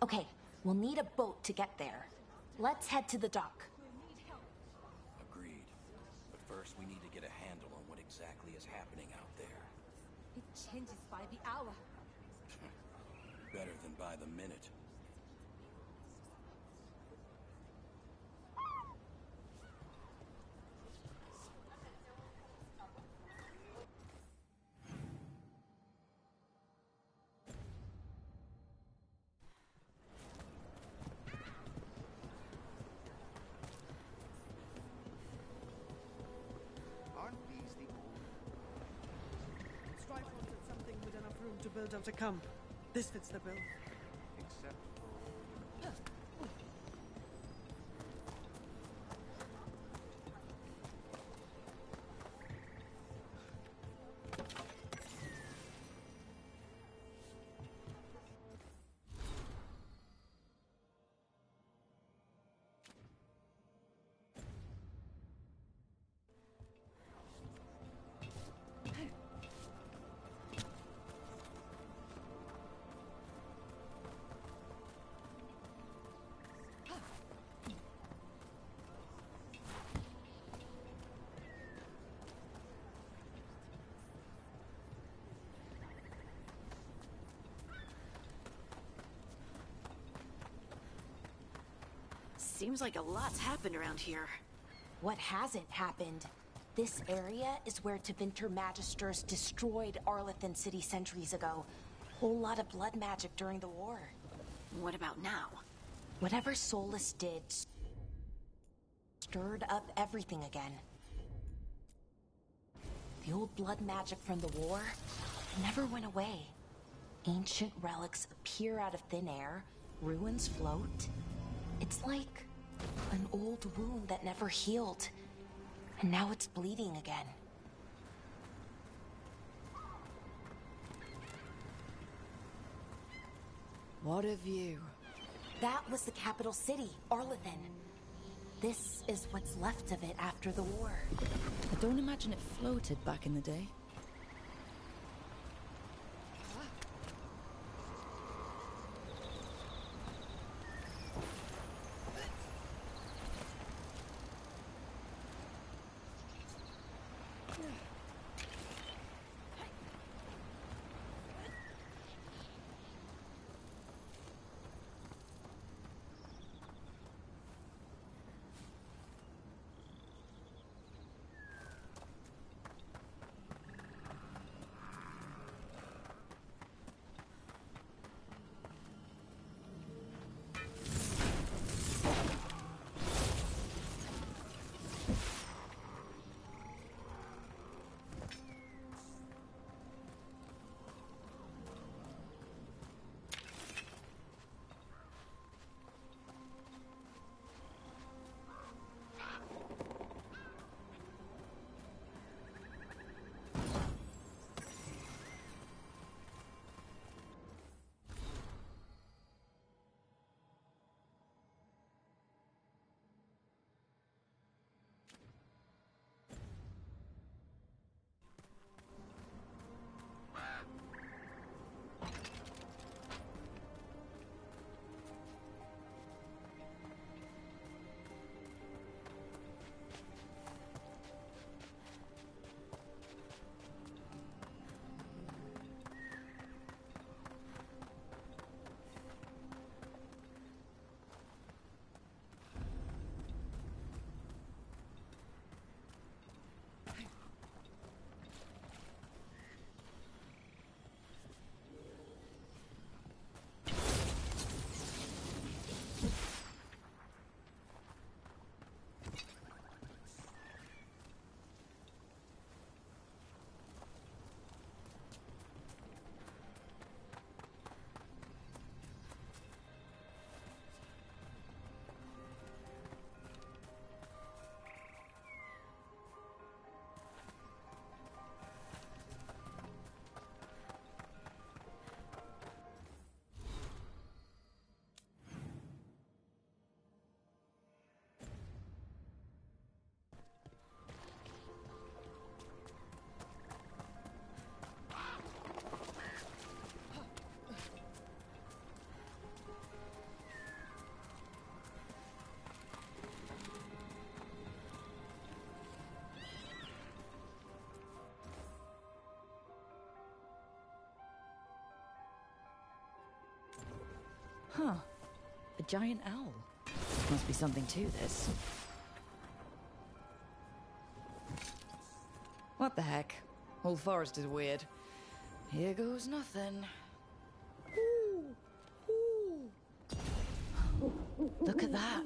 Okay, we'll need a boat to get there. Let's head to the dock. Agreed. But first we need to get a handle on what exactly is happening out there. It changes by the hour. Better than by the minute. Aren't these the old... Strife wanted something with enough room to build up to come. This fits the bill. except for... Seems like a lot's happened around here. What hasn't happened? This area is where Tevinter Magisters destroyed Arlathan City centuries ago. Whole lot of blood magic during the war. What about now? Whatever Solus did stirred up everything again. The old blood magic from the war never went away. Ancient relics appear out of thin air, ruins float. It's like an old wound that never healed, and now it's bleeding again. What a view. That was the capital city, Arlathan. This is what's left of it after the war. I don't imagine it floated back in the day. Huh. A giant owl. Must be something to this. What the heck? Whole forest is weird. Here goes nothing. Ooh. Ooh. Look at that.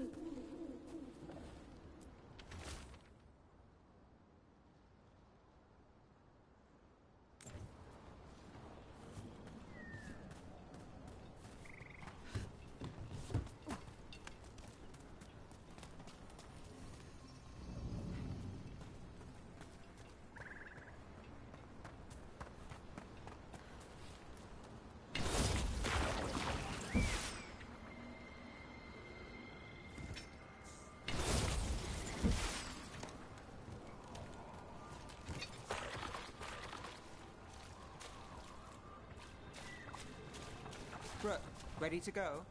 Brooke, ready to go?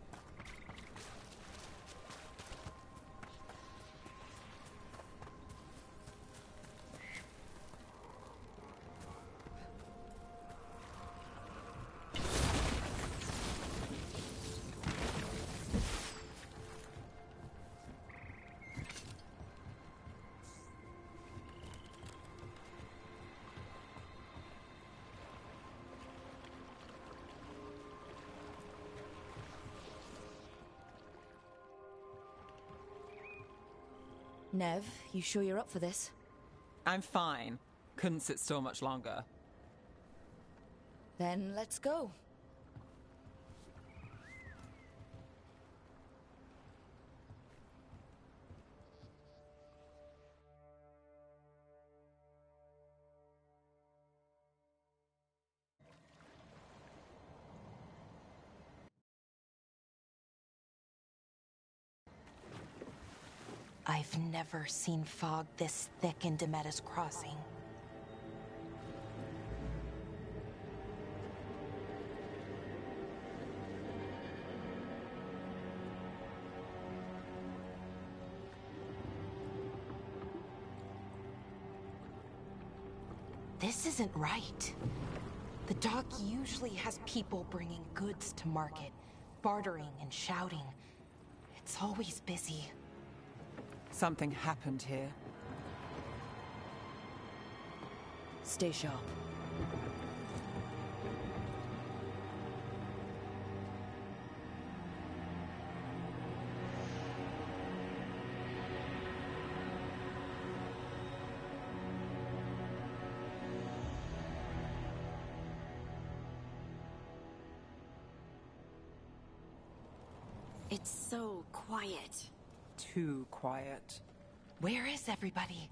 Nev, you sure you're up for this? I'm fine. Couldn't sit still much longer. Then let's go. I've never seen fog this thick in Demetis Crossing. This isn't right. The dock usually has people bringing goods to market, bartering and shouting. It's always busy. Something happened here. Stay sharp. It's so quiet. Too quiet. Where is everybody?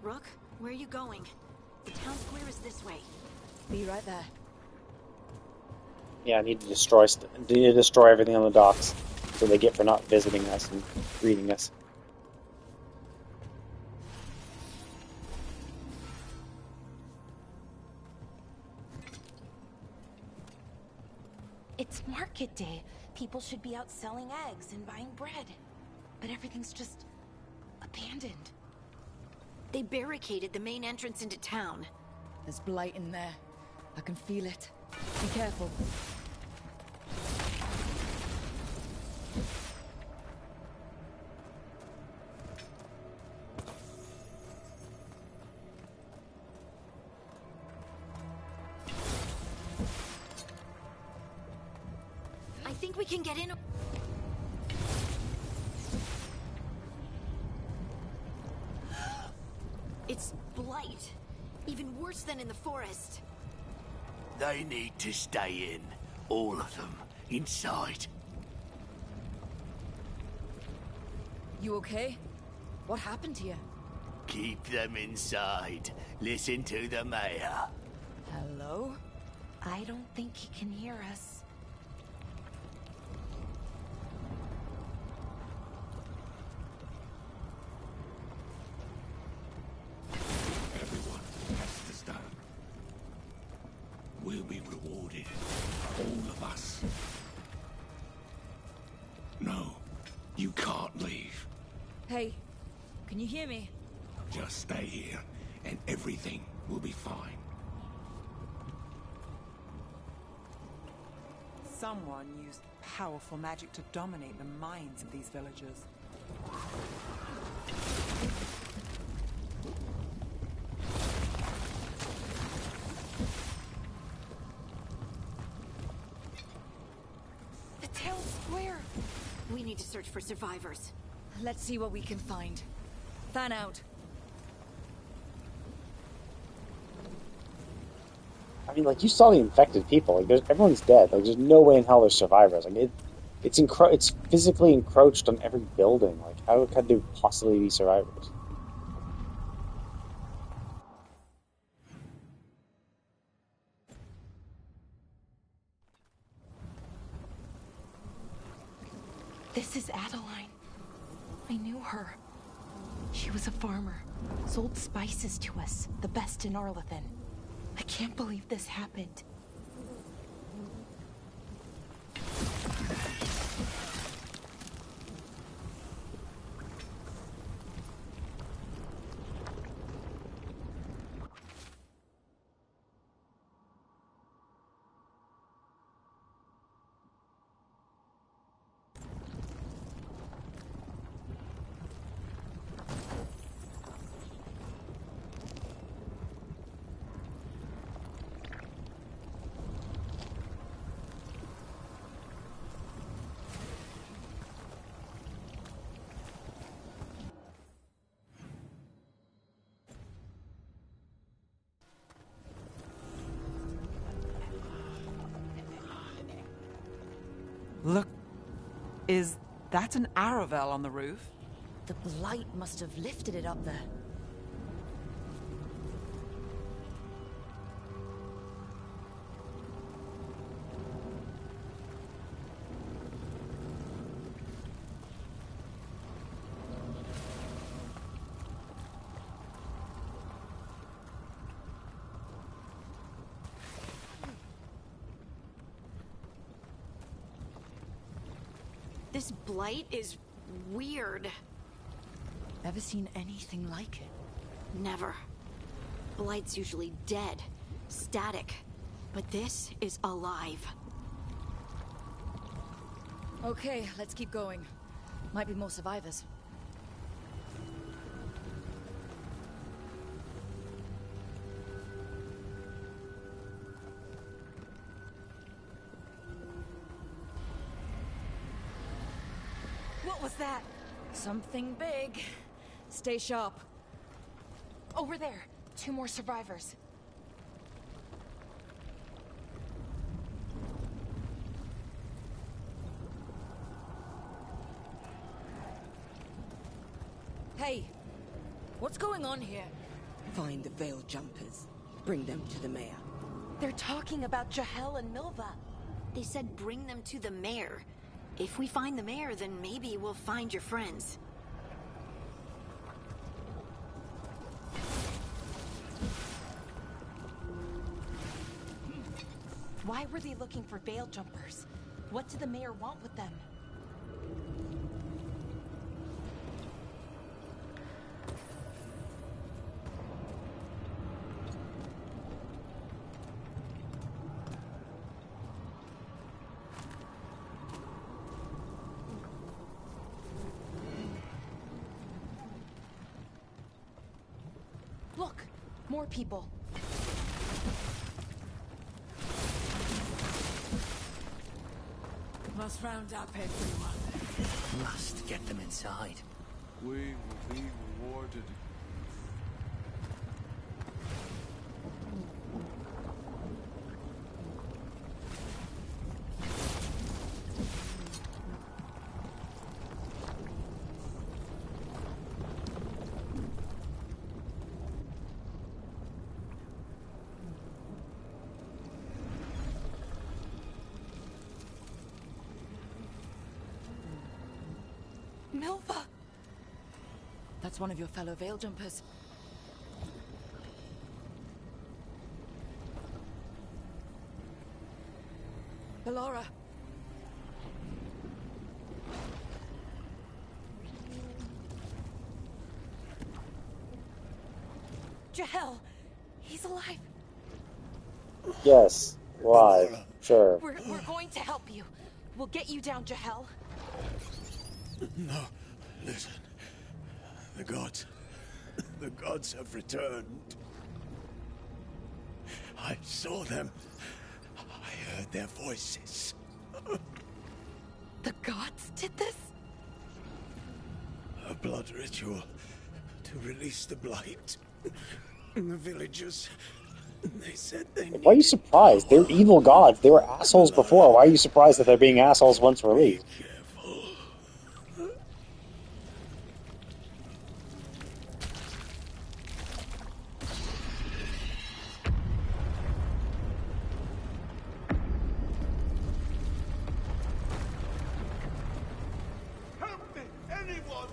Rook, where are you going? The town square is this way. Be right there. Yeah, I need to destroy everything on the docks. That's what they get for not visiting us and greeting us. It's market day. People should be out selling eggs and buying bread. But everything's just abandoned. They barricaded the main entrance into town. There's blight in there. I can feel it. Be careful. think we can get in? It's blight. Even worse than in the forest. They need to stay in. All of them. Inside. You okay? What happened to you? Keep them inside. Listen to the mayor. Hello? I don't think he can hear us. Everyone has to stand. We'll be rewarded. All of us. No, you can't leave. Hey, can you hear me? Just stay here, and everything will be fine. Someone used powerful magic to dominate the minds of these villagers. The town square! We need to search for survivors. Let's see what we can find. Fan out. I mean, like, you saw the infected people. Like, everyone's dead. Like, there's no way in hell there's survivors. Like, it's physically encroached on every building. Like, how could there possibly be survivors? This is Adeline. I knew her. She was a farmer. Sold spices to us, the best in Arlathan. I can't believe this happened. Look, is that an Aravel on the roof? The blight must have lifted it up there. This blight is weird. Ever seen anything like it? Never. Blight's usually dead, static, but this is alive. Okay, let's keep going. Might be more survivors. What was that? Something big. Stay sharp. Over there. 2 more survivors. Hey, what's going on here? Find the Veil Jumpers. Bring them to the mayor. They're talking about Jahel and Milva. They said bring them to the mayor. If we find the mayor, then maybe we'll find your friends. Why were they looking for Veil Jumpers? What did the mayor want with them? Look, more people. Must round up everyone. Must get them inside. We will be rewarded. Milva! That's one of your fellow Veil Jumpers. Ballora. Jahel! He's alive! Yes. Live. Sure. We're going to help you. We'll get you down, Jahel. No, listen. The gods have returned. I saw them. I heard their voices. The gods did this? A blood ritual to release the blight. And the villagers, they said they Why are you surprised? They're evil gods. They were assholes before. Why are you surprised that they're being assholes once released? Help me, anyone!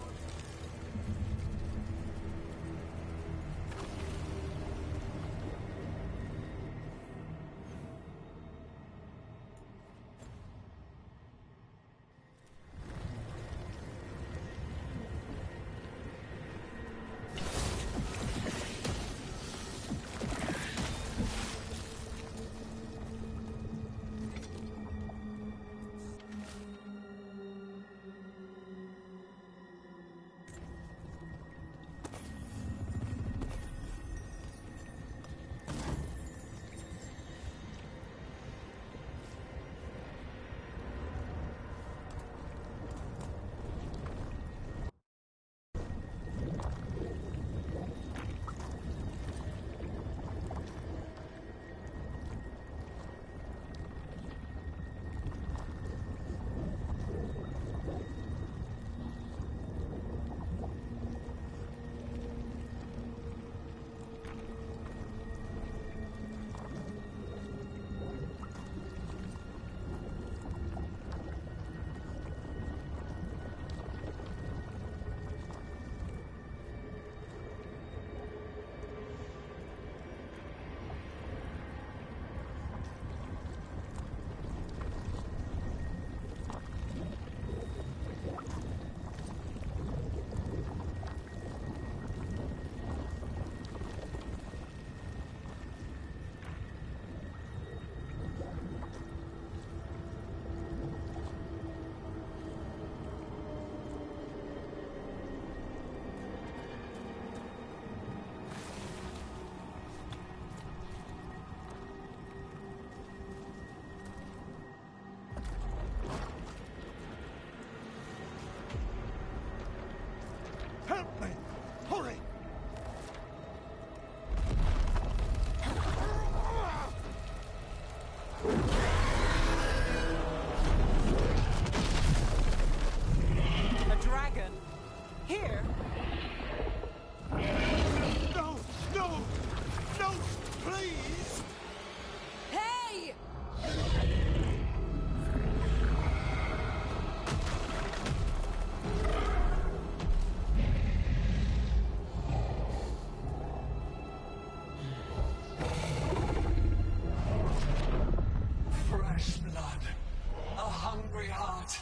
Help me! Hurry! A dragon? Here? No! No! No! Please! Hey! Fresh blood, a hungry heart.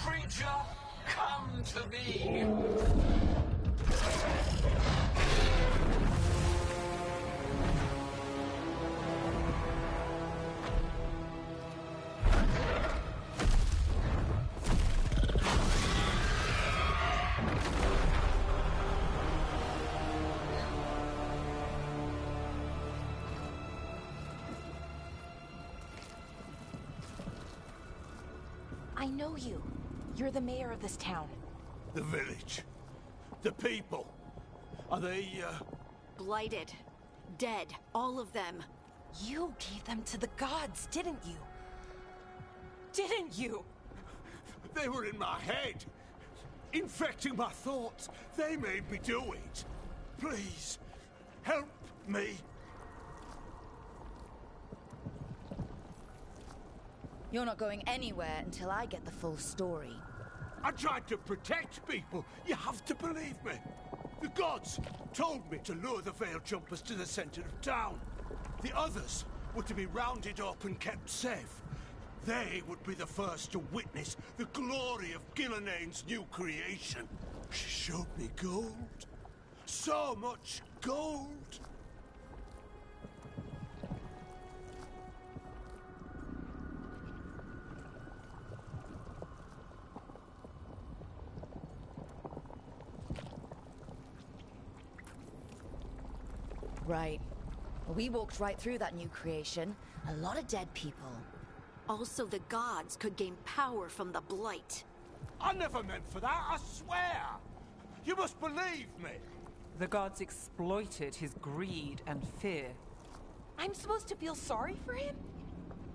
Creature, come to me. I know you. You're the mayor of this town. The village. The people. Are they, Blighted. Dead. All of them. You gave them to the gods, didn't you? Didn't you? They were in my head. Infecting my thoughts. They made me do it. Please, help me. You're not going anywhere until I get the full story. I tried to protect people. You have to believe me. The gods told me to lure the Veil Jumpers to the center of town. The others were to be rounded up and kept safe. They would be the first to witness the glory of Gilneain's new creation. She showed me gold. So much gold. Right. Well, we walked right through that new creation. A lot of dead people. Also, the gods could gain power from the Blight. I never meant for that, I swear! You must believe me! The gods exploited his greed and fear. I'm supposed to feel sorry for him?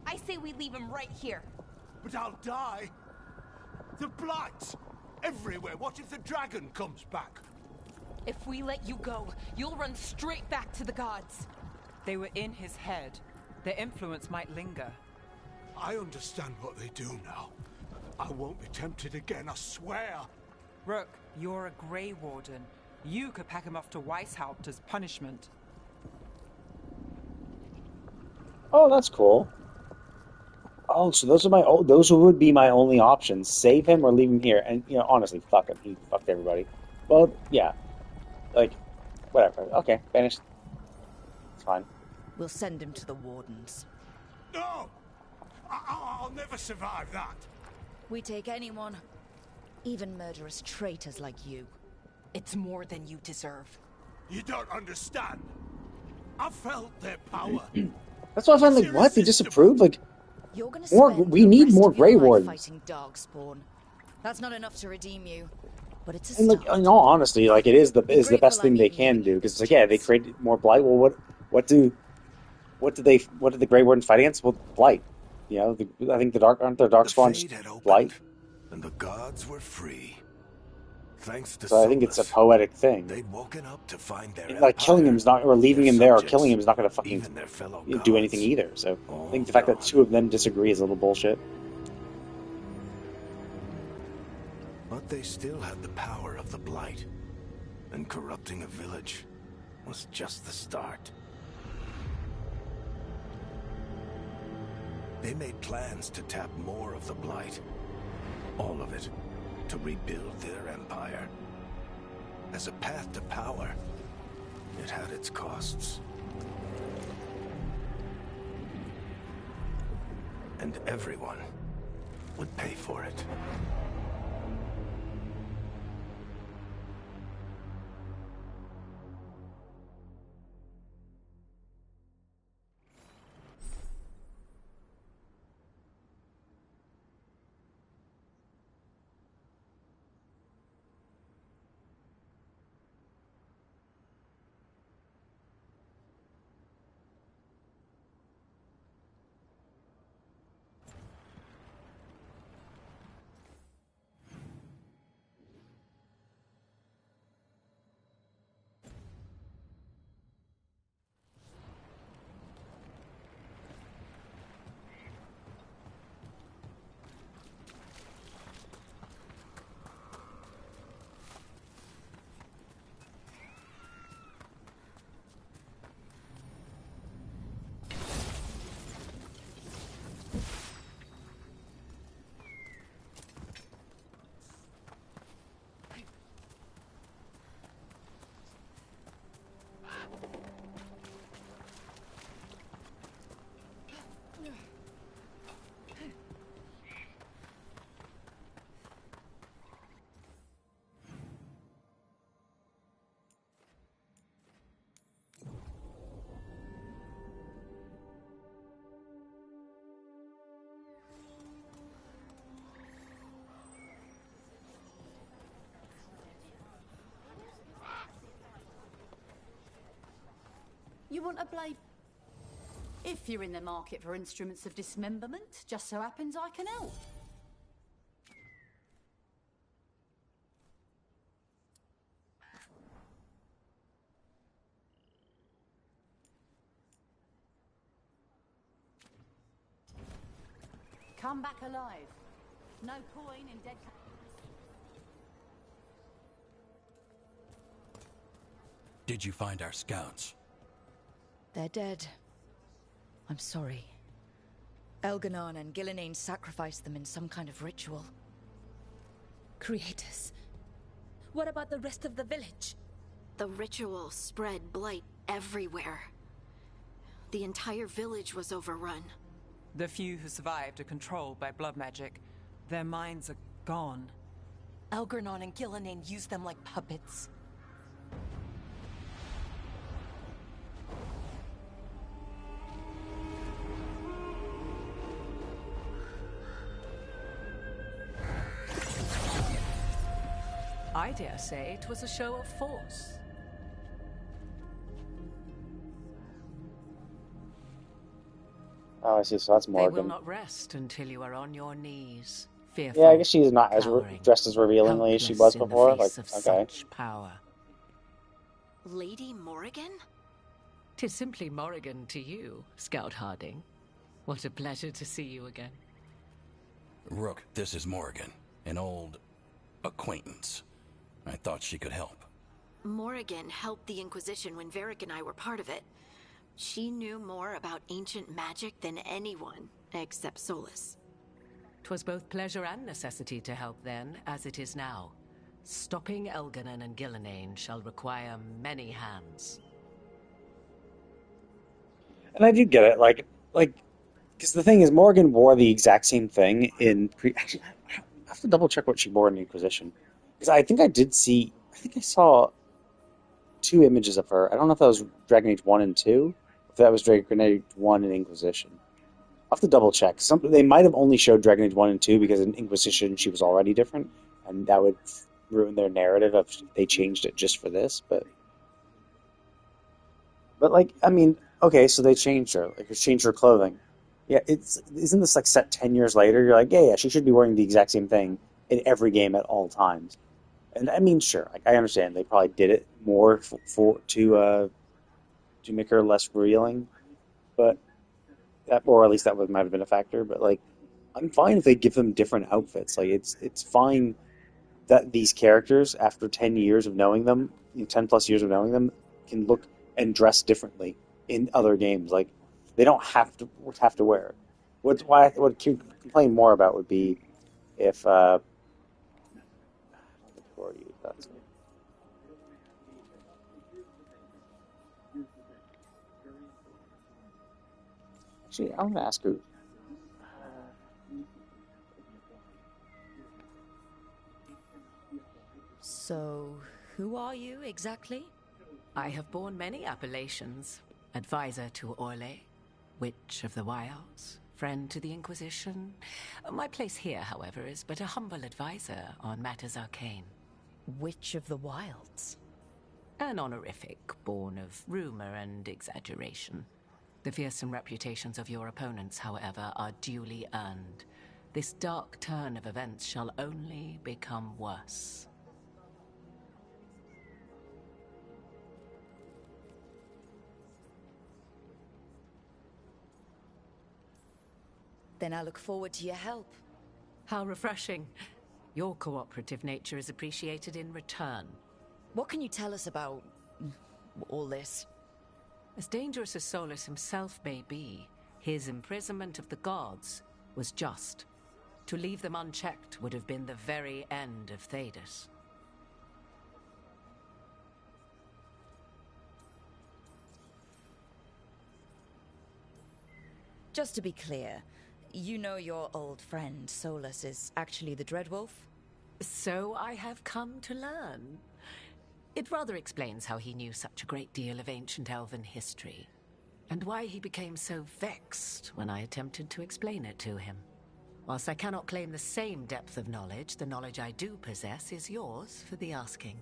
I say we leave him right here. But I'll die. The Blight! Everywhere. What if the dragon comes back? If we let you go, you'll run straight back to the gods. They were in his head. Their influence might linger. I understand what they do now. I won't be tempted again, I swear. Rook, you're a Grey Warden. You could pack him off to Weishaupt as punishment. Oh, that's cool. Oh, so those would be my only options. Save him or leave him here. And, you know, honestly, fuck him. He fucked everybody. Well, yeah. Like, whatever. Okay, finished. It's fine. We'll send him to the Wardens. No! I'll never survive that. We take anyone. Even murderous traitors like you. It's more than you deserve. You don't understand. I felt their power. That's why I find, like, what? They disapproved? Like, You're gonna more, spend we the need rest more of your Grey life Wardens. fighting Darkspawn. That's not enough to redeem you, but it's a And, like, start. in all honesty, like, it is the grateful best thing I'm they meeting can you. do. Because it's like, yeah, they created more Blight. Well, what did the Grey Wardens fight against? Well, Blight. You know, I think aren't the Darkspawn Fade had opened, Blight? and the gods were free. Thanks to So I think it's a Solus, poetic thing. they'd woken up to find their Like, killing him is not, or leaving him there, or subjects, killing him is not going to fucking even their fellow do anything gods. either. So I All think the fact that gone. two of them disagree is a little bullshit. But they still had the power of the Blight, and corrupting a village was just the start. They made plans to tap more of the Blight, all of it, to rebuild their empire. As a path to power, it had its costs. And everyone would pay for it. You want a blade? If you're in the market for instruments of dismemberment, just so happens I can help. Come back alive. No point in dead... Did you find our scouts? They're dead. I'm sorry. Elganon and Gillenane sacrificed them in some kind of ritual. Creators. What about the rest of the village? The ritual spread blight everywhere. The entire village was overrun. The few who survived are controlled by blood magic. Their minds are gone. Elgarnon and Gillenane used them like puppets. I dare say it was a show of force. Oh, I see. So that's They Morgan. will not rest until you are on your knees, fearful. Yeah, I guess she's not as cowering, dressed as revealingly as she was helpless in the before. Like, face of okay. such power. Lady Morrigan? 'Tis simply Morrigan to you, Scout Harding. What a pleasure to see you again. Rook, this is Morrigan, an old acquaintance. I thought she could help. Morrigan helped the Inquisition when Varric and I were part of it. She knew more about ancient magic than anyone, except Solus. 'Twas both pleasure and necessity to help then, as it is now. Stopping Elganon and Gillenane shall require many hands. And I do get it, like, because the thing is, Morgan wore the exact same thing in Actually, I have to double check what she wore in the Inquisition, because I think I saw 2 images of her. I don't know if that was Dragon Age 1 and 2, if that was Dragon Age 1 and Inquisition. I'll have to double check. They might have only showed Dragon Age 1 and 2 because in Inquisition she was already different, and that would ruin their narrative if they changed it just for this. But like, I mean, okay, so they changed her, like, changed her clothing. Yeah, isn't this like set 10 years later? You're like, yeah, she should be wearing the exact same thing in every game at all times. And I mean, sure, like, I understand they probably did it more to make her less revealing, but that, or at least that might have been a factor. But like, I'm fine if they give them different outfits. Like, it's fine that these characters, after 10 years of knowing them, 10 plus years of knowing them, can look and dress differently in other games. Like, they don't have to wear it. What I would complain more about would be if actually, I'm gonna ask her. So, who are you exactly? I have borne many appellations. Advisor to Orlais, Witch of the Wilds, friend to the Inquisition. My place here, however, is but a humble advisor on matters arcane. Witch of the Wilds? An honorific born of rumor and exaggeration. The fearsome reputations of your opponents, however, are duly earned. This dark turn of events shall only become worse. Then I look forward to your help. How refreshing. Your cooperative nature is appreciated in return. What can you tell us about all this? As dangerous as Solus himself may be, his imprisonment of the gods was just. To leave them unchecked would have been the very end of Thedas. Just to be clear, you know your old friend Solus is actually the Dreadwolf? So I have come to learn. It rather explains how he knew such a great deal of ancient elven history, and why he became so vexed when I attempted to explain it to him. Whilst I cannot claim the same depth of knowledge, the knowledge I do possess is yours for the asking.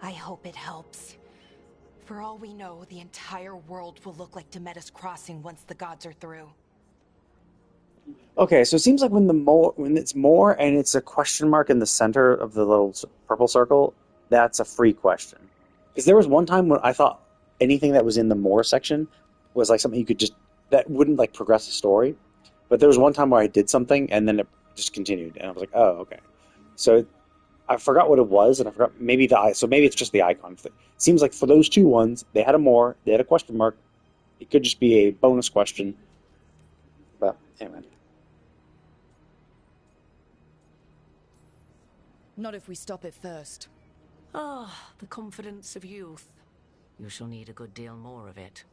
I hope it helps. For all we know, the entire world will look like Demetus Crossing once the gods are through. Okay, so it seems like when it's more and it's a question mark in the center of the little purple circle, that's a free question. Because there was one time when I thought anything that was in the more section was like something you could just that wouldn't like progress the story. But there was one time where I did something and then it just continued, and I was like, oh, okay. So I forgot what it was, and I forgot maybe so maybe it's just the icon. It seems like for those two ones, they had a more, they had a question mark. It could just be a bonus question. But anyway. Not if we stop it first. Ah, the confidence of youth. You shall need a good deal more of it.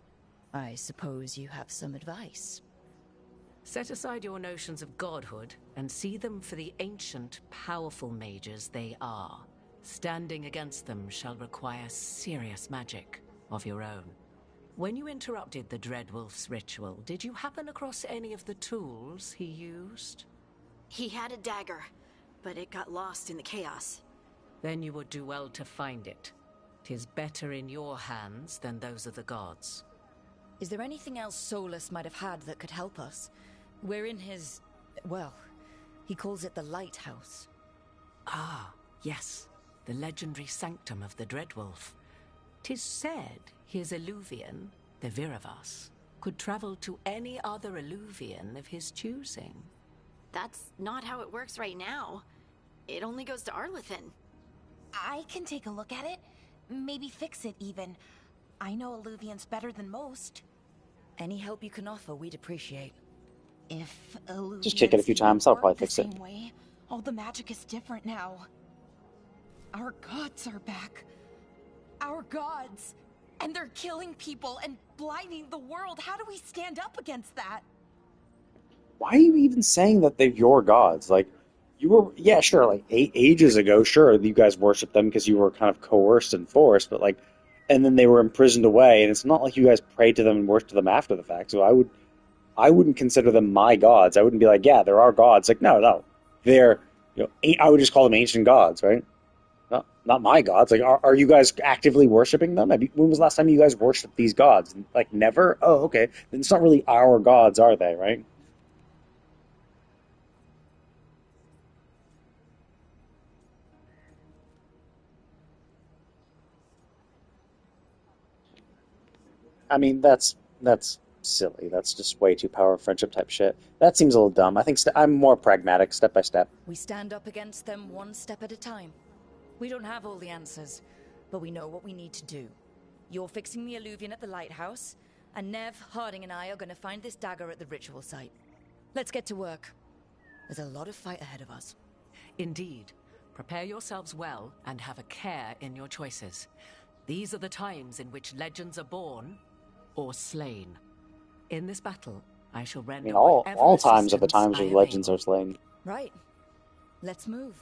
I suppose you have some advice. Set aside your notions of godhood and see them for the ancient, powerful mages they are. Standing against them shall require serious magic of your own. When you interrupted the Dreadwolf's ritual, did you happen across any of the tools he used? He had a dagger, but it got lost in the chaos. Then you would do well to find it. 'Tis better in your hands than those of the gods. Is there anything else Solus might have had that could help us? We're in his... well, he calls it the Lighthouse. Ah, yes. The legendary sanctum of the Dreadwolf. 'Tis said his Eluvian, the Viravas, could travel to any other Eluvian of his choosing. That's not how it works right now. It only goes to Arlethan. I can take a look at it. Maybe fix it, even. I know Eluvians better than most. Any help you can offer, we'd appreciate. If Eluvians just kick it a few times, I'll probably fix it. Way, all the magic is different now. Our gods are back. Our gods. And they're killing people and blinding the world. How do we stand up against that? Why are you even saying that they're your gods? Like, you were, yeah, sure, like ages ago, sure, you guys worshipped them because you were kind of coerced and forced, but like, and then they were imprisoned away, and it's not like you guys prayed to them and worshipped them after the fact, so I wouldn't consider them my gods. I wouldn't be like, yeah, they're our gods. Like, no. They're, I would just call them ancient gods, right? Not my gods. Like, are you guys actively worshipping them? When was the last time you guys worshipped these gods? Like, never? Oh, okay. Then it's not really our gods, are they, right? I mean, that's silly. That's just way too power of friendship type shit. That seems a little dumb. I think I'm more pragmatic, step by step. We stand up against them one step at a time. We don't have all the answers, but we know what we need to do. You're fixing the Eluvian at the lighthouse, and Nev, Harding, and I are going to find this dagger at the ritual site. Let's get to work. There's a lot of fight ahead of us. Indeed. Prepare yourselves well and have a care in your choices. These are the times in which legends are born or slain. In this battle, I shall render all times are the times when when legends are slain. Right. Let's move.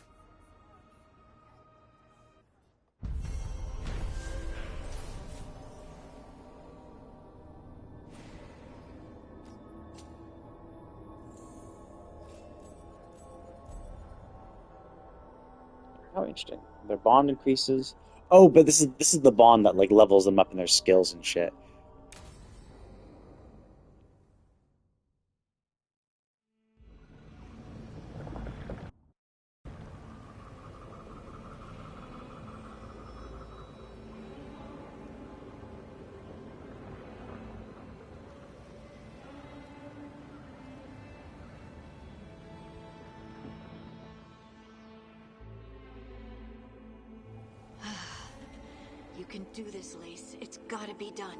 How interesting. Their bond increases. Oh, but this is the bond that like levels them up in their skills and shit. You can do this, Lace. It's gotta be done.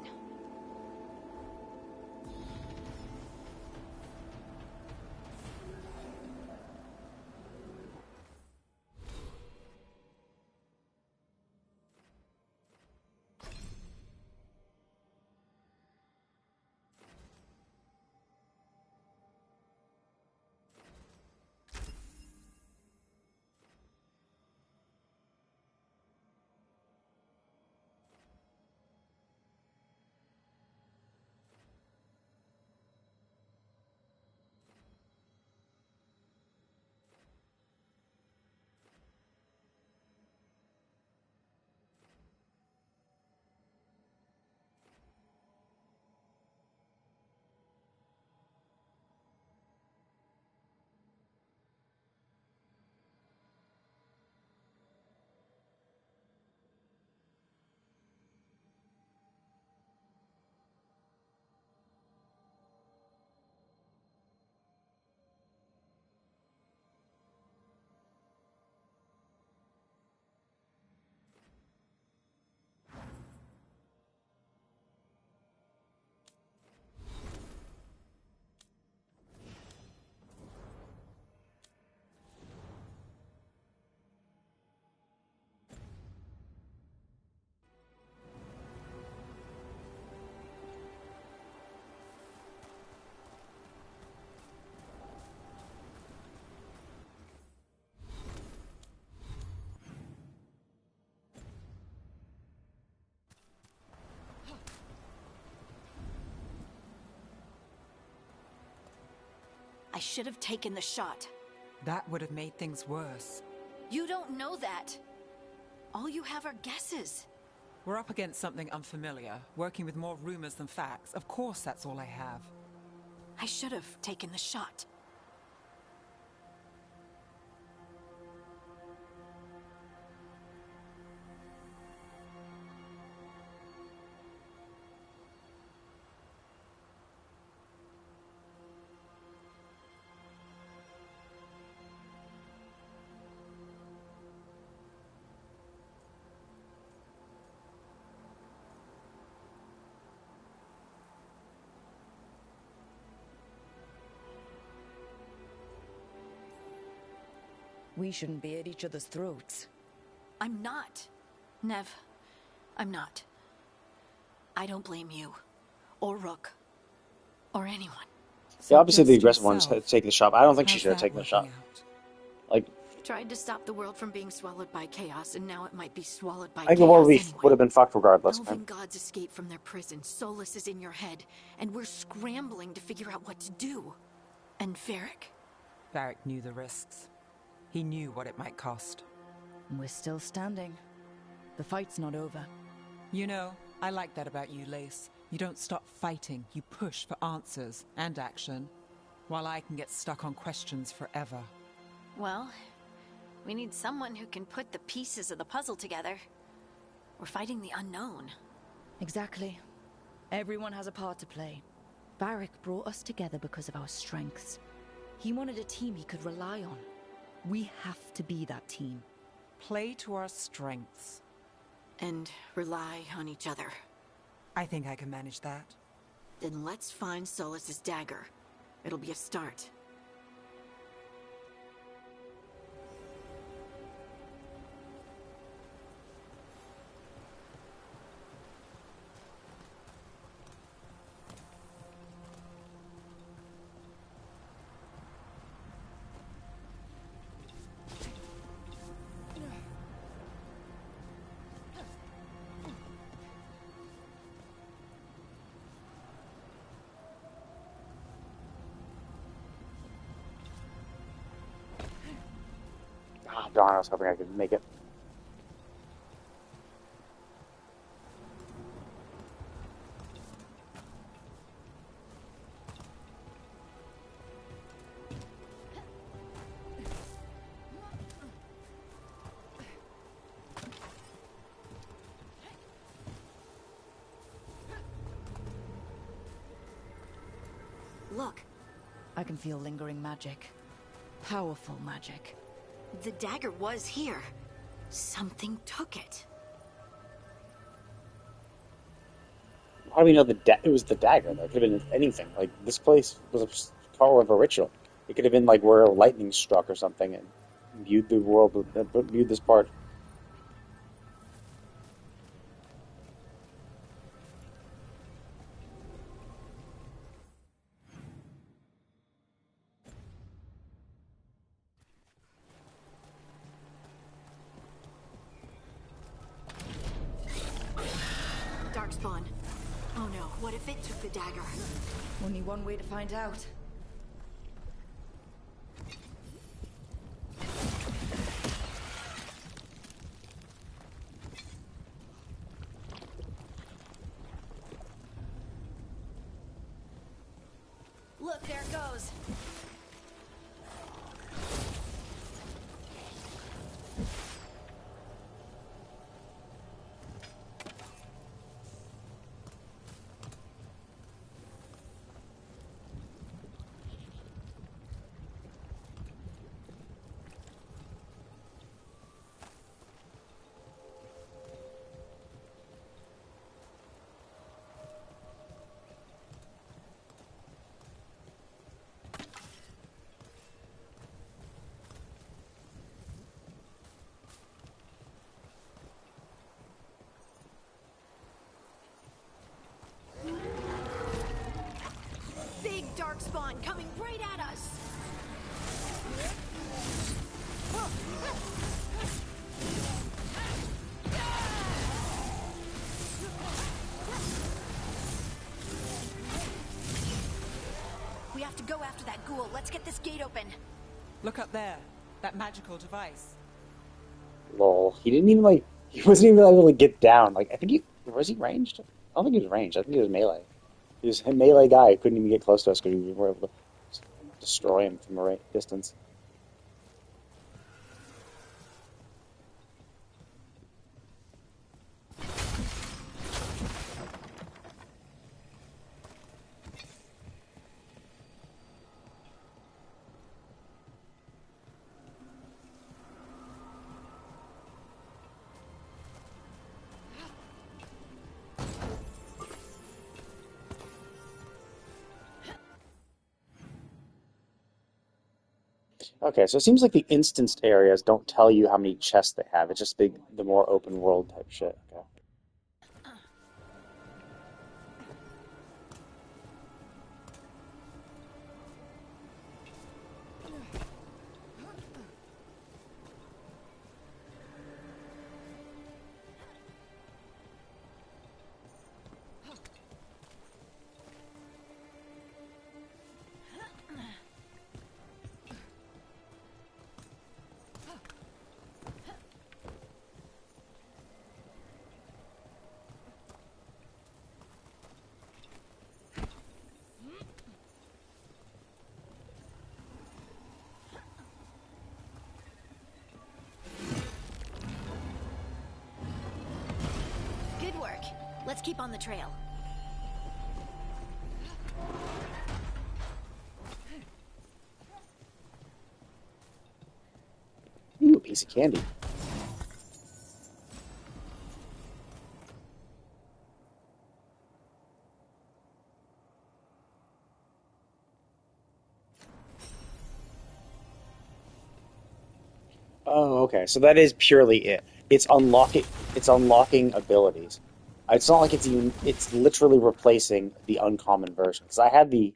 I should have taken the shot. That would have made things worse. You don't know that. All you have are guesses. We're up against something unfamiliar, working with more rumors than facts. Of course that's all I have. I should have taken the shot. We shouldn't be at each other's throats. I'm not. Nev, I'm not. I don't blame you. Or Rook. Or anyone. Yeah, obviously the aggressive ones had to take the shot. I don't think she should have taken the shot. Like, Tried to stop the world from being swallowed by chaos, and now it might be swallowed by I think the chaos world anyway. would have been fucked regardless. Elven gods escape from their prison. Solus is in your head, and we're scrambling to figure out what to do. And Varric? Varric knew the risks. He knew what it might cost. We're still standing. The fight's not over. You know, I like that about you, Lace. You don't stop fighting. You push for answers and action, while I can get stuck on questions forever. Well, we need someone who can put the pieces of the puzzle together. We're fighting the unknown. Exactly. Everyone has a part to play. Varric brought us together because of our strengths. He wanted a team he could rely on. We have to be that team. Play to our strengths. And rely on each other. I think I can manage that. Then let's find Solus's dagger. It'll be a start. Ah, darn, I was hoping I could make it. Look. I can feel lingering magic. Powerful magic. The dagger was here. Something took it. How do we know it was the dagger? That could have been anything. Like, this place was a part of a ritual. It could have been like where lightning struck or something and viewed the world, viewed this part. Darkspawn. Oh no, what if it took the dagger? Only one way to find out. Look, there it goes. Big Darkspawn coming right at us! We have to should go after that ghoul. Let's get this gate open. Look up there. That magical device. Lol. He didn't even like. He wasn't even able to get down. Like I think he was he ranged. I don't think he was ranged. I think he was melee. He was a melee guy. He couldn't even get close to us because we were able to destroy him from a distance. Okay, so it seems like the instanced areas don't tell you how many chests they have. It's just the more open world type shit. Okay. Good work. Let's keep on the trail. Ooh, a piece of candy. Oh, okay. So that is purely it. It's unlocking. It's unlocking abilities. It's not like it's even. It's literally replacing the uncommon version. Because I had the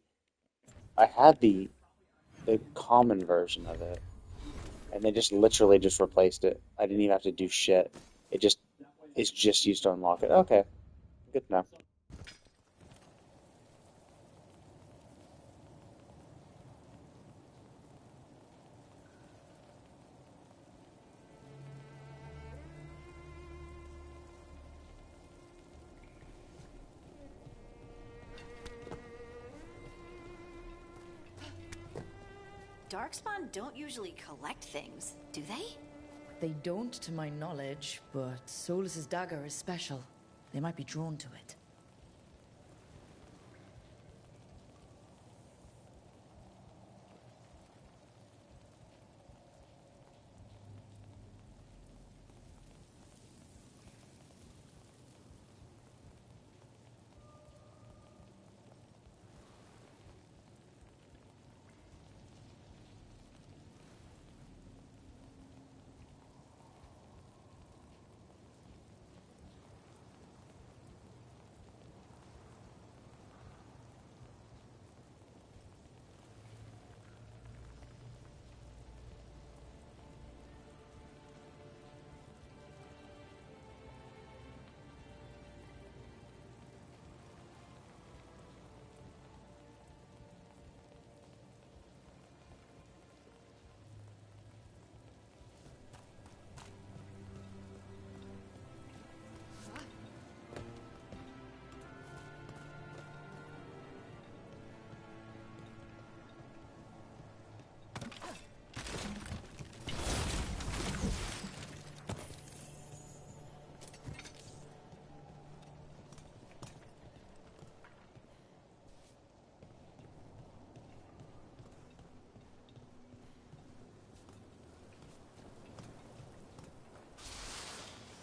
common version of it, and they just literally just replaced it. I didn't even have to do shit. It's just used to unlock it. Okay, good to know. Darkspawn don't usually collect things, do they? They don't, to my knowledge, but Solus's dagger is special. They might be drawn to it.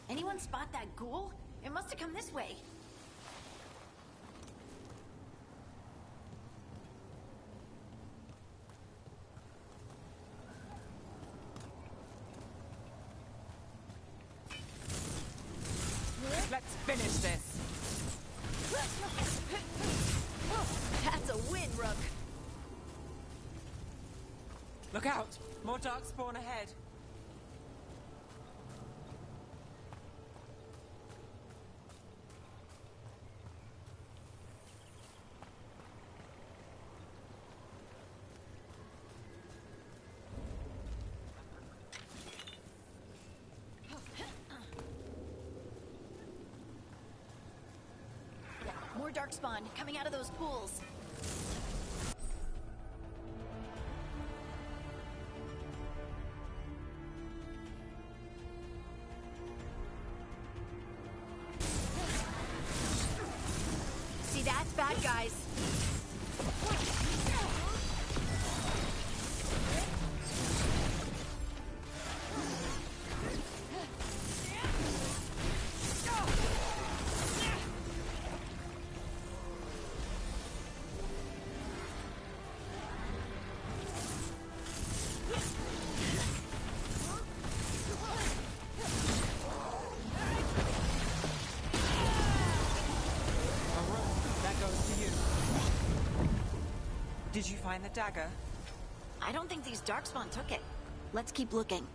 Anyone spot that ghoul? It must have come this way. Let's finish this. That's a win, Rook. Look out! More darkspawn ahead. darkspawn coming out of those pools. See that? Bad guys. Did you find the dagger? I don't think these darkspawn took it. Let's keep looking.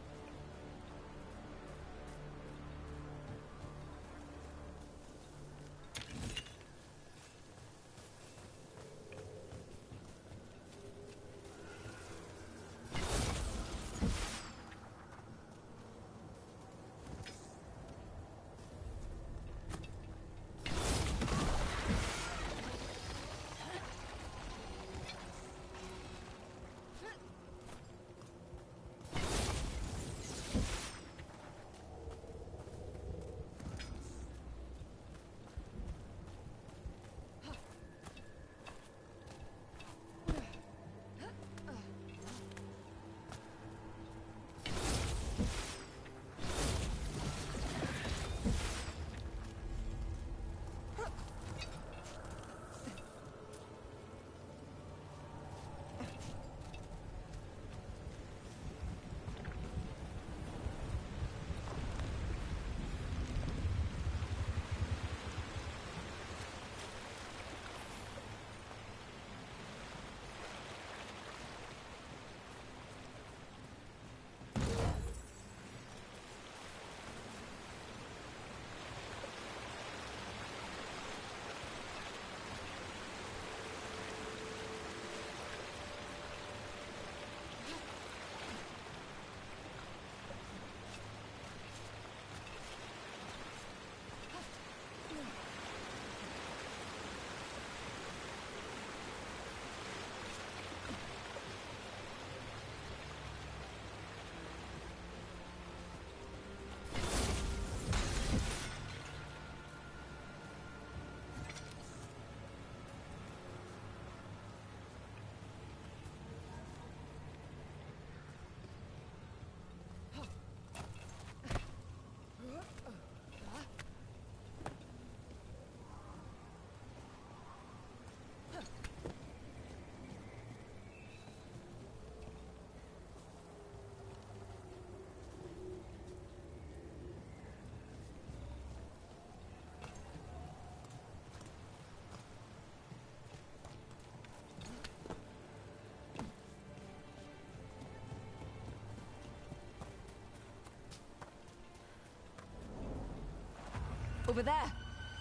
Over there!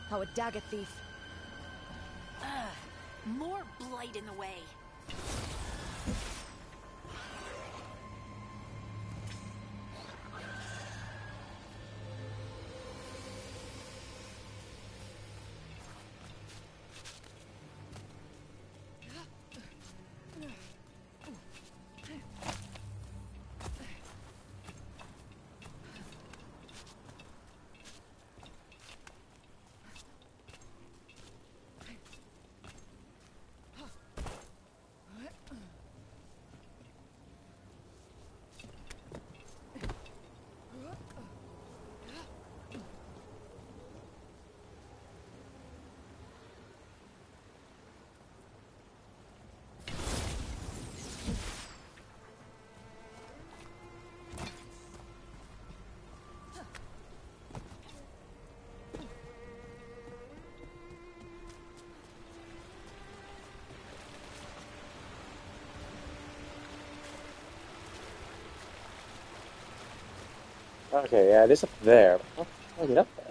Our dagger thief. More blight in the way. Okay, yeah, it is up there. How do I get up there?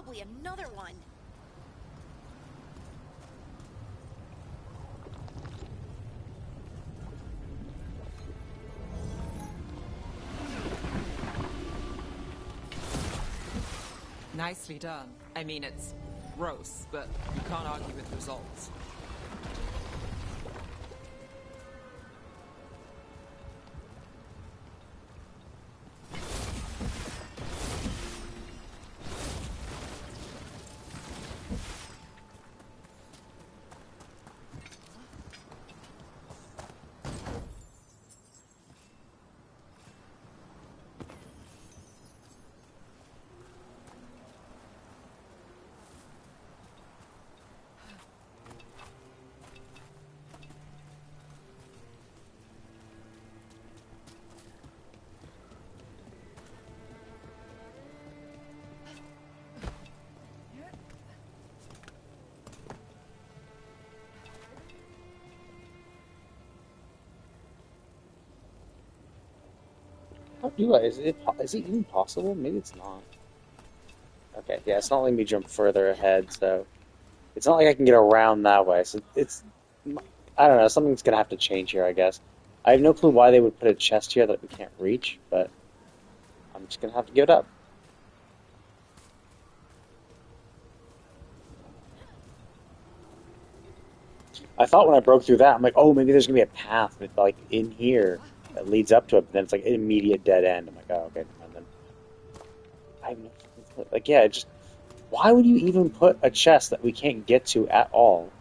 probably another one. Nicely done. I mean, it's gross, but you can't argue with results. How do I? Is it even possible? Maybe it's not. Okay, yeah, it's not letting me jump further ahead, so it's not like I can get around that way. So it's, I don't know, something's gonna have to change here, I guess. I have no clue why they would put a chest here that we can't reach, but I'm just gonna have to give it up. I thought when I broke through that, I'm like, oh, maybe there's gonna be a path with, like in here that leads up to it, but then it's like an immediate dead end. I'm like, oh, okay, and then I have no like, yeah, just why would you even put a chest that we can't get to at all?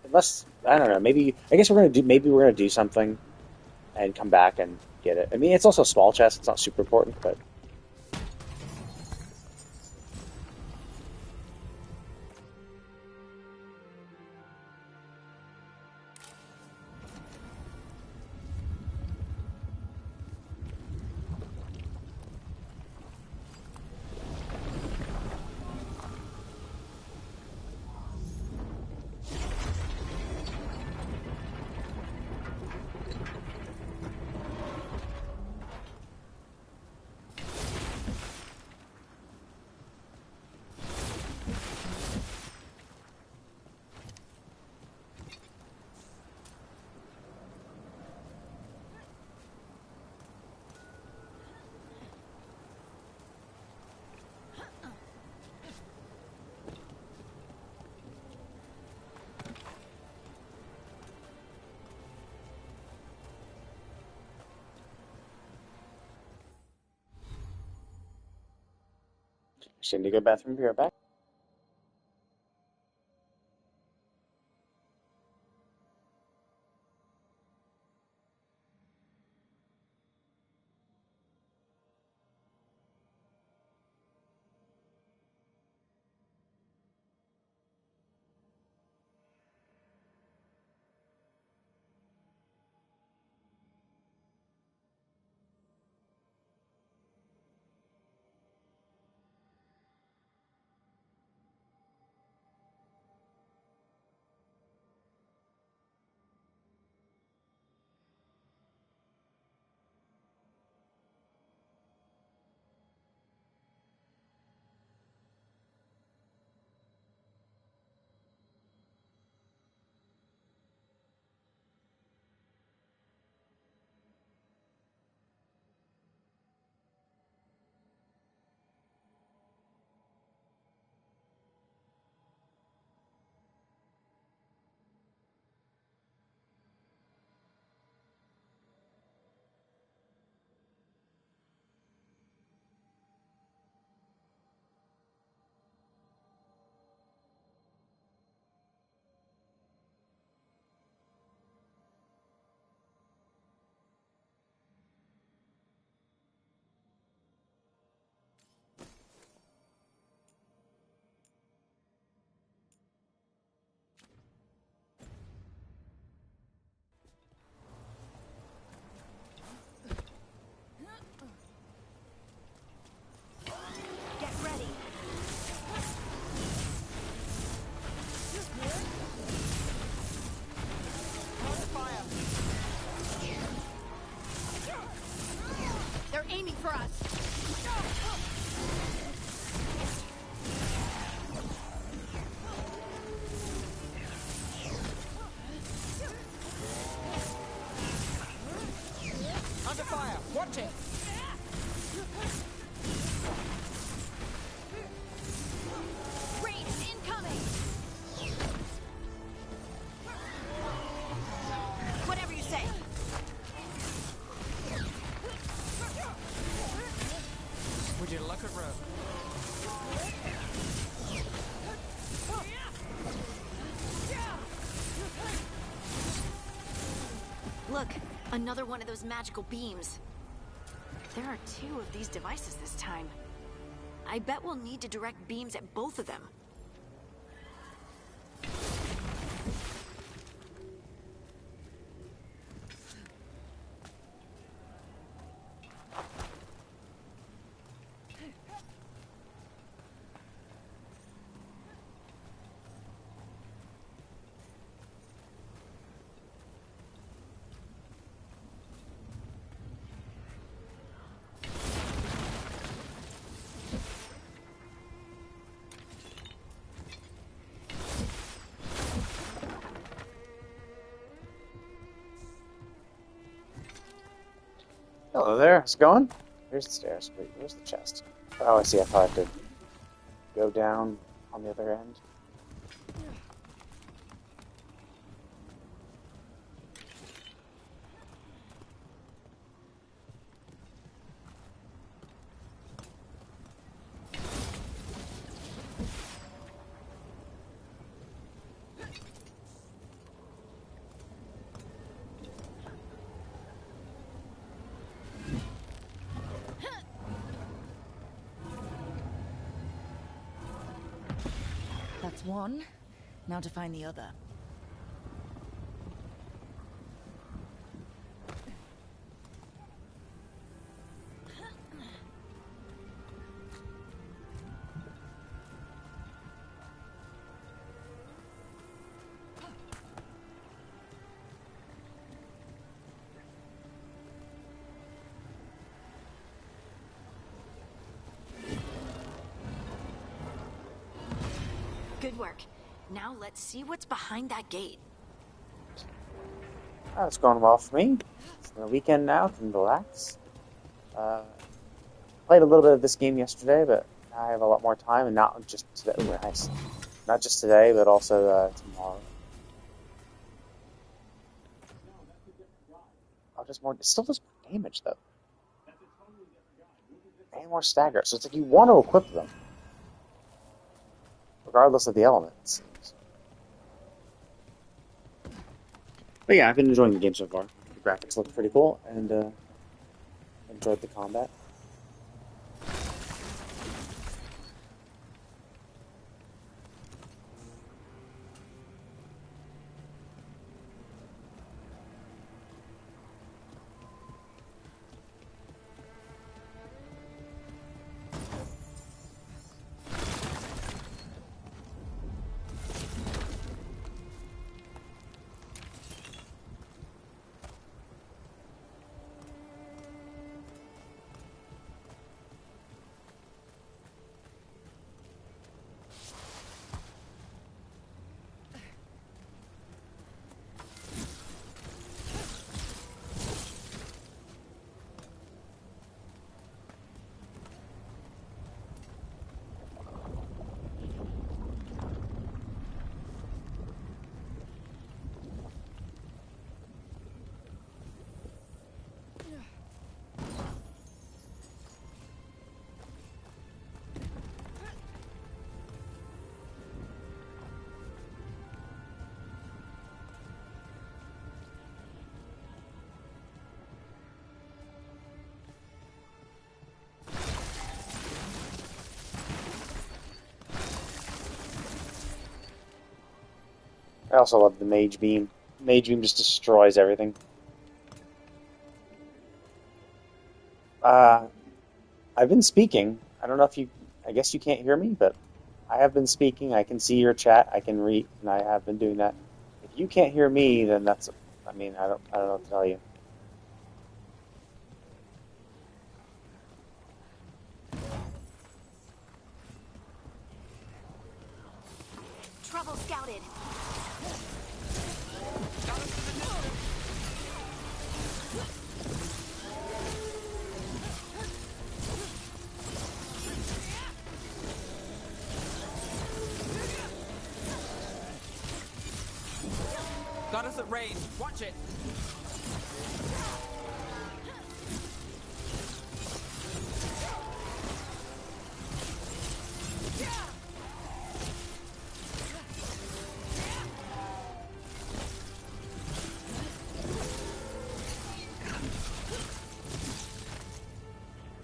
Unless I don't know, maybe I guess maybe we're gonna do something and come back and get it. I mean, it's also a small chest; it's not super important, but just need to go bathroom. Be right back. watching. Raid incoming! Whatever you say. Would you look at rope? Look, another one of those magical beams. There are 2 of these devices this time. I bet we'll need to direct beams at both of them. Hello there, how's it going? Here's the stairs. Wait, where's the chest? Oh, I see, I thought I could go down on the other end. That's one. Now to find the other. Good work. Now let's see what's behind that gate. Oh, it's going well for me. It's the weekend now, can relax. Played a little bit of this game yesterday, but I have a lot more time, and not just today. Nice. Not just today, but also tomorrow. Oh, just more. It still does more damage though, and more stagger. So it's like you want to equip them, regardless of the elements. But yeah, I've been enjoying the game so far. The graphics look pretty cool, and enjoyed the combat. I also love the Mage Beam. Mage Beam just destroys everything. I've been speaking. I don't know if you... I guess you can't hear me, but I have been speaking. I can see your chat. I can read, and I have been doing that. If you can't hear me, then that's... I mean, I don't know what to tell you. Trouble scouted. Got us at range. Watch it.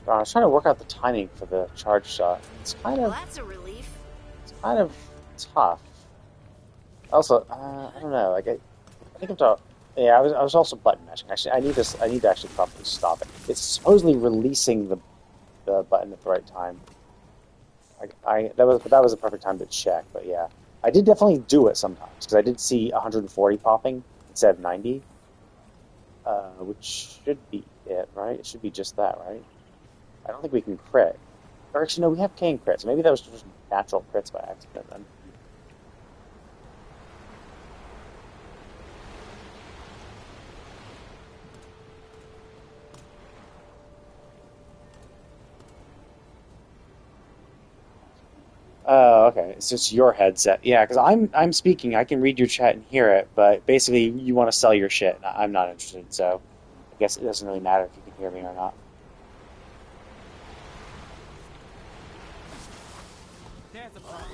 I was trying to work out the timing for the charge shot. It's kind Well, of that's a relief. kind of tough. Also, I don't know. Like I think I'm talking. Yeah, I was also button mashing. Actually, I need to actually probably stop it. It's supposedly releasing the button at the right time. That was the perfect time to check. But yeah, I did definitely do it sometimes because I did see 140 popping instead of 90, which should be it, right? It should be just that, right? I don't think we can crit. Or actually, no, we have cane crits. Maybe that was just natural crits by accident then. Oh, okay. It's just your headset. Yeah, because I'm speaking. I can read your chat and hear it, but basically you want to sell your shit. And I'm not interested, so I guess it doesn't really matter if you can hear me or not. There's a problem.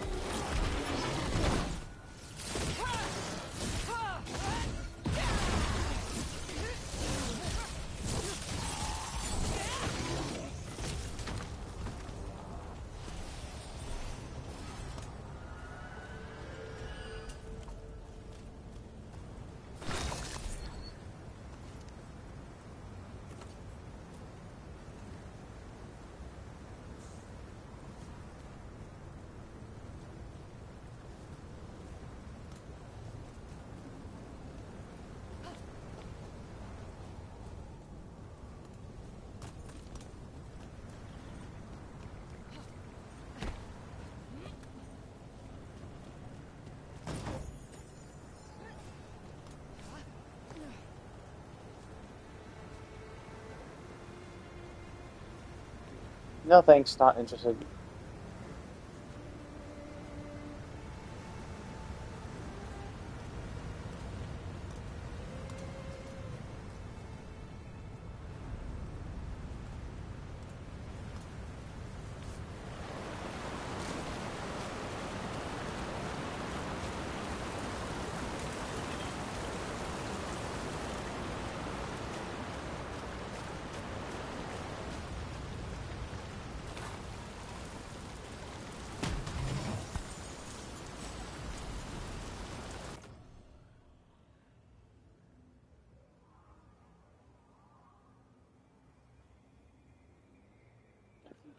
No, thanks. Not interested.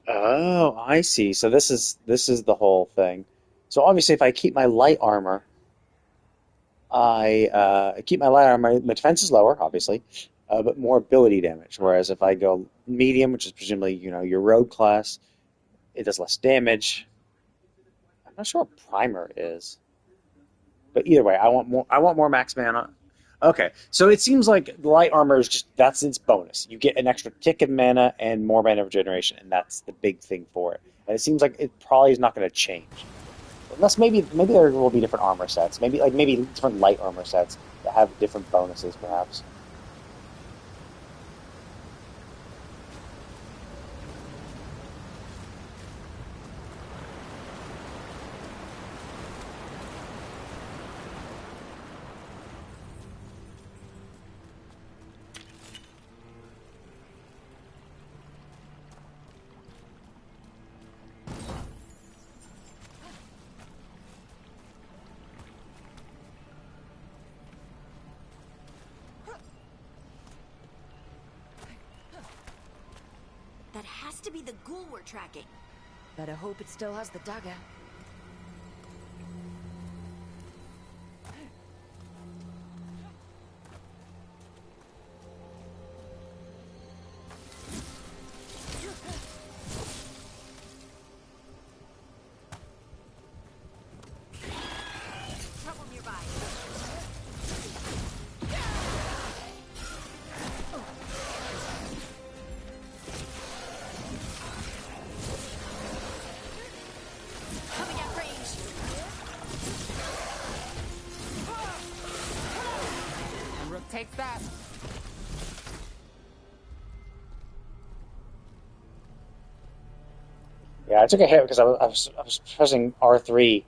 Oh, I see. So this is the whole thing. So obviously, if I keep my light armor, I keep my light armor. My defense is lower, obviously, but more ability damage. Whereas if I go medium, which is presumably your rogue class, it does less damage. I'm not sure what primer is, but either way, I want more. I want more max mana. Okay, so it seems like the light armor is just that's its bonus. You get an extra tick of mana and more mana regeneration, and that's the big thing for it. And it seems like it probably is not going to change, unless maybe there will be different armor sets. Maybe different light armor sets that have different bonuses, perhaps. That has to be the ghoul we're tracking. Better hope it still has the dagger. Trouble nearby. takes that. Yeah, I took a hit because I was pressing R3.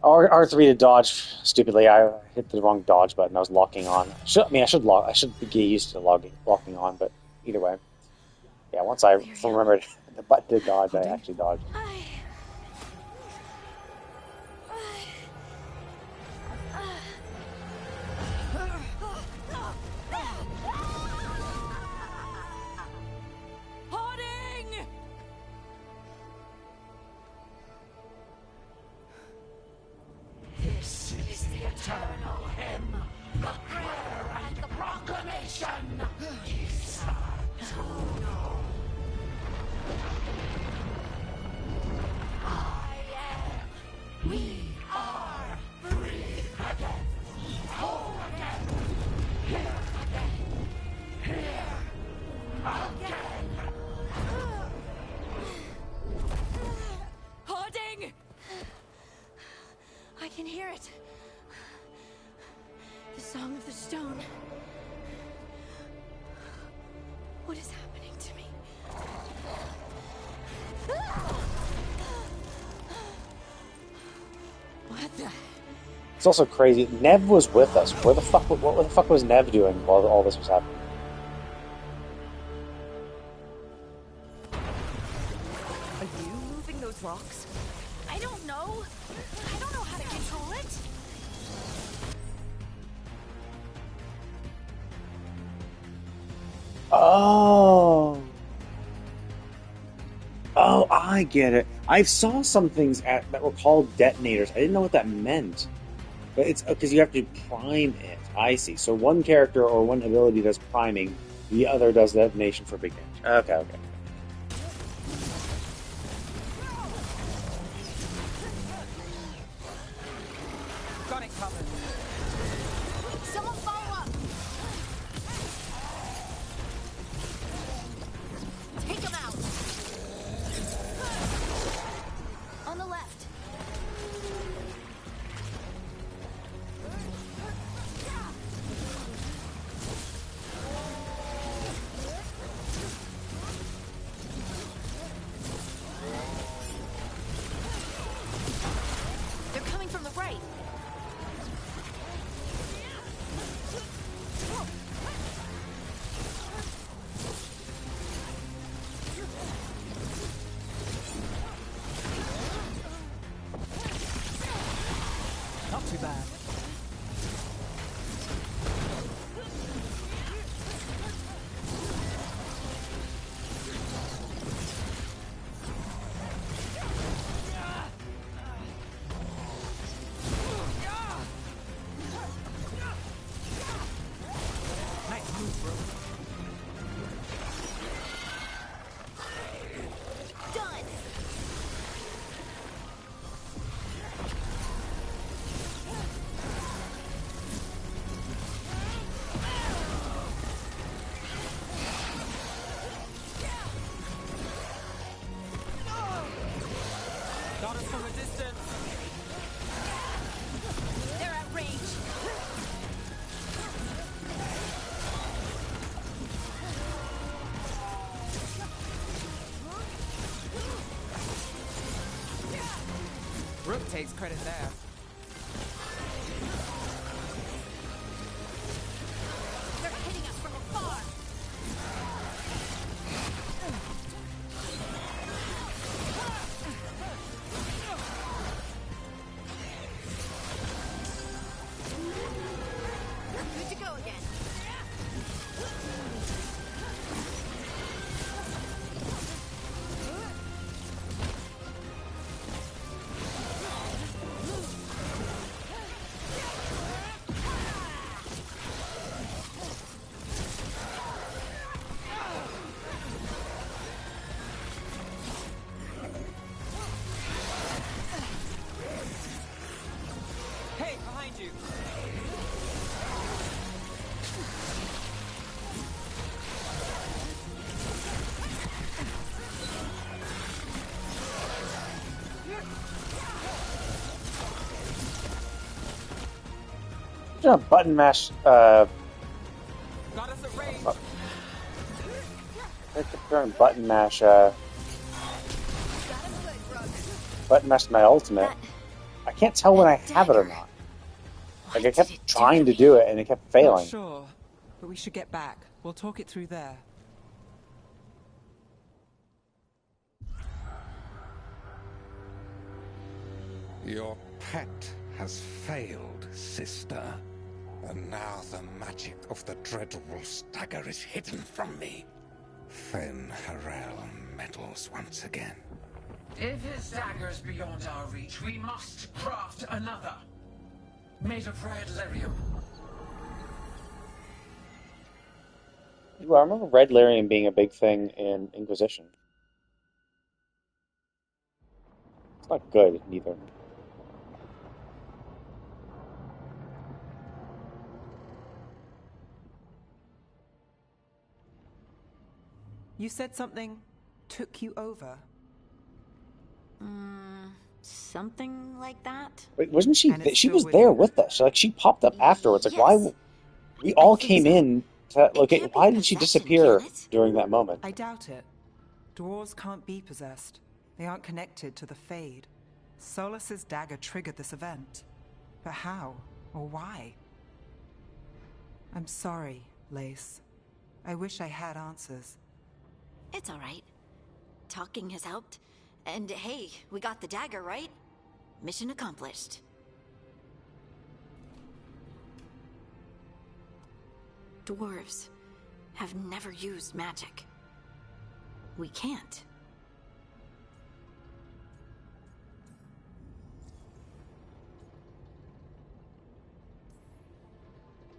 R3 to dodge stupidly. I hit the wrong dodge button. I was locking on. I should get used to locking on, but either way. Yeah, once I remembered the button to dodge, I actually dodged. This is the eternal hymn, the prayer and the proclamation. Isa Tuno. I am. We are free again. Whole again. Here again. Here again. Harding! I can hear it. The Song of the Stone. What is happening to me? What the? It's also crazy. Nev was with us. What the fuck was Nev doing while all this was happening? Are you moving those rocks? I don't know. I don't know how to control it. Oh. Oh, I get it. I saw some things that were called detonators. I didn't know what that meant. But it's because you have to prime it. I see. So one character or one ability does priming, the other does detonation for big damage. Okay. Got it covered. Someone follow up. Take him out. On the left. They're coming from the right. Not too bad. Nice move, bro. Done. Got us from a distance. They're at range. Rook takes credit there. They're hitting us from afar. Good to go again. Hey, behind you. Button mash I kept trying to button mash my ultimate. I can't tell when I have it or not. Like, I kept trying to do it, and it kept failing. Not sure, but we should get back. We'll talk it through there. Your pet has failed, sister. And now the magic of the Dreadwolf's dagger is hidden from me. Fen Harel meddles once again. If his dagger's beyond our reach, we must craft another. Made of red lyrium. Ooh, I remember red lyrium being a big thing in Inquisition. It's not good, neither. You said something took you over? Something like that? Wait, wasn't she? She was there with us. Like, she popped up afterwards. Like, why? We all came in to look at. Why did she disappear during that moment? I doubt it. Dwarves can't be possessed. They aren't connected to the Fade. Solas's dagger triggered this event. But how? Or why? I'm sorry, Lace. I wish I had answers. It's all right. Talking has helped. And hey, we got the dagger, right? Mission accomplished. Dwarves have never used magic. We can't.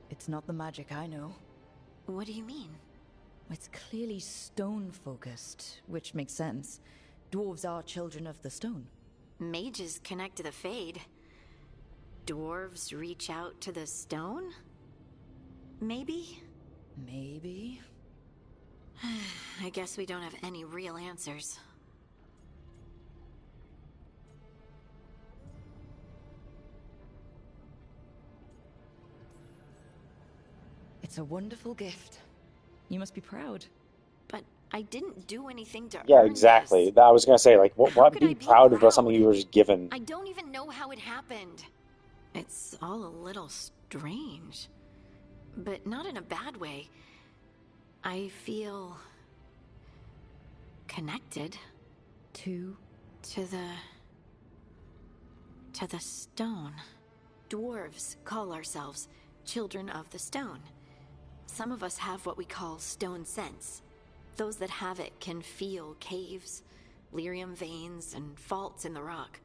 It's not the magic I know. What do you mean? It's clearly stone-focused, which makes sense. Dwarves are children of the stone. Mages connect to the Fade. Dwarves reach out to the stone? Maybe? Maybe? I guess we don't have any real answers. It's a wonderful gift. You must be proud. But I didn't do anything to Yeah, earn exactly. this. I was gonna say, like, what be proud of something you were just given? I don't even know how it happened. It's all a little strange. But not in a bad way. I feel... connected. To the stone. Dwarves call ourselves children of the stone. Some of us have what we call stone sense. Those that have it can feel caves, lyrium veins, and faults in the rock.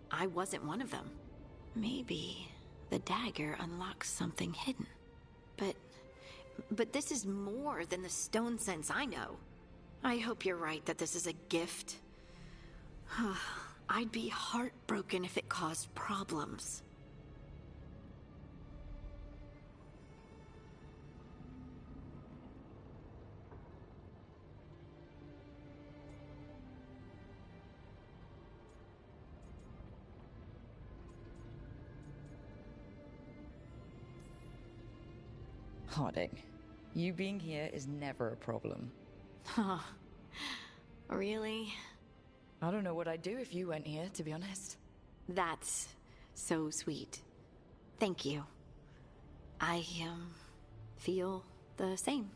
I wasn't one of them. Maybe the dagger unlocks something hidden. But this is more than the stone sense I know. I hope you're right that this is a gift. I'd be heartbroken if it caused problems. Harding, you being here is never a problem. Huh. Really? I don't know what I'd do if you went here, to be honest. That's so sweet. Thank you. I, feel the same.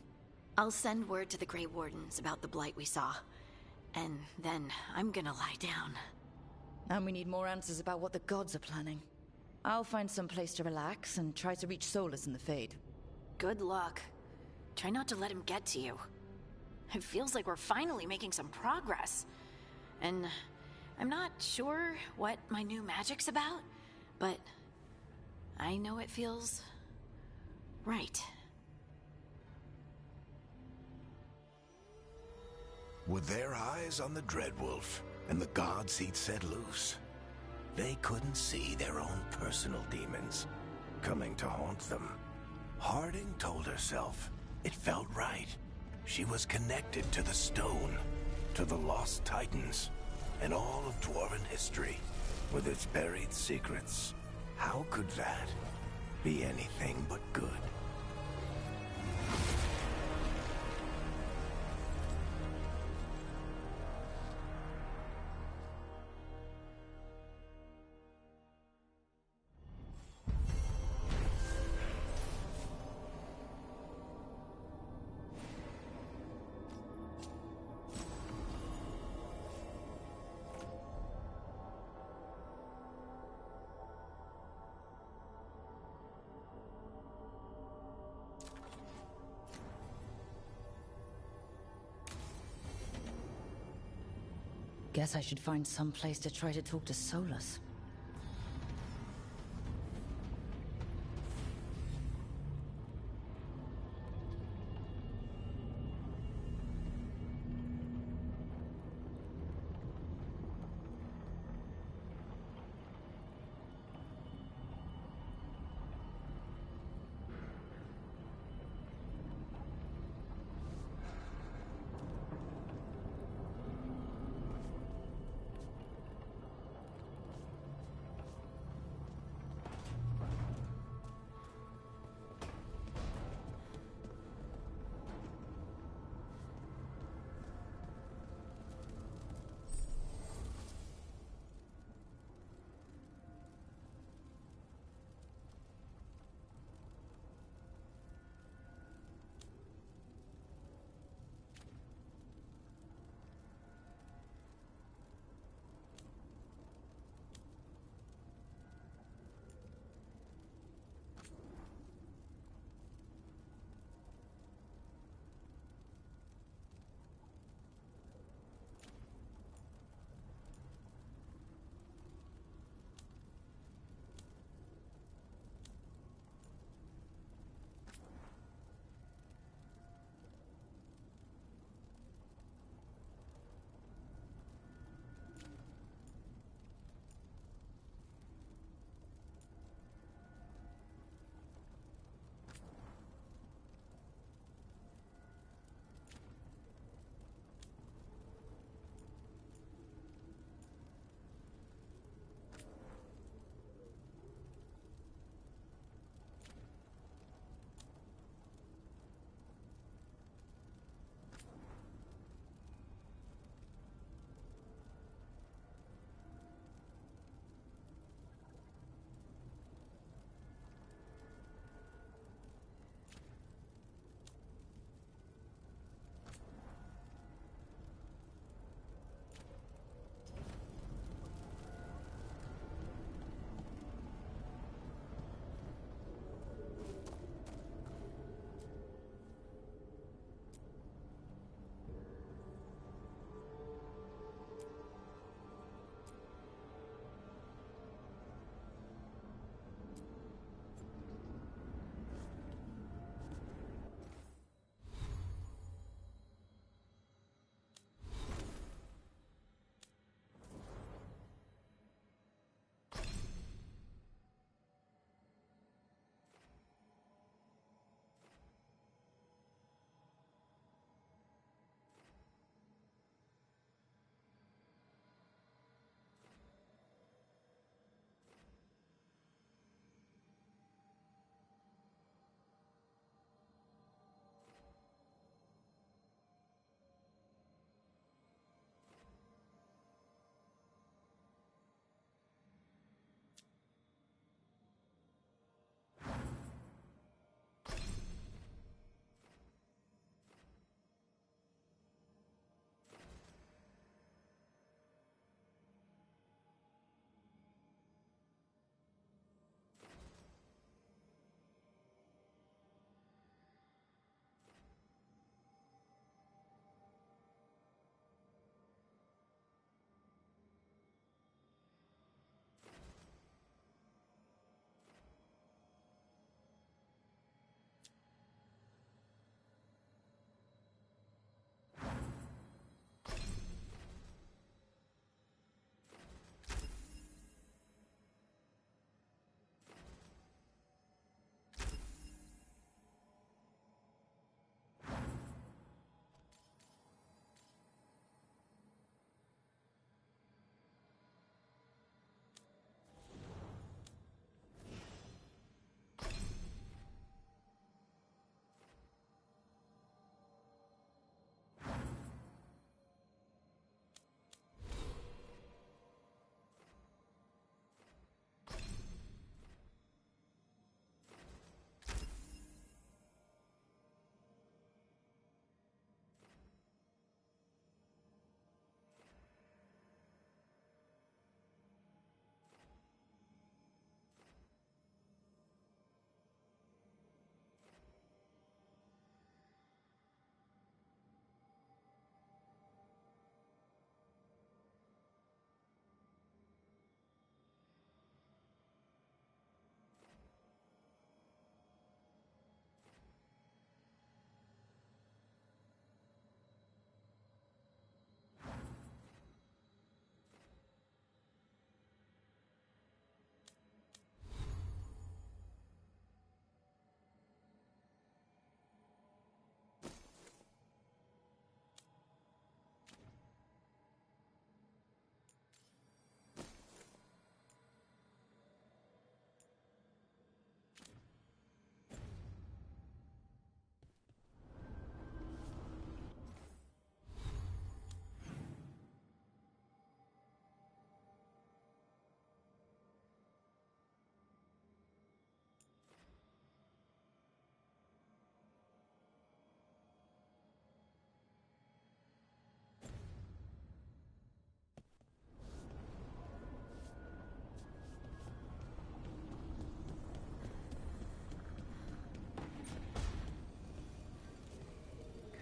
I'll send word to the Grey Wardens about the blight we saw. And then I'm gonna lie down. And we need more answers about what the gods are planning. I'll find some place to relax and try to reach Solus in the Fade. Good luck. Try not to let him get to you. It feels like we're finally making some progress. And I'm not sure what my new magic's about, but I know it feels right. With their eyes on the Dreadwolf and the gods he'd set loose, they couldn't see their own personal demons coming to haunt them. Harding told herself it felt right. She was connected to the stone, to the lost titans, and all of Dwarven history, with its buried secrets. How could that be anything but good? Guess I should find some place to try to talk to Solus.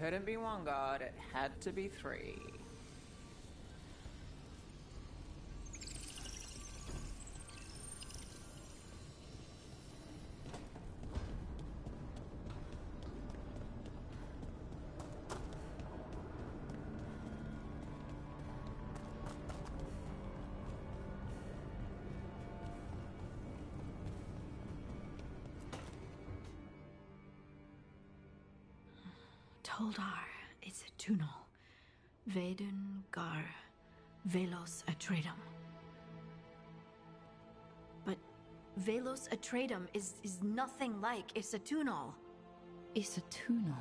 couldn't be one god, it had to be three. Toldar is a Tunal. Vedun Gar Velos Atredum. But Velos Atredum is nothing like Isatunal. Isatunal?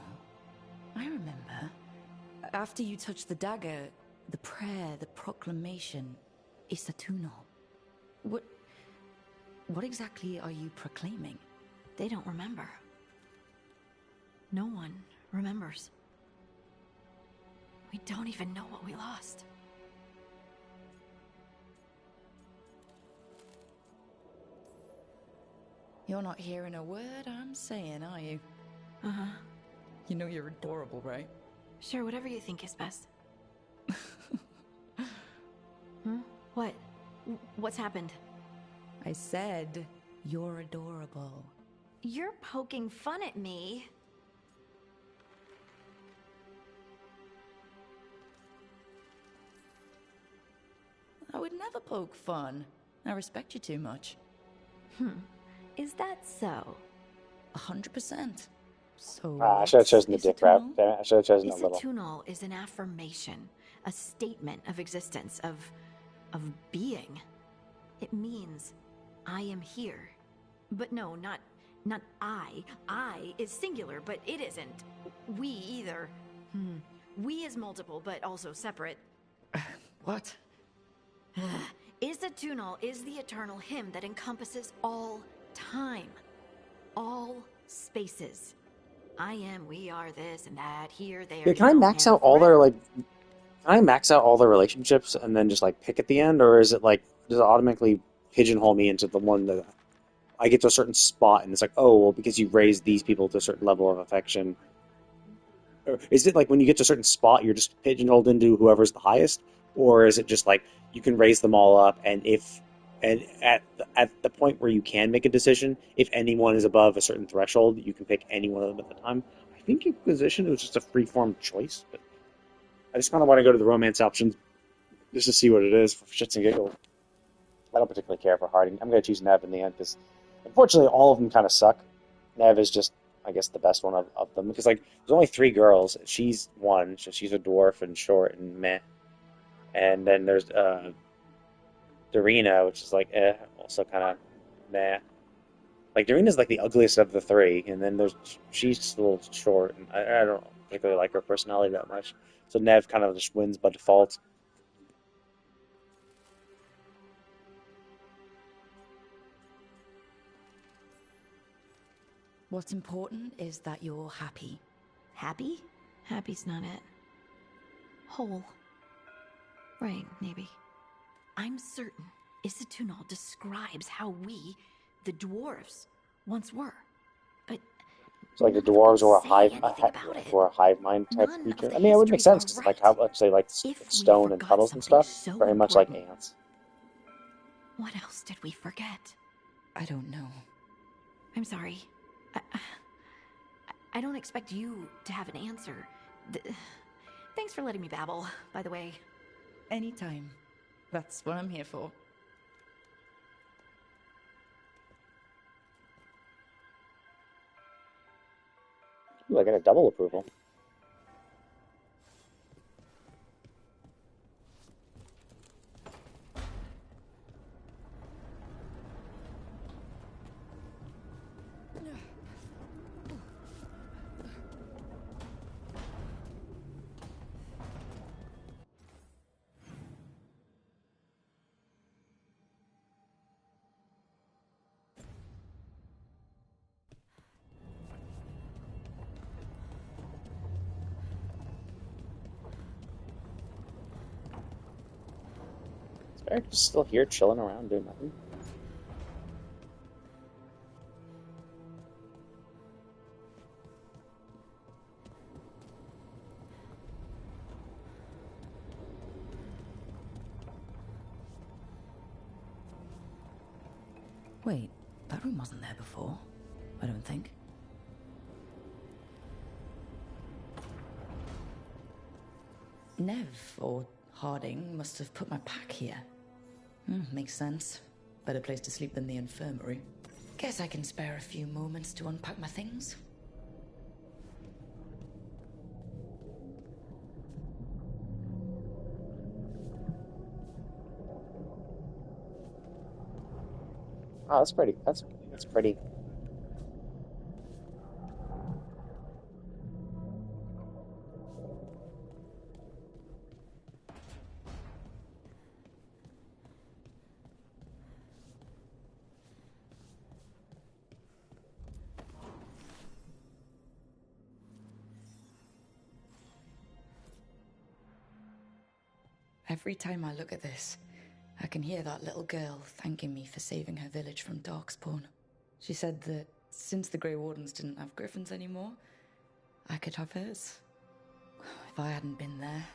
I remember. After you touched the dagger, the prayer, the proclamation, Isatunal. What exactly are you proclaiming? They don't remember. No one remembers. We don't even know what we lost. You're not hearing a word I'm saying, are you? Uh-huh. You know you're adorable, right? Sure, whatever you think is best. What? What's happened? I said you're adorable. You're poking fun at me. I would never poke fun. I respect you too much. Is that so? 100%. So I should have chosen the dick rap. Damn it, I should have chosen a little. Isatunal is an affirmation, a statement of existence, of being. It means I am here. But no, not I. I is singular, but it isn't. We either. We is multiple, but also separate. What? Isatunal is the eternal hymn that encompasses all time, all spaces. I am, we are, this and that, here, there. Yeah, can I max out all their Can I max out all their relationships and then just like pick at the end, or is it like does it automatically pigeonhole me into the one that I get to a certain spot and it's like, oh well, because you raised these people to a certain level of affection? Or is it like when you get to a certain spot you're just pigeonholed into whoever's the highest, or is it just like you can raise them all up and at the point where you can make a decision, if anyone is above a certain threshold, you can pick any one of them at the time? I think Inquisition it was just a free-form choice, but I just kind of want to go to the romance options just to see what it is for shits and giggles. I don't particularly care for Harding. I'm going to choose Nev in the end because, unfortunately, all of them kind of suck. Nev is just, I guess, the best one of them because, like, there's only 3 girls. She's one, so she's a dwarf and short and meh. And then there's Darina, which is like, also kind of meh. Like, Darina's like the ugliest of the 3, and then she's just a little short, and I don't particularly like her personality that much. So Nev kind of just wins by default. What's important is that you're happy. Happy? Happy's not it. Whole. Right, maybe. I'm certain Isatunal describes how we, the dwarves, once were. But so like the dwarves were a hive mind type creature. I mean, it would make sense because like how much they like stone and puddles and stuff, very much like ants. What else did we forget? I don't know. I'm sorry. I don't expect you to have an answer. Thanks for letting me babble, by the way. Anytime. That's what I'm here for. Ooh, I got a double approval. Eric's just still here chilling around doing nothing. Wait, that room wasn't there before, I don't think. Nev, or Harding, must have put my pack here. Makes sense. Better place to sleep than the infirmary. Guess I can spare a few moments to unpack my things. Oh, that's pretty. That's pretty. Every time I look at this, I can hear that little girl thanking me for saving her village from Darkspawn. She said that since the Grey Wardens didn't have griffins anymore, I could have hers. If I hadn't been there,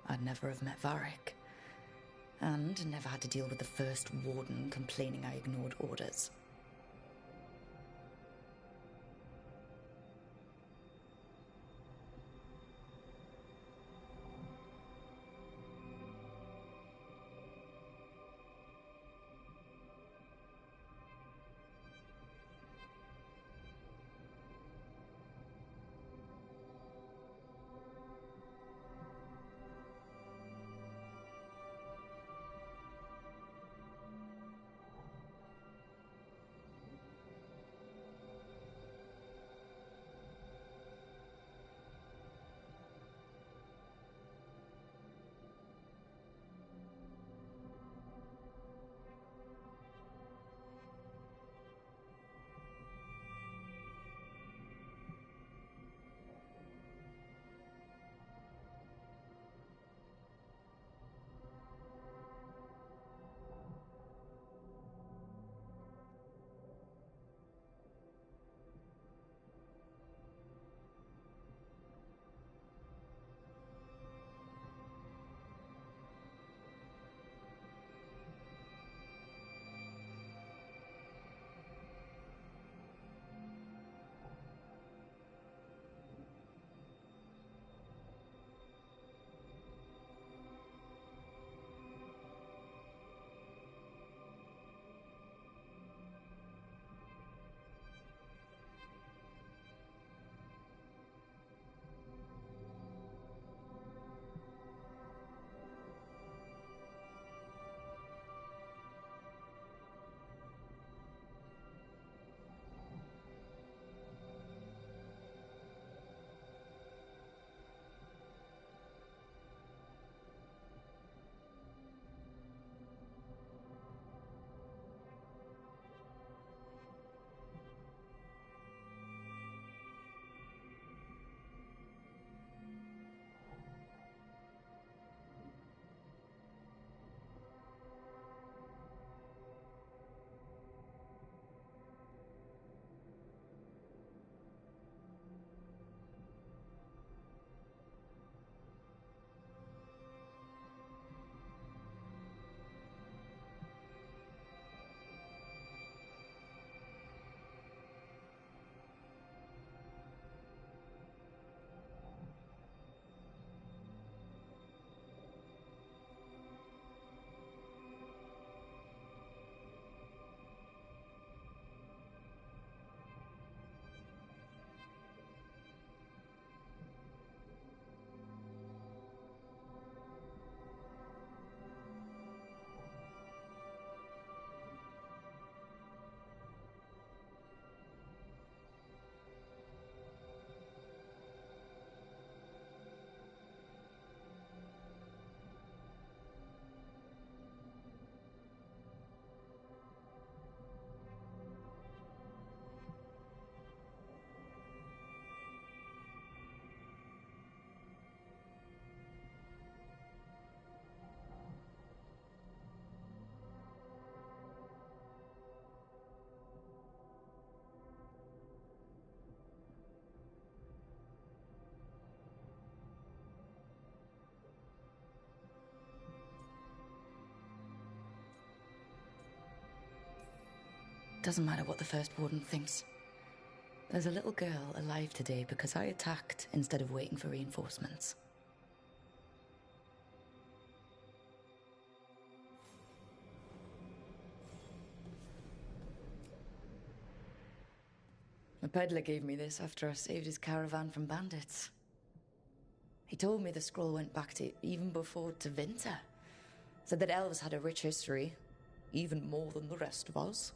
I'd never have met Varric. And never had to deal with the first warden complaining I ignored orders. doesn't matter what the First Warden thinks. There's a little girl alive today because I attacked instead of waiting for reinforcements. A peddler gave me this after I saved his caravan from bandits. He told me the scroll went back to even before Tevinter. Said that elves had a rich history, even more than the rest of us.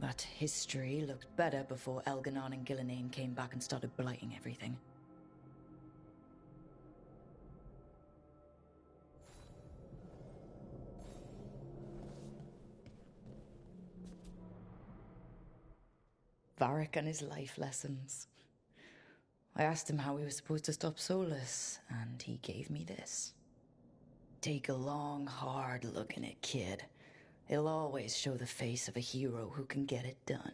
That history looked better before Elganon and Gillinane came back and started blighting everything. Varric and his life lessons. I asked him how we were supposed to stop Solus, and he gave me this. Take a long, hard look in it, kid. It'll always show the face of a hero who can get it done.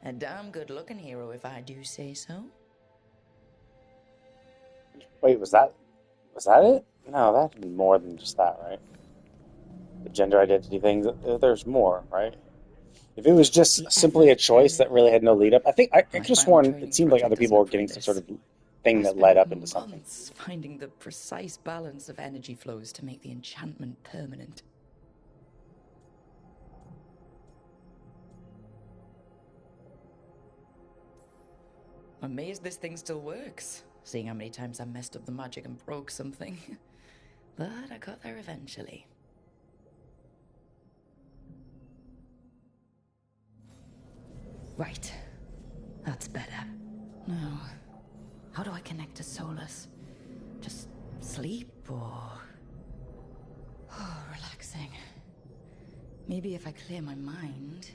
A damn good-looking hero, if I do say so. Wait, was that it? No, that had to be more than just that, right? The gender identity thing, there's more, right? If it was just simply a choice that really had no lead up, I could have sworn it seemed like other people were getting some sort of thing that led up into something. Months finding the precise balance of energy flows to make the enchantment permanent. I'm amazed this thing still works, seeing how many times I messed up the magic and broke something. But I got there eventually. Right. That's better. Now, how do I connect to Solus? Just sleep or... Oh, relaxing. Maybe if I clear my mind...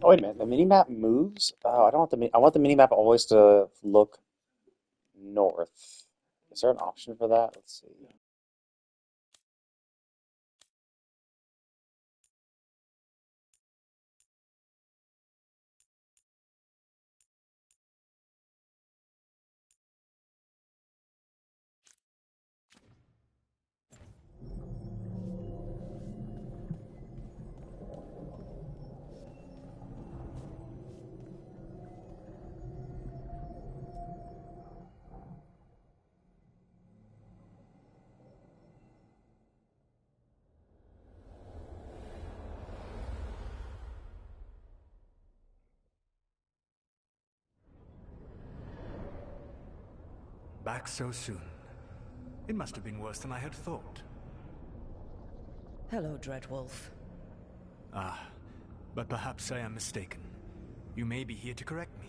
Oh, wait a minute, the minimap moves? Oh, I don't want I want the minimap always to look north. Is there an option for that? Let's see. Back so soon. It must have been worse than I had thought. Hello, Dreadwolf. Ah, but perhaps I am mistaken. You may be here to correct me,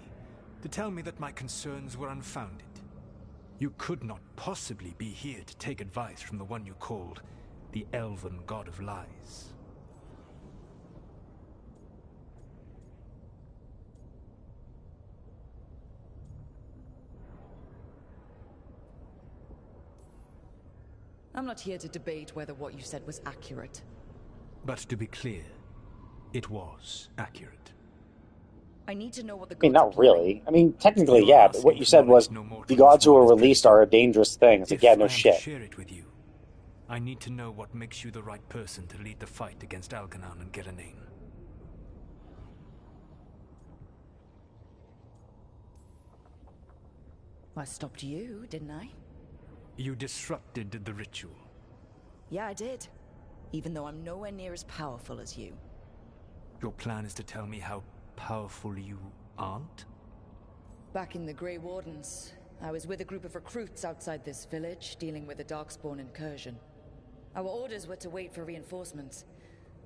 to tell me that my concerns were unfounded. You could not possibly be here to take advice from the one you called the Elven God of Lies. I'm not here to debate whether what you said was accurate. But to be clear, it was accurate. I need to know what the I mean, not really. I mean, technically, yeah, but what you said was, the gods who are released are a dangerous thing. It's like, yeah, no If I am shit. to share it with you, I need to know what makes you the right person to lead the fight against Algernon and Gillenane. I stopped you, didn't I? You disrupted the ritual. Yeah, I did. Even though I'm nowhere near as powerful as you. Your plan is to tell me how powerful you aren't? Back in the Grey Wardens, I was with a group of recruits outside this village, dealing with a Darkspawn incursion. Our orders were to wait for reinforcements,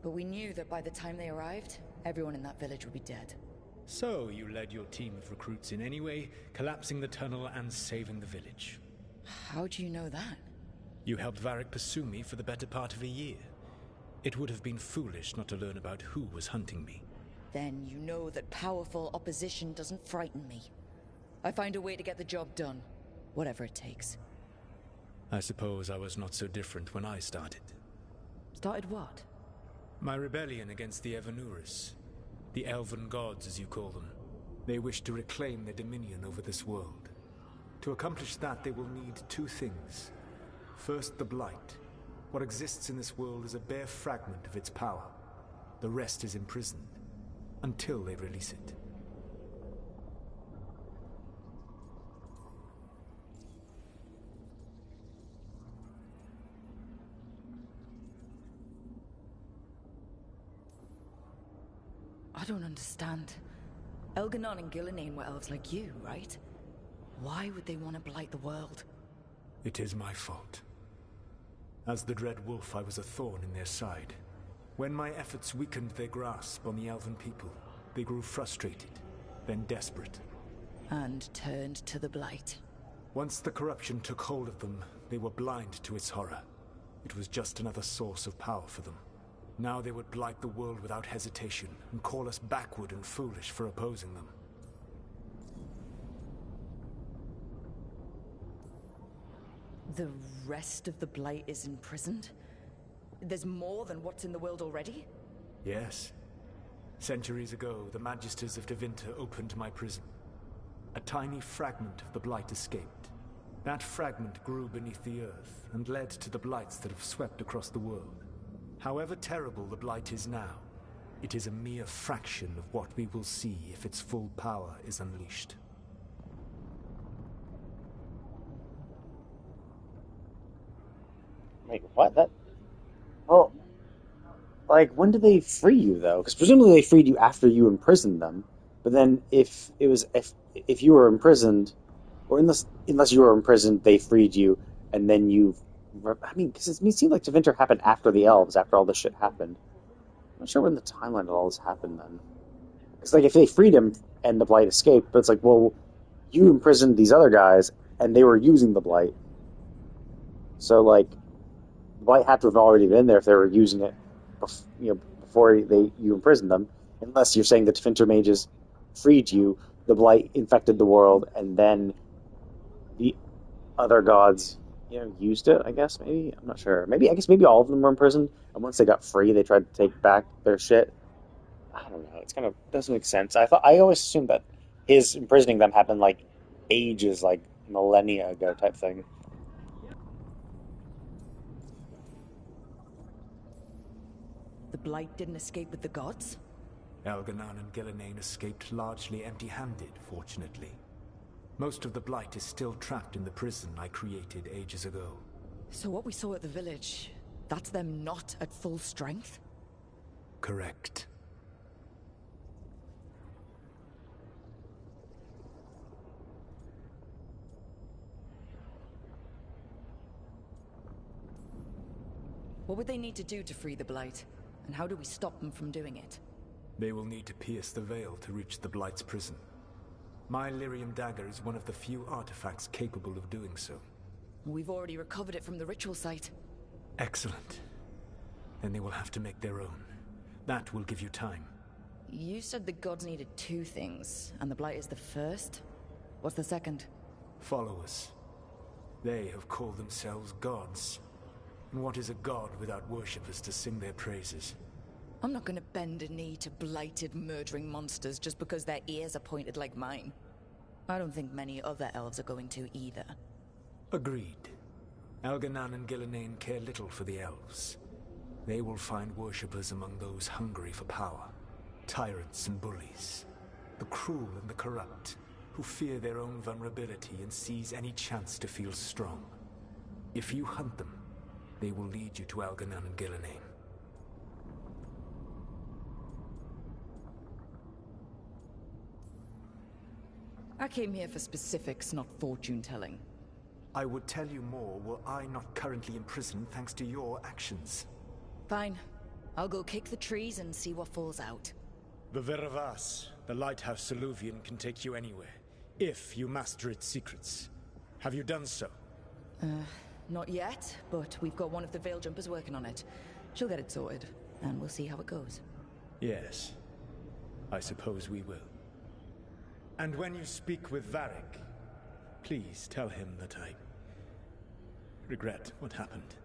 but we knew that by the time they arrived, everyone in that village would be dead. So you led your team of recruits in any way, collapsing the tunnel and saving the village. How do you know that? You helped Varric pursue me for the better part of a year. It would have been foolish not to learn about who was hunting me. Then you know that powerful opposition doesn't frighten me. I find a way to get the job done, whatever it takes. I suppose I was not so different when I started. Started what? My rebellion against the Evanuris. The Elven Gods, as you call them. They wish to reclaim their dominion over this world. To accomplish that, they will need two things. First, the Blight. What exists in this world is a bare fragment of its power. The rest is imprisoned, until they release it. I don't understand. Elgernon and Gillenane were elves like you, right? Why would they want to blight the world? It is my fault. As the Dread Wolf, I was a thorn in their side. When my efforts weakened their grasp on the Elven people, they grew frustrated, then desperate. And turned to the Blight. Once the corruption took hold of them, they were blind to its horror. It was just another source of power for them. Now they would blight the world without hesitation, and call us backward and foolish for opposing them. The rest of the Blight is imprisoned? There's more than what's in the world already? Yes. Centuries ago, the Magisters of Tevinter opened my prison. A tiny fragment of the Blight escaped. That fragment grew beneath the earth and led to the Blights that have swept across the world. However terrible the Blight is now, it is a mere fraction of what we will see if its full power is unleashed. Wait, what? Well, like, when did they free you, though? Because presumably they freed you after you imprisoned them. But then if you were imprisoned, or unless you were imprisoned, they freed you, and then I mean, because it seemed like Tevinter happened after the elves, after all this shit happened. I'm not sure when the timeline of all this happened then. Because, like, if they freed him and the Blight escaped, but it's like, well, you imprisoned these other guys, and they were using the Blight. So, like, the Blight had to have already been there if they were using it, before you imprisoned them. Unless you're saying the Tevinter mages freed you, the Blight infected the world, and then the other gods, used it, I guess, maybe? I'm not sure. Maybe all of them were imprisoned, and once they got free, they tried to take back their shit. I don't know. It's kind of doesn't make sense. I always assumed that his imprisoning them happened, like, ages, like, millennia ago type thing. The Blight didn't escape with the gods? Elganon and Gillenane escaped largely empty-handed, fortunately. Most of the Blight is still trapped in the prison I created ages ago. So what we saw at the village, that's them not at full strength? Correct. What would they need to do to free the Blight? And how do we stop them from doing it? They will need to pierce the veil to reach the Blight's prison. My Lyrium dagger is one of the few artifacts capable of doing so. We've already recovered it from the ritual site. Excellent. Then they will have to make their own. That will give you time. You said the gods needed 2 things, and the Blight is the first? What's the second? Followers. They have called themselves gods. And what is a god without worshippers to sing their praises? I'm not gonna bend a knee to blighted, murdering monsters just because their ears are pointed like mine. I don't think many other elves are going to either. Agreed. Elganon and Gillenane care little for the elves. They will find worshippers among those hungry for power. Tyrants and bullies. The cruel and the corrupt, who fear their own vulnerability and seize any chance to feel strong. If you hunt them, they will lead you to Elganon and Gillenane. I came here for specifics, not fortune-telling. I would tell you more were I not currently imprisoned thanks to your actions. Fine. I'll go kick the trees and see what falls out. The Veravas, the lighthouse Soluvian, can take you anywhere, if you master its secrets. Have you done so? Not yet, but we've got one of the Veil Jumpers working on it. She'll get it sorted, and we'll see how it goes. Yes. I suppose we will. And when you speak with Varric, please tell him that I regret what happened.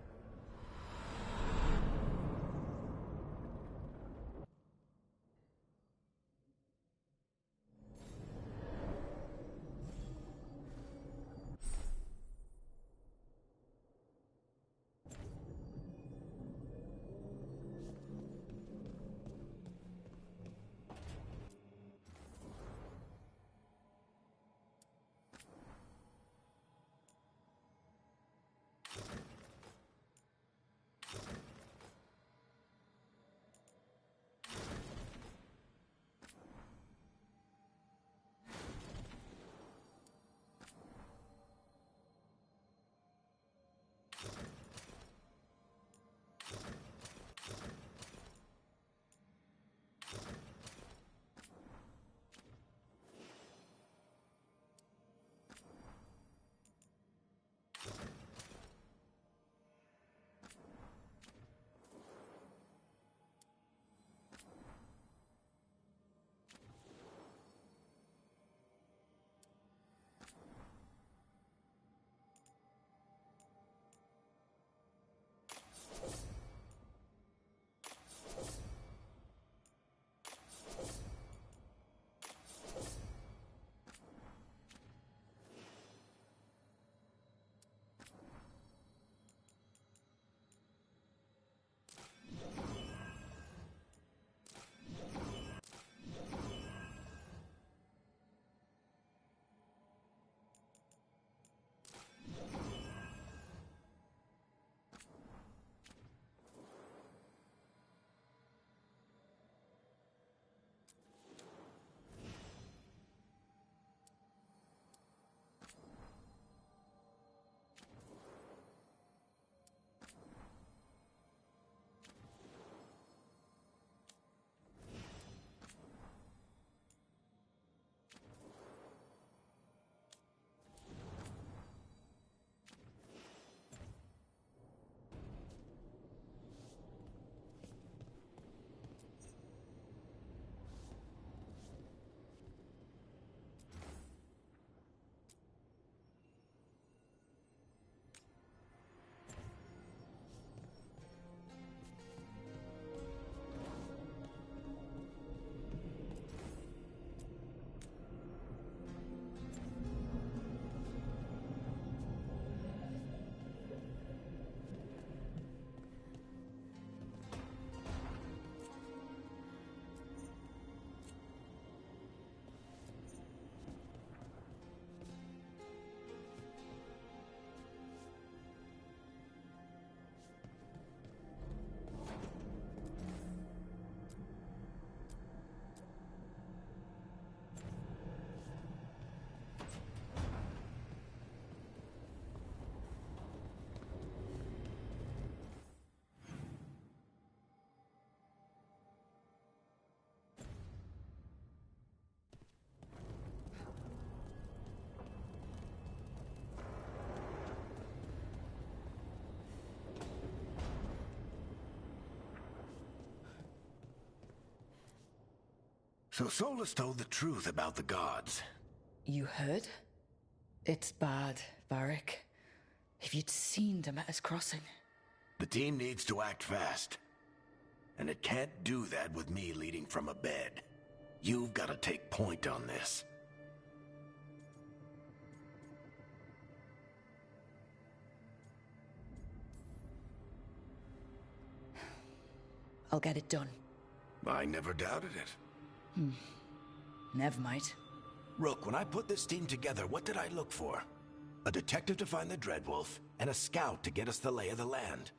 So Solus told the truth about the gods. You heard? It's bad, Varric. If you'd seen Demeter's crossing. The team needs to act fast. And it can't do that with me leading from a bed. You've got to take point on this. I'll get it done. I never doubted it. Never mind. Rook, when I put this team together, what did I look for? A detective to find the Dreadwolf, and a scout to get us the lay of the land.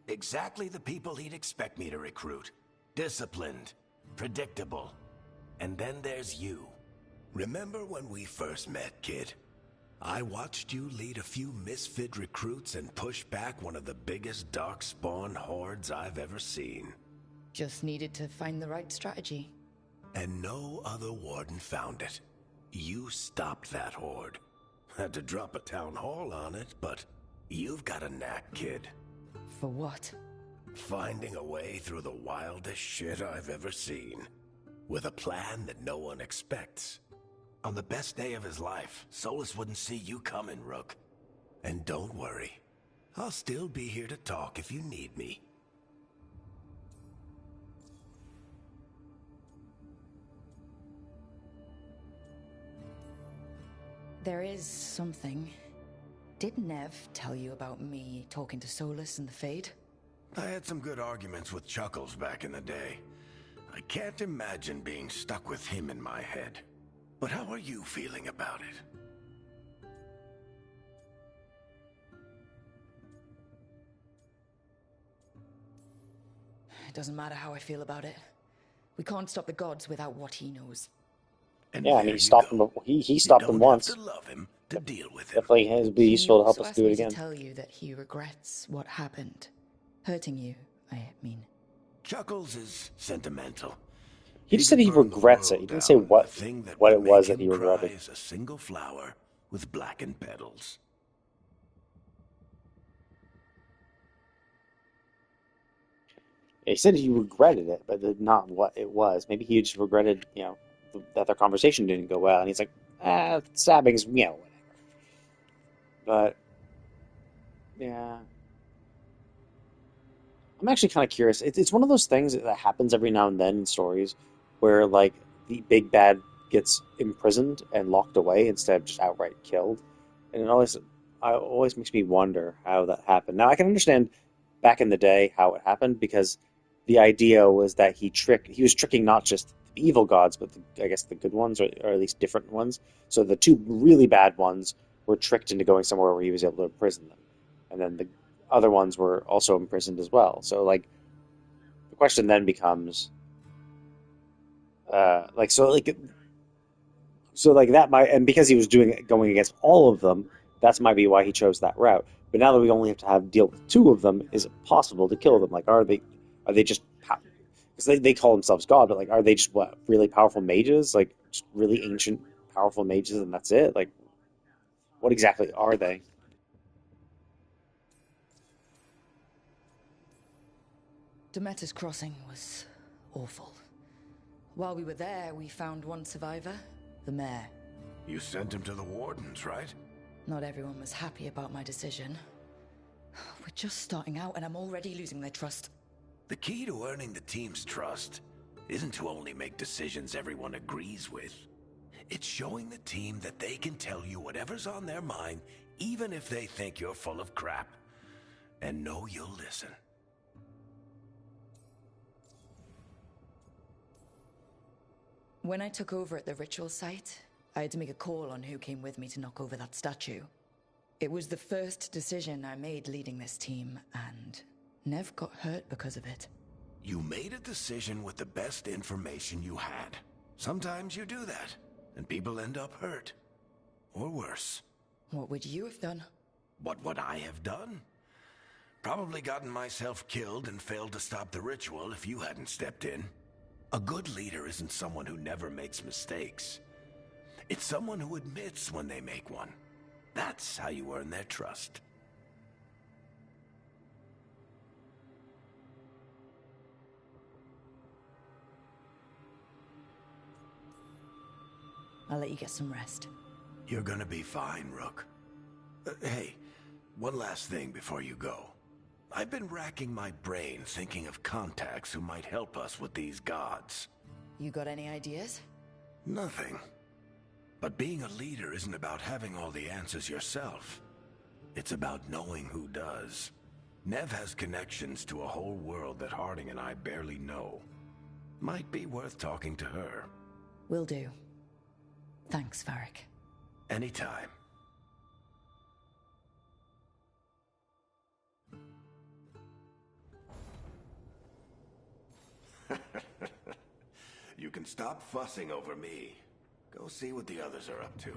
Exactly the people he'd expect me to recruit. Disciplined, predictable. And then there's you. Remember when we first met, kid? I watched you lead a few misfit recruits and push back one of the biggest darkspawn hordes I've ever seen. Just needed to find the right strategy. And no other warden found it. You stopped that horde. Had to drop a town hall on it, but you've got a knack, kid. For what? Finding a way through the wildest shit I've ever seen. With a plan that no one expects. On the best day of his life, Solus wouldn't see you coming, Rook. And don't worry. I'll still be here to talk if you need me. There is something. Did Nev tell you about me talking to Solus and the Fade? I had some good arguments with Chuckles back in the day. I can't imagine being stuck with him in my head. But how are you feeling about it? It doesn't matter how I feel about it. We can't stop the gods without what he knows. And yeah, I mean, he stopped him. He stopped him once. You don't have to love him to deal with him. Definitely has be useful to help us do it again. To tell you that he regrets what happened, hurting you. I mean, Chuckles is sentimental. He just said he regrets it. He didn't say what it was that he regretted. Is a single flower with blackened petals. He said he regretted it, but not what it was. Maybe he just regretted, that their conversation didn't go well, and he's like, stabbing's, whatever. But yeah, I'm actually kind of curious. It's one of those things that happens every now and then in stories, where like the big bad gets imprisoned and locked away instead of just outright killed, and it always makes me wonder how that happened. Now I can understand back in the day how it happened, because the idea was that he was tricking not just the evil gods, but I guess the good ones, or at least different ones. So the two really bad ones were tricked into going somewhere where he was able to imprison them, and then the other ones were also imprisoned as well. So like the question then becomes, that might, and because he was going against all of them, that might be why he chose that route. But now that we only have to deal with two of them, is it possible to kill them? Like, are they just, because they call themselves God, but like, are they just really powerful mages? Like, just really ancient, powerful mages, and that's it? Like, what exactly are they? Demeter's crossing was awful. While we were there, we found one survivor, the mayor. You sent him to the wardens, right? Not everyone was happy about my decision. We're just starting out, and I'm already losing their trust. The key to earning the team's trust isn't to only make decisions everyone agrees with. It's showing the team that they can tell you whatever's on their mind, even if they think you're full of crap, and know you'll listen. When I took over at the ritual site, I had to make a call on who came with me to knock over that statue. It was the first decision I made leading this team, and Nev got hurt because of it. You made a decision with the best information you had. Sometimes you do that, and people end up hurt. Or worse. What would you have done? What would I have done? Probably gotten myself killed and failed to stop the ritual if you hadn't stepped in. A good leader isn't someone who never makes mistakes. It's someone who admits when they make one. That's how you earn their trust. I'll let you get some rest. You're gonna be fine, Rook. Hey, one last thing before you go. I've been racking my brain thinking of contacts who might help us with these gods. You got any ideas? Nothing. But being a leader isn't about having all the answers yourself. It's about knowing who does. Nev has connections to a whole world that Harding and I barely know. Might be worth talking to her. Will do. Thanks, Varric. Anytime. You can stop fussing over me. Go see what the others are up to.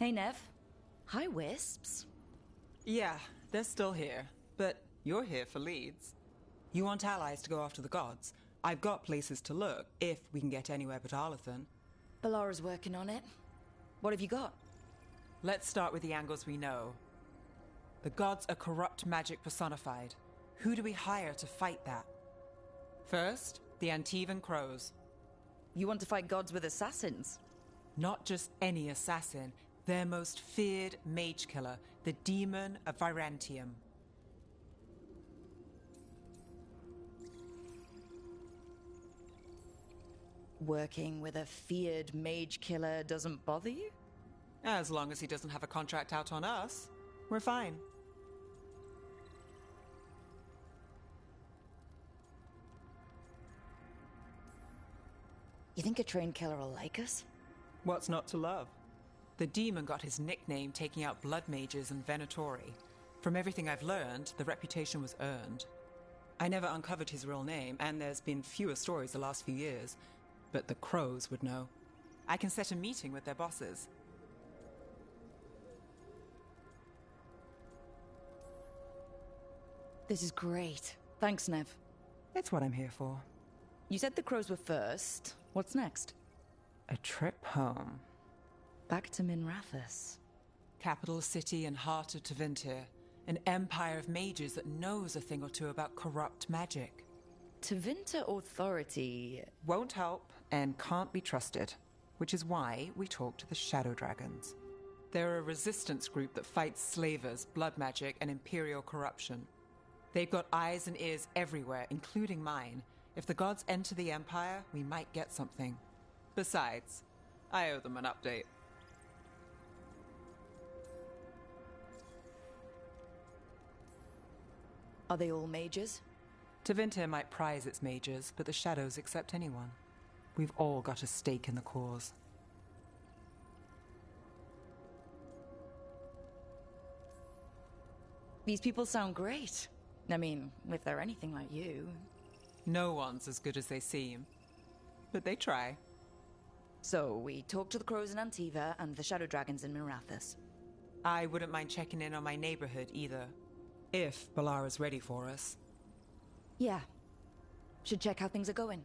Hey, Nev. Hi, Wisps. Yeah, they're still here. But you're here for leads. You want allies to go after the gods? I've got places to look, if we can get anywhere but Arlathan. Balara's working on it. What have you got? Let's start with the angles we know. The gods are corrupt magic personified. Who do we hire to fight that? First, the Antivan Crows. You want to fight gods with assassins? Not just any assassin. Their most feared mage killer, the Demon of Virantium. Working with a feared mage killer doesn't bother you? As long as he doesn't have a contract out on us, we're fine. You think a trained killer will like us? What's not to love? The demon got his nickname taking out blood mages and Venatori. From everything I've learned, the reputation was earned. I never uncovered his real name, and there's been fewer stories the last few years, but the Crows would know. I can set a meeting with their bosses. This is great. Thanks, Nev. It's what I'm here for. You said the Crows were first. What's next? A trip home. Back to Minrathous. Capital city and heart of Tevinter. An empire of mages that knows a thing or two about corrupt magic. Tevinter authority... won't help and can't be trusted. Which is why we talk to the Shadow Dragons. They're a resistance group that fights slavers, blood magic, and imperial corruption. They've got eyes and ears everywhere, including mine. If the gods enter the Empire, we might get something. Besides, I owe them an update. Are they all mages? Tevinter might prize its mages, but the Shadows accept anyone. We've all got a stake in the cause. These people sound great. I mean, if they're anything like you. No one's as good as they seem. But they try. So, we talk to the Crows in Antiva and the Shadow Dragons in Minrathous. I wouldn't mind checking in on my neighborhood either. If Balara's ready for us. Yeah. Should check how things are going.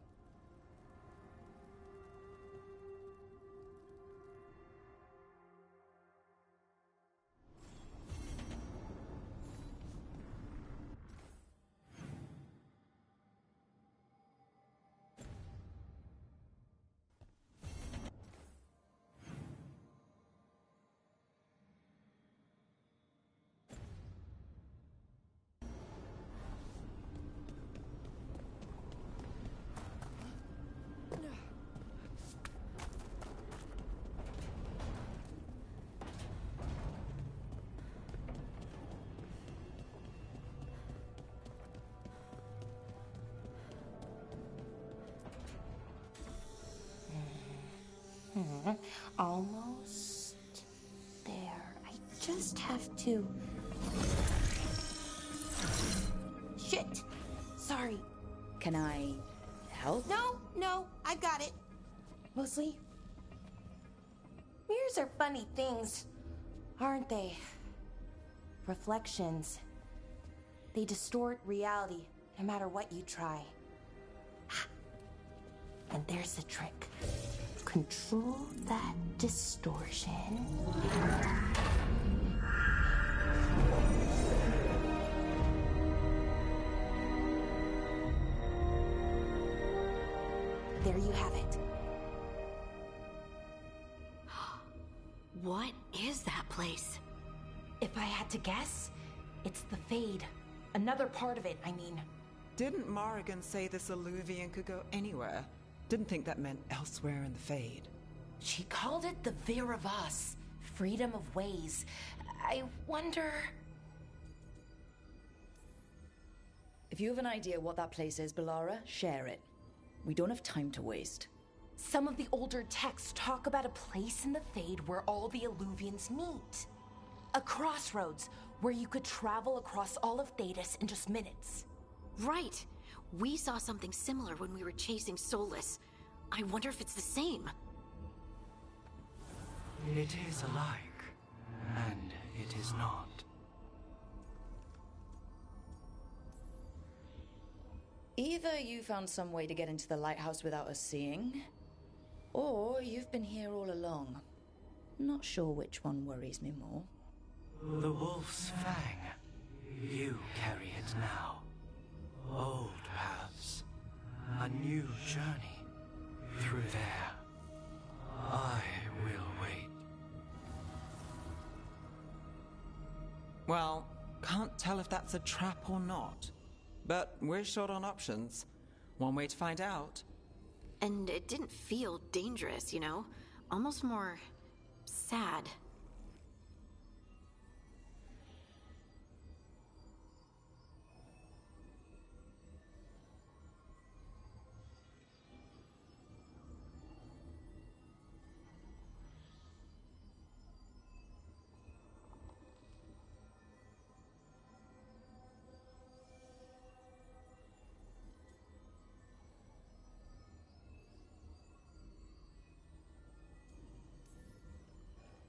Almost there. I just have to... Shit! Sorry. Can I help? No, I got it. Mostly, mirrors are funny things, aren't they? Reflections. They distort reality, no matter what you try. And there's the trick. Control that distortion. There you have it. What is that place? If I had to guess, it's the Fade. Another part of it, I mean. Didn't Morrigan say this Illuvian could go anywhere? Didn't think that meant elsewhere in the Fade. She called it the Vir of Us, freedom of ways. I wonder... If you have an idea what that place is, Bellara, share it. We don't have time to waste. Some of the older texts talk about a place in the Fade where all the Illuvians meet. A crossroads where you could travel across all of Thedas in just minutes. Right. We saw something similar when we were chasing Solus. I wonder if it's the same. It is alike, and it is not. Either you found some way to get into the lighthouse without us seeing, or you've been here all along. Not sure which one worries me more. The Wolf's Fang. You carry it now. Old paths. A new journey. Through there. I will wait. Well, can't tell if that's a trap or not. But we're short on options. One way to find out. And it didn't feel dangerous, you know? Almost more... sad.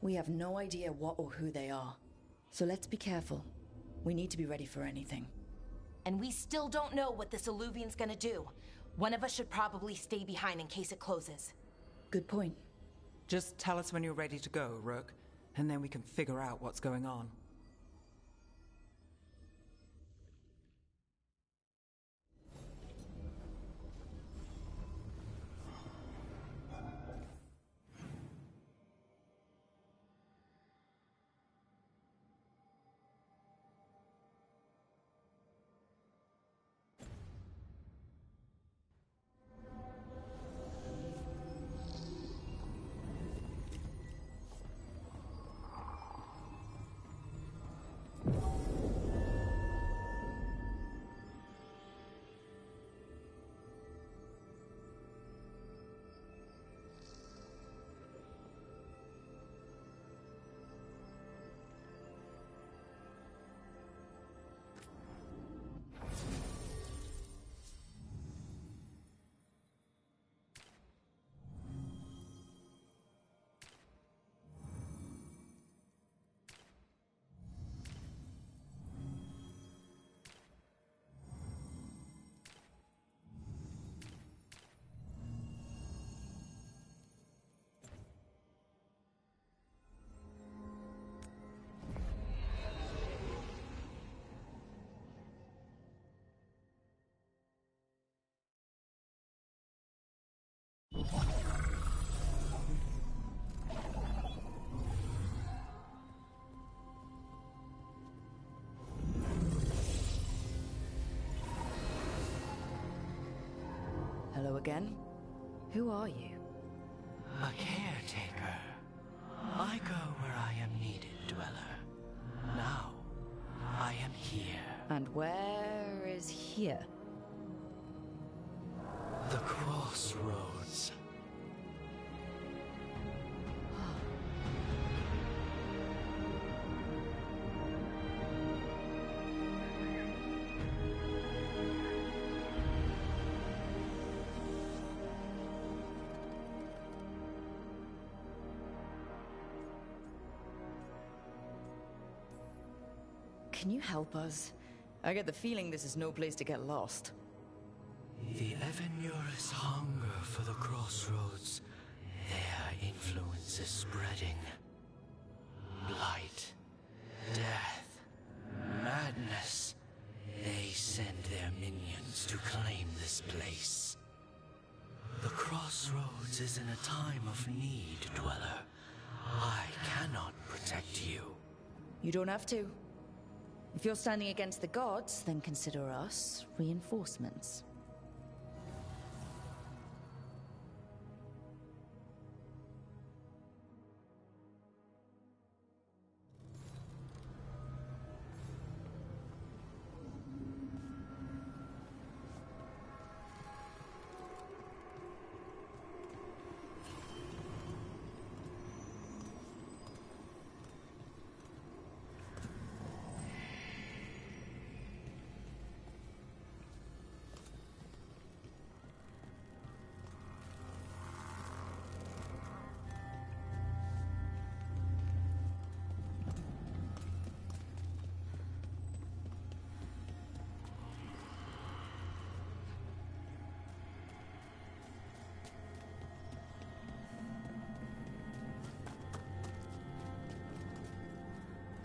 We have no idea what or who they are. So let's be careful. We need to be ready for anything. And we still don't know what this Illuvian's gonna do. One of us should probably stay behind in case it closes. Good point. Just tell us when you're ready to go, Rook, and then we can figure out what's going on. Hello again. Who are you? A caretaker. I go where I am needed, Dweller. Now, I am here. And where is here? The crossroads. can you help us? I get the feeling this is no place to get lost. The Evanurus hunger for the crossroads. Their influence is spreading. Blight, death, madness. They send their minions to claim this place. The crossroads is in a time of need, Dweller. I cannot protect you. You don't have to. If you're standing against the gods, then consider us reinforcements.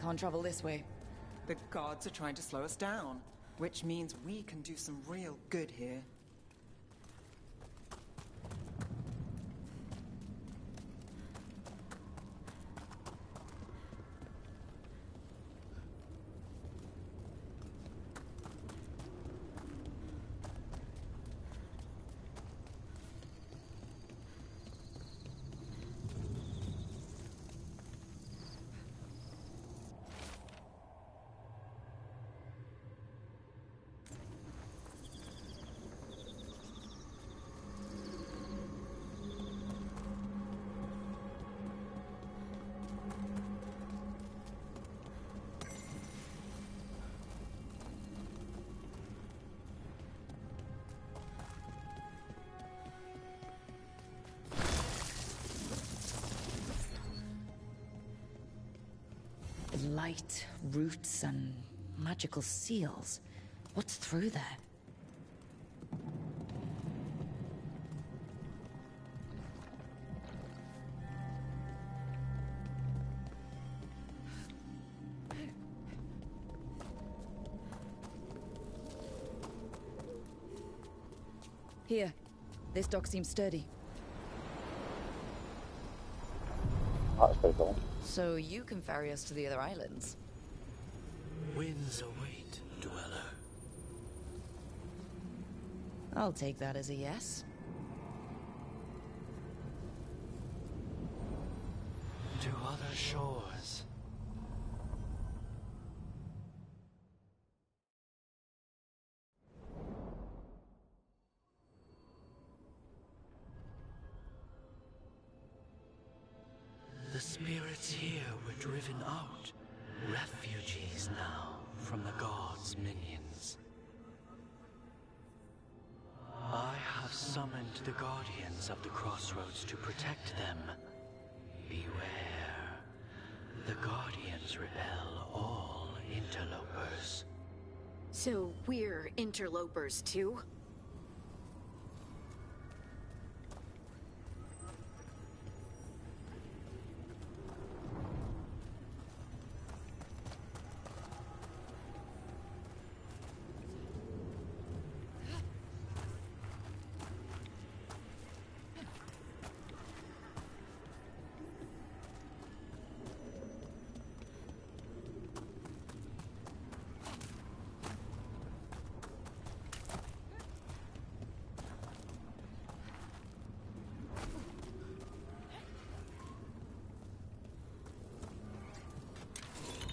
Can't travel this way. The gods are trying to slow us down, which means we can do some real good here. Light, roots, and magical seals. What's through there? Here. This dock seems sturdy. That's pretty cool. So you can ferry us to the other islands. Winds await, Dweller. I'll take that as a yes. To other shores. The spirits here were driven out, refugees now from the gods' minions. I have summoned the guardians of the crossroads to protect them. Beware. The guardians repel all interlopers. So we're interlopers too?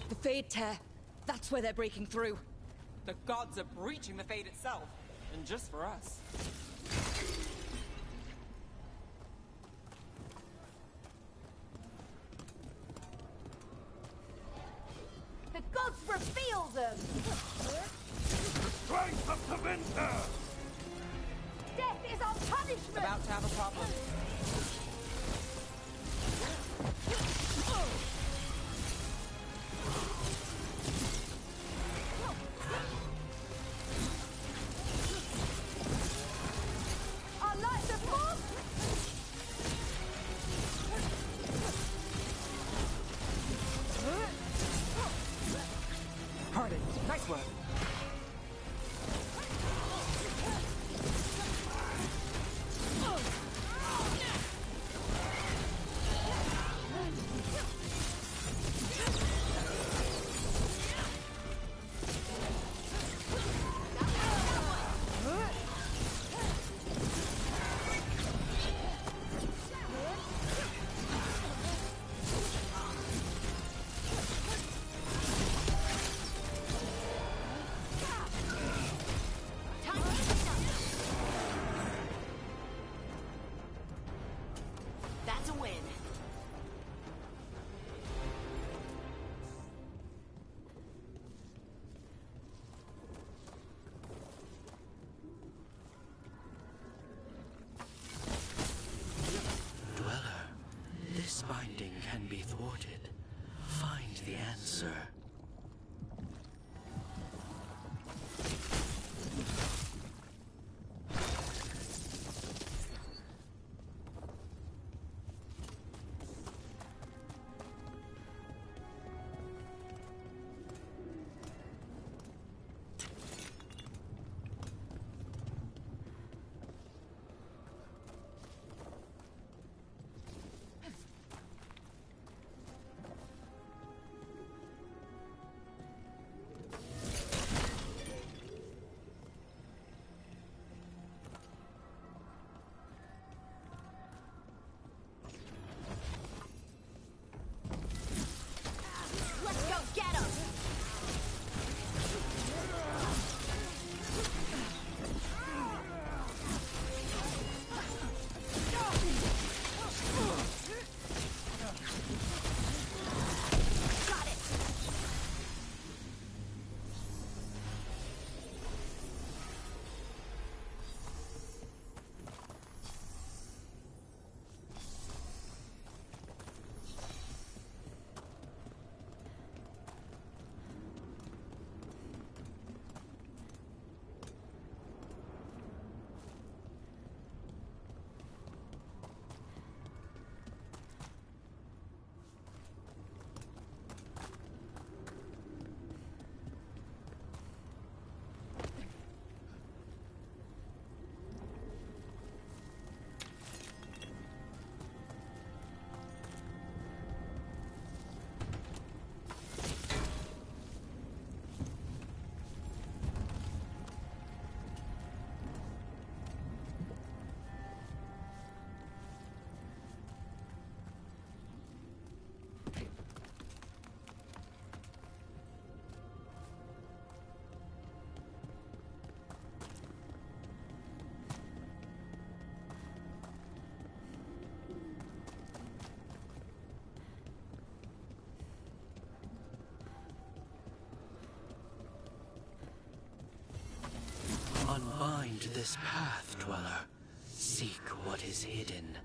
The Fade Tear. That's where they're breaking through. The gods are breaching the Fade itself, and just for us. The gods reveal them! Strength of the winter! Death is our punishment! About to have a problem. binding can be thwarted. Find the answer. Unbind this path, Dweller. Seek what is hidden.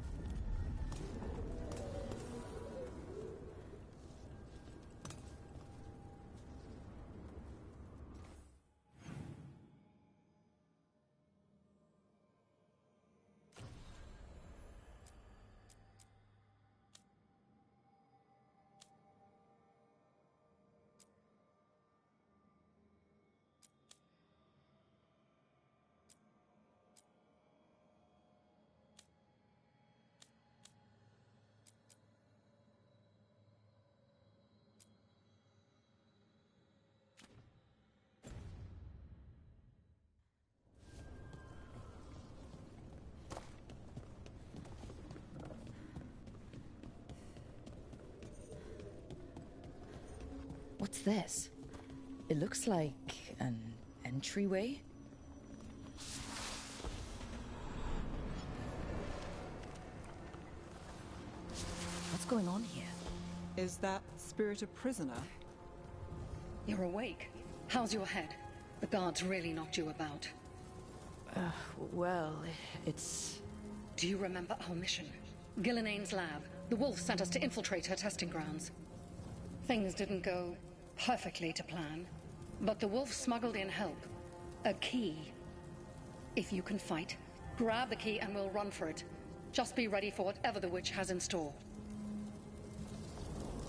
What's this? It looks like an entryway. What's going on here? Is that spirit a prisoner? You're awake. How's your head? The guards really knocked you about. Well, it's... Do you remember our mission? Gillenane's lab. The wolf sent us to infiltrate her testing grounds. Things didn't go perfectly to plan, but the wolf smuggled in help. A key. If you can fight, grab the key and we'll run for it. Just be ready for whatever the witch has in store.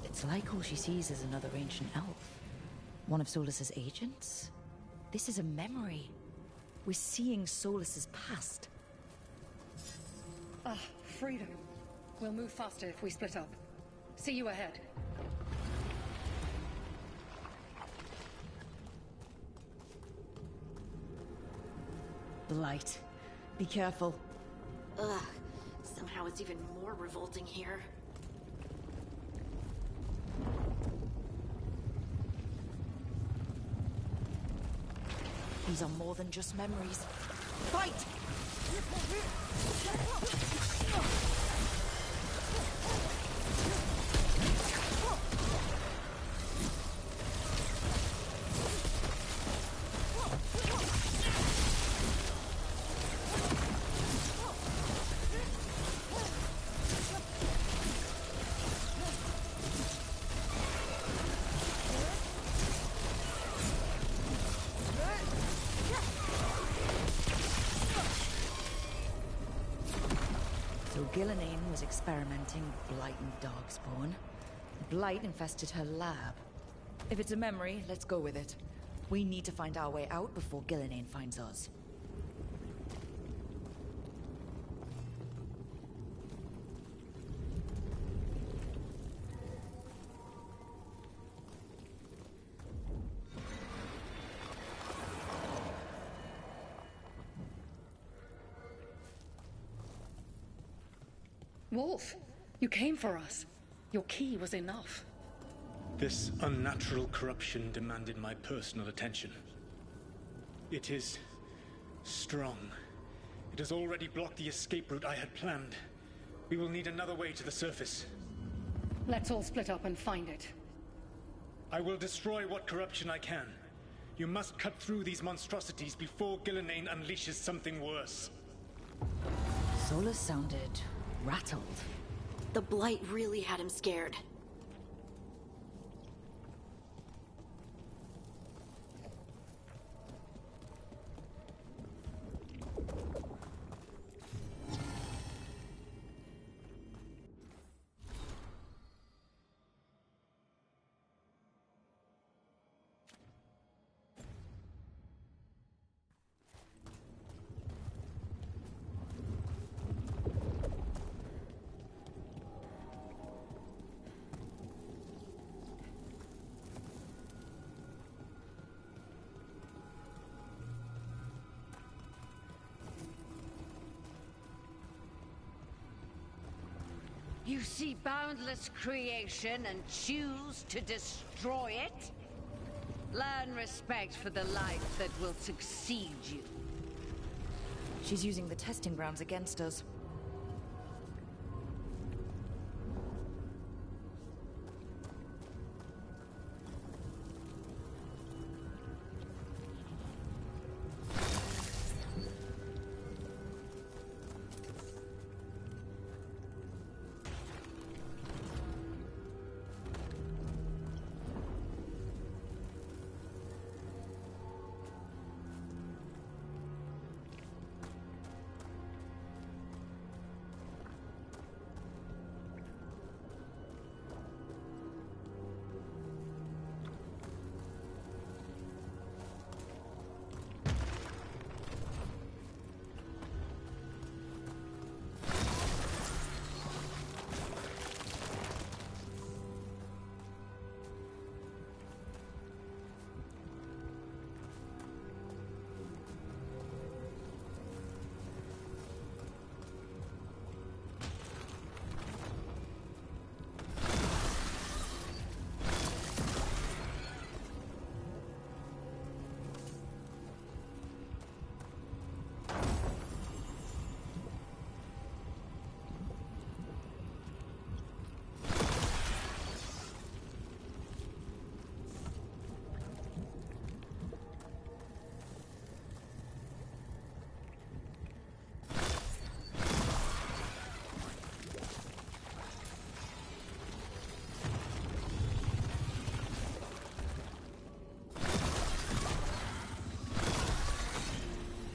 It's like all she sees is another ancient elf. One of Solus's agents? This is a memory. We're seeing Solus's past. Ah, freedom. We'll move faster if we split up. See you ahead. Light. Be careful. Ugh. Somehow it's even more revolting here. These are more than just memories. Fight! Gillenane was experimenting with Blight and Darkspawn, Blight infested her lab. If it's a memory, let's go with it. We need to find our way out before Gillenane finds us. Wolf, you came for us. Your key was enough. This unnatural corruption demanded my personal attention. It is strong. It has already blocked the escape route I had planned. We will need another way to the surface. Let's all split up and find it. I will destroy what corruption I can. You must cut through these monstrosities before Gillenane unleashes something worse. Solus sounded rattled. The Blight really had him scared. You see boundless creation and choose to destroy it? Learn respect for the life that will succeed you. She's using the testing grounds against us.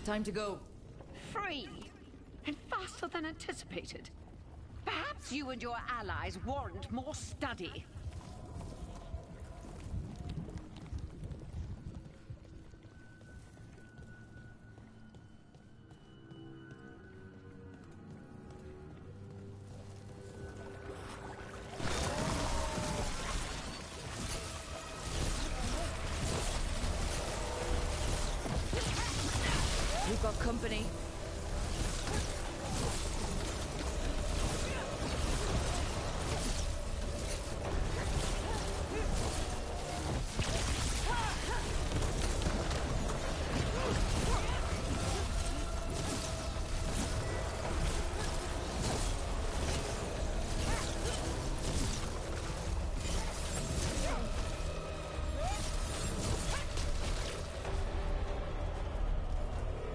Time to go. Free, and faster than anticipated. Perhaps you and your allies warrant more study. We've got company.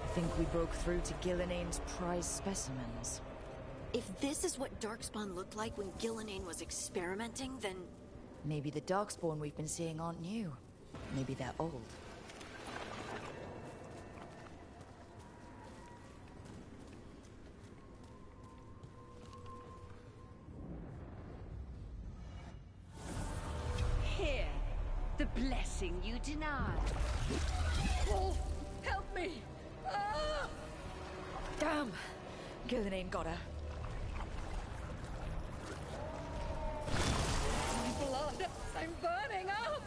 I think we broke through to Gillenane's prize specimens. If this is what Darkspawn looked like when Gillenane was experimenting, then... Maybe the Darkspawn we've been seeing aren't new. Maybe they're old. The blessing you denied. Wolf, help me! Ah! Damn! Gillenane got her. My blood! I'm burning up!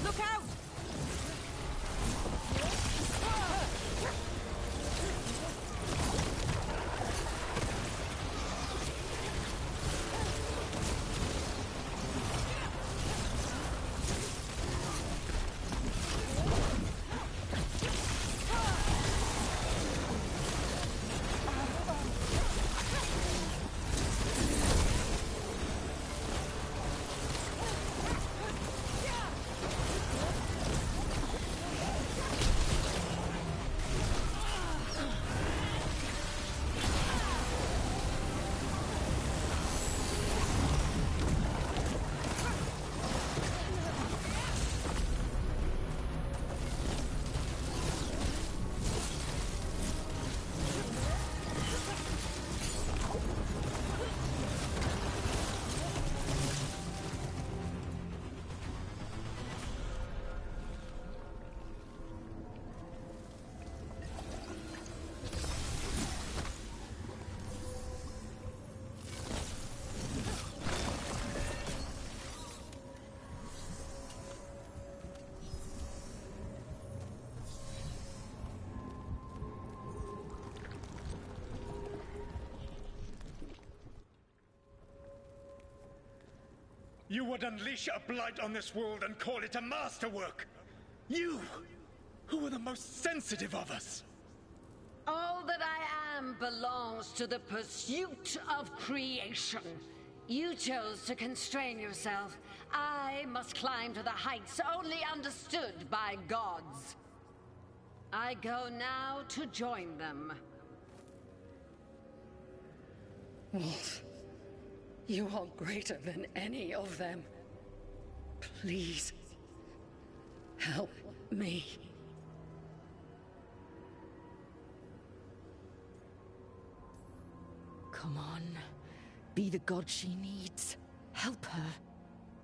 Look out! You would unleash a blight on this world and call it a masterwork! You, who are the most sensitive of us! All that I am belongs to the pursuit of creation. You chose to constrain yourself. I must climb to the heights only understood by gods. I go now to join them. Wolf, you are greater than any of them. Please, help me. Come on. Be the god she needs. Help her.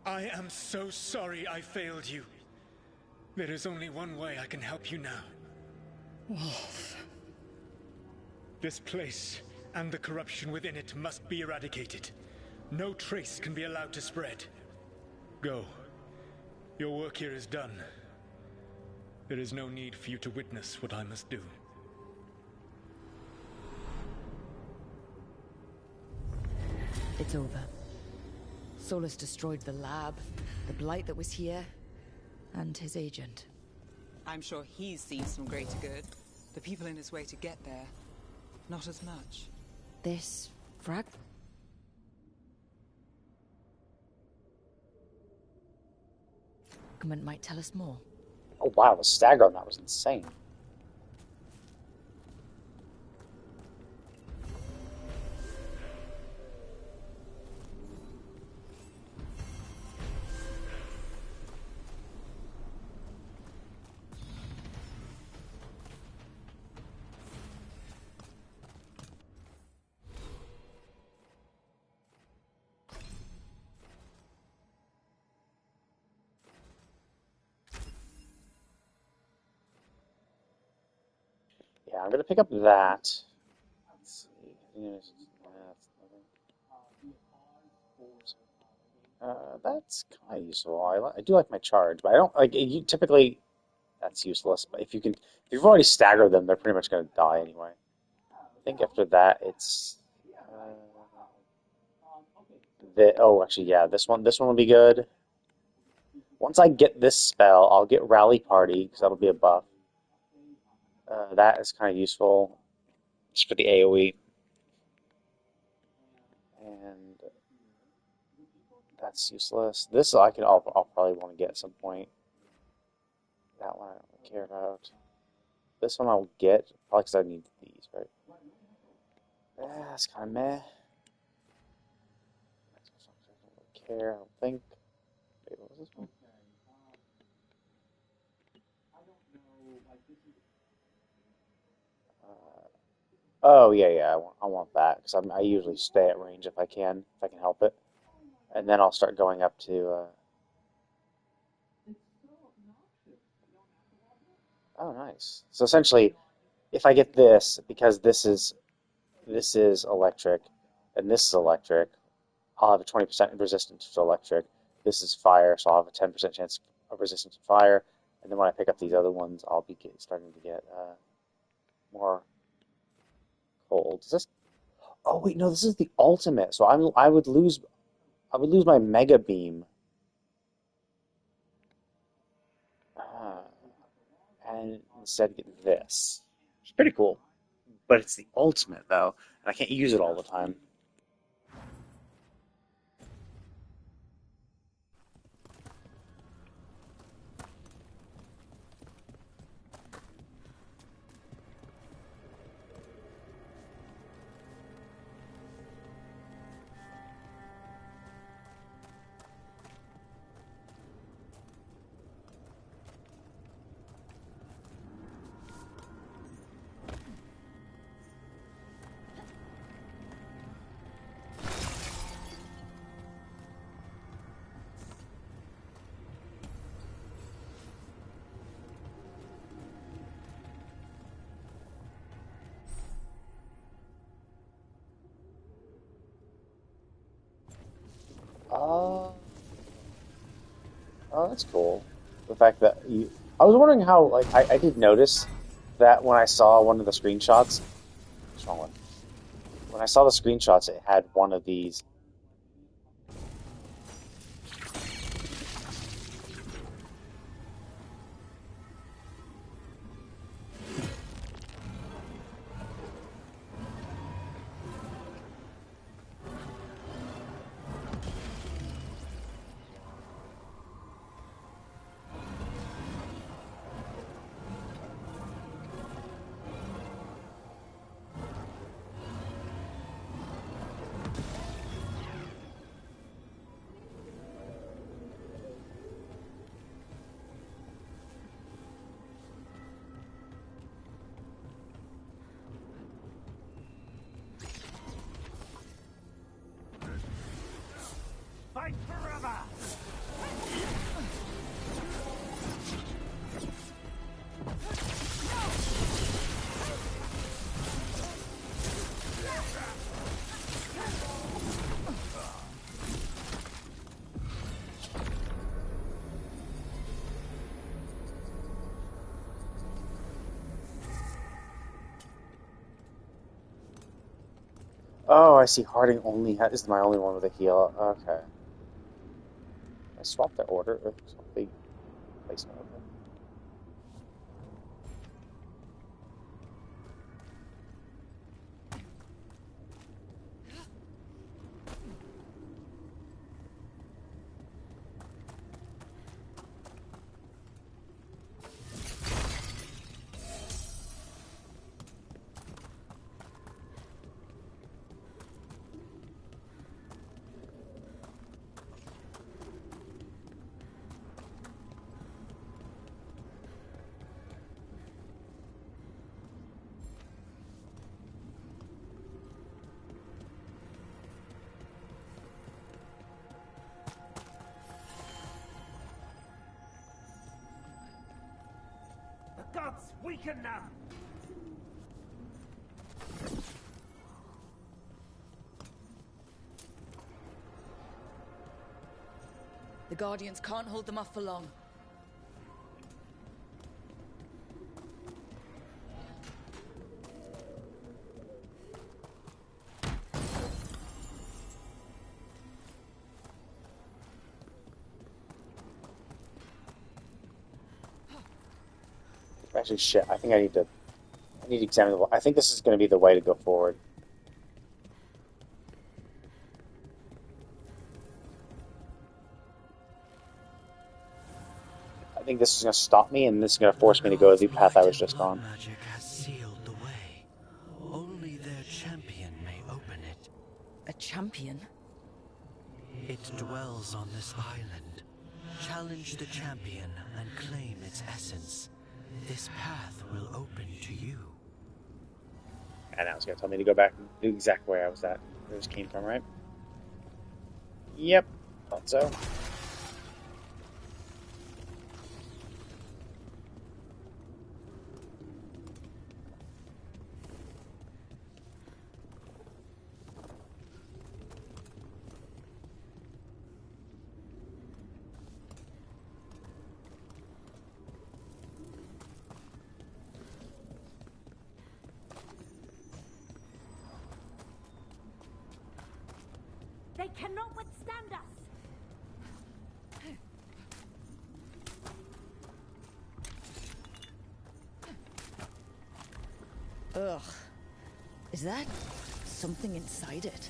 I am so sorry I failed you. There is only one way I can help you now. Wolf. This place and the corruption within it must be eradicated. No trace can be allowed to spread. Go. Your work here is done. There is no need for you to witness what I must do. It's over. Solus destroyed the lab, the blight that was here, and his agent. I'm sure he's seen some greater good. The people in his way to get there, not as much. This frag... Fragment might tell us more. Oh wow, the stagger on that was insane. Yeah, I'm gonna pick up that. Let's see. That's kind of useful. I do like my charge, but I don't like. You typically, that's useless. But if you've already staggered them, they're pretty much gonna die anyway. I think after that, it's actually, yeah, this one will be good. Once I get this spell, I'll get Rally Party because that'll be a buff. That is kind of useful just for the AoE. And that's useless. This I'll probably want to get at some point. That one I don't really care about. This one I'll get, probably because I need these, right? Yeah, that's kind of meh. I don't really care, I don't think. Wait, what was this one? Oh, yeah, I want that, because I usually stay at range if I can help it. And then I'll start going up to Oh, nice. So essentially, if I get this, because this is electric, and this is electric, I'll have a 20% resistance to electric. This is fire, so I'll have a 10% chance of resistance to fire. And then when I pick up these other ones, I'll be starting to get more cold. Is this? Oh wait, no, this is the ultimate. So I would lose my mega beam. And instead get this. It's pretty cool. But it's the ultimate though, and I can't use it all the time. Oh, oh, that's cool. The fact that you, I was wondering how, like, I did notice that when I saw one of the screenshots, what's wrong with it? When I saw the screenshots, it had one of these. Fight forever! Oh, I see. Harding only is my only one with a heal. Okay. I swapped the order. Swap the placement of it. The gods weaken now! The Guardians can't hold them off for long. Actually, shit. I think I need to examine the. I think this is going to be the way to go forward. I think this is going to stop me, and this is going to force me to go the path I was just on. Magic has sealed the way. Only their champion may open it. A champion? It dwells on this island. Challenge the champion and claim its essence. This path will open to you. And now it's going to tell me to go back the exact way I was at. Where this came from, right? Yep, thought so. They cannot withstand us! Ugh. Is that something inside it?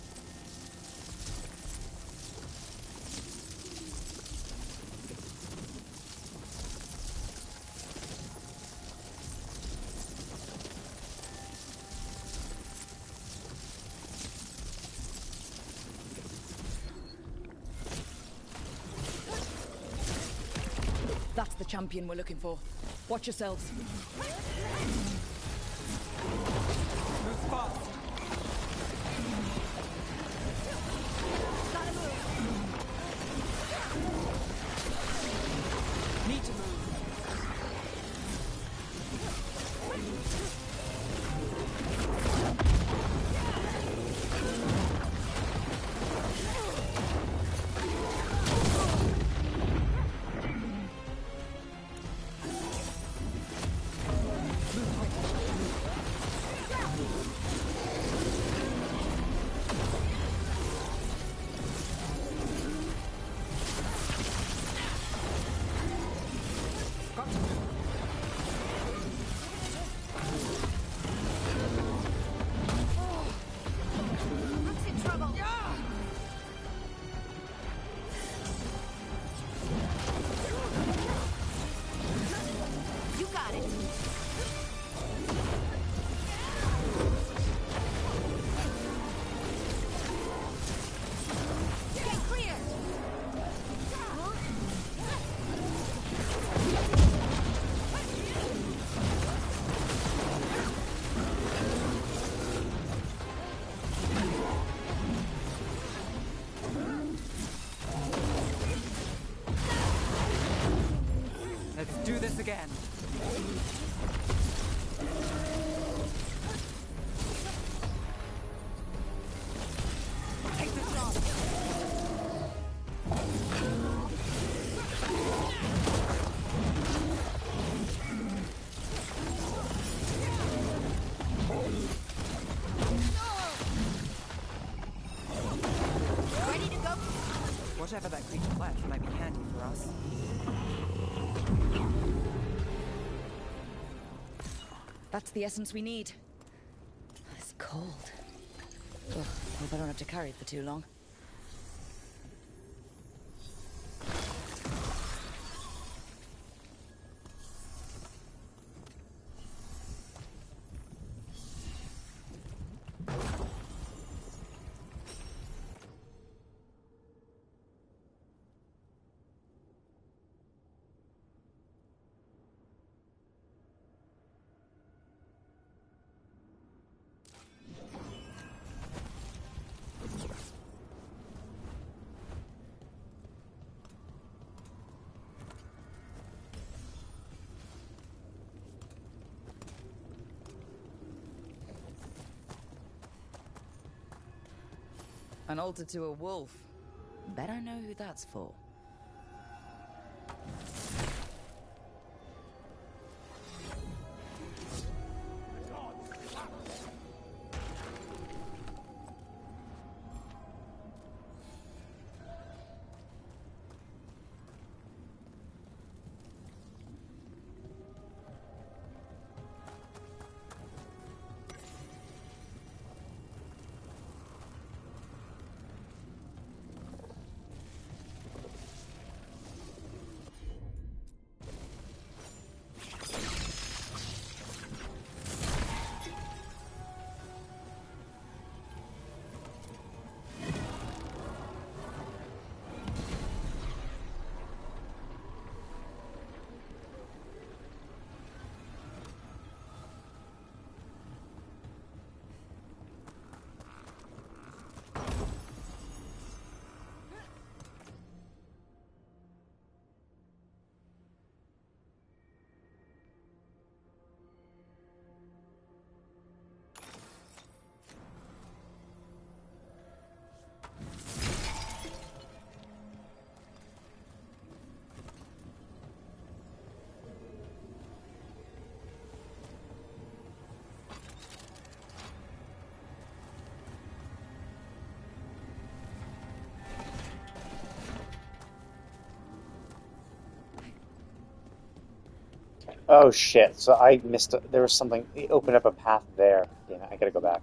That's the champion we're looking for. Watch yourselves. Move fast. Gotta move. Need to move. Let's do this again. Take the shot. Ready to go? Whatever that creature left might be handy for us. That's the essence we need. It's cold. Ugh, hope I don't have to carry it for too long. An altar to a wolf. Bet I know who that's for. Oh shit! So I missed. There was something. It opened up a path there. Damn it! I gotta go back.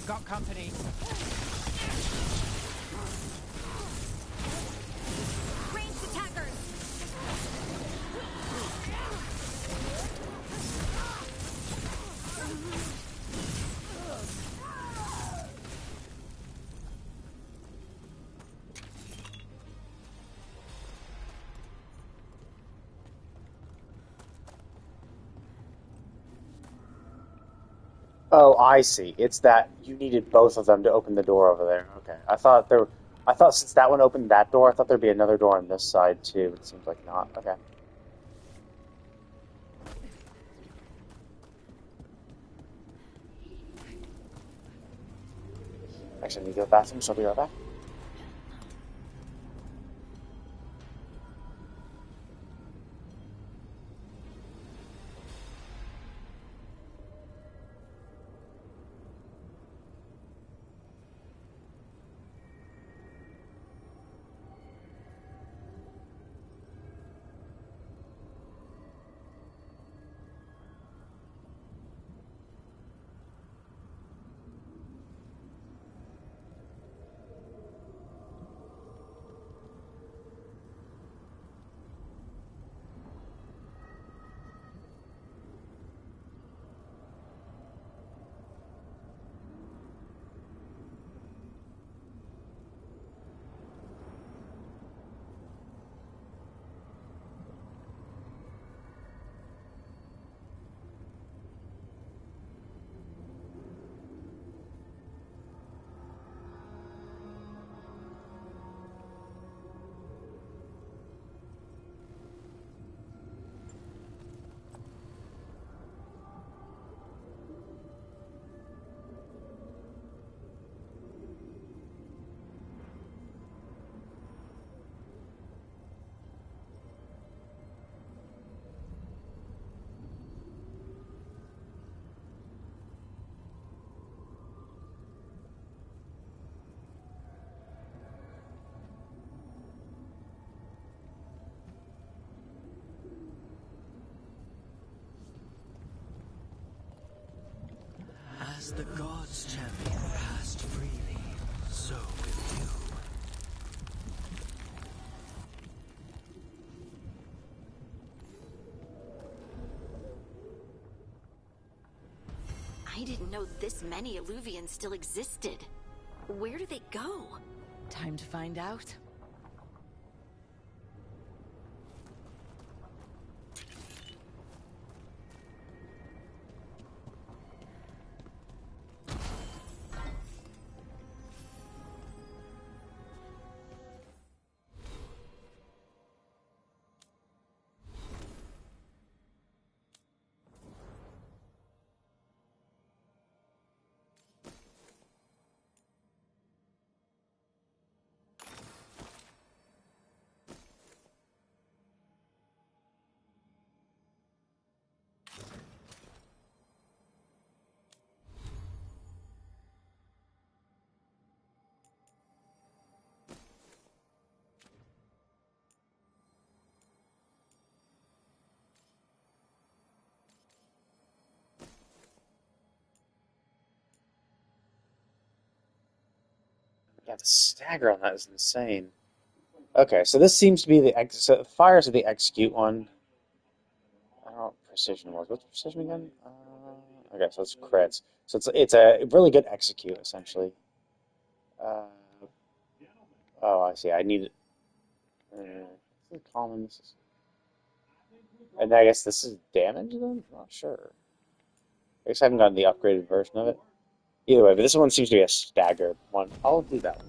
Got company. Ranged attackers! Oh, I see. It's that you needed both of them to open the door over there. Okay. I thought since that one opened that door, I thought there'd be another door on this side too. It seems like not. Okay. Actually, I need to go to the bathroom, so I'll be right back. As the gods' champion passed freely, so will you. I didn't know this many Illuvians still existed. Where do they go? Time to find out. Yeah, the stagger on that is insane. Okay, so this seems to be the so fires are the execute one. I don't know what precision was. What's precision again? Okay, so it's crits. So it's a really good execute essentially. Uh, oh, I see. I need common. This is, and I guess this is damage then. I'm not sure. I guess I haven't gotten the upgraded version of it. Either way, but this one seems to be a stagger one. I'll do that one.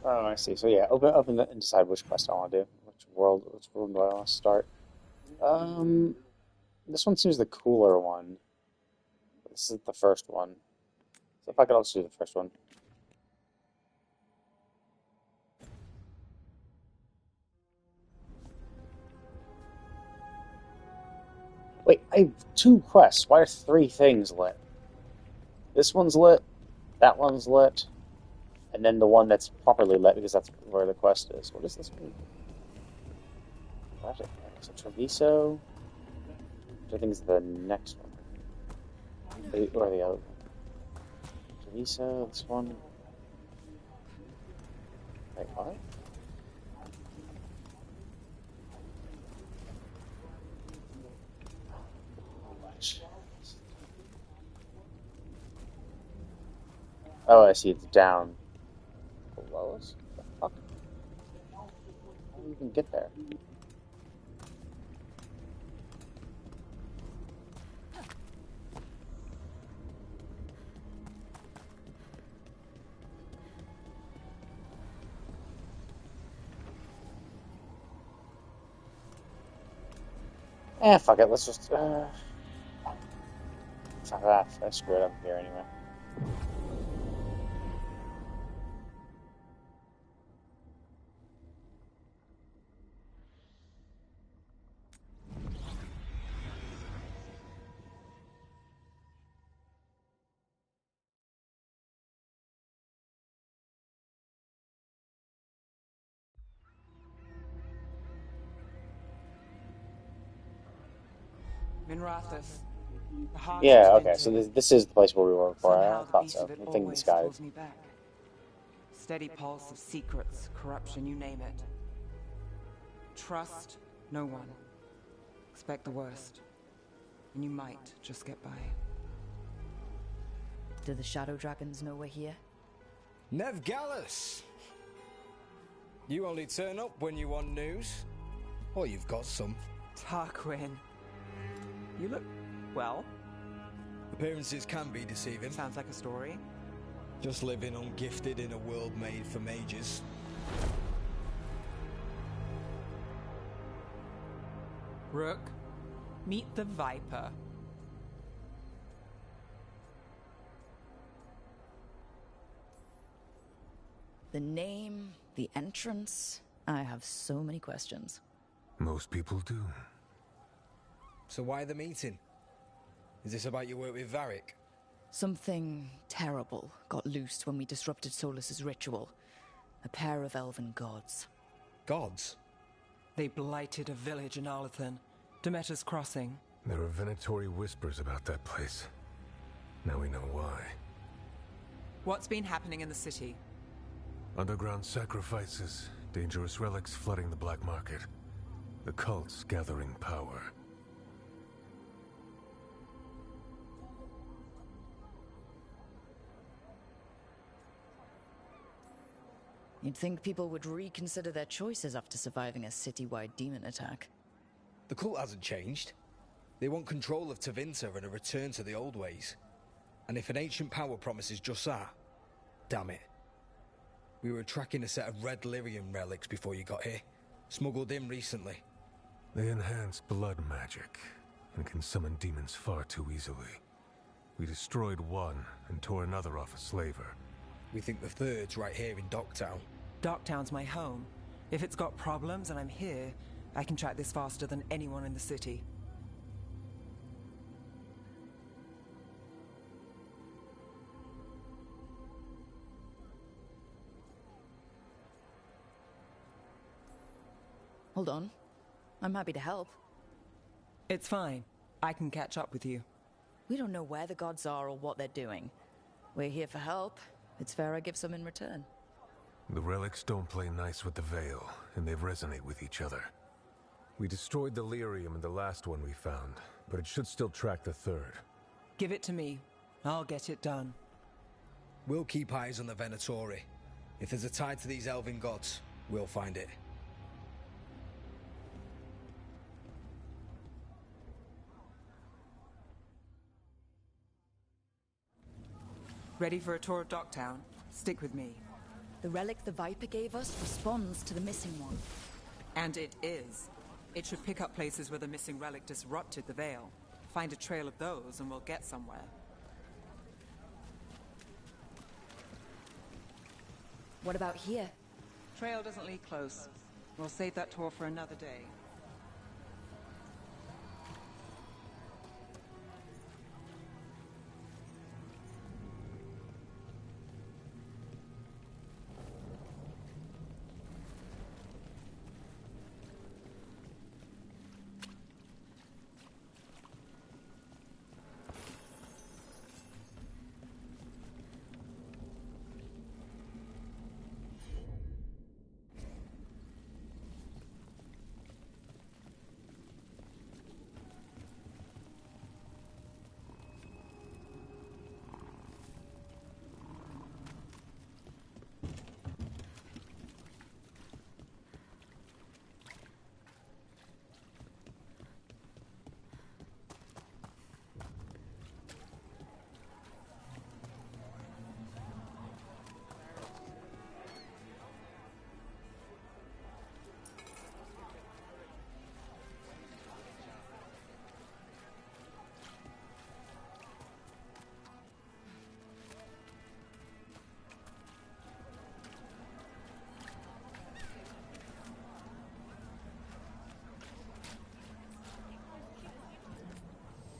Oh, I see. So yeah, open and decide which quest I want to do. Which world do I want to start? This one seems the cooler one. This is the first one. So if I could also do the first one. Wait, I have 2 quests. Why are 3 things lit? This one's lit, that one's lit, and then the one that's properly lit because that's where the quest is. What does this mean? So Treviso, which I think is the next one. Or the other one. Treviso, this one. Wait, what? Oh, I see. It's down below us. What the fuck? How do we even get there? Fuck it. Let's just. Fuck that. I screwed up here anyway. Minrathous. Yeah, okay, so this is the place where we were before. I thought so. The thing in the sky. Me back. Steady pulse of secrets, corruption, you name it. Trust no one. Expect the worst. And you might just get by. Do the Shadow Dragons know we're here? Nev Gallus! You only turn up when you want news. Or you've got some. Tarquin. You look... well. Appearances can be deceiving. Sounds like a story. Just living ungifted in a world made for mages. Rook, meet the Viper. The name, the entrance. I have so many questions. Most people do. So why the meeting? Is this about your work with Varric? Something terrible got loosed when we disrupted Solus's ritual. A pair of elven gods. Gods? They blighted a village in Arlathan. Demeter's Crossing. There are Venatori whispers about that place. Now we know why. What's been happening in the city? Underground sacrifices, dangerous relics flooding the black market. The cults gathering power. You'd think people would reconsider their choices after surviving a city-wide demon attack. The cult hasn't changed. They want control of Tevinter and a return to the old ways. And if an ancient power promises just that, damn it. We were tracking a set of red lyrium relics before you got here. Smuggled in recently. They enhance blood magic and can summon demons far too easily. We destroyed one and tore another off a slaver. We think the third's right here in Docktown. Docktown's my home. If it's got problems and I'm here, I can track this faster than anyone in the city. Hold on. I'm happy to help. It's fine. I can catch up with you. We don't know where the gods are or what they're doing. We're here for help. It's fair I give some in return. The relics don't play nice with the Veil, and they resonate with each other. We destroyed the lyrium in the last one we found, but it should still track the third. Give it to me. I'll get it done. We'll keep eyes on the Venatori. If there's a tie to these elven gods, we'll find it. Ready for a tour of Docktown? Stick with me. The relic the Viper gave us responds to the missing one. And it is. It should pick up places where the missing relic disrupted the Veil. Find a trail of those and we'll get somewhere. What about here? Trail doesn't lead close. We'll save that tour for another day.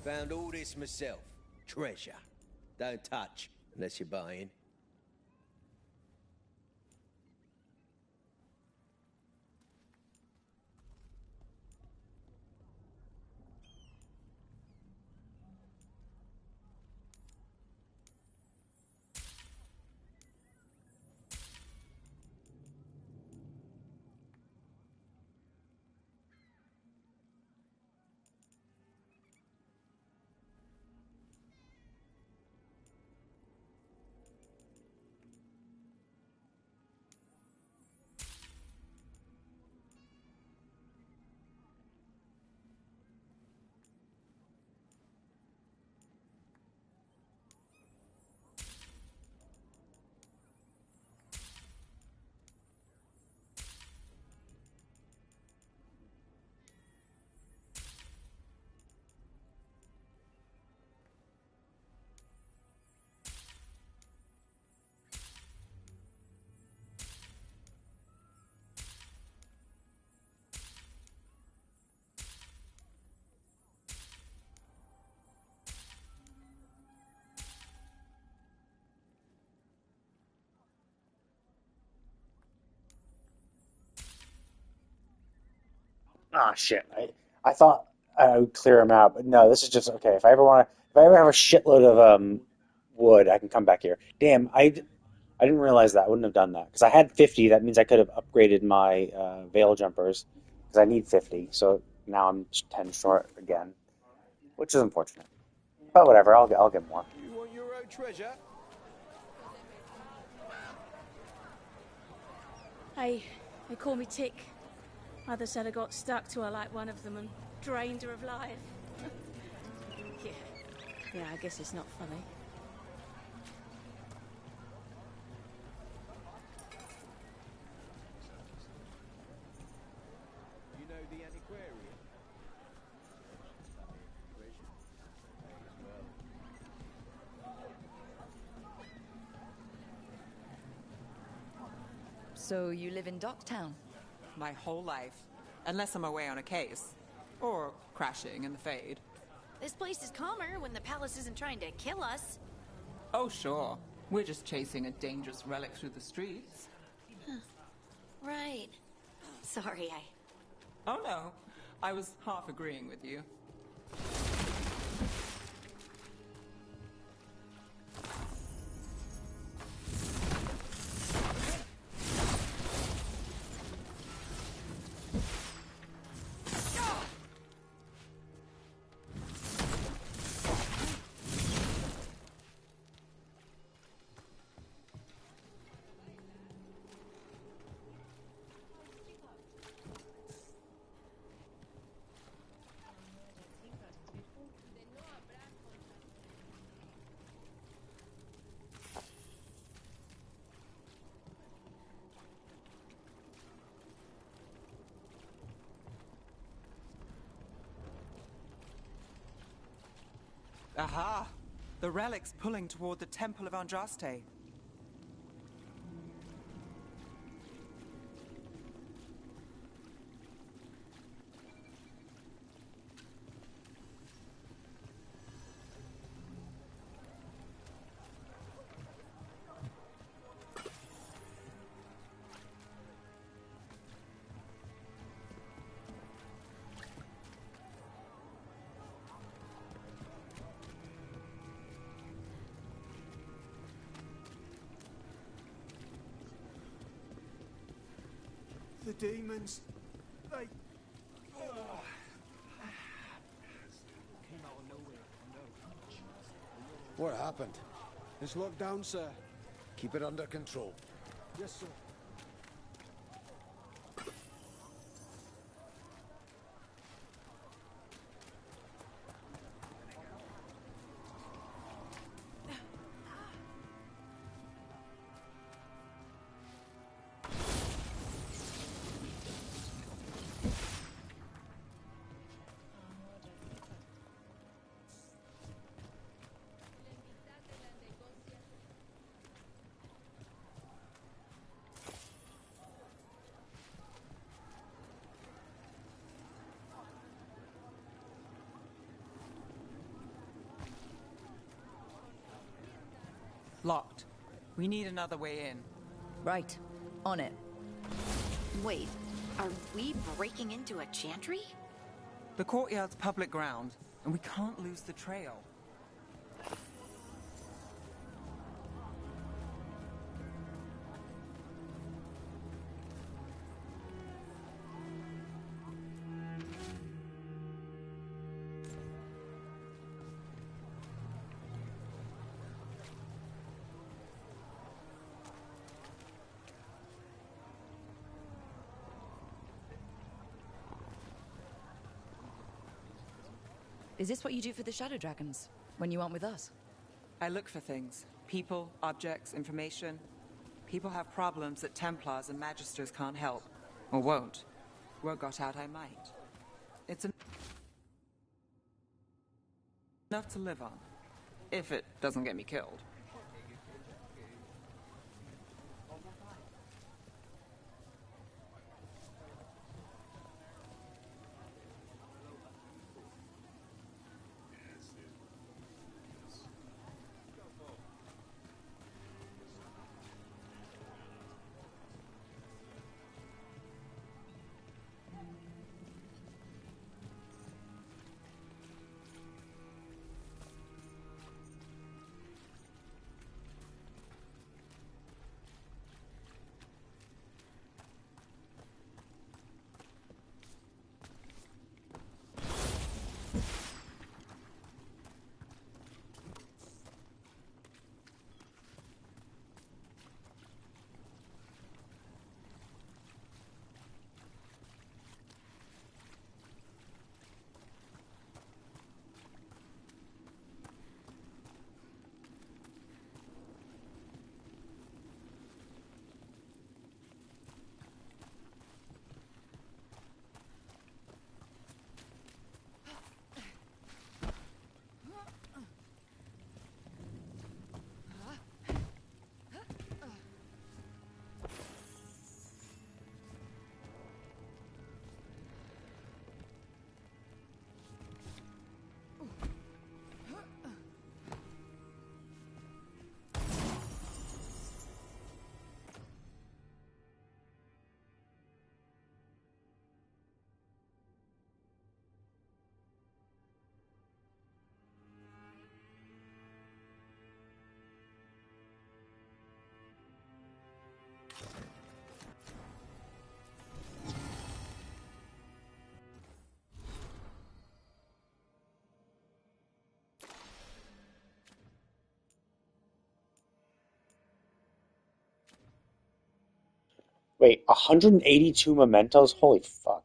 Found all this myself. Treasure. Don't touch, unless you're buying. Ah, shit. I thought I would clear them out, but no, this is just okay. If I ever have a shitload of wood, I can come back here. Damn, I didn't realize that. I wouldn't have done that because I had 50. That means I could have upgraded my veil jumpers because I need 50. So now I'm just 10 short again, which is unfortunate. But whatever, I'll get more. You want your own treasure? Hey, they call me Tick. Mother said I got stuck to her like one of them and drained her of life. Yeah, I guess it's not funny. You know the antiquarian? So you live in Docktown? My whole life. Unless I'm away on a case. Or crashing in the Fade. This place is calmer when the palace isn't trying to kill us. Oh, sure. We're just chasing a dangerous relic through the streets. Right. Sorry, Oh, no. I was half agreeing with you. Aha! The relic's pulling toward the Temple of Andraste. The demons, they... What happened? It's locked down, sir. Keep it under control. Yes, sir. Locked. We need another way in. Right. On it. Wait, are we breaking into a chantry? The courtyard's public ground, and we can't lose the trail. Is this what you do for the Shadow Dragons, when you aren't with us? I look for things. People, objects, information. People have problems that Templars and Magisters can't help. Or won't. Word got out I might. It's enough to live on. If it doesn't get me killed. Wait, 182 mementos? Holy fuck.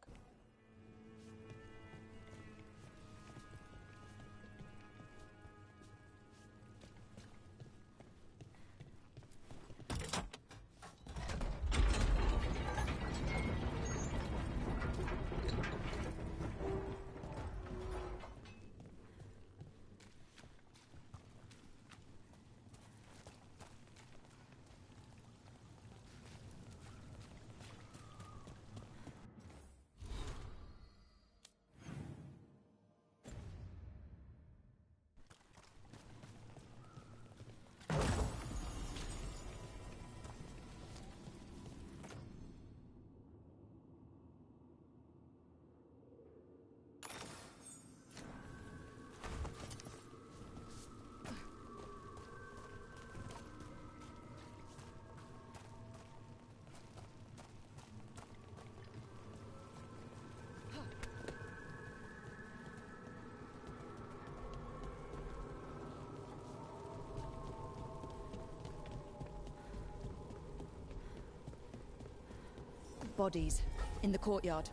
of bodies in the courtyard.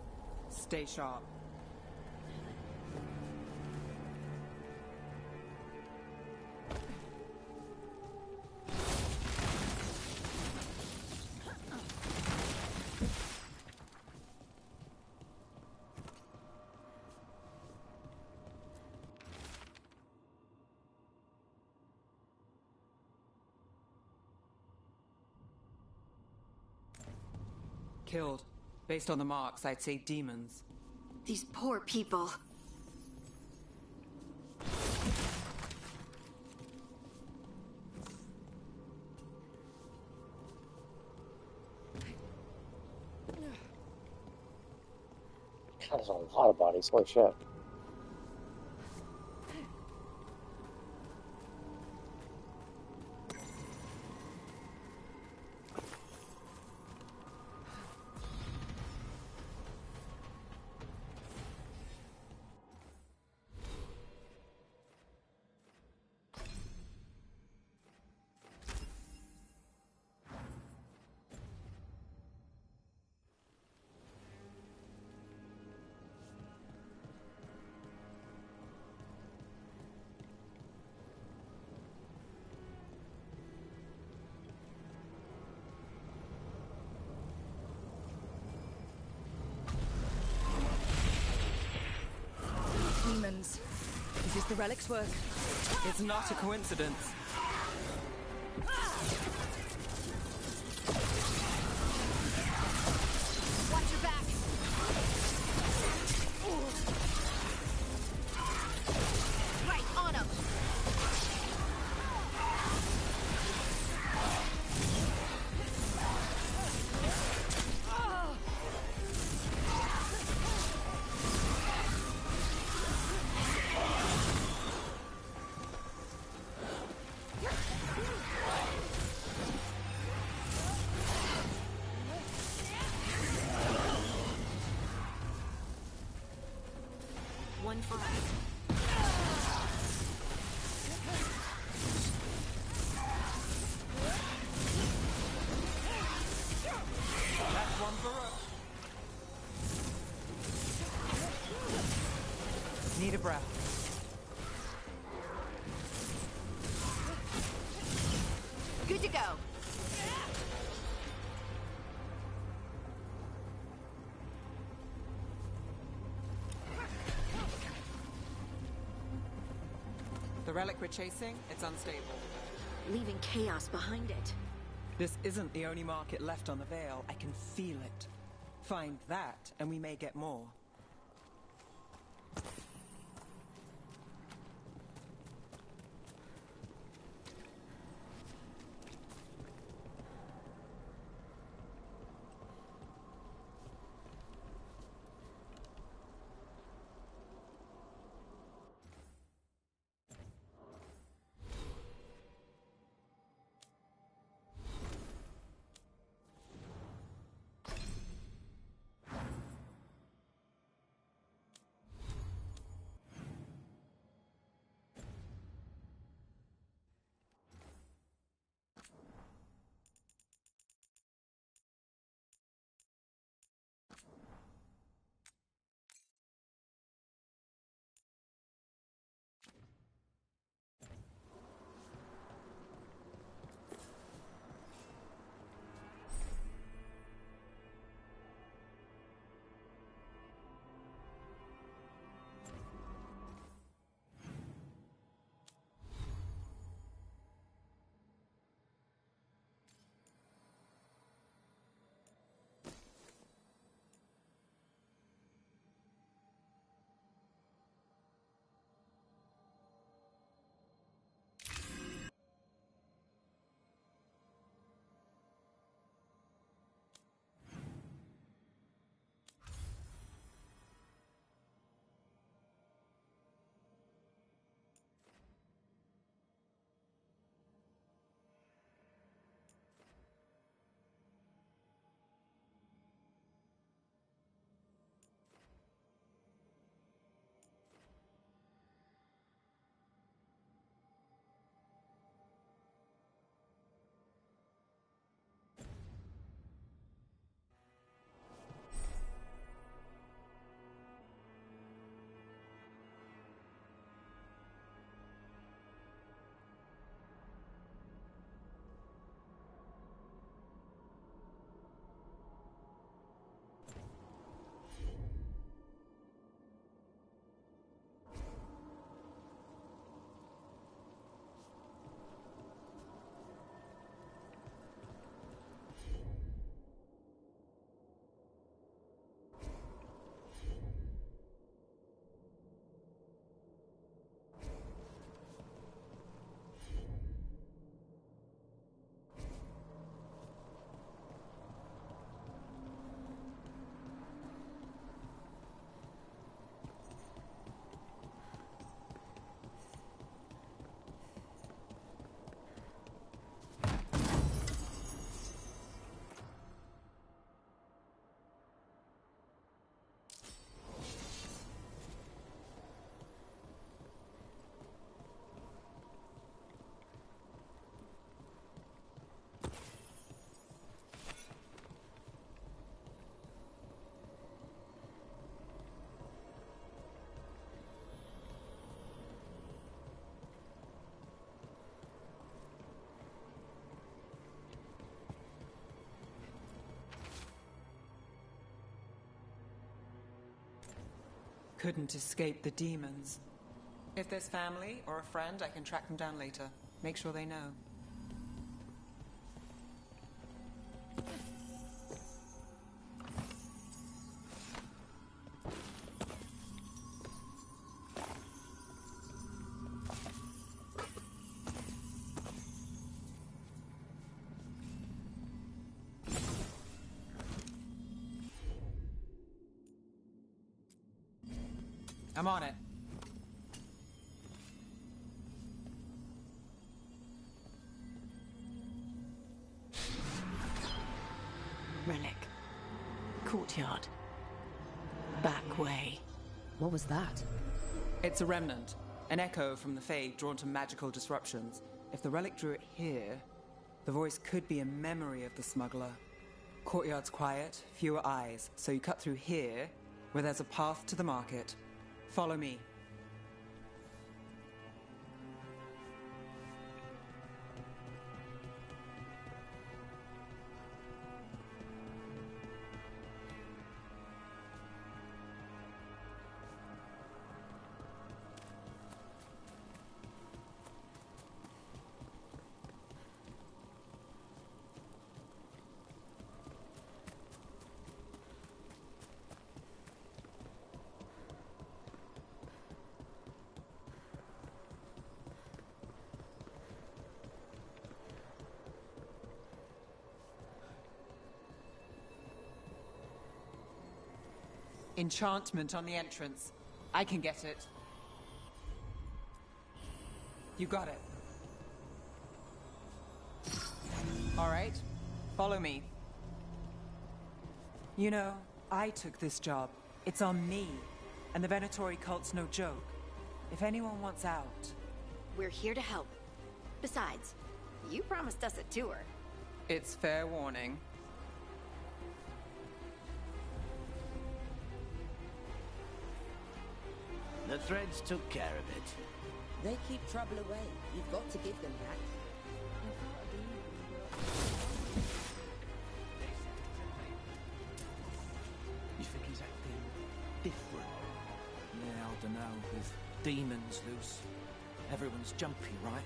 Stay sharp. Killed. Based on the marks, I'd say demons. These poor people. God, there's a lot of bodies. Holy shit. Demons. Is this the relic's work? It's not a coincidence. Watch your back. Right on him. One for us. That's one for us. Need a breath. Good to go. The relic we're chasing, it's unstable. Leaving chaos behind it. This isn't the only market left on the Veil. I can feel it. Find that, and we may get more. couldn't escape the demons. If there's family or a friend, I can track them down later. Make sure they know. I'm on it. Relic. Courtyard. Back way. What was that? It's a remnant. An echo from the Fade drawn to magical disruptions. If the relic drew it here, the voice could be a memory of the smuggler. Courtyard's quiet, fewer eyes, so you cut through here, where there's a path to the market. Follow me. Enchantment on the entrance. I can get it. You got it. All right, follow me. You know, I took this job. It's on me. And the Venatori cult's no joke. If anyone wants out... We're here to help. Besides, you promised us a tour. It's fair warning. The threads took care of it. They keep trouble away. You've got to give them that. You think he's acting different? Yeah, I don't know. With demons loose, everyone's jumpy, right?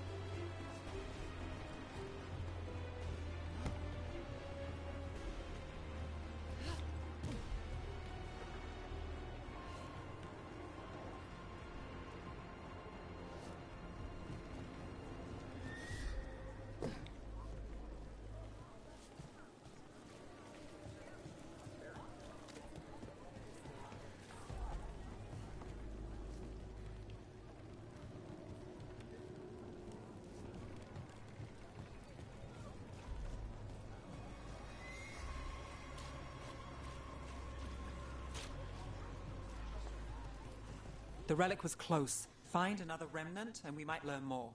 The relic was close. Find another remnant and we might learn more.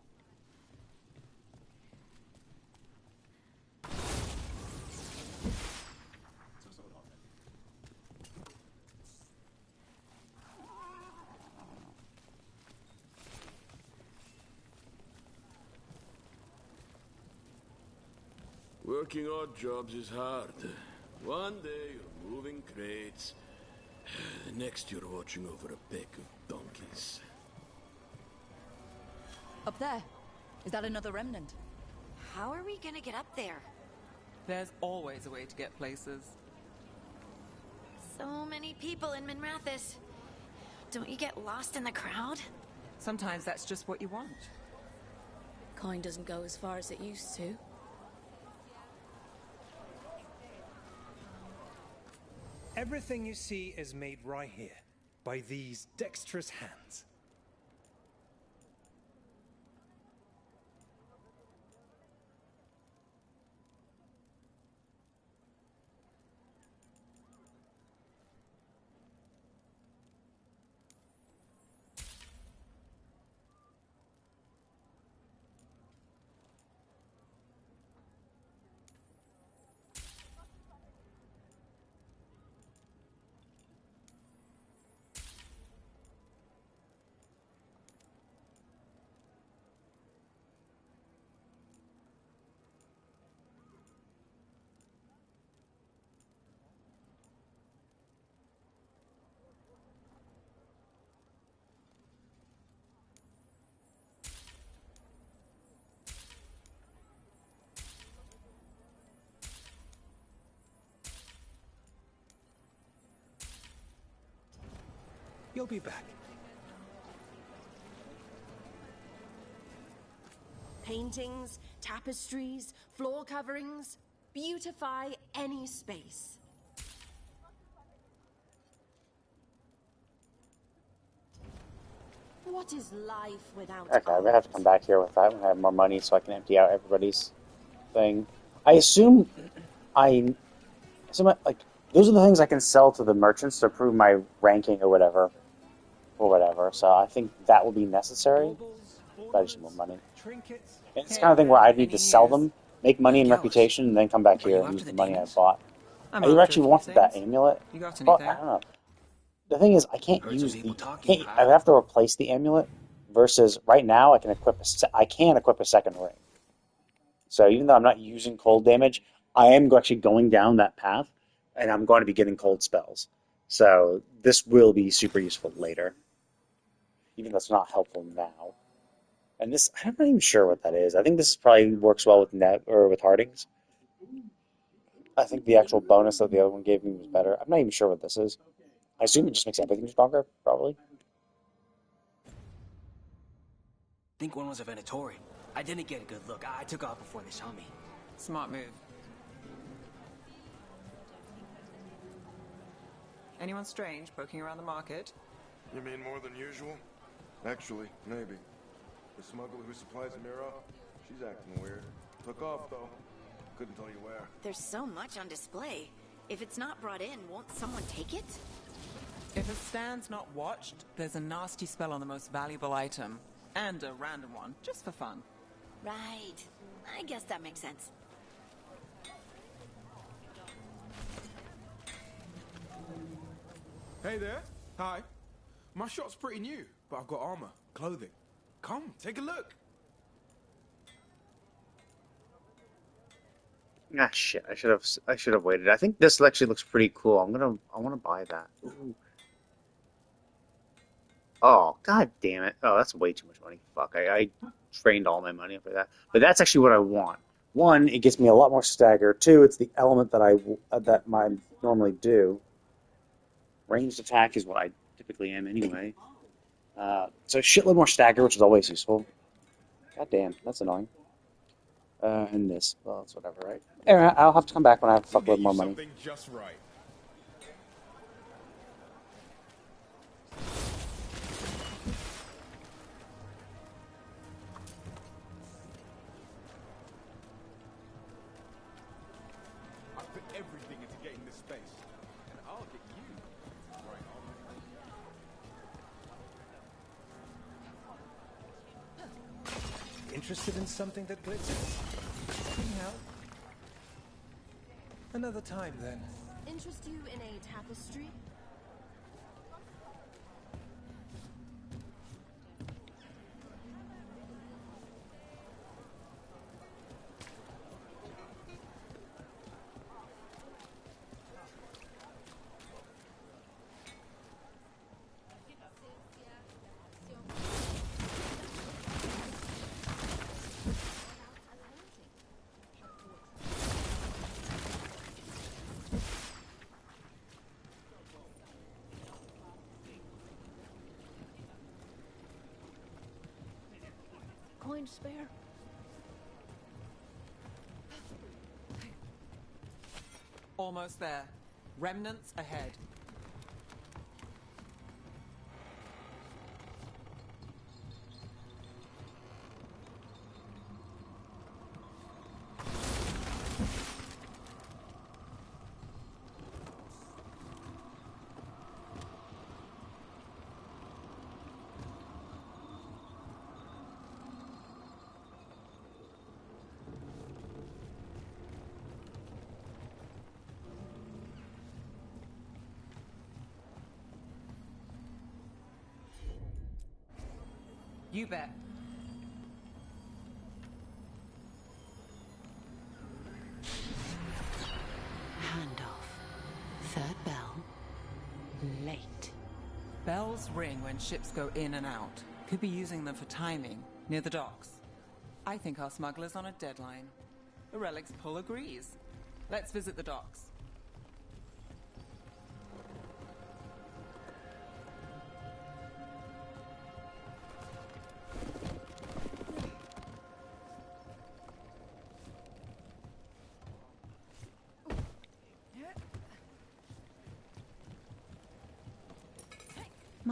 Working odd jobs is hard. One day you're moving crates. The next you're watching over a pack of donkeys. Up there. Is that another remnant? How are we gonna get up there? There's always a way to get places. So many people in Minrathous. Don't you get lost in the crowd? Sometimes that's just what you want. Coin doesn't go as far as it used to. Everything you see is made right here, by these dexterous hands. You'll be back. Paintings, tapestries, floor coverings. Beautify any space. What is life without Okay, I'm gonna have to come back here with that when I have more money so I can empty out everybody's thing. I assume like those are the things I can sell to the merchants to prove my ranking or whatever. So I think that will be necessary. But I just need more money. And it's the kind of thing where I need to sell them, make money and reputation, and then come back here and use the money I bought. I actually wanted that amulet, but I don't know. The thing is, I can't use the. I have to replace the amulet. Versus right now, I can equip a second ring. So even though I'm not using cold damage, I am actually going down that path, and I'm going to be getting cold spells. So this will be super useful later, even though it's not helpful now. And this, I'm not even sure what that is. I think this probably works well with with Hardings. I think the actual bonus that the other one gave me was better. I'm not even sure what this is. I assume it just makes everything stronger, probably. I think one was a Venatori. I didn't get a good look. I took off before they saw me. Smart move. Anyone strange poking around the market? You mean more than usual? Actually, maybe. The smuggler who supplies Mira, she's acting weird. Took off, though. Couldn't tell you where. There's so much on display. If it's not brought in, won't someone take it? If a stand's not watched, there's a nasty spell on the most valuable item. And a random one, just for fun. Right. I guess that makes sense. Hey there. Hi. My shop's pretty new, but I've got armor, clothing. Come, take a look. Ah, shit. I should have waited. I think this actually looks pretty cool. I want to buy that. Ooh. Oh, god damn it. Oh, that's way too much money. Fuck, I drained all my money for that. But that's actually what I want. One, it gives me a lot more stagger. Two, it's the element that I normally do. Ranged attack is what I typically am anyway. So a shitload more stagger, which is always useful. God damn, that's annoying. And this. Well, it's whatever, right? Anyway, I'll have to come back when I have a fuckload more money. Just right. Everything into getting this space, and I'll get you right on. Interested in something that glitters? Yeah. Another time, then. Interest you in a tapestry? Coin to spare? Almost there. Remnants ahead. You bet. Handoff. Third bell. Late. Bells ring when ships go in and out. Could be using them for timing, near the docks. I think our smuggler's on a deadline. The Relics pull agrees. Let's visit the docks.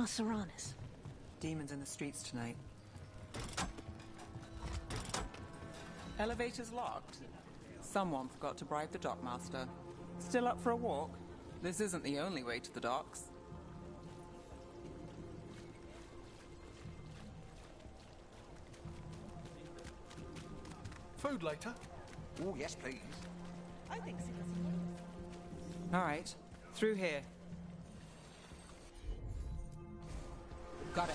Marceranis. Demons in the streets tonight. Elevator's locked. Someone forgot to bribe the dockmaster. Still up for a walk? This isn't the only way to the docks. Food later? Oh, yes, please. I think so. All right, through here. Got it.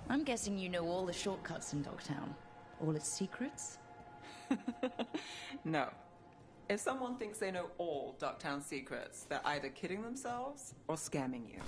I'm guessing you know all the shortcuts in Dogtown. All its secrets? No. If someone thinks they know all Ducktown secrets, they're either kidding themselves or scamming you.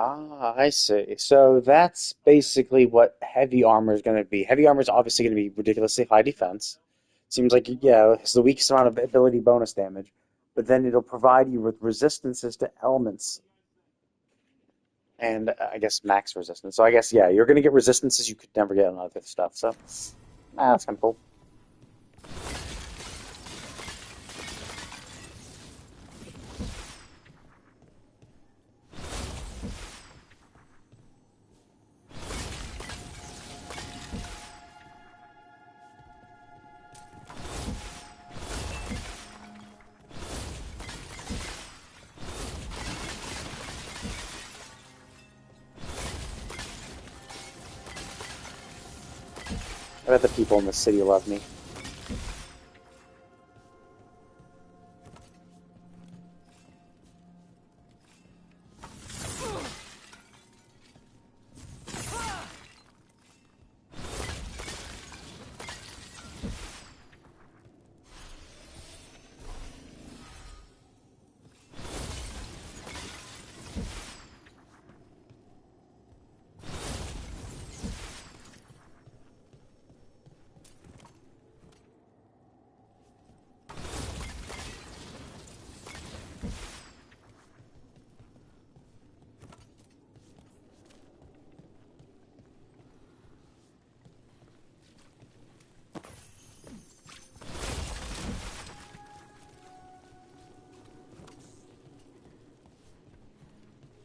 Ah, I see. So that's basically what heavy armor is going to be. Heavy armor is obviously going to be ridiculously high defense. Seems like, yeah, it's the weakest amount of ability bonus damage. But then it'll provide you with resistances to elements. And I guess max resistance. So I guess, yeah, you're going to get resistances you could never get on other stuff. So, that's kind of cool. I bet the people in the city love me.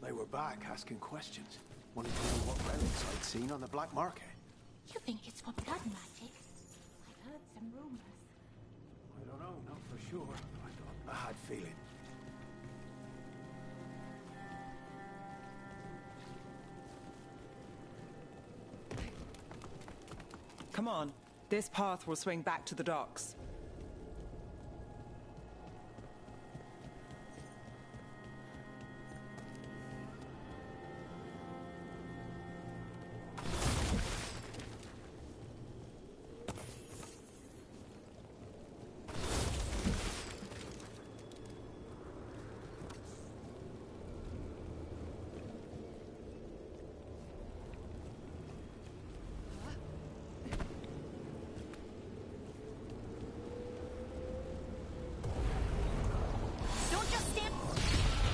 They were back asking questions, wanting to know what relics I'd seen on the black market. You think it's for blood magic? I've heard some rumors. I don't know, not for sure. I got a bad feeling. Come on. This path will swing back to the docks.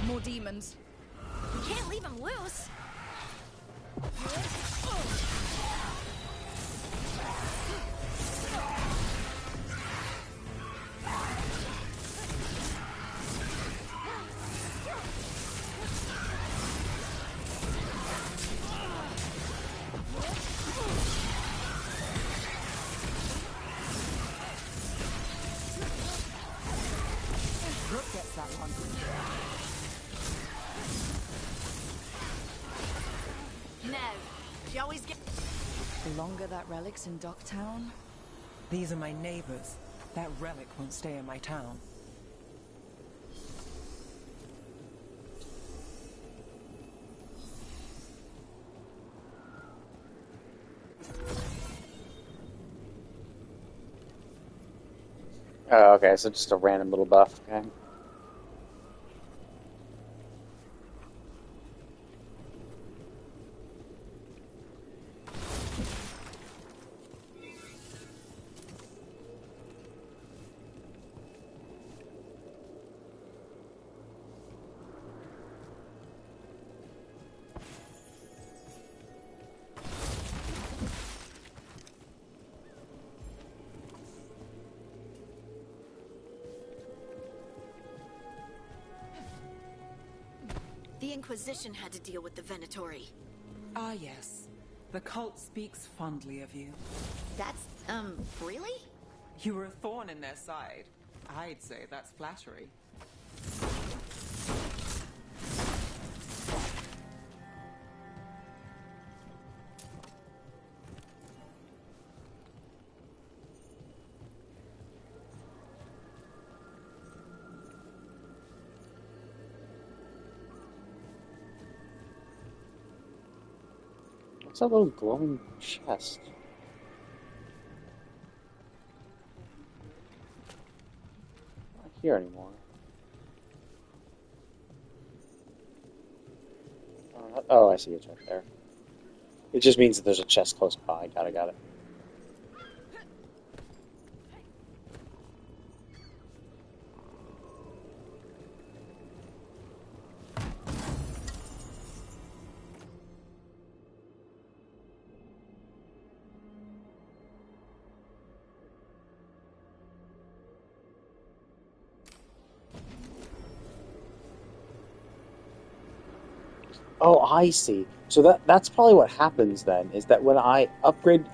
More demons. We can't leave him loose. She always gets... The longer that relic's in Docktown... These are my neighbors. That relic won't stay in my town. Oh, okay, so just a random little buff, okay. The Inquisition had to deal with the Venatori. Ah, yes. The cult speaks fondly of you. That's, really? You were a thorn in their side. I'd say that's flattery. What's that little glowing chest? Not here anymore. Oh, I see it right there. It just means that there's a chest close by. Got it. Oh, I see. So that's probably what happens then, is that when I upgrade,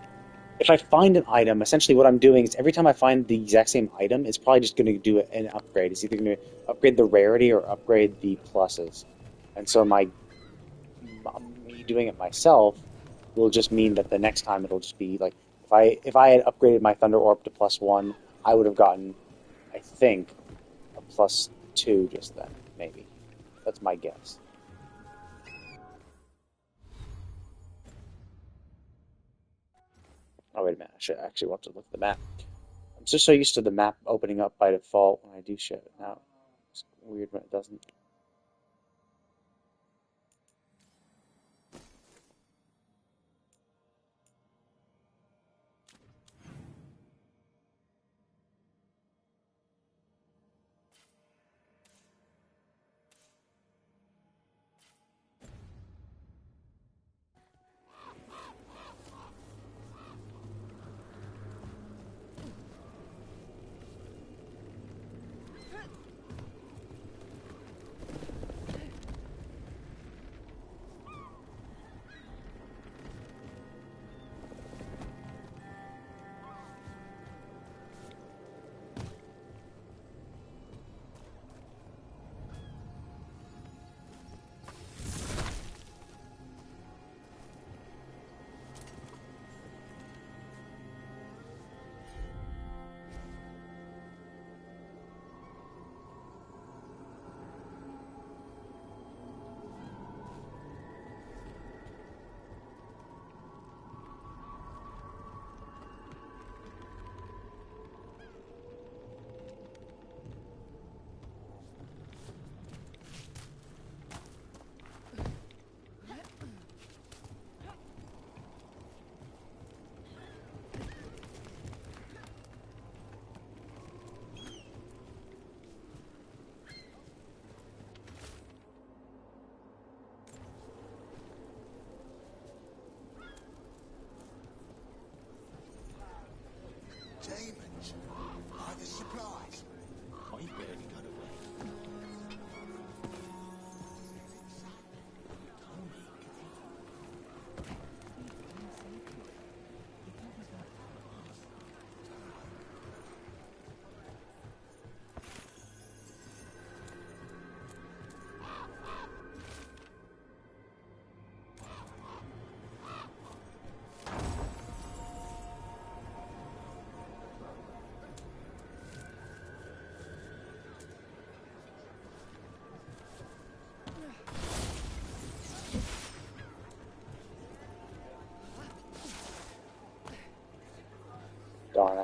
if I find an item, essentially what I'm doing is every time I find the exact same item, it's probably just going to do an upgrade. It's either going to upgrade the rarity or upgrade the pluses. And so me doing it myself will just mean that the next time it'll just be like, if I had upgraded my Thunder Orb to +1, I would have gotten, I think, a +2 just then, maybe. That's my guess. Oh, wait a minute. I should actually want to look at the map. I'm just so used to the map opening up by default when I do shit. Now, it's weird when it doesn't.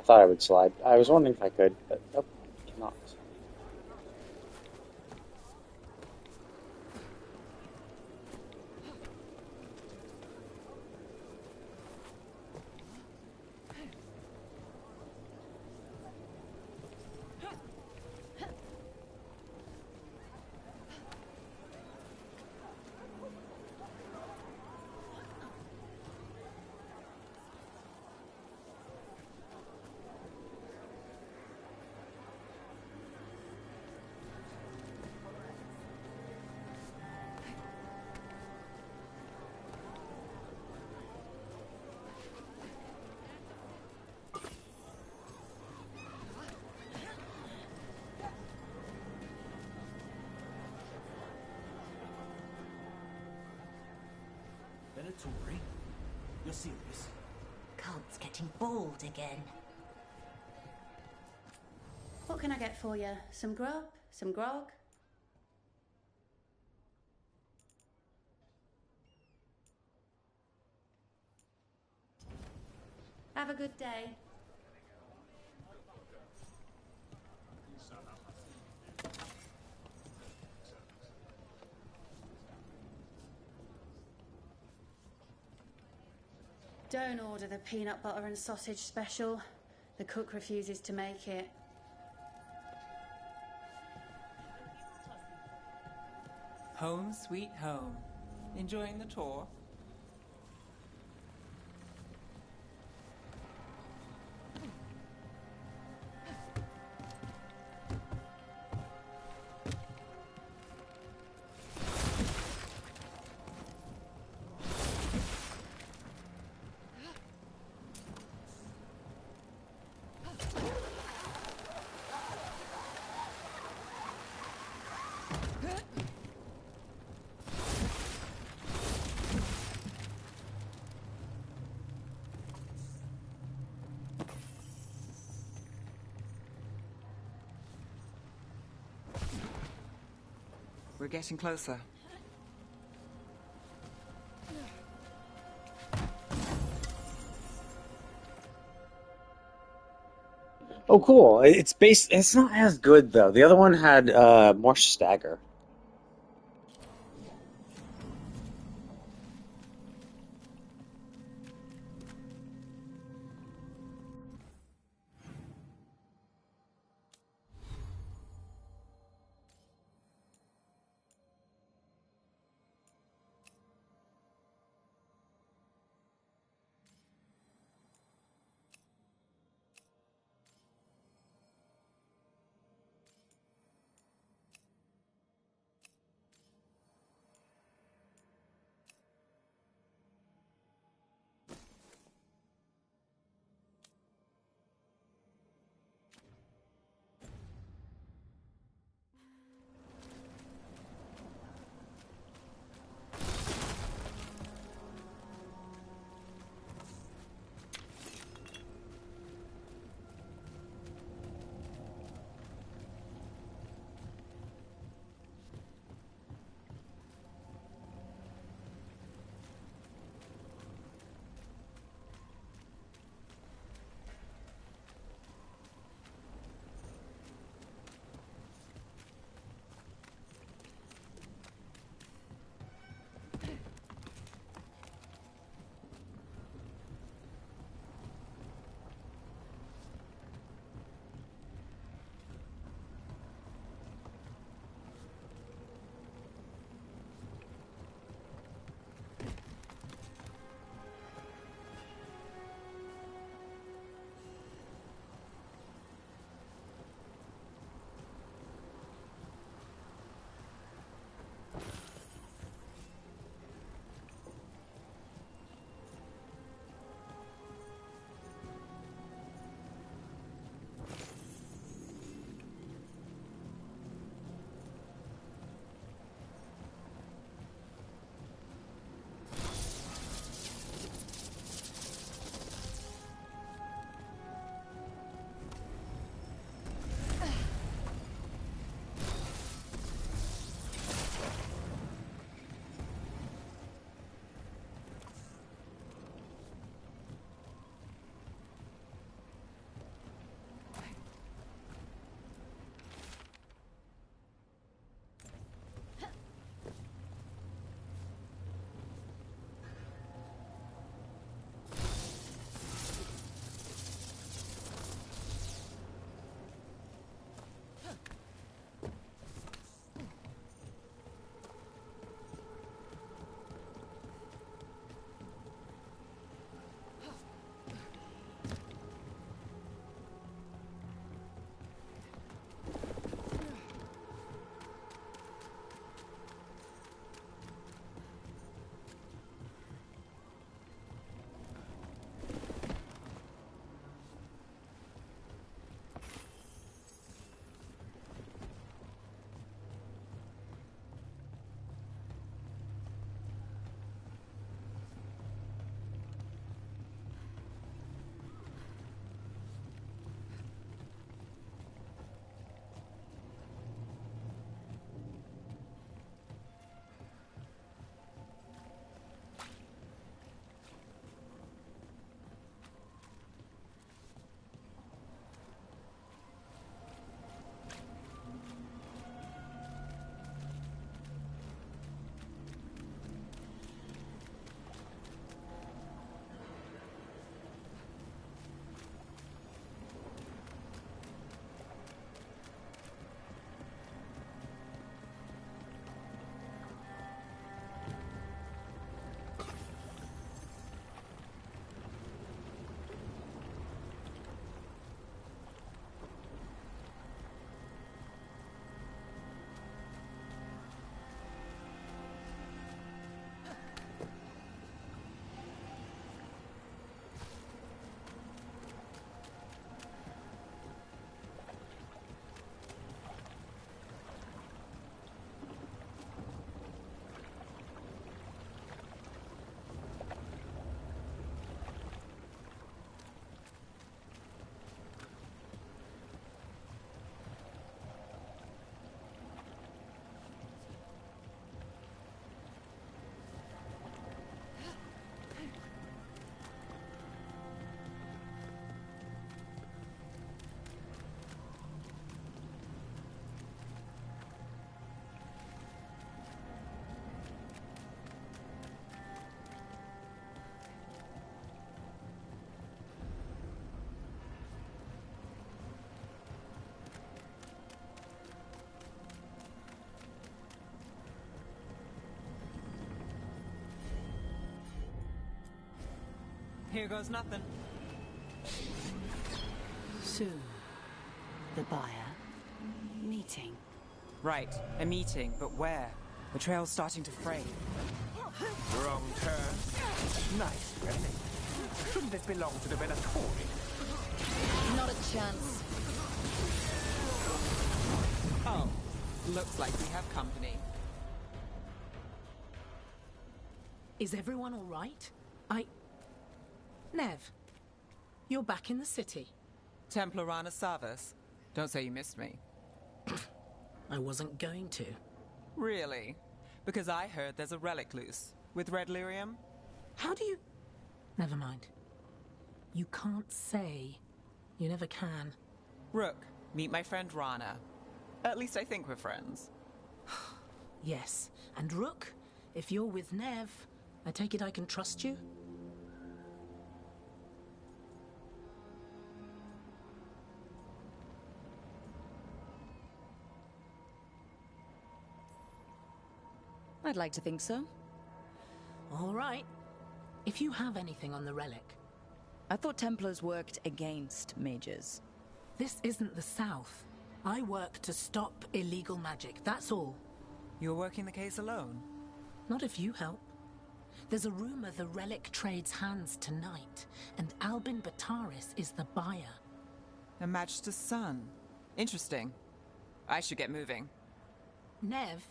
thought I would slide. I was wondering if I could, but nope, cannot. Venatori? You're serious? Cult's getting bold again. What can I get for you? Some grub? Some grog? Have a good day. Don't order the peanut butter and sausage special. The cook refuses to make it. Home sweet home. Enjoying the tour? We're getting closer. Oh, cool. It's not as good though. The other one had more stagger. Here goes nothing. So, the buyer? Meeting. Right, a meeting, but where? The trail's starting to fray. Wrong turn. Nice, really. Shouldn't this belong to the Venatori? Not a chance. Oh, looks like we have company. Is everyone all right? Nev, you're back in the city. Templar Rana Savas. Don't say you missed me. I wasn't going to. Really? Because I heard there's a relic loose. With red lyrium? How do you... Never mind. You can't say. You never can. Rook, meet my friend Rana. At least I think we're friends. Yes. And Rook, if you're with Nev, I take it I can trust you? I'd like to think so. All right. If you have anything on the relic. I thought Templars worked against mages. This isn't the South. I work to stop illegal magic, that's all. You're working the case alone? Not if you help. There's a rumor the relic trades hands tonight, and Albin Bataris is the buyer. A Magister's son. Interesting. I should get moving. Nev?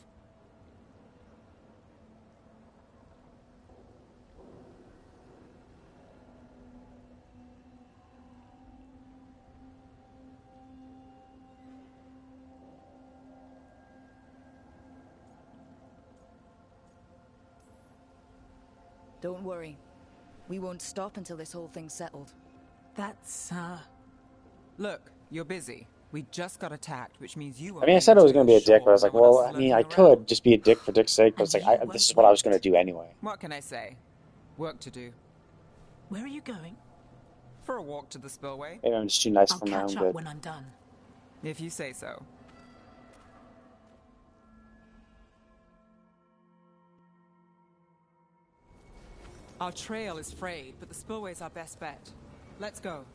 Don't worry. We won't stop until this whole thing's settled. That's, Look, you're busy. We just got attacked, which means you... I mean, I said I was going to be a dick, but I was like, well, I mean, I could just be a dick for dick's sake, but it's like, this is what I was going to do anyway. What can I say? Work to do. Where are you going? For a walk to the spillway. Maybe I'm just too nice I'll for my own catch good. up when I'm done. If you say so. Our trail is frayed, but the spillway's our best bet. Let's go.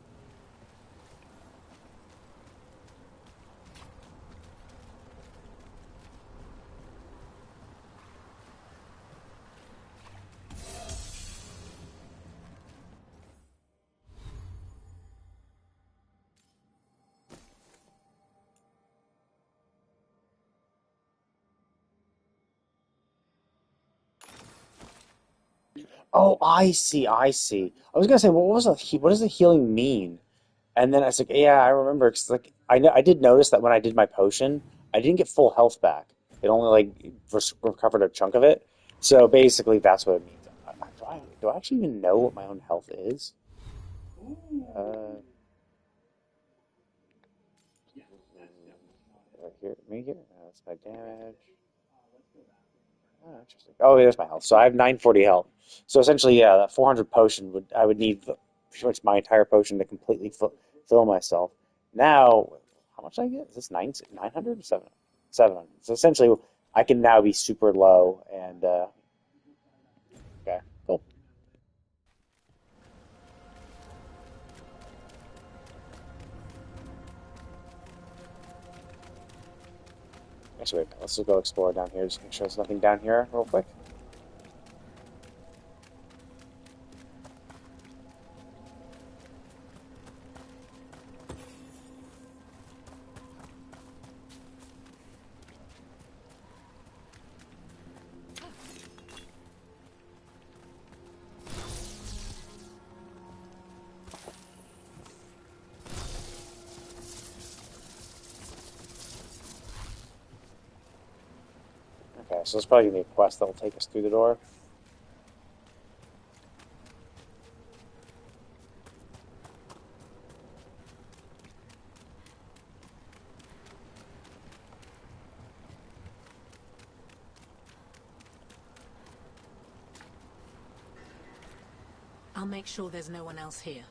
Oh, I see. I was gonna say, what does the healing mean? And then I was like, yeah, I remember. Cause like I did notice that when I did my potion, I didn't get full health back. It only like recovered a chunk of it. So basically, that's what it means. Do I actually even know what my own health is? Here. That's my damage. Oh, interesting. Oh, there's my health. So I have 940 health. So essentially, yeah, that 400 potion I would need pretty much my entire potion to completely fill myself. Now, how much did I get? Is this 900 or 700? So essentially, I can now be super low and okay, cool. Actually, wait, let's just go explore down here. Just make sure there's nothing down here real quick. Okay, so there's probably going to be a quest that will take us through the door. I'll make sure there's no one else here.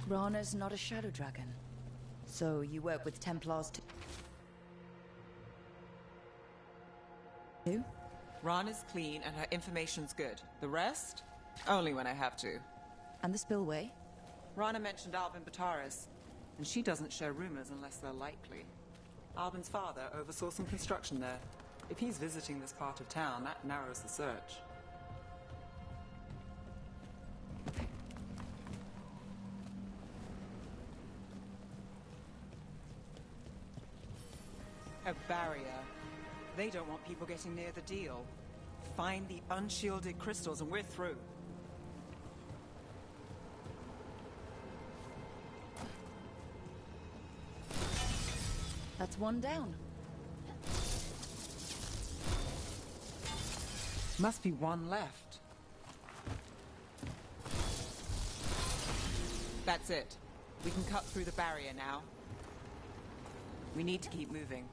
Rana's not a shadow dragon. So you work with Templars too? Rana's clean and her information's good. The rest? Only when I have to. And the spillway? Rana mentioned Alvin Bataris, and she doesn't share rumors unless they're likely. Alvin's father oversaw some construction there. If he's visiting this part of town, that narrows the search. A barrier. They don't want people getting near the deal. Find the unshielded crystals and we're through. That's one down. Must be one left. That's it. We can cut through the barrier now. We need to keep moving.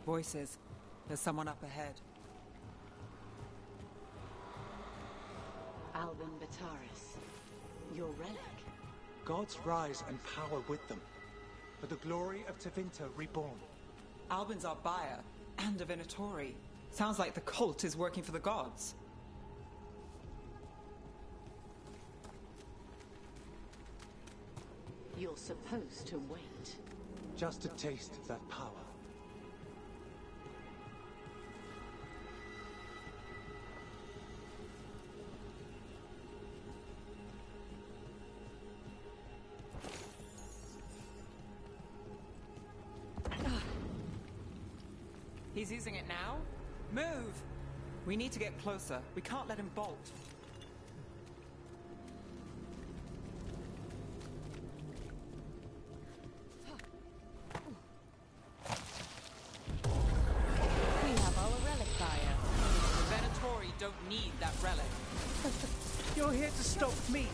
Voices. There's someone up ahead. Alvin Bataris. Your relic. Gods rise and power with them. For the glory of Tevinter reborn. Albin's our buyer, and a Venatori. Sounds like the cult is working for the gods. You're supposed to wait. Just a taste of that power. He's using it now? Move! We need to get closer. We can't let him bolt. We have our relic buyer. The Venatori don't need that relic. You're here to stop me.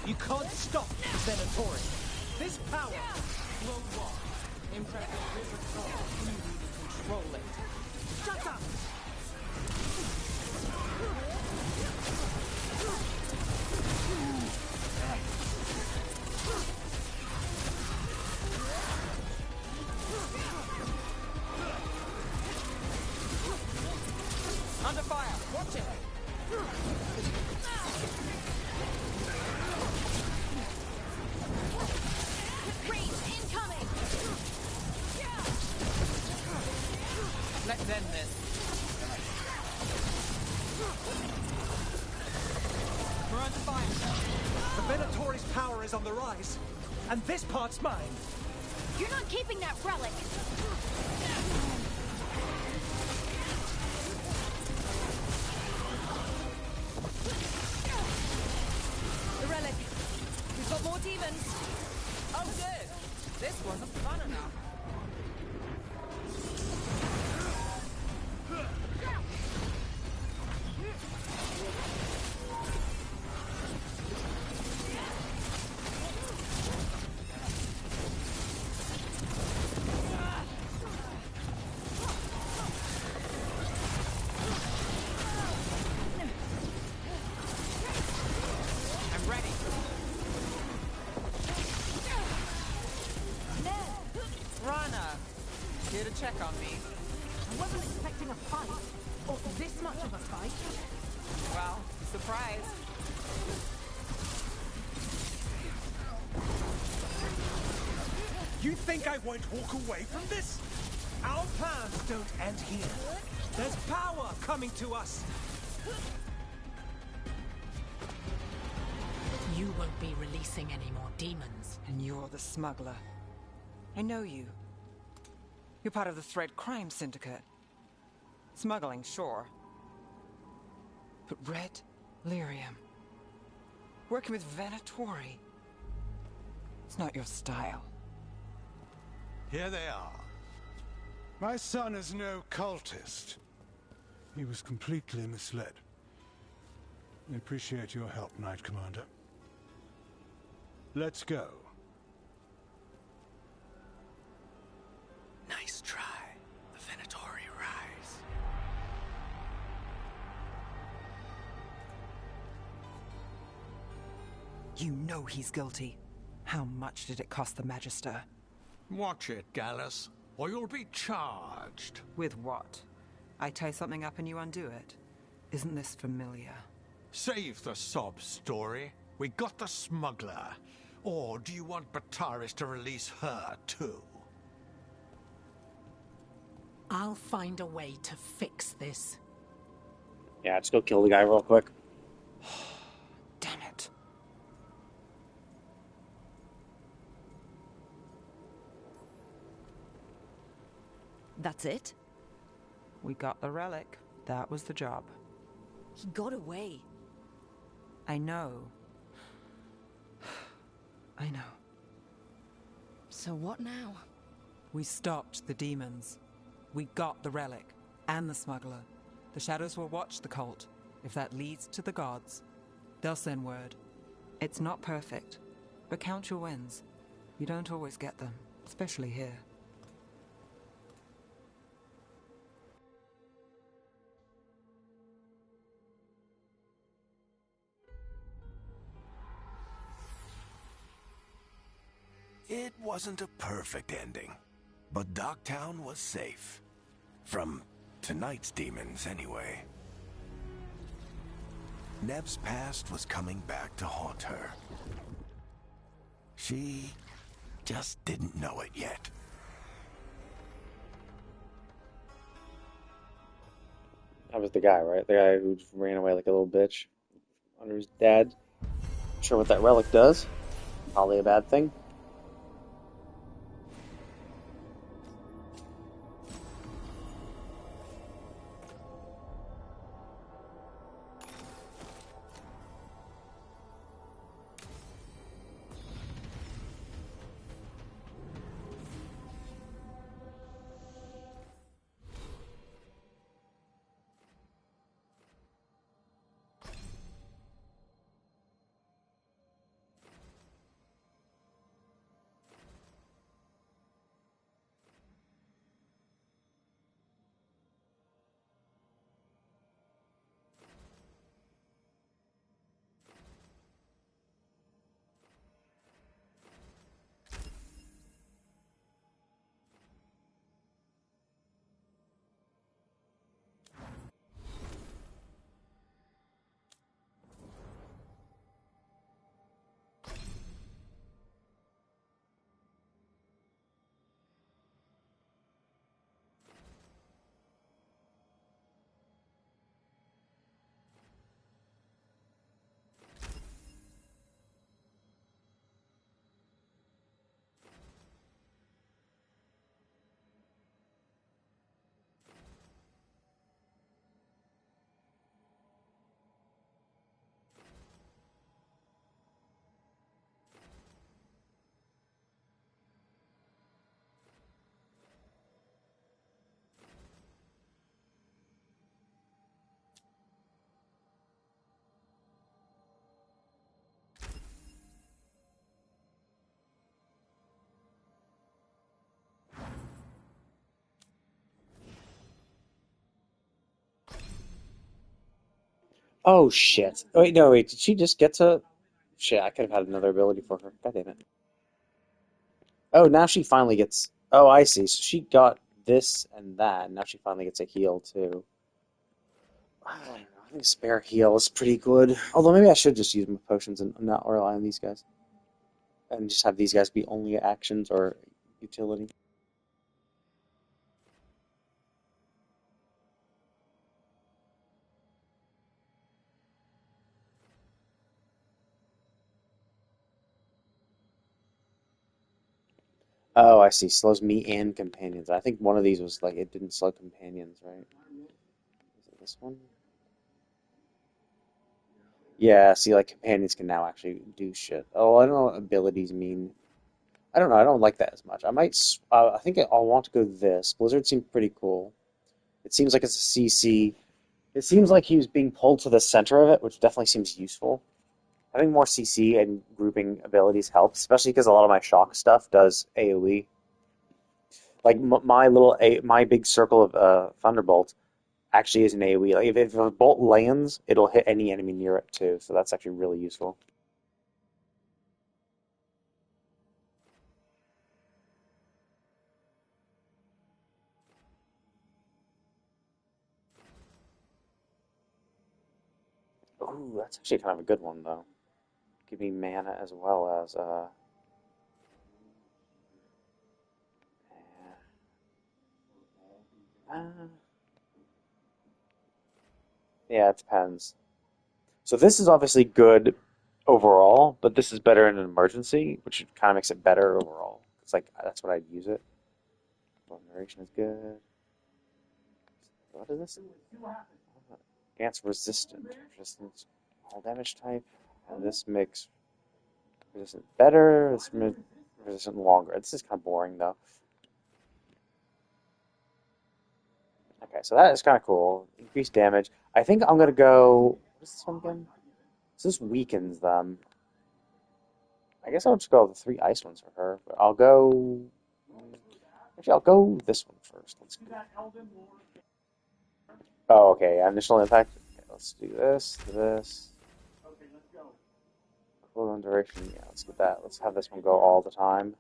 You can't stop the Venatori. This power will walk. Impressive wizard gods. You need to control it. Shut up! Under fire! Watch it! Range incoming! Let's end this. We're under fire. The Venatori's power is on the rise, and this part's mine. You're not keeping that relic! The relic. We've got more demons. Oh, good. This wasn't fun enough. I'm ready. Rana, here to check on me. I wasn't expecting a fight. Or this much of a fight. Well, surprise. You think I won't walk away from this? Our plans don't end here. There's power coming to us. You won't be releasing any more demons. And you're the smuggler. I know you. You're part of the Thread crime syndicate. Smuggling, sure. But Red Lyrium. Working with Venatori. It's not your style. Here they are. My son is no cultist. He was completely misled. I appreciate your help, Knight Commander. Let's go. Nice try. The Venatori rise. You know he's guilty. How much did it cost the Magister? Watch it, Gallus, or you'll be charged. With what? I tie something up and you undo it. Isn't this familiar? Save the sob story. We got the smuggler. Or do you want Bataris to release her, too? I'll find a way to fix this. Yeah, just go kill the guy real quick. Damn it. That's it? We got the relic. That was the job. He got away. I know. I know. So what now? We stopped the demons. We got the relic. And the smuggler. The shadows will watch the cult. If that leads to the gods, they'll send word. It's not perfect, but count your wins. You don't always get them, especially here. It wasn't a perfect ending, but Docktown was safe. From tonight's demons, anyway. Nev's past was coming back to haunt her. She just didn't know it yet. That was the guy, right? The guy who just ran away like a little bitch under his dad. Not sure what that relic does. Probably a bad thing. Oh, shit. Wait, no, wait. Did she just get to... Shit, I could have had another ability for her. God damn it. Oh, now she finally gets... Oh, I see. So she got this and that, and now she finally gets a heal, too. I don't know. I think spare heal is pretty good. Although maybe I should just use my potions and not rely on these guys. And just have these guys be only actions or utility. Oh, I see. Slows me and companions. I think one of these was like, it didn't slow companions, right? Is it this one? Yeah, see, like, companions can now actually do shit. Oh, I don't know what abilities mean. I don't know. I don't like that as much. I might... I think I'll want to go this. Blizzard seemed pretty cool. It seems like it's a CC. It seems like he was being pulled to the center of it, which definitely seems useful. Having more CC and grouping abilities helps, especially because a lot of my shock stuff does AoE. Like my big circle of Thunderbolt actually is an AoE. Like if a bolt lands, it'll hit any enemy near it too. So that's actually really useful. Ooh, that's actually kind of a good one, though. Give me mana as well as, yeah, it depends. So this is obviously good overall, but this is better in an emergency, which kind of makes it better overall. It's like, that's what I'd use it. Narration is good. What is this? Against resistance, all damage type, and this makes resistant better. This makes resistant longer. This is kind of boring though. Okay, so that is kind of cool. Increased damage. I think I'm gonna go. What's this one again? So this weakens them. I guess I'll just go with the 3 ice ones for her. But I'll go. Actually, I'll go this one first. Let's go. Oh, okay. Initial impact. Okay, let's do this. Cooldown duration. Yeah, let's get that. Let's have this one go all the time.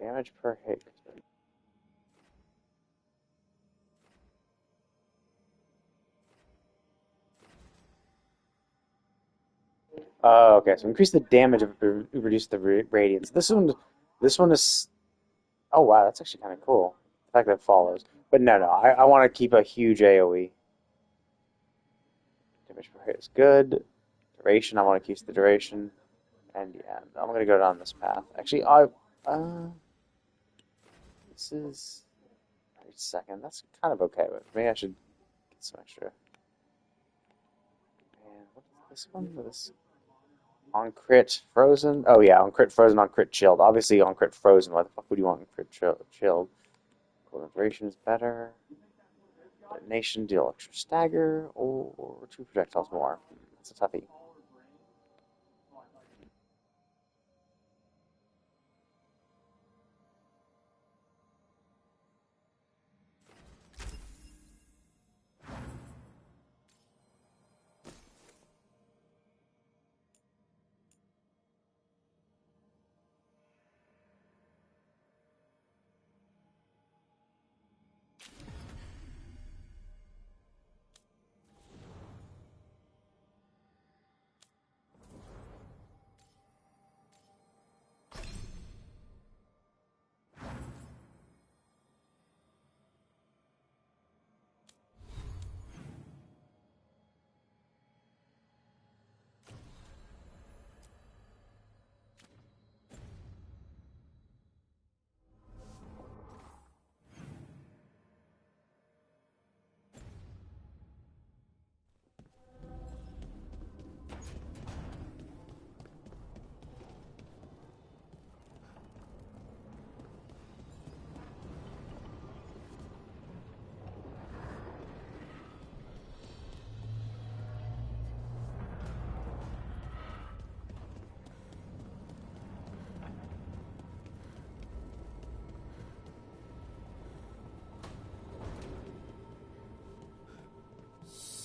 Damage per hit. Okay, so increase the damage of reduce the radiance. This one is. Oh wow, that's actually kind of cool. The fact that it follows, but no, I want to keep a huge AOE. Damage per hit is good. Duration, I want to keep the duration, and yeah, I'm gonna go down this path. Actually, this is. Wait a second, that's kind of okay, but maybe I should get some extra. And what is this one? This. On crit frozen? Oh yeah, on crit frozen, on crit chilled. Obviously on crit frozen, what the fuck would you want on crit chilled? Cooldown duration is better. Detonation, deal extra stagger, or 2 projectiles more. That's a toughie.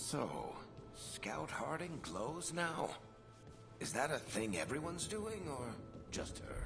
So, Scout Harding glows now? Is that a thing everyone's doing, or just her?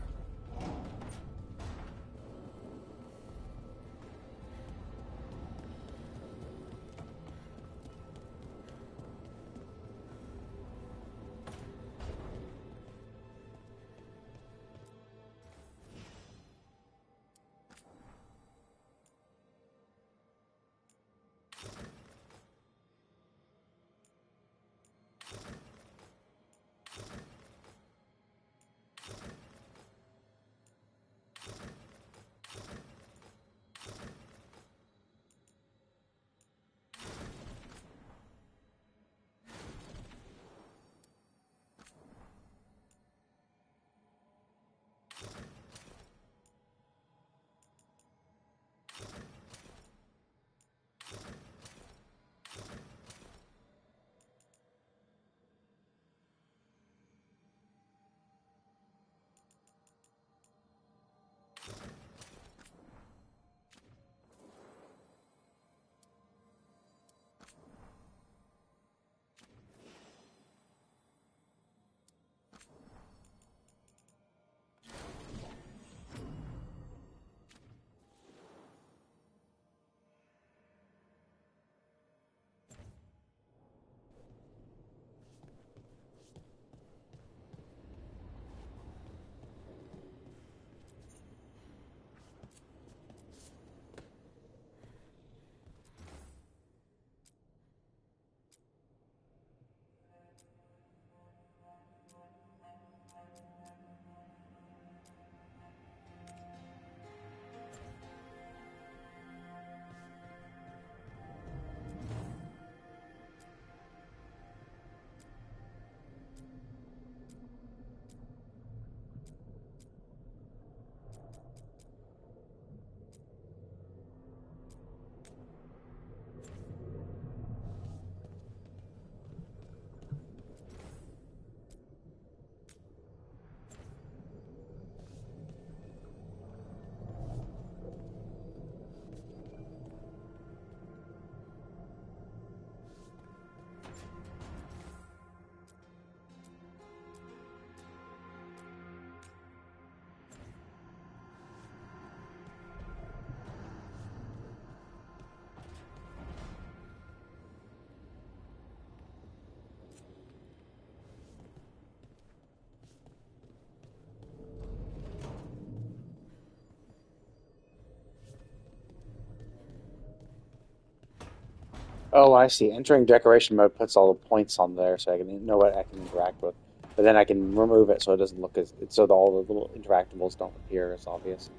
Oh, I see. Entering decoration mode puts all the points on there, so I can know what I can interact with. But then I can remove it so it doesn't look as so that all the little interactables don't appear as obvious.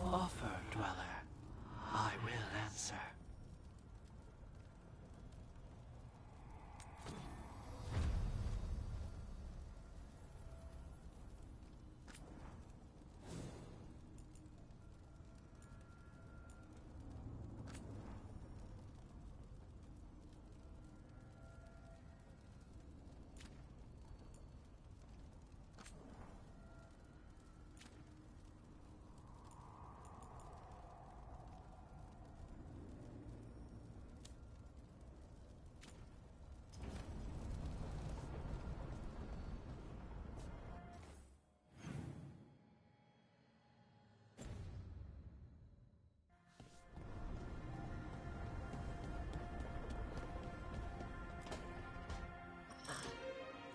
Offer, Dweller. I will answer.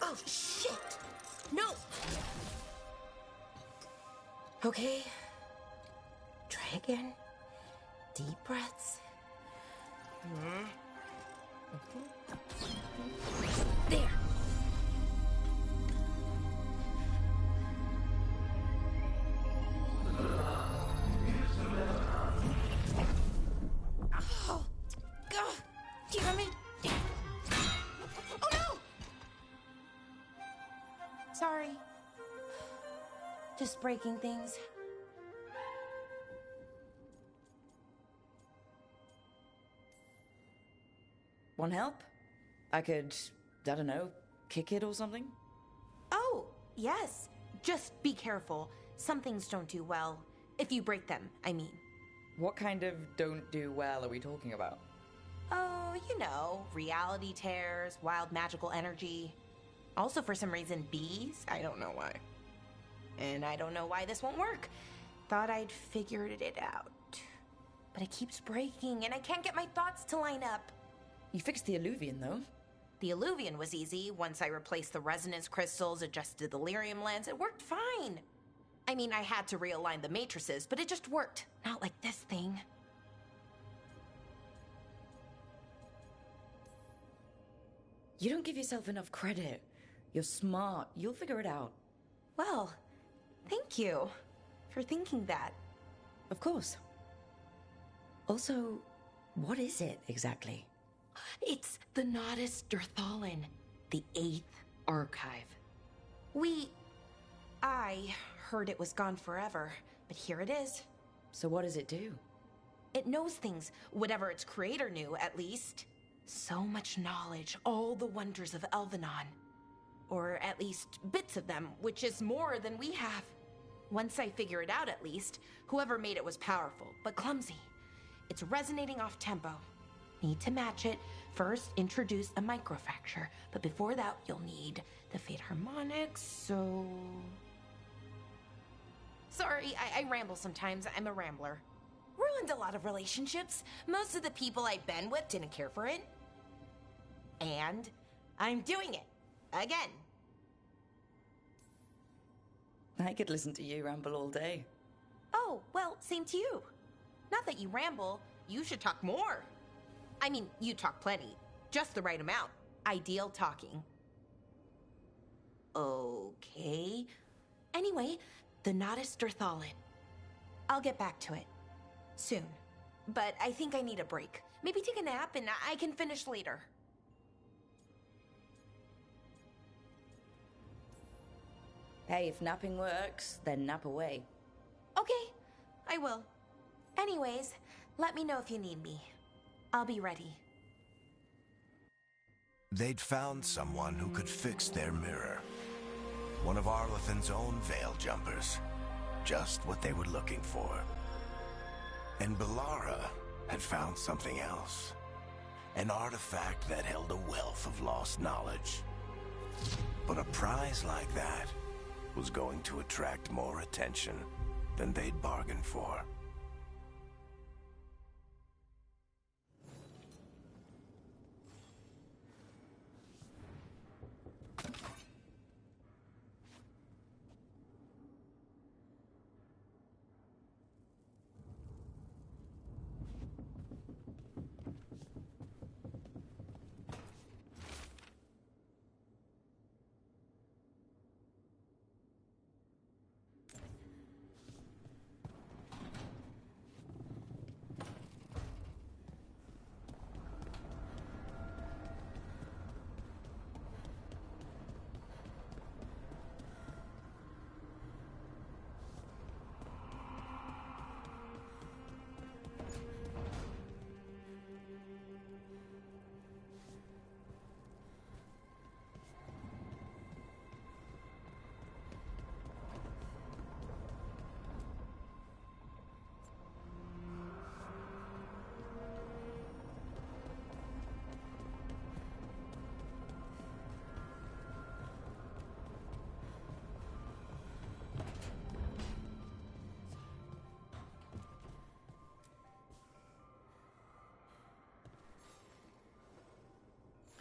Oh, shit! No! Okay. Try again. Deep breaths. There. Oh, God. Do you hear me? Oh, no! Sorry. Just breaking things. Want help? I could, I don't know, kick it or something? Oh, yes. Just be careful. Some things don't do well. If you break them, I mean. What kind of don't do well are we talking about? Oh, you know, reality tears, wild magical energy. Also, for some reason, bees. I don't know why. And I don't know why this won't work. Thought I'd figured it out. But it keeps breaking, and I can't get my thoughts to line up. You fixed the Illuvian, though. The Illuvian was easy. Once I replaced the resonance crystals, adjusted the lyrium lens, it worked fine. I mean, I had to realign the matrices, but it just worked. Not like this thing. You don't give yourself enough credit. You're smart. You'll figure it out. Well, thank you for thinking that. Of course. Also, what is it exactly? It's the Nodus Durthalin, the 8th archive. I heard it was gone forever, but here it is. So what does it do? It knows things, whatever its creator knew, at least. So much knowledge, all the wonders of Elvenon. Or at least bits of them, which is more than we have. Once I figure it out, at least, whoever made it was powerful, but clumsy. It's resonating off tempo. Need to match it. First, introduce a microfracture, but before that, you'll need the Fate Harmonics, so... Sorry, I ramble sometimes. I'm a rambler. Ruined a lot of relationships. Most of the people I've been with didn't care for it. And I'm doing it. Again. I could listen to you ramble all day. Oh, well, same to you. Not that you ramble, you should talk more. I mean, you talk plenty. Just the right amount. Ideal talking. Okay. Anyway, the Nodus Durthalin. I'll get back to it. Soon. But I think I need a break. Maybe take a nap and I can finish later. Hey, if napping works, then nap away. Okay, I will. Anyways, let me know if you need me. I'll be ready. They'd found someone who could fix their mirror. One of Arlathan's own Veil Jumpers. Just what they were looking for. And Bellara had found something else. An artifact that held a wealth of lost knowledge. But a prize like that was going to attract more attention than they'd bargained for.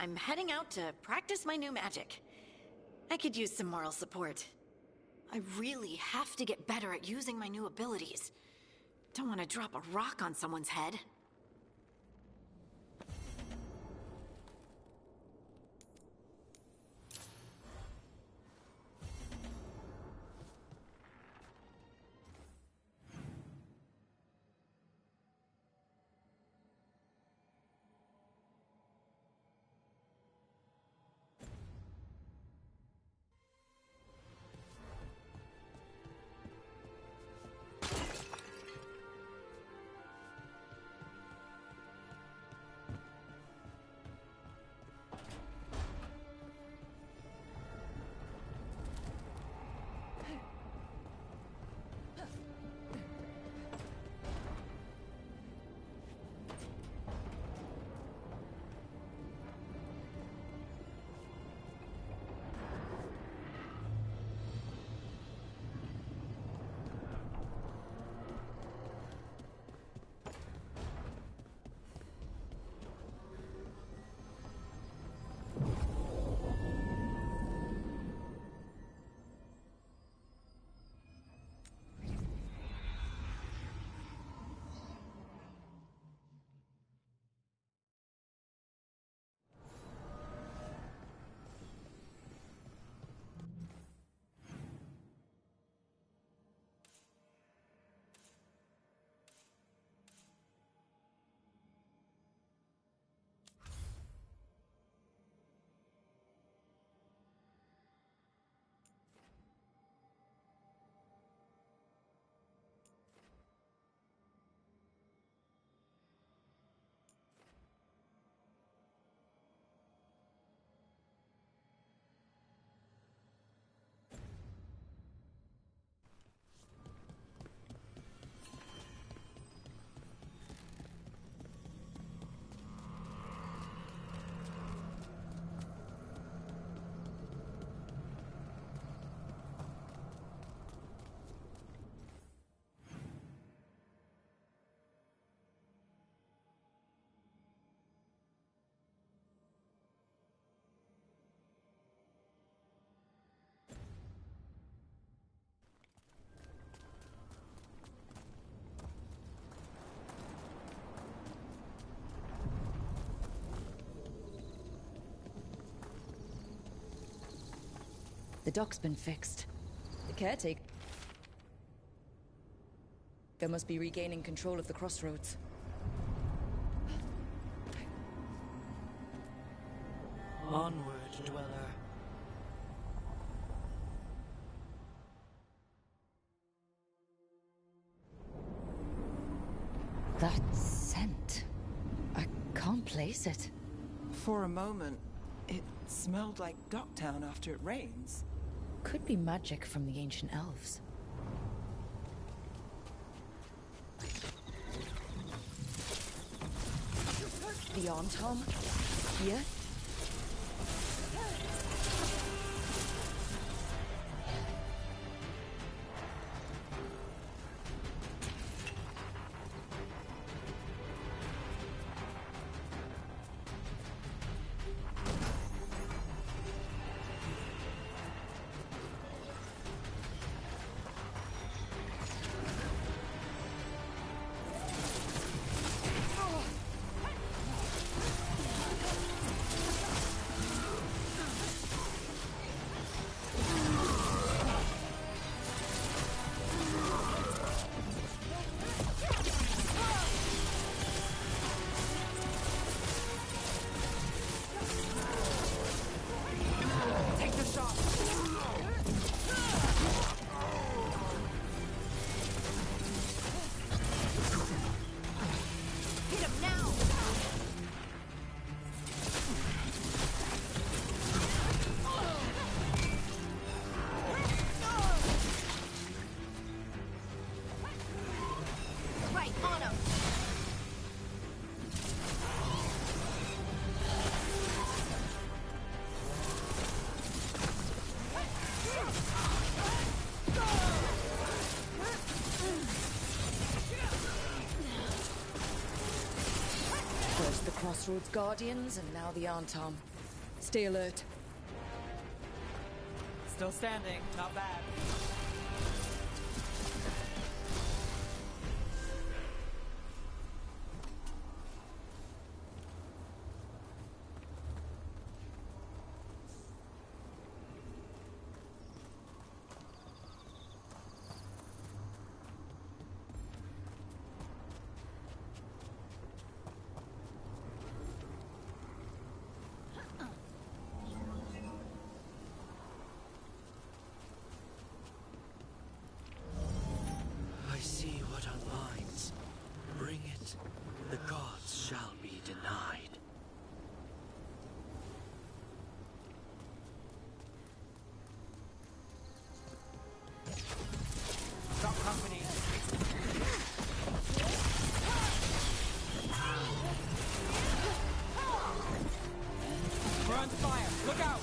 I'm heading out to practice my new magic. I could use some moral support. I really have to get better at using my new abilities. Don't want to drop a rock on someone's head. The dock's been fixed. The caretaker must be regaining control of the crossroads. Onward, dweller. That scent. I can't place it. For a moment, it smelled like Docktown after it rains. Could be magic from the ancient elves. Beyond, Tom? Here? First the Crossroads Guardians, and now the Arntom. Stay alert. Still standing, not bad. I see what aligns. Bring it. The gods shall be denied. Drop company. We're under fire. Look out!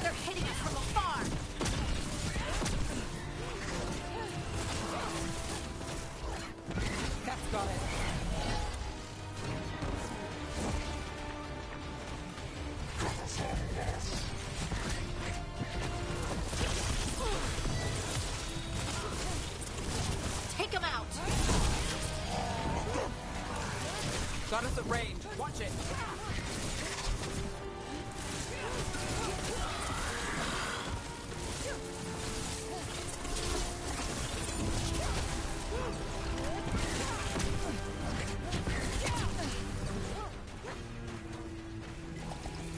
They're hitting us from afar! Cat's got it. Take them out! Got us at range. Watch it.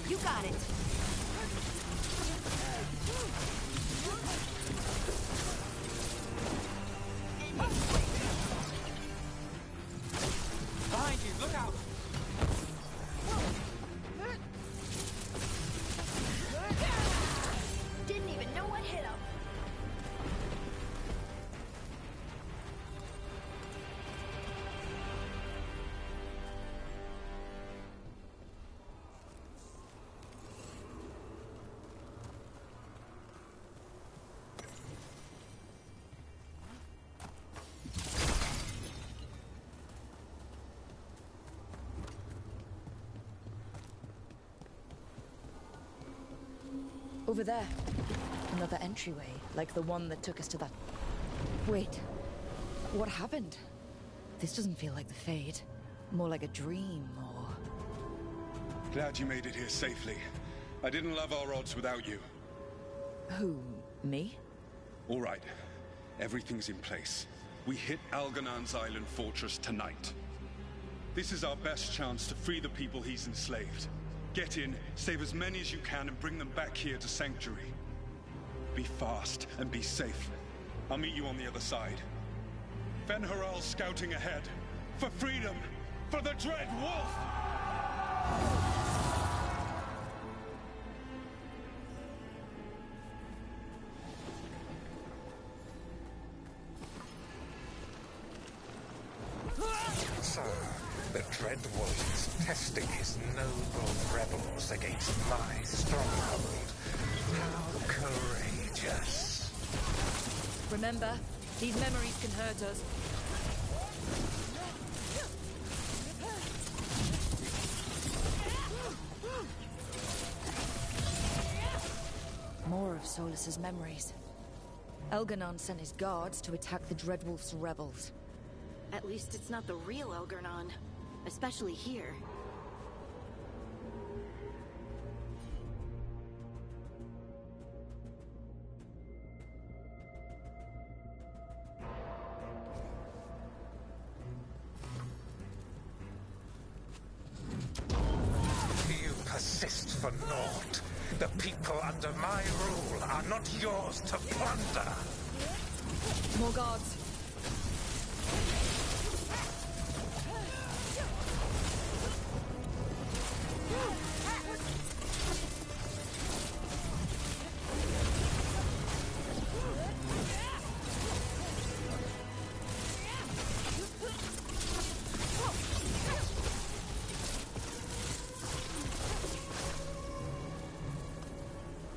You got it! Behind you. Look out. Didn't even know what hit him! Over there. Another entryway, like the one that took us to that... Wait. What happened? This doesn't feel like the Fade. More like a dream, or... Glad you made it here safely. I didn't love our odds without you. Who? Me? All right. Everything's in place. We hit Algernon's island fortress tonight. This is our best chance to free the people he's enslaved. Get in, save as many as you can, and bring them back here to Sanctuary. Be fast and be safe. I'll meet you on the other side. Fen-Haral's scouting ahead. For freedom! For the Dread Wolf! So, the Dread Wolf is testing his noble rebels against my stronghold. How courageous. Remember, these memories can hurt us. More of Solus's memories. Elgar'nan sent his guards to attack the Dreadwolf's rebels. At least it's not the real Elgar'nan, especially here. You persist for naught. The people under my rule are not yours to plunder. More guards.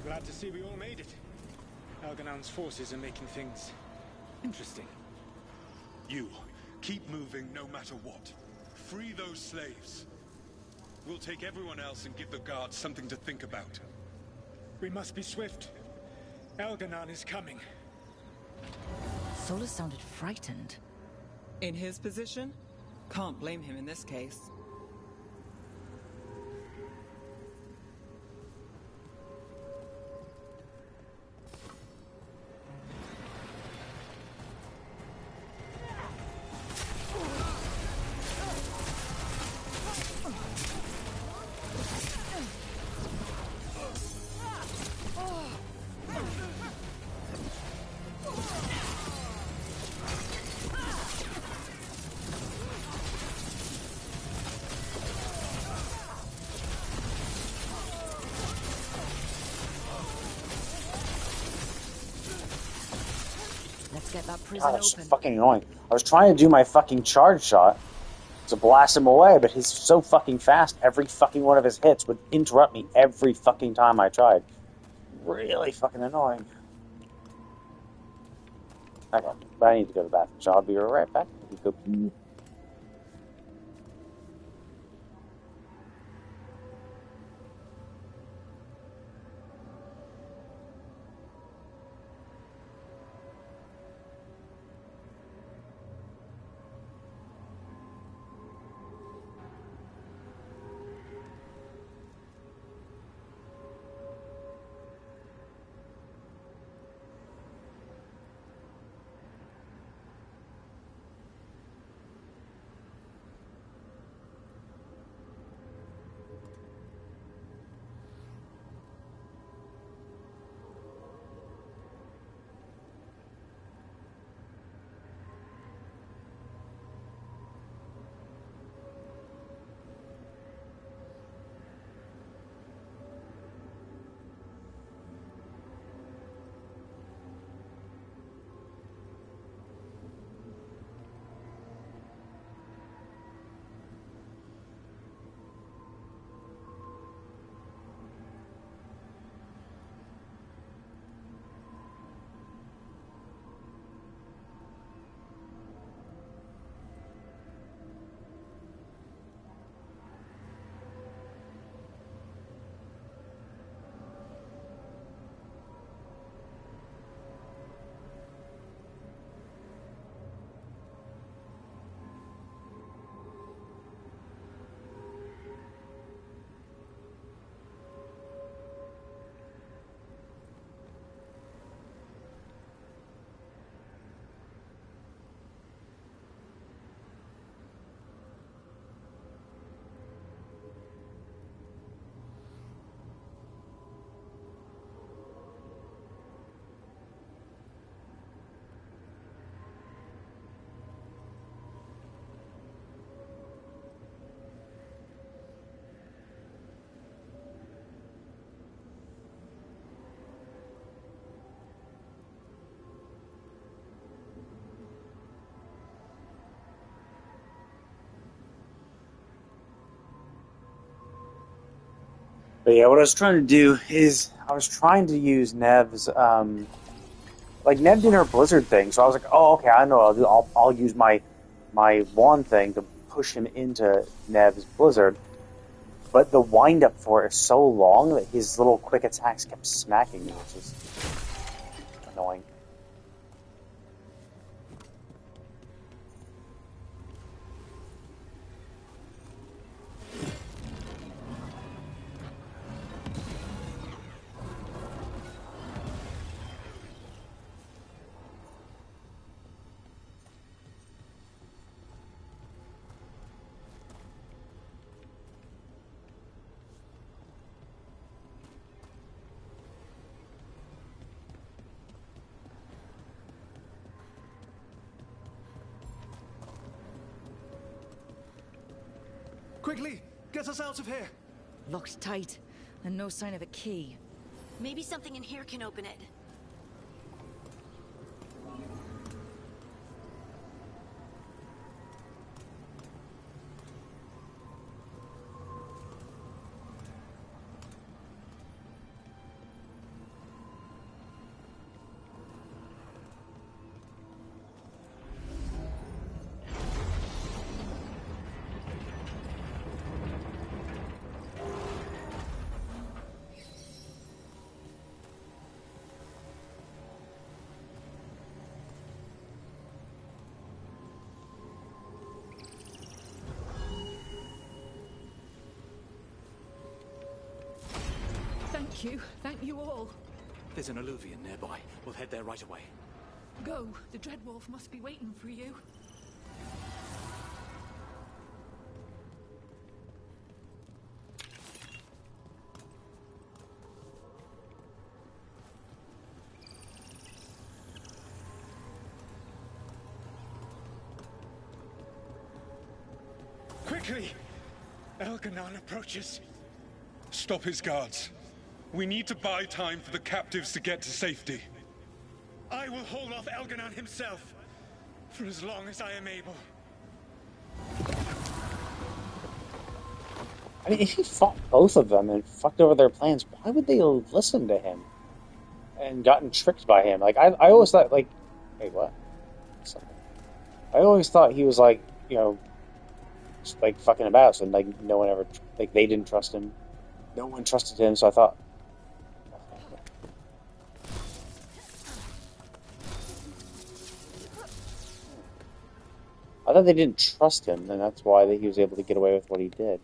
Glad to see we all made it. Elgar'nan's forces are making things Interesting. You, keep moving no matter what. Free those slaves. We'll take everyone else and give the guards something to think about. We must be swift. Elganon is coming. Solus sounded frightened. In his position? Can't blame him in this case. Let's get that prison God, that's open. fucking annoying. I was trying to do my fucking charge shot to blast him away, but he's so fucking fast, every fucking one of his hits would interrupt me every fucking time I tried. Really fucking annoying. Okay, but I need to go to the bathroom, so I'll be right back. Go pee. But yeah, what I was trying to do is I was trying to use Nev's like Nev did her blizzard thing, so I was like, oh okay, I know I'll use my wand thing to push him into Nev's blizzard. But the wind up for it is so long that his little quick attacks kept smacking me, which is annoying. Quickly, get us out of here. Locked tight, and no sign of a key. Maybe something in here can open it. Thank you all. There's an alluvian nearby. We'll head there right away. Go. The Dreadwolf must be waiting for you. Quickly! Elganon approaches. Stop his guards. We need to buy time for the captives to get to safety. I will hold off Elganon himself for as long as I am able. I mean, if he fought both of them and fucked over their plans, why would they listen to him? And gotten tricked by him? Like, I always thought, like... Wait, what? Something. I always thought he was like, you know, just like fucking about, so like no one ever... Like, they didn't trust him. No one trusted him, so I thought... I thought they didn't trust him, and that's why he was able to get away with what he did.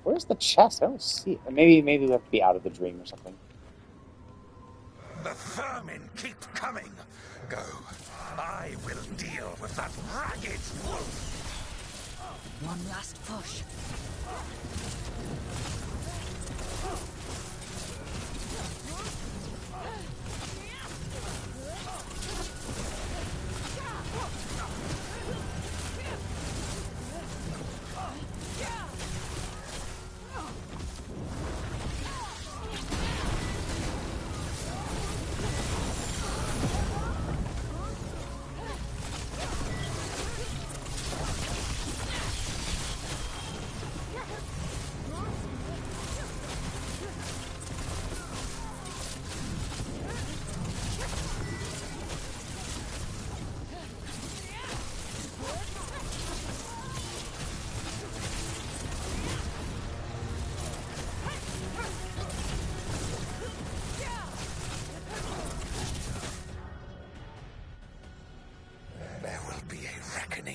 Where's the chest? I don't see it. Maybe we have to be out of the dream or something. The vermin keep coming. Go. I will deal with that ragged wolf. One last push.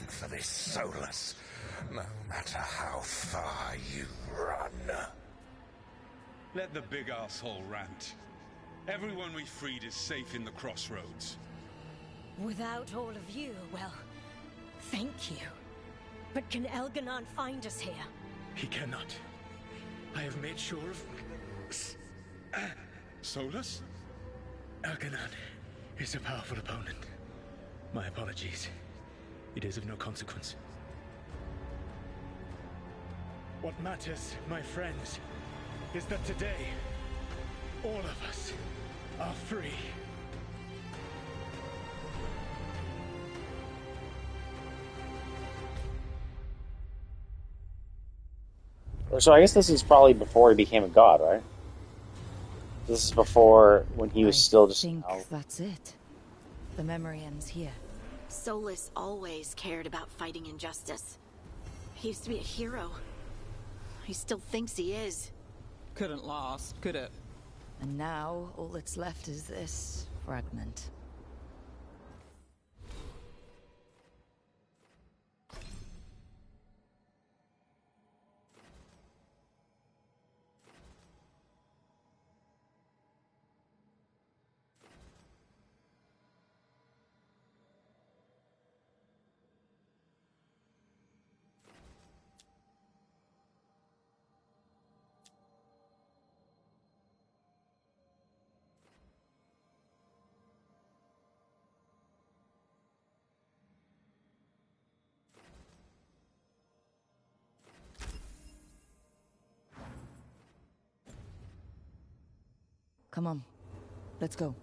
For this Solus, no matter how far you run. Let the big asshole rant. Everyone we freed is safe in the crossroads. Without all of you, well, thank you. But can Elganon find us here? He cannot. I have made sure of... Solus? Elganon is a powerful opponent. My apologies. It is of no consequence. What matters, my friends, is that today, all of us are free. So I guess this is probably before he became a god, right? This is before when he was still just... I think that's it. The memory ends here. Solus always cared about fighting injustice. He used to be a hero. He still thinks he is. Couldn't last, could it? And now, all that's left is this fragment. Come on, let's go.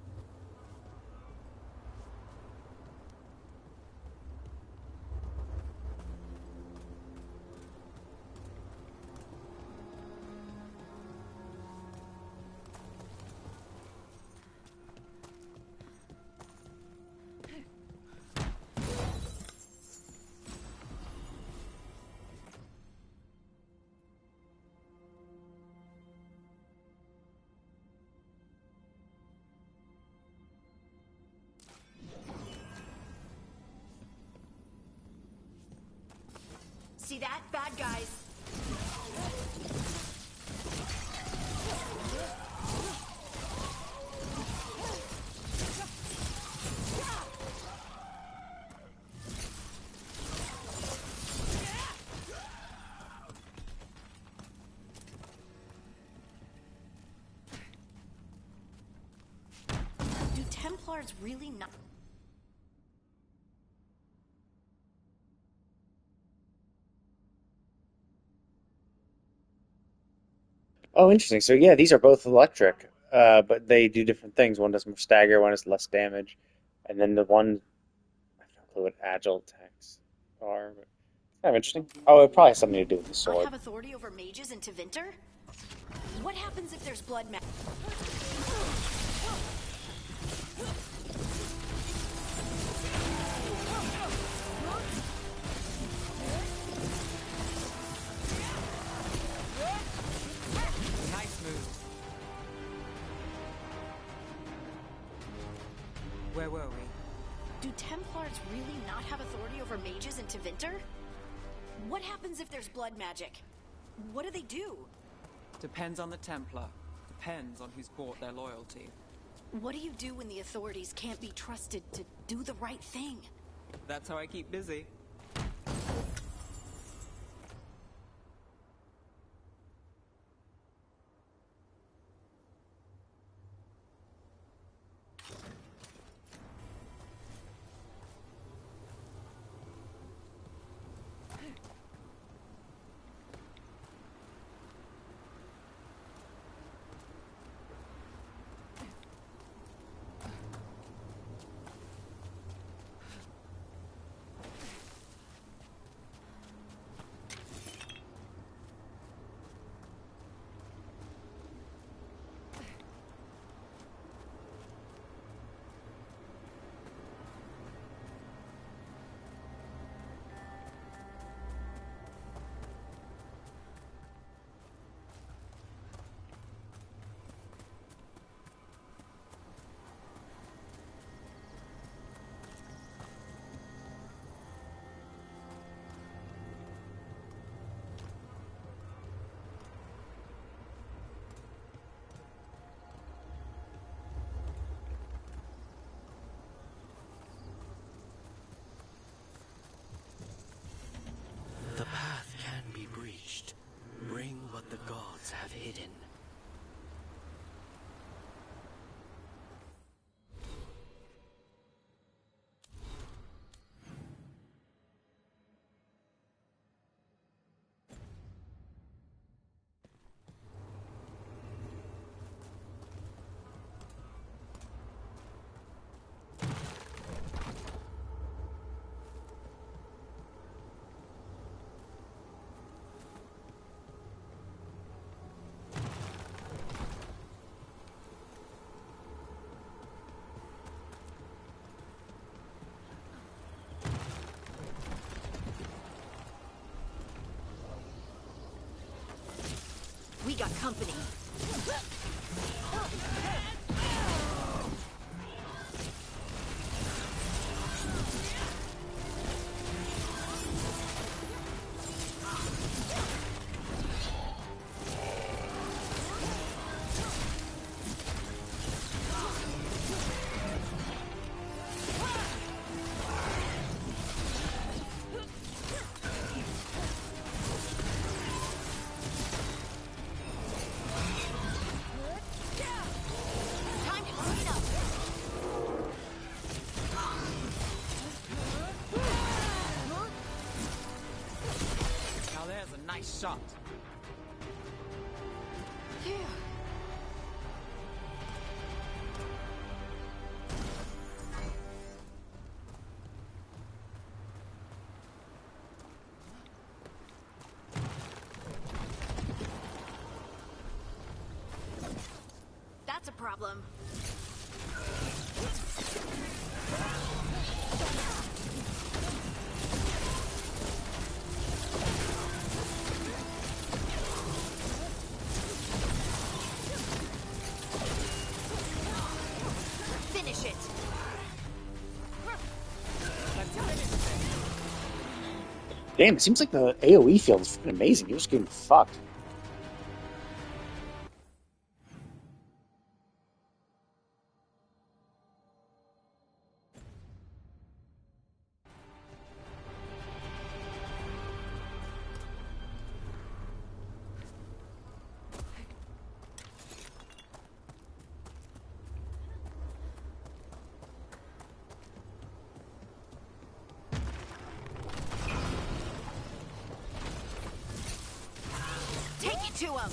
See that? Bad guys. Do Templars really not... Oh, interesting. So yeah, these are both electric, but they do different things. One does more stagger, one does less damage, and then the one, I don't know what agile attacks are, but it's kind of interesting. Oh, it probably has something to do with the I sword. have authority over mages in Tevinter? What happens if there's blood ma- Nice move. Where were we? Do Templars really not have authority over mages in Tevinter? What happens if there's blood magic? What do they do? Depends on the Templar. Depends on who's bought their loyalty. What do you do when the authorities can't be trusted to do the right thing? That's how I keep busy. The path can be breached. Bring what the gods have hidden. We got company. Now there's a nice shot. That's a problem. Finish it. Let's finish this. Damn, it seems like the AoE field is freaking amazing. You're just getting fucked. Take it to him!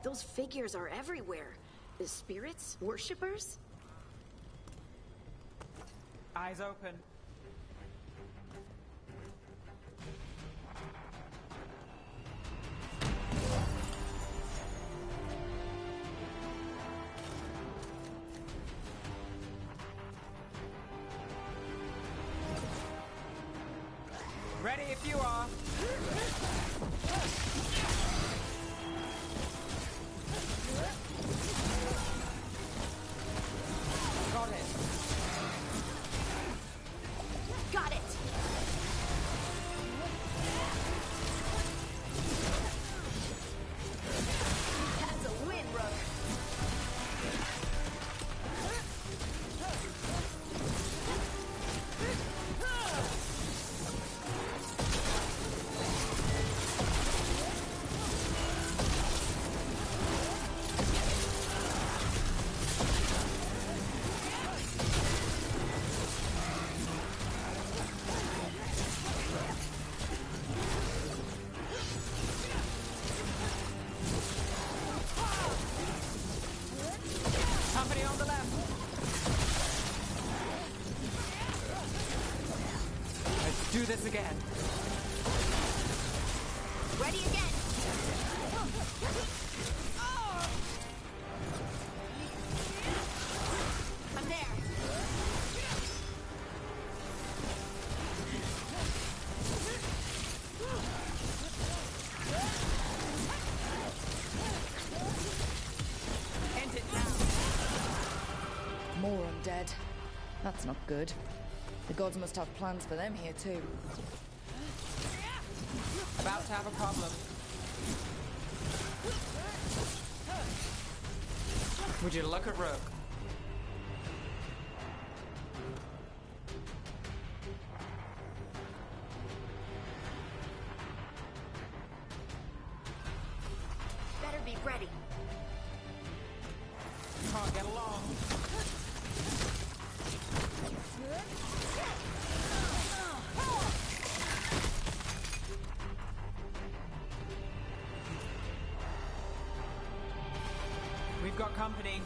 Those figures are everywhere. The spirits? Worshippers? Eyes open. Ready if you are. Got it. Got it! That's a win, Rook. Company on the left. Let's do this again. Ready again! I'm there! End it now. More undead. That's not good. The gods must have plans for them here too. About to have a problem. Would you look at Rook? Better be ready. Can't get along. We've got company.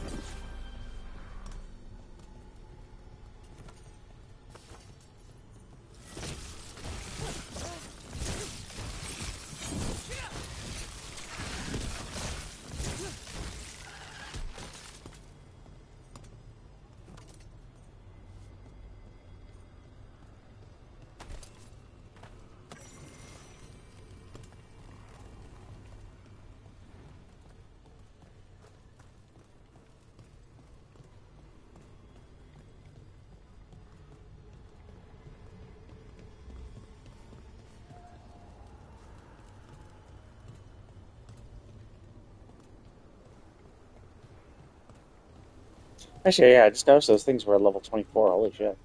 Actually, yeah, I just noticed those things were at level 24. Holy shit.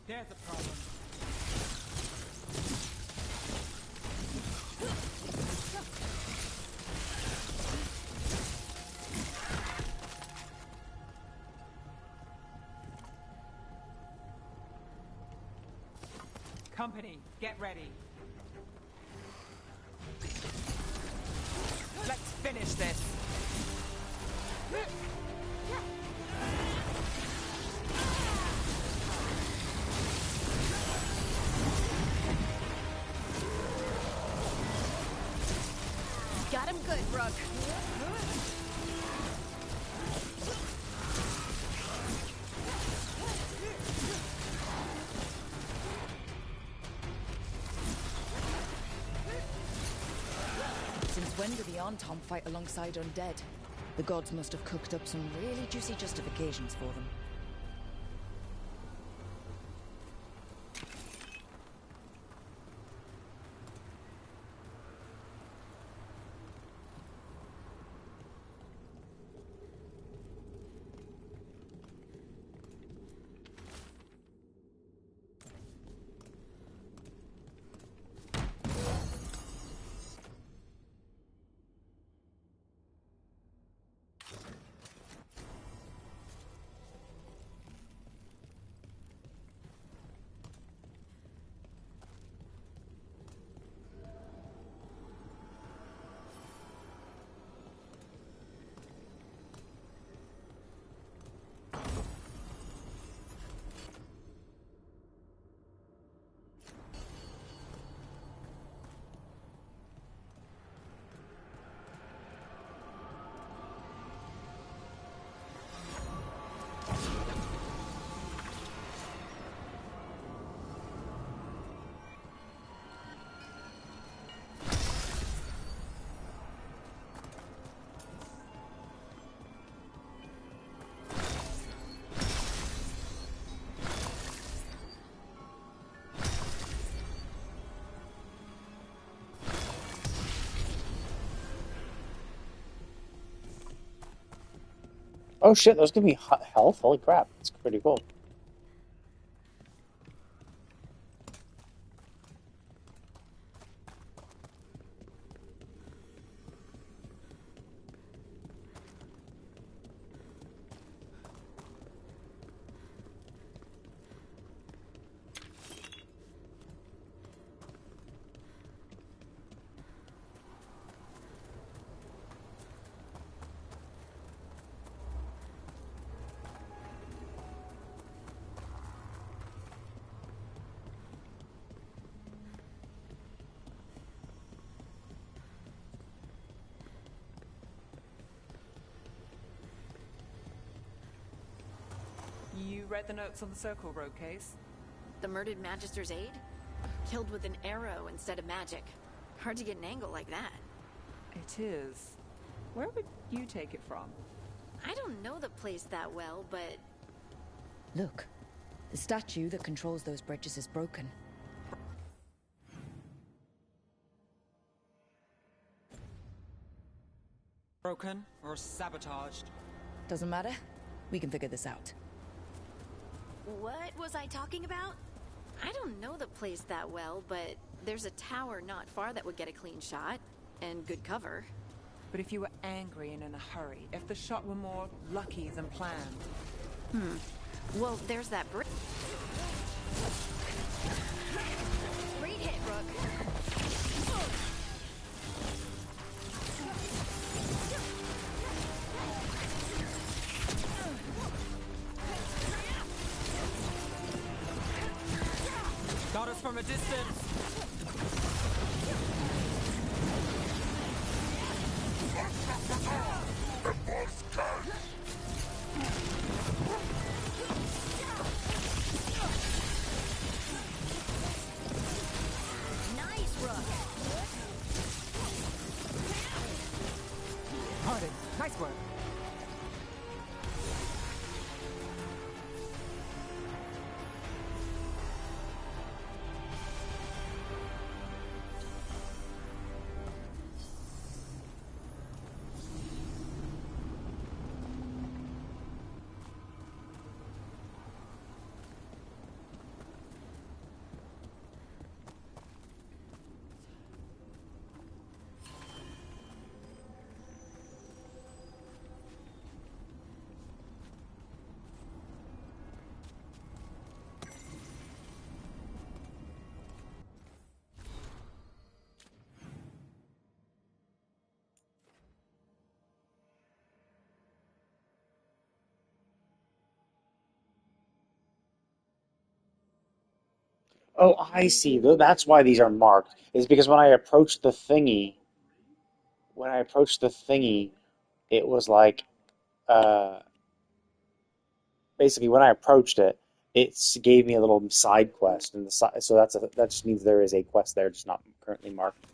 There's a problem. Company, get ready. Let's finish this. Got him good, Rook. Since when do the Antom fight alongside undead? The gods must have cooked up some really juicy justifications for them. Oh shit, those give me health? Holy crap, that's pretty cool. You read the notes on the Circle Road case? The murdered Magister's aide? Killed with an arrow instead of magic. Hard to get an angle like that. It is. Where would you take it from? I don't know the place that well, but... Look, the statue that controls those bridges is broken. Broken or sabotaged? Doesn't matter. We can figure this out. What was I talking about? I don't know the place that well, but there's a tower not far that would get a clean shot. And good cover. But if you were angry and in a hurry, if the shot were more lucky than planned... Well, there's that bridge. Great hit, Rook. Got us from a distance! Nice, Rook. Harding, nice work. Oh, I see. That's why these are marked. Is because when I approached the thingy, it was like, uh, basically when I approached it, it gave me a little side quest, and so that just means there is a quest there, just not currently marked.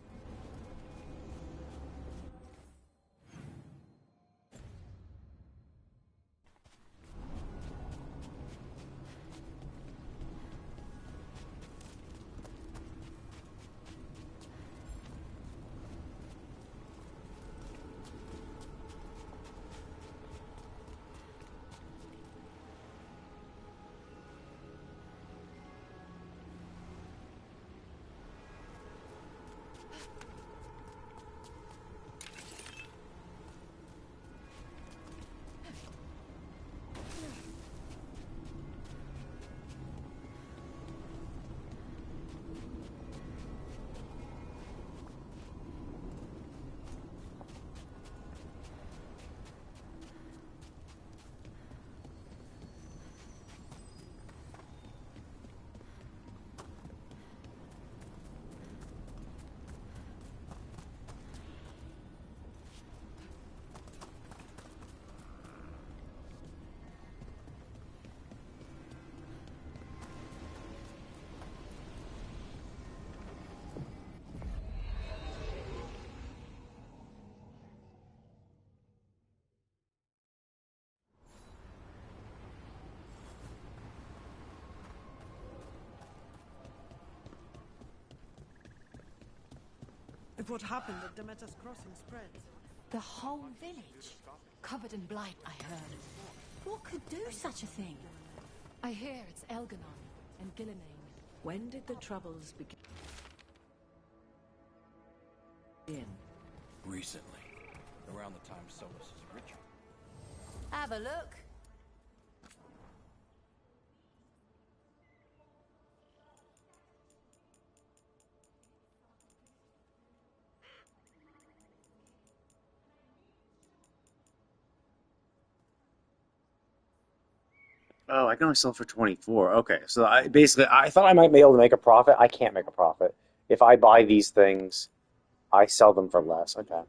If what happened at Demeter's Crossing spreads. The whole village. Covered in blight, I heard. What could do such a thing? I hear it's Elganon and Gillenane. When did the Troubles begin? Recently. Around the time Solas's ritual. Have a look. Oh, I can only sell for 24. Okay, so I thought I might be able to make a profit. I can't make a profit. If I buy these things, I sell them for less. Okay.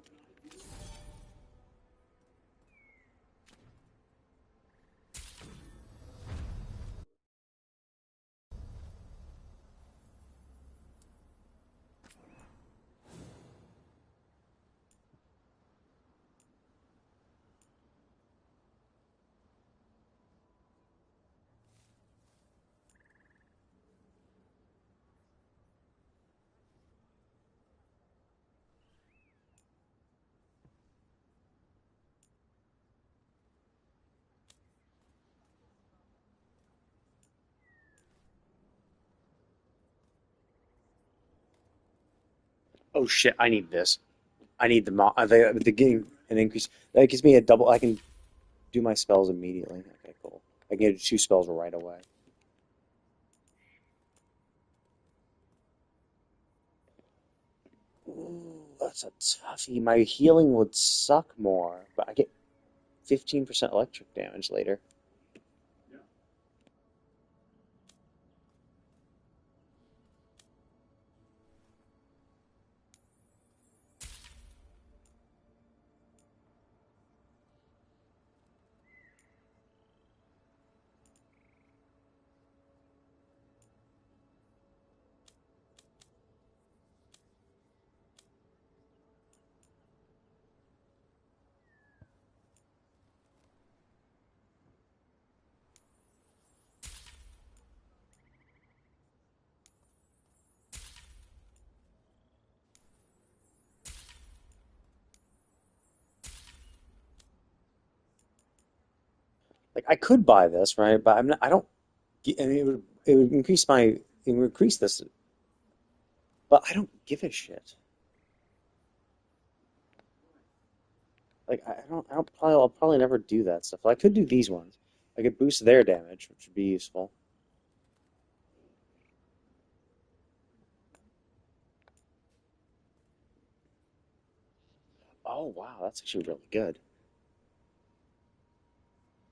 Oh shit! I need this. I need the game an increase. That gives me a double. I can do my spells immediately. Okay, cool. I can get 2 spells right away. Ooh, that's a toughie. My healing would suck more, but I get 15% electric damage later. Like I could buy this, right? But I'm not. I don't. I mean, it would increase it would increase this, but I don't give a shit. Like I'll probably never do that stuff. I could do these ones. I could boost their damage, which would be useful. Oh wow, that's actually really good.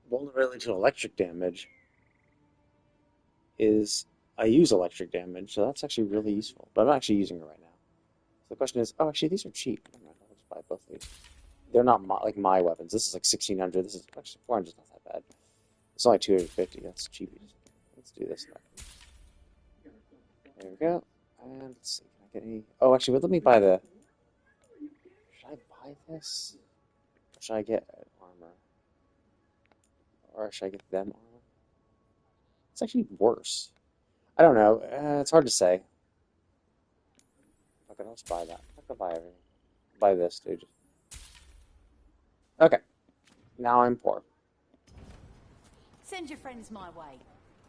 Vulnerability to electric damage is I use electric damage, so that's actually really useful. But I'm not actually using it right now. So the question is, oh, actually, these are cheap. Never mind, I'll just buy both of these. They're not like my weapons. This is like 1,600. This is actually 400. Not that bad. It's only 250. That's cheap. Let's do this now. There we go. And let's see. Can I get any? Oh, actually, let me buy the. Should I buy this? Or should I get armor? Or should I get them armor? It's actually worse. I don't know. It's hard to say. Okay, let's buy that. I'm not gonna buy everything. Buy this, dude. Okay. Now I'm poor. Send your friends my way.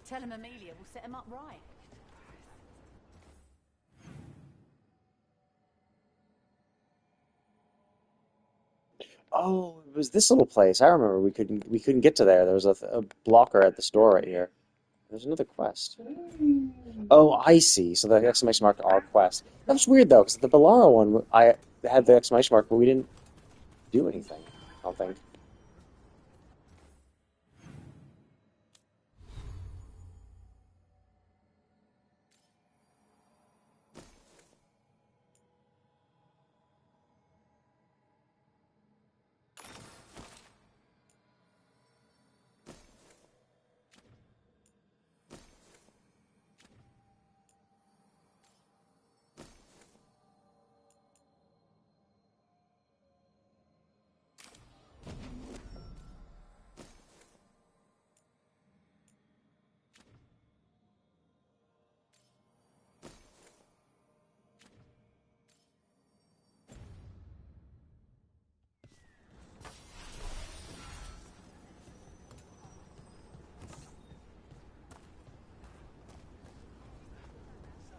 Tell them Amelia will set them up right. Oh, it was this little place. I remember we couldn't get to there. There was a blocker at the store right here. There's another quest. Oh, I see. So the exclamation mark our quest. That was weird though, because the Bellara one, I had the exclamation mark, but we didn't do anything. I don't think.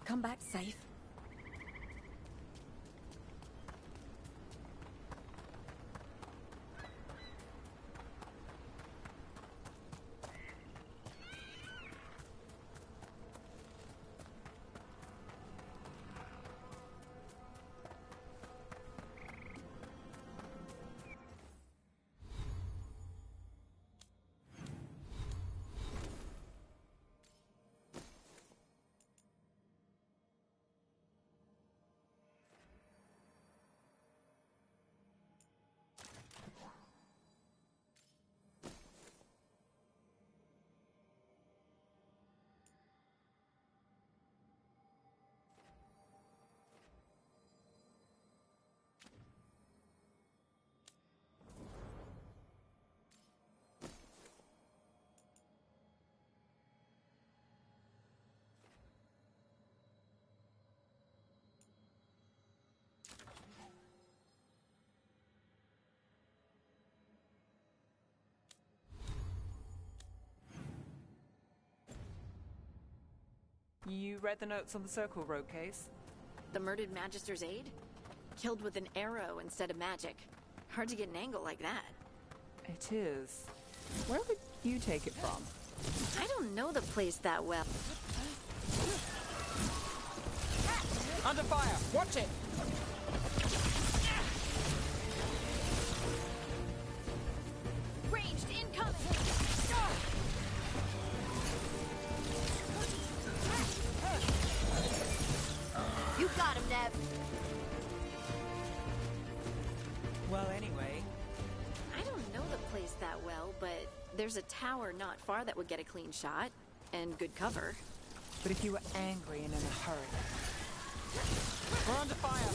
Come back safe. You read the notes on the Circle Road case? The murdered Magister's aide? Killed with an arrow instead of magic. Hard to get an angle like that. It is. Where would you take it from? I don't know the place that well. Under fire! Watch it! Ranged incoming! You got him, Nev. Well, anyway. I don't know the place that well, but there's a tower not far that would get a clean shot. And good cover. But if you were angry and in a hurry. We're under fire!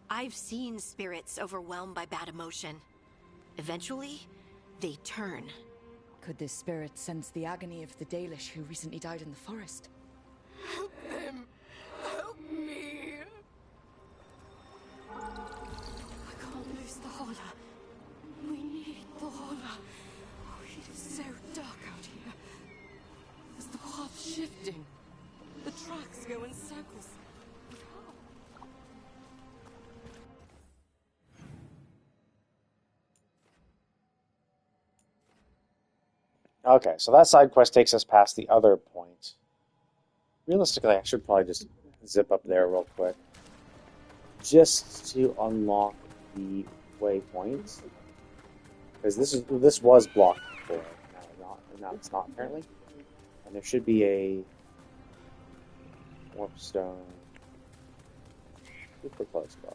I've seen spirits overwhelmed by bad emotion. Eventually, they turn. Could this spirit sense the agony of the Dalish who recently died in the forest? Help them! Help me! I can't lose the Hola. We need the Hola. Oh, it is so dark out here. Is the path shifting? The tracks go in circles. Okay, so that side quest takes us past the other point. Realistically, I should probably just zip up there real quick. Just to unlock the waypoint. Because this was blocked before. Now it's not, apparently. And there should be a warp stone super close by.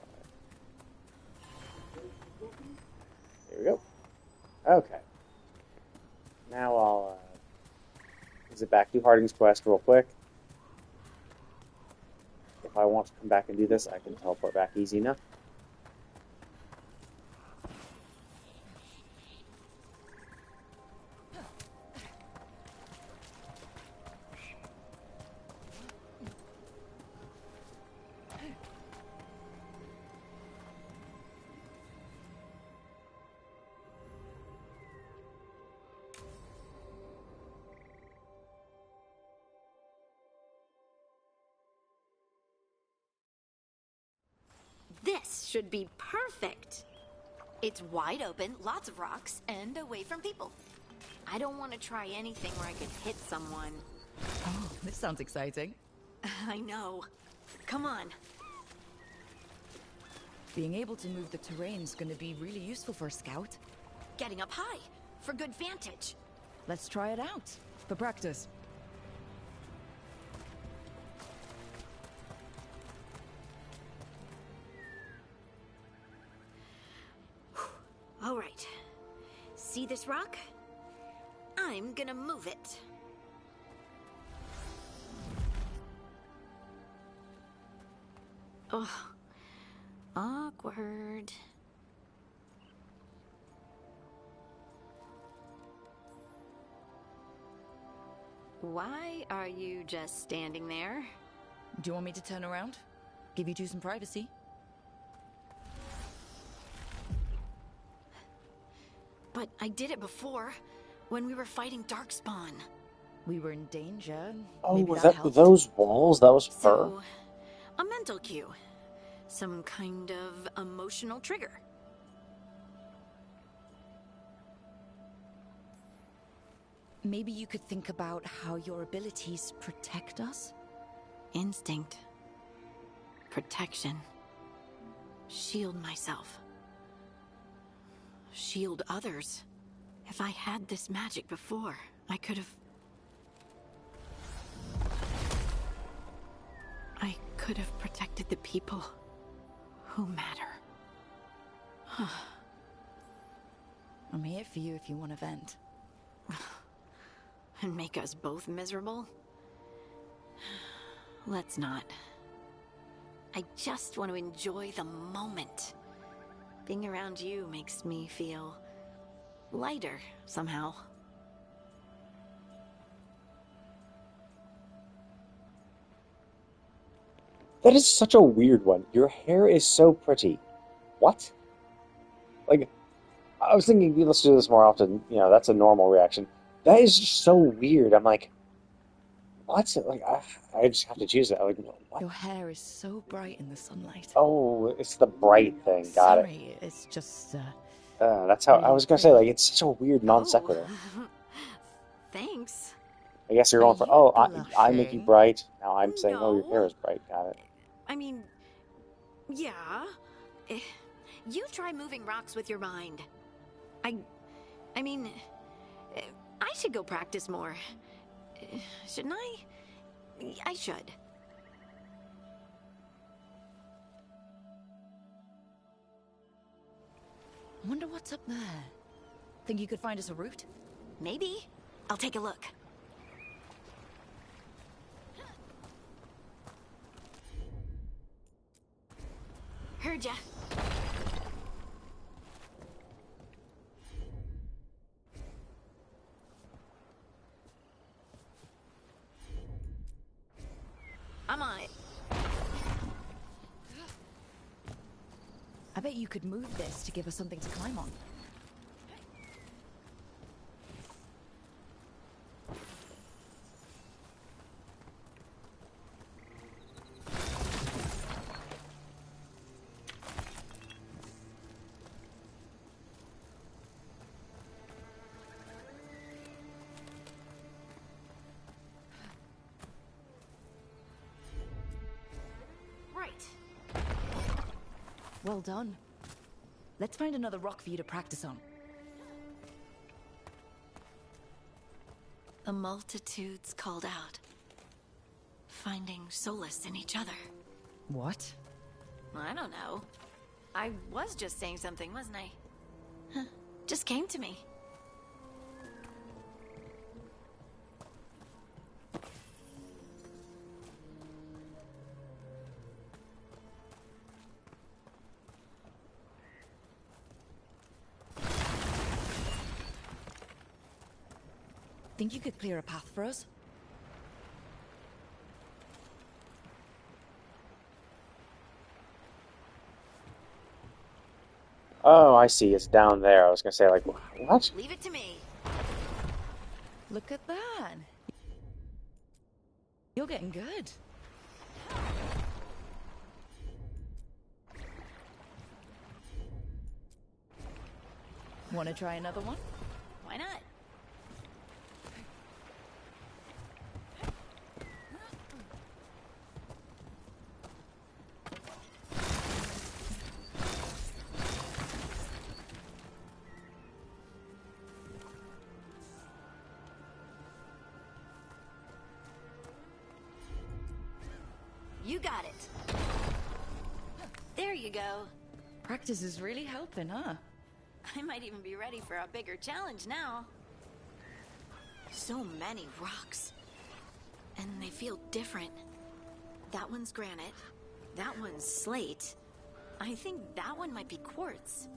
There we go. Okay. Now I'll zip back to Harding's quest real quick. If I want to come back and do this, I can teleport back easy enough. This should be perfect. It's wide open, lots of rocks, and away from people. I don't want to try anything where I could hit someone. Oh, this sounds exciting. I know. Come on. Being able to move the terrain's gonna be really useful for a scout. Getting up high, for good vantage. Let's try it out, for practice. All right. See this rock? I'm gonna move it. Oh, awkward. Why are you just standing there? Do you want me to turn around? Give you two some privacy? But I did it before, when we were fighting Darkspawn. We were in danger. Oh, Maybe was that that helped. those walls? That was her? So, a mental cue. Some kind of emotional trigger. Maybe you could think about how your abilities protect us? Instinct. Protection. Shield myself. Shield others. If I had this magic before, I could have... I could have protected the people who matter. I'm here for you if you want to vent. And make us both miserable? Let's not. I just want to enjoy the moment. Being around you makes me feel lighter somehow. That is such a weird one. Your hair is so pretty. What? Like, I was thinking, let's do this more often. You know, that's a normal reaction. That is just so weird. I'm like, what? Like, I just have to choose it. Like, what? Your hair is so bright in the sunlight. Oh, it's the bright thing. Got Sorry, it's just, that's how I was gonna say. Like, it's such a weird non sequitur. Thanks. I guess you're going for, oh, I make you bright. Now I'm saying, oh, your hair is bright. Got it. I mean, yeah. You try moving rocks with your mind. I mean, I should go practice more. Shouldn't I? I should. I wonder what's up there. Think you could find us a route? Maybe. I'll take a look. Heard ya. I'm on it. I bet you could move this to give us something to climb on. Well done. Let's find another rock for you to practice on. The multitudes called out, finding solace in each other. What? I don't know. I was just saying something, wasn't I? Huh. Just came to me. Think you could clear a path for us? Oh, I see. It's down there. I was gonna say, like, what? Leave it to me. Look at that. You're getting good. Want to try another one? Why not? You got it. There you go. Practice is really helping, huh? I might even be ready for a bigger challenge now. So many rocks. And they feel different. That one's granite. That one's slate. I think that one might be quartz.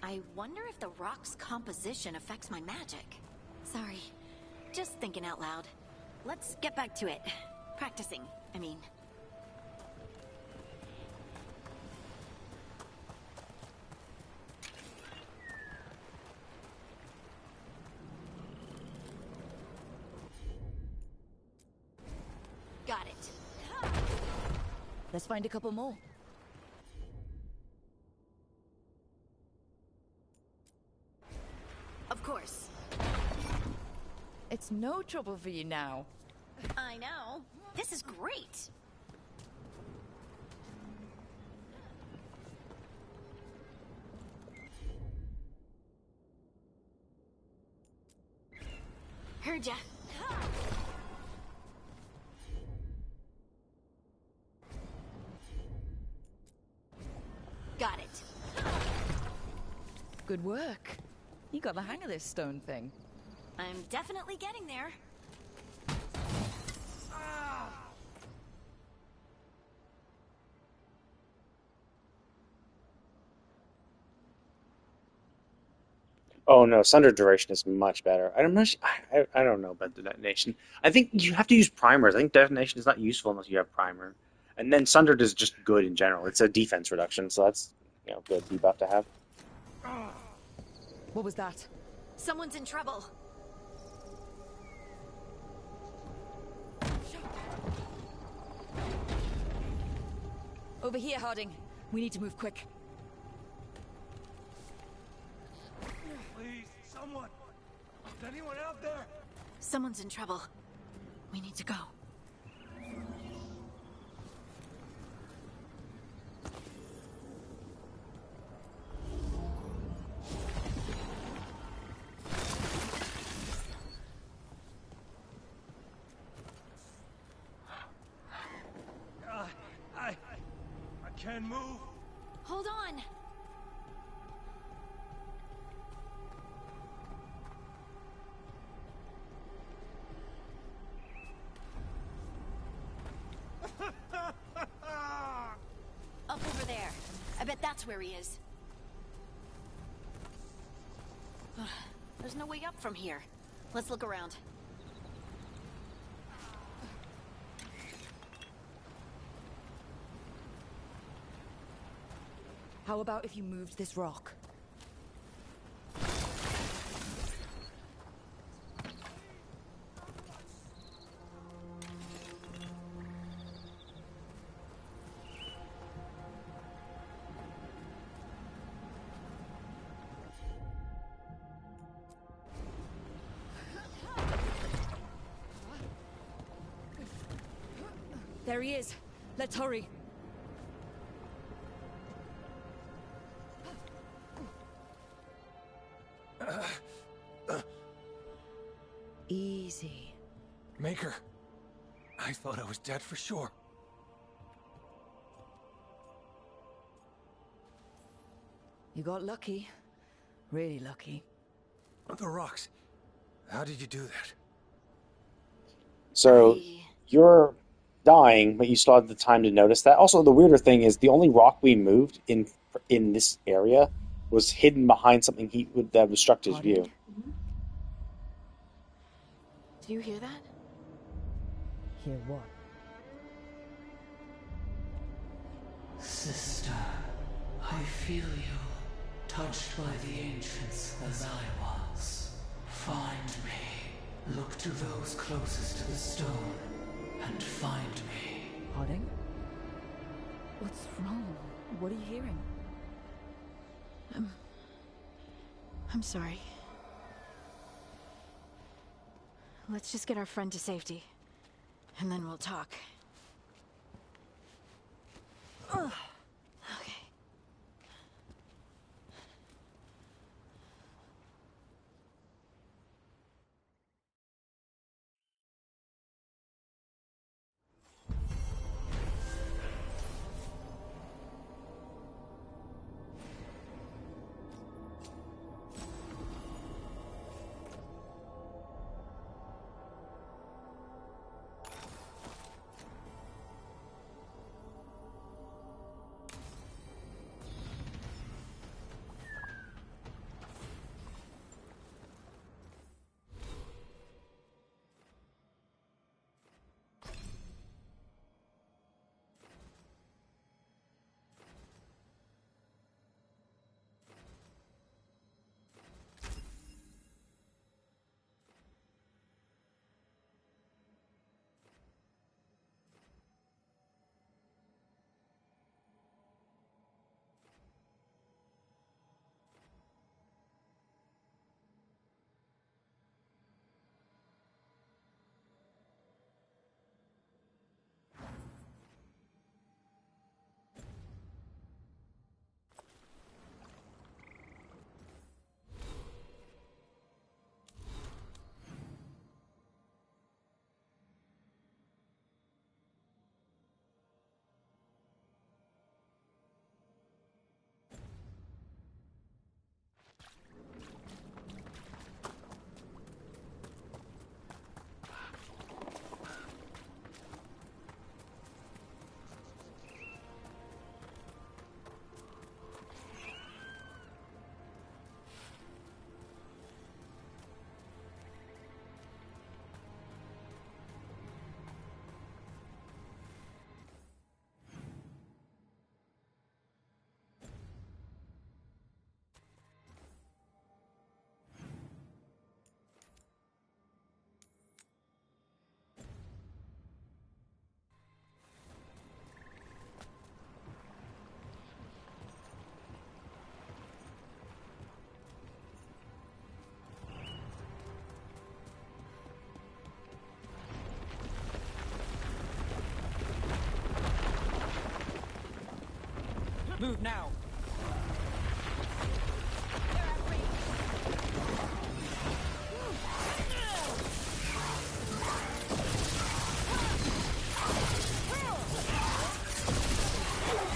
I wonder if the rock's composition affects my magic. Sorry. Just thinking out loud. Let's get back to it. Practicing, I mean. Got it. Let's find a couple more. Of course. It's no trouble for you now. I know. This is great. Heard ya. Got it. Good work. You got the hang of this stone thing. I'm definitely getting there. Oh no, Sunder duration is much better. I don't know about the detonation. I think you have to use primers. I think detonation is not useful unless you have primer. And then Sundered is just good in general. It's a defense reduction, so that's, you know, good debuff to have. What was that? Someone's in trouble. Over here, Harding. We need to move quick. Please, someone! Is anyone out there? Someone's in trouble. We need to go. I can't move. Hold on. Up over there. I bet that's where he is. There's no way up from here. Let's look around. How about if you moved this rock? There he is. Let's hurry. Easy. Maker, I thought I was dead for sure. You got lucky. Really lucky. The rocks. How did you do that? So, you're dying, but you still had the time to notice that. Also, the weirder thing is the only rock we moved in this area was hidden behind something that would obstruct his view. Do you hear that? Hear what? Sister, I feel you, touched by the ancients as I was. Find me. Look to those closest to the stone, and find me. Harding? What's wrong? What are you hearing? I'm sorry. Let's just get our friend to safety, and then we'll talk. Ugh. Okay. Move now.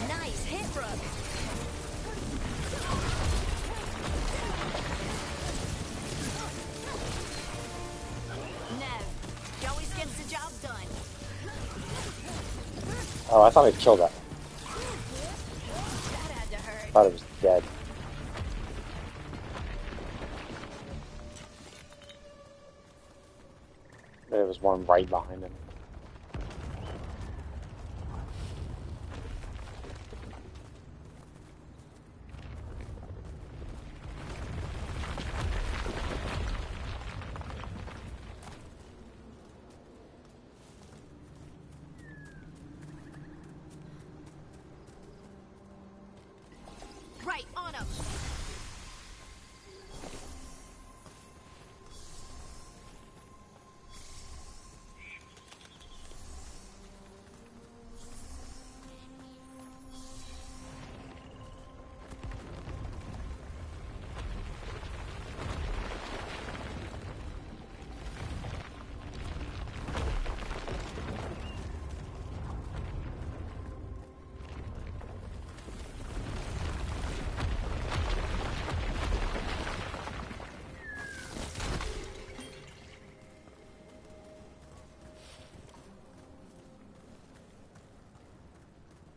Nice hit, Brooke. Nev, he always gets the job done. Oh, I thought I killed that. I thought it was dead. There was one right behind him.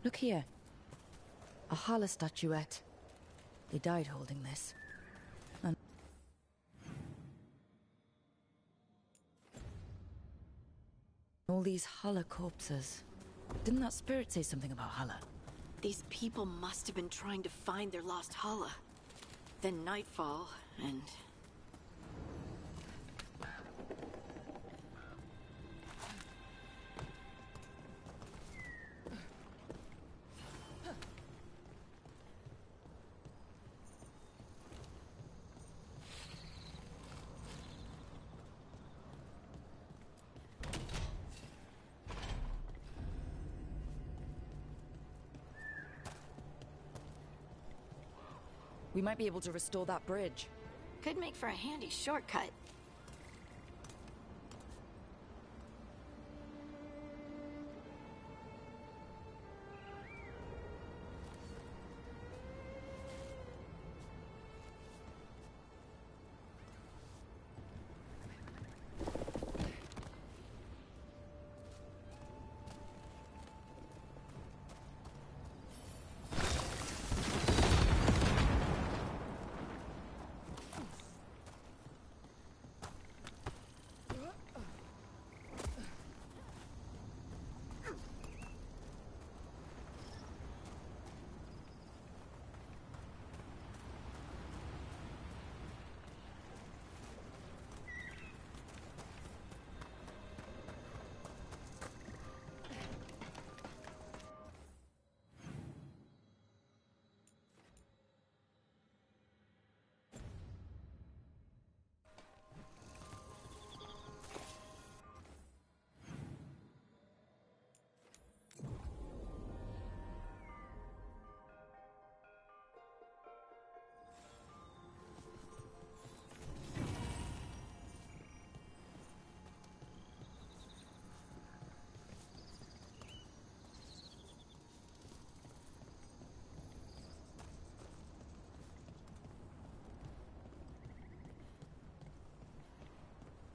Look here. A Hala statuette. They died holding this. And all these Hala corpses. Didn't that spirit say something about Hala? These people must have been trying to find their lost Hala. Then nightfall, and... We might be able to restore that bridge. Could make for a handy shortcut.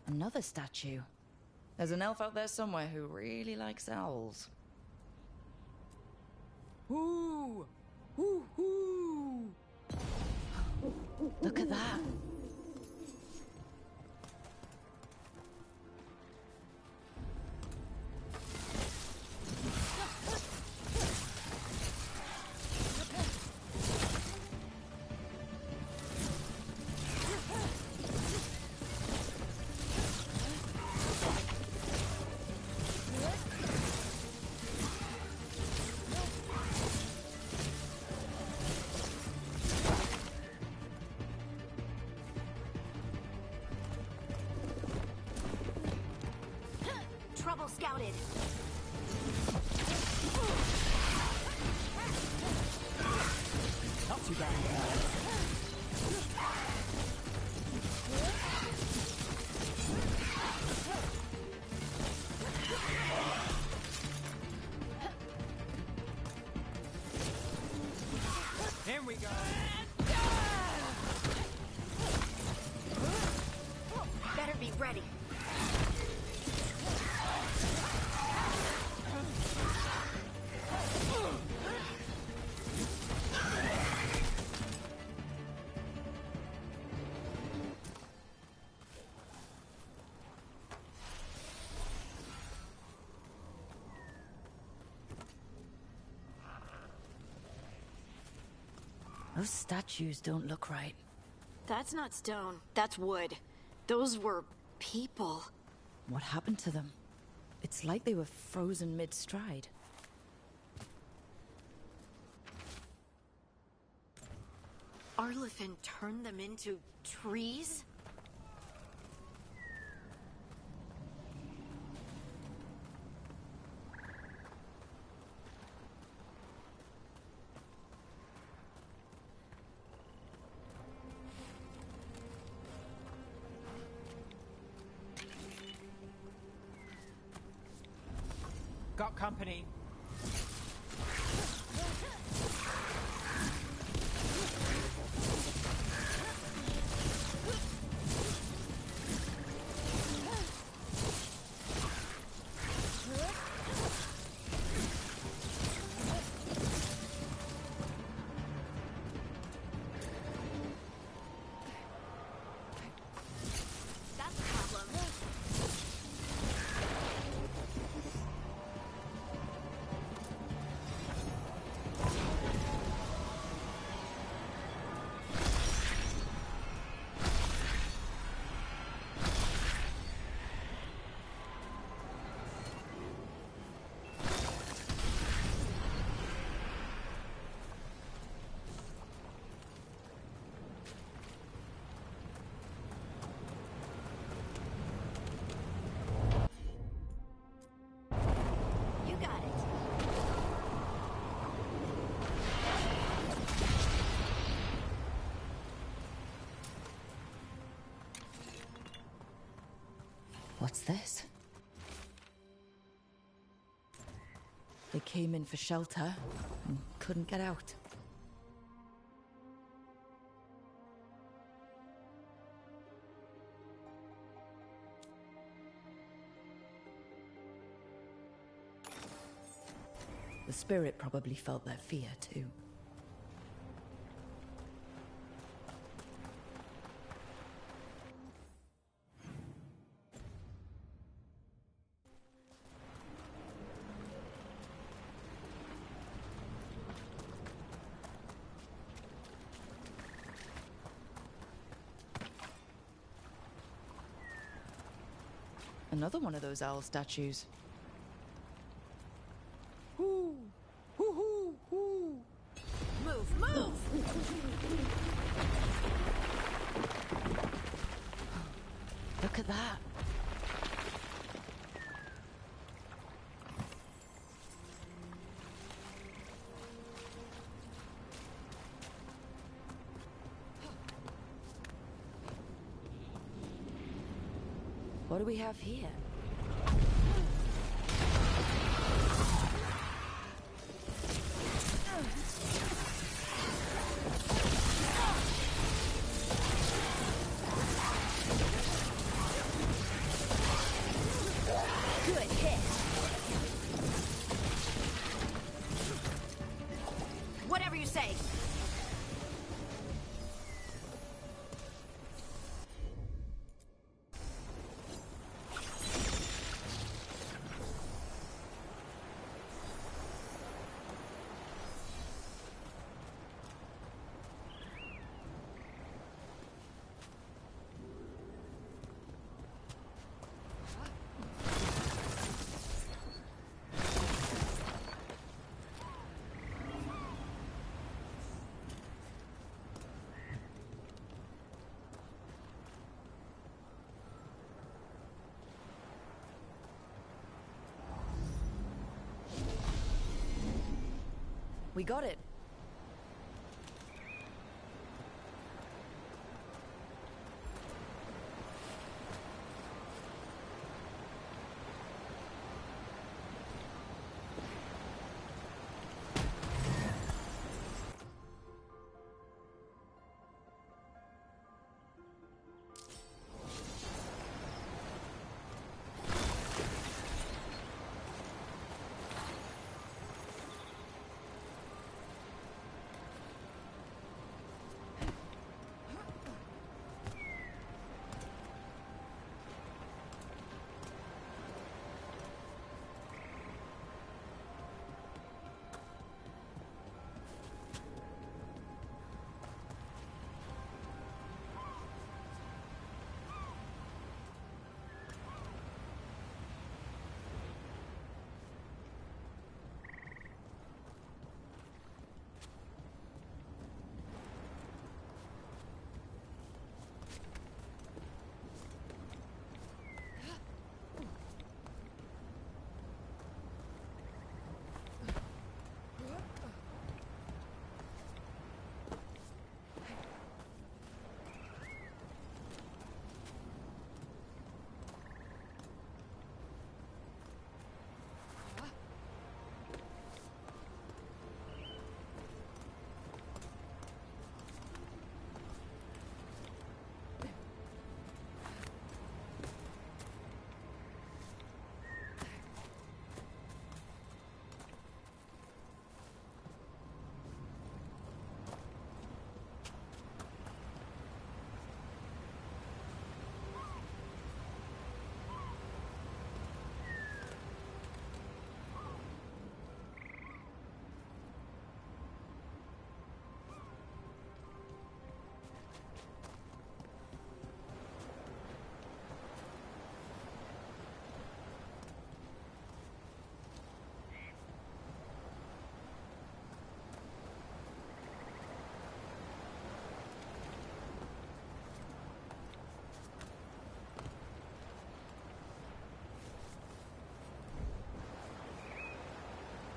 Another statue. There's an elf out there somewhere who really likes owls. Ooh! Ooh, ooh! Look at that! Trouble scouted. Not too bad. Here we go. Better be ready. Those statues don't look right. That's not stone. That's wood. Those were people. What happened to them? It's like they were frozen mid-stride. Arlithin turned them into trees? Got company. What's this? They came in for shelter and couldn't get out. The spirit probably felt their fear too. Another one of those owl statues. Hoo! Hoo hoo hoo! Move, move! Look at that. What do we have here? Good hit. Whatever you say. We got it.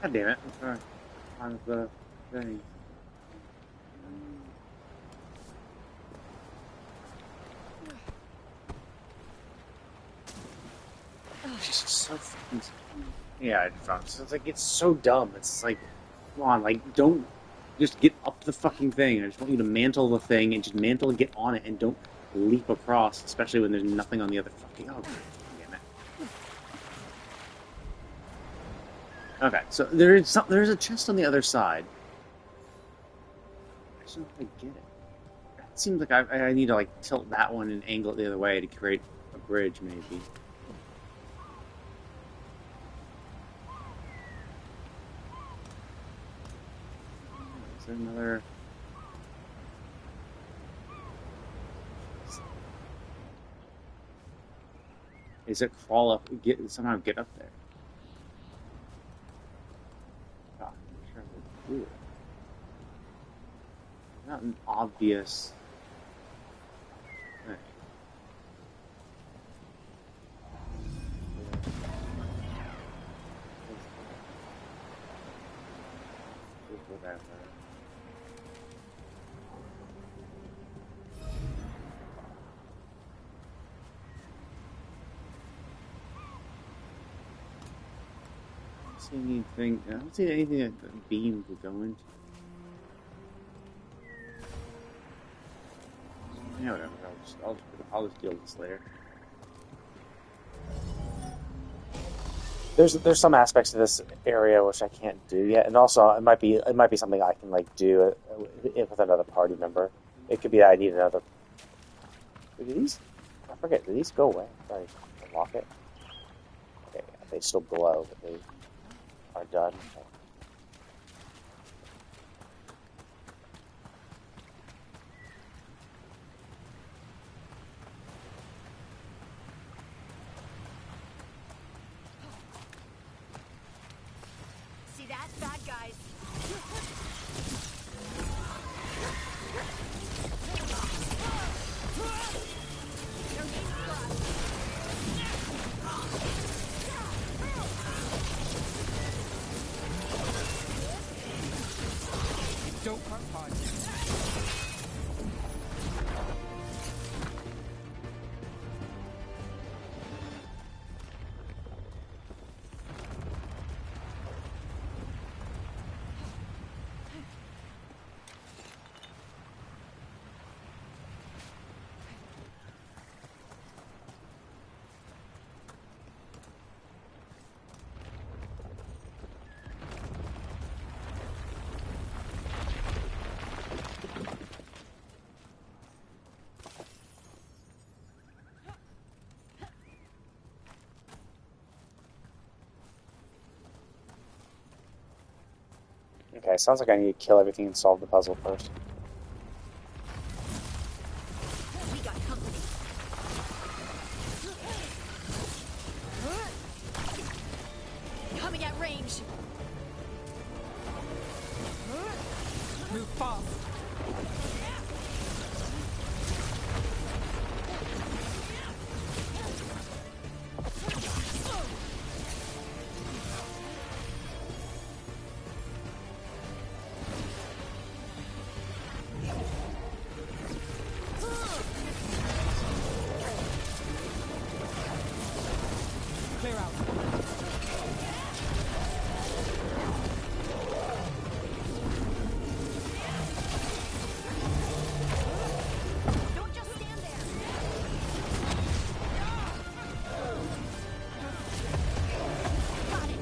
God damn it, I'm sorry. On the thing. just so fucking... Yeah, it's like, it's so dumb. It's like, come on, like, don't just get up the fucking thing. I just want you to mantle the thing and just mantle and get on it and don't leap across, especially when there's nothing on the other fucking... Oh, damn it. Okay, so there's a chest on the other side. I just don't know if I get it. It seems like I need to, like, tilt that one and angle it the other way to create a bridge, maybe. Is there another... Is it crawl up, somehow get up there? God, I'm sure I would do it. Not an obvious thing. Whatever. I don't see anything that the beam would go into. Yeah, whatever. I'll just deal with this later. There's some aspects of this area which I can't do yet, and also it might be something I can like do with another party member. It could be that I need another. Do these? I forget. Do these go away? Sorry, unlock it. Okay, yeah, they still glow, but they are done. Okay. See that? Bad guys. Don't run hard. Okay, sounds like I need to kill everything and solve the puzzle first. We got company. Coming at range. Move fast. Clear out. Don't just stand there. Got it.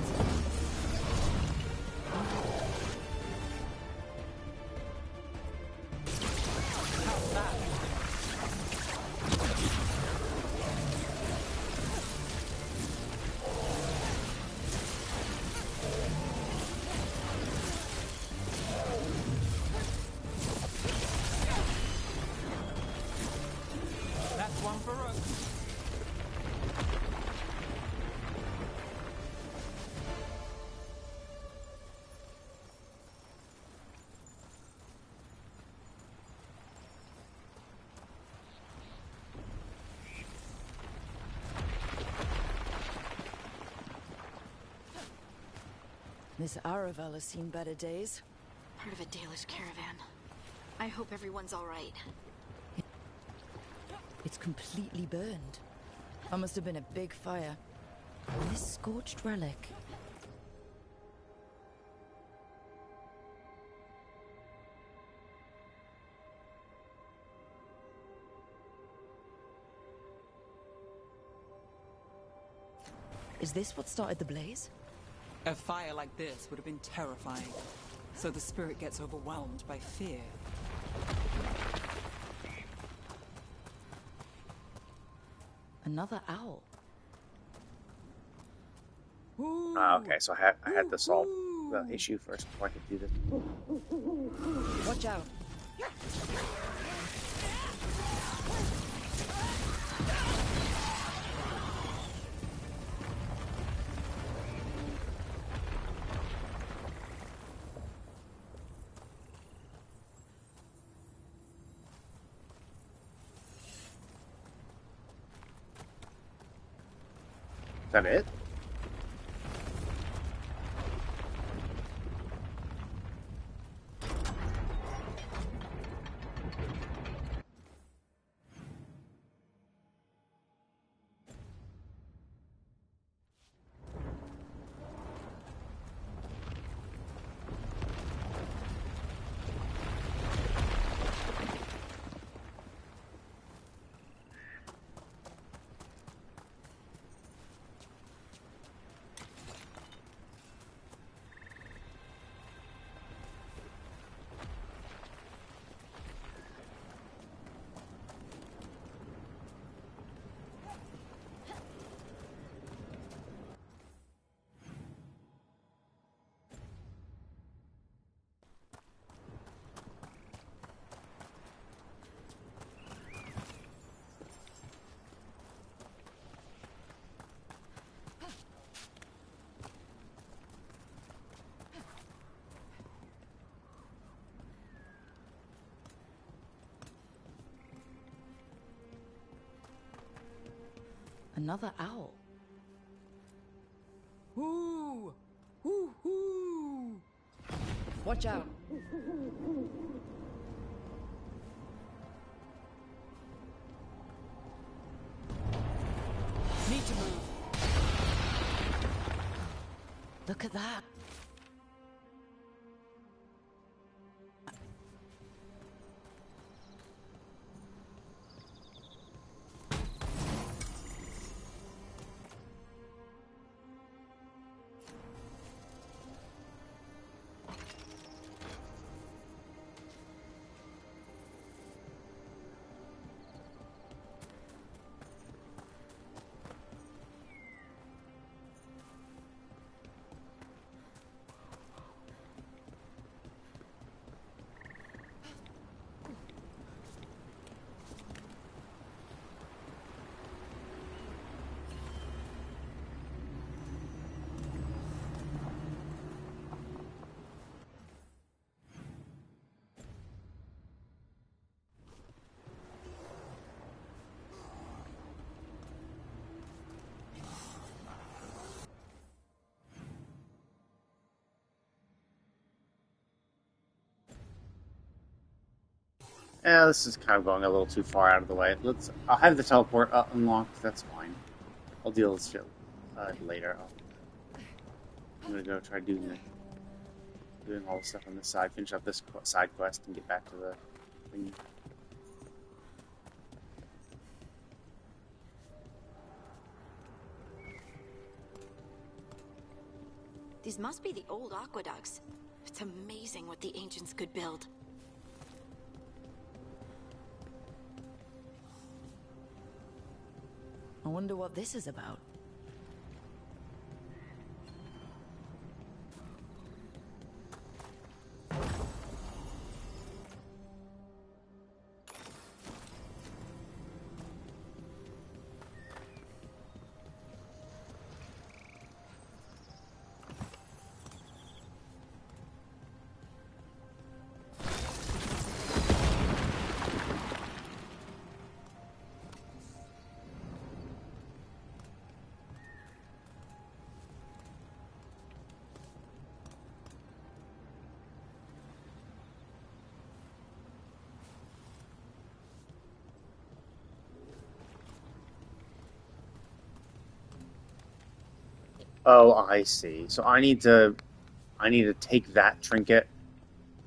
How's that? That's one for us. This Aravel has seen better days. Part of a Dalish caravan. I hope everyone's all right. It's completely burned. That must have been a big fire. This scorched relic. Is this what started the blaze? A fire like this would have been terrifying. So the spirit gets overwhelmed by fear. Another owl. Okay, so I had to solve the issue first before I could do this. Watch out. Is that it? Another owl. Ooh! Ooh! Ooh! Watch out. Need to move. Look at that. Yeah, this is kind of going a little too far out of the way. I'll have the teleport unlocked. That's fine. I'll deal with shit later. I'm gonna go try doing all the stuff on this side, finish up this side quest, and get back to the thing. These must be the old aqueducts. It's amazing what the ancients could build. I wonder what this is about. Oh, I see. So I need to take that trinket,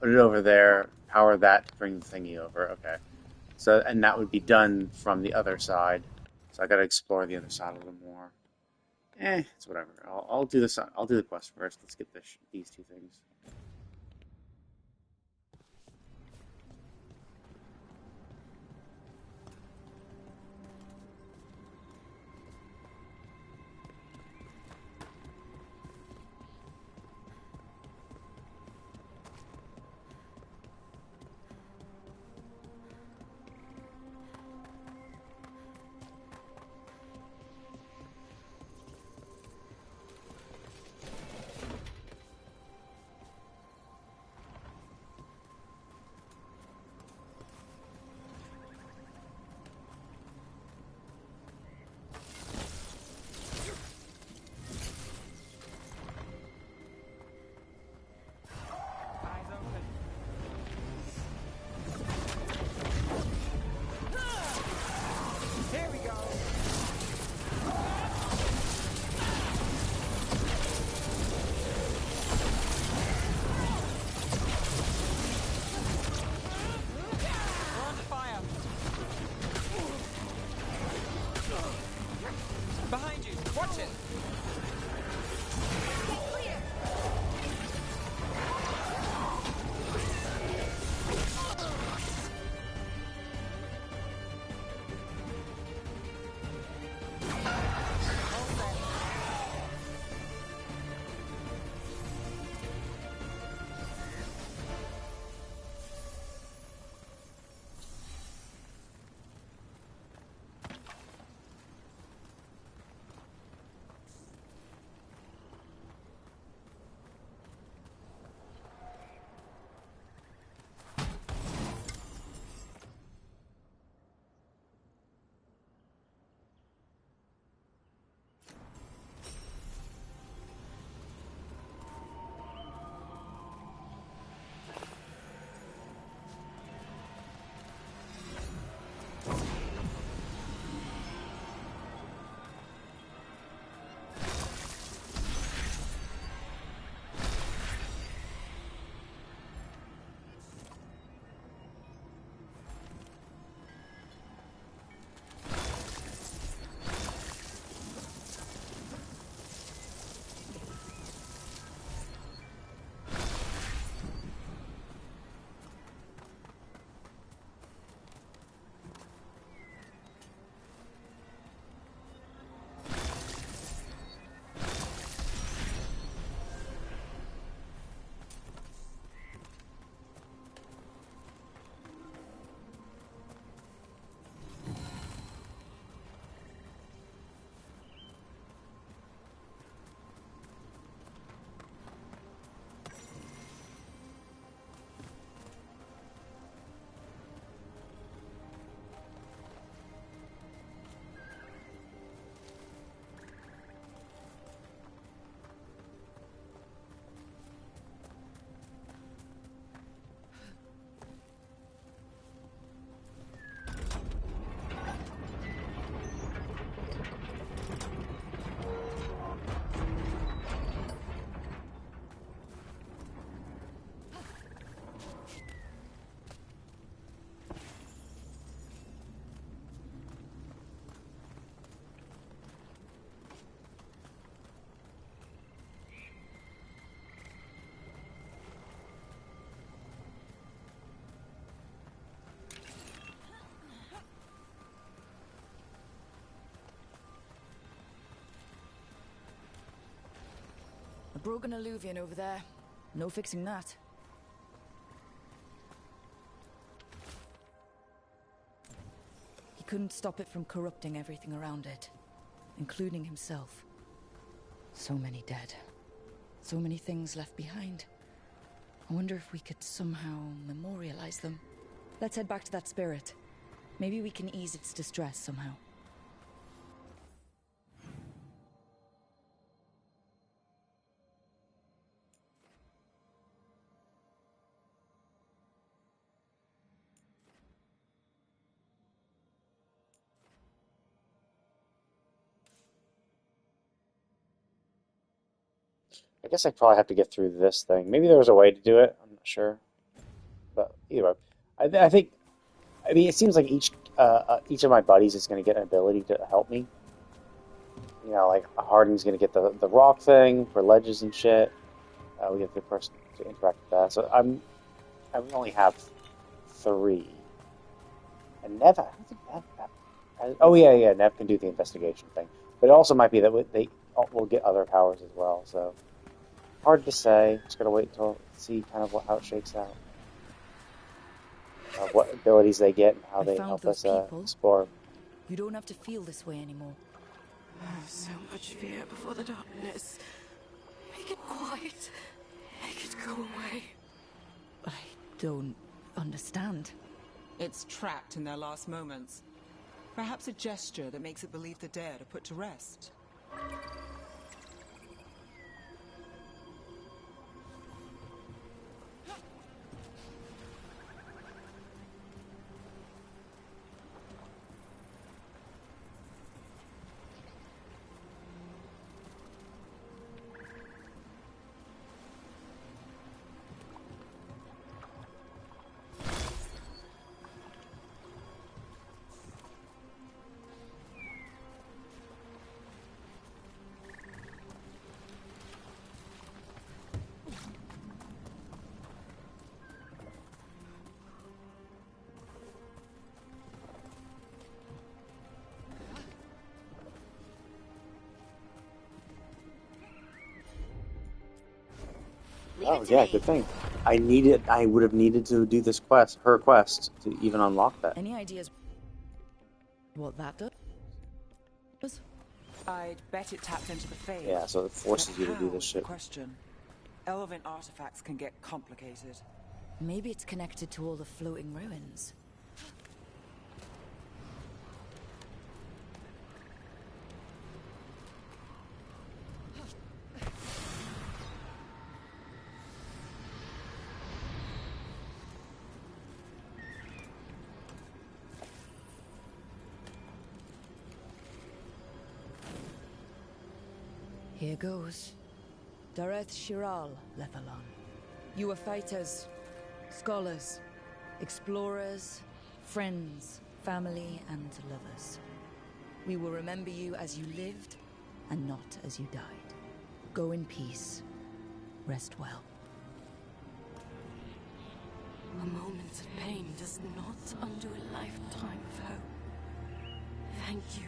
put it over there, power that to bring the thingy over. Okay. So, and that would be done from the other side. So I gotta explore the other side a little more. It's whatever. I'll do this. I'll do the quest first. Let's get these two things. Behind you! Watch it! A broken alluvian over there. No fixing that. He couldn't stop it from corrupting everything around it, including himself. So many dead. So many things left behind. I wonder if we could somehow memorialize them. Let's head back to that spirit. Maybe we can ease its distress somehow. I guess I probably have to get through this thing. Maybe there was a way to do it. I'm not sure. But either way, I think. I mean, it seems like each of my buddies is going to get an ability to help me. You know, like Harding's going to get the rock thing for ledges and shit. We have the person to interact with that. So I only have 3. And Nev, I don't think Nev. Oh yeah, Nev can do the investigation thing. But it also might be that they will get other powers as well. So hard to say. Just gotta wait until see kind of how it shakes out. What abilities they get and how they help us explore. You don't have to feel this way anymore. So much fear before the darkness. Make it quiet. Make it go away. I don't understand. It's trapped in their last moments. Perhaps a gesture that makes it believe the dead are put to rest. Oh yeah, good thing. I would have needed to do this quest, her quest, to even unlock that. Any ideas what that does? I'd bet it tapped into the Fade. Yeah, so it forces you to do this shit. Question. Elven artifacts can get complicated. Maybe it's connected to all the floating ruins. Here goes. Dareth Shiral, Lethalon. You were fighters, scholars, explorers, friends, family, and lovers. We will remember you as you lived, and not as you died. Go in peace. Rest well. A moment of pain does not undo a lifetime of hope. Thank you.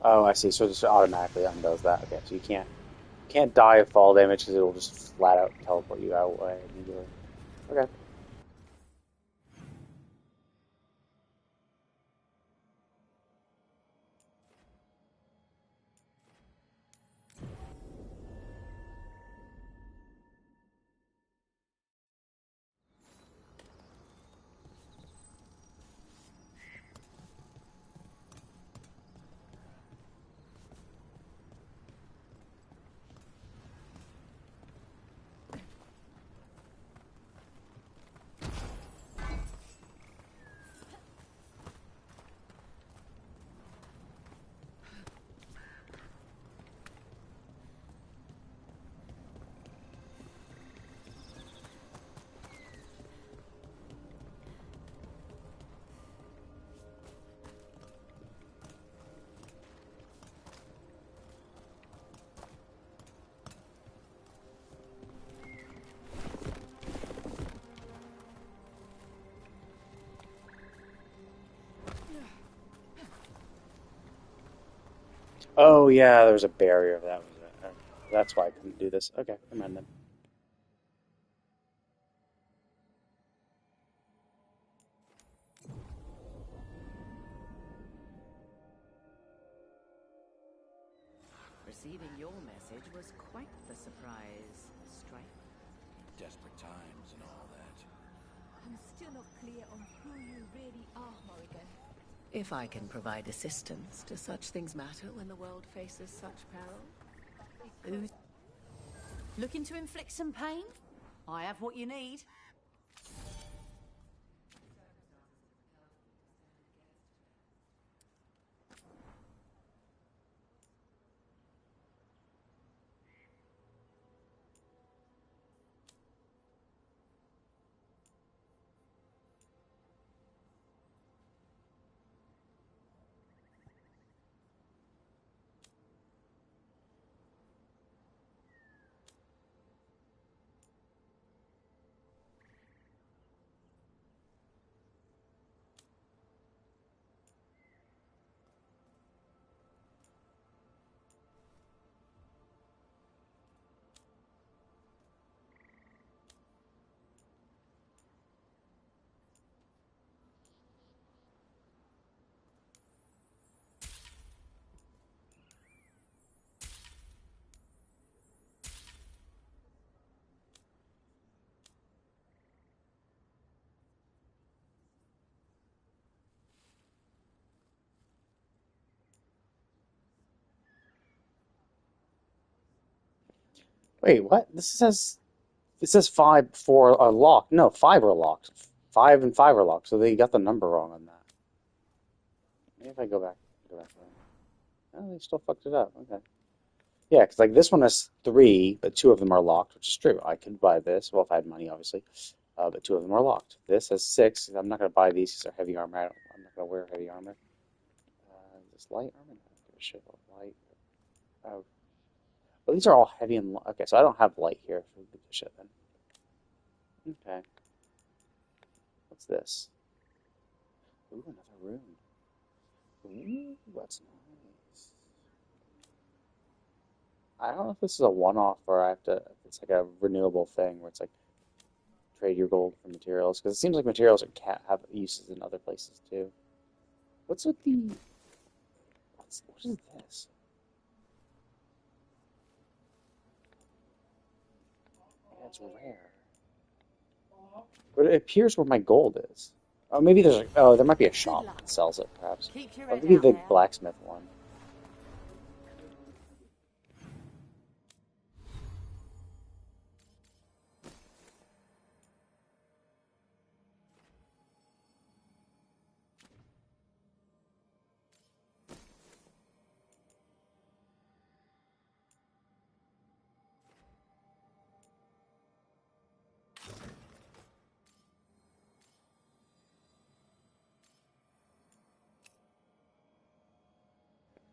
Oh, I see. So it just automatically undoes that. Okay, so you can't die of fall damage because it'll just flat out teleport you out way immediately. Okay. Oh yeah, there was a barrier. That's why I couldn't do this. Okay, come on then. Receiving your message was quite the surprise, Strife. Desperate times and all that. I'm still not clear on who you really are, Morrigan. If I can provide assistance, do such things matter when the world faces such peril? Looking to inflict some pain? I have what you need. Wait, what? It says 5 4 are locked. No, 5 are locked. 5 and 5 are locked. So they got the number wrong on that. Maybe if I go back. Oh, they still fucked it up. Okay. Yeah, because like this one has 3, but 2 of them are locked, which is true. I could buy this. Well, if I had money, obviously. But 2 of them are locked. This has 6. I'm not going to buy these because they're heavy armor. I'm not going to wear heavy armor. This light armor? I don't give a shit about light. Oh. Well, these are all heavy and light. Okay, so I don't have light here. So give a shit then. Okay. What's this? Ooh, another room. Ooh, that's nice. I don't know if this is a one-off or I have to. It's like a renewable thing where it's like trade your gold for materials because it seems like materials have uses in other places too. What's with the? What is this? Yeah, it's rare. But it appears where my gold is. Oh, maybe there's there might be a shop that sells it, perhaps. Or maybe the blacksmith one.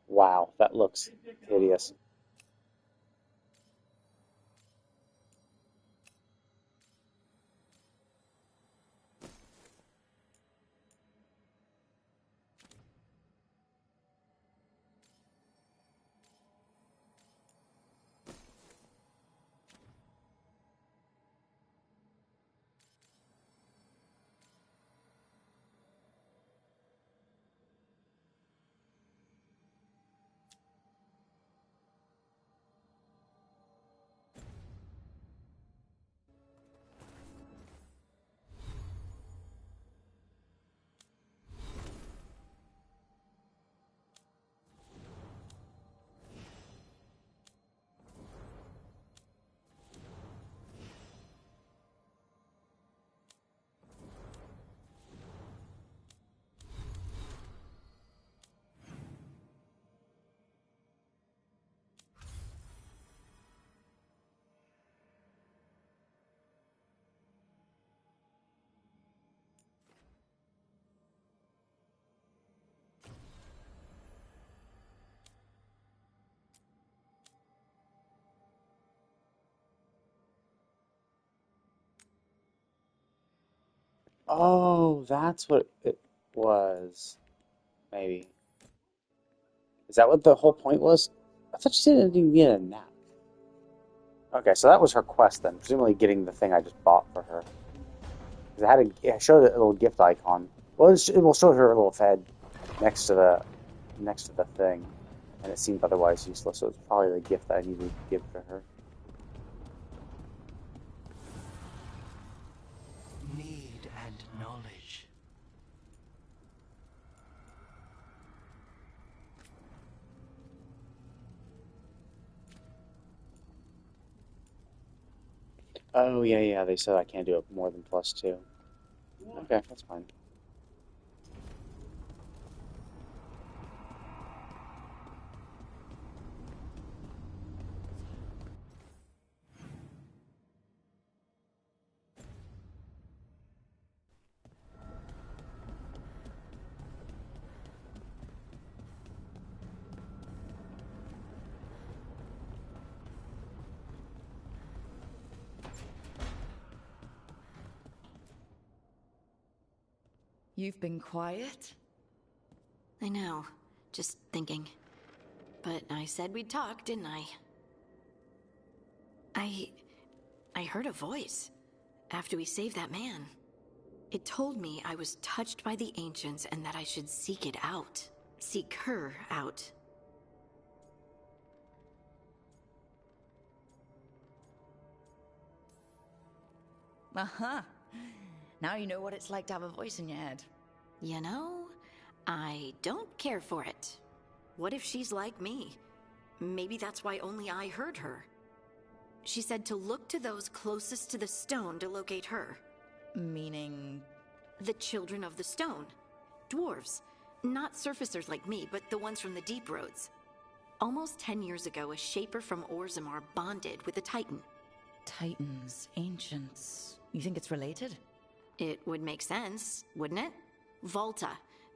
Wow, that looks hideous. Oh, that's what it was. Maybe. Is that what the whole point was? I thought she said it didn't get a nap. Okay, so that was her quest then. Presumably getting the thing I just bought for her. 'Cause it showed a little gift icon. Well, it will show her a little head next to the thing, and it seemed otherwise useless. So it's probably the gift that I needed to give to her. Need and knowledge. Oh, yeah, yeah, they said I can't do it more than +2. Okay, that's fine. You've been quiet? I know. Just thinking. But I said we'd talk, didn't I? I heard a voice after we saved that man. It told me I was touched by the Ancients and that I should seek it out. Seek her out. Uh-huh. Now you know what it's like to have a voice in your head. You know, I don't care for it. What if she's like me? Maybe that's why only I heard her. She said to look to those closest to the stone to locate her. Meaning? The Children of the Stone. Dwarves. Not surfacers like me, but the ones from the Deep Roads. Almost 10 years ago, a Shaper from Orzammar bonded with a Titan. Titans, Ancients. You think it's related? It would make sense, wouldn't it? Volta.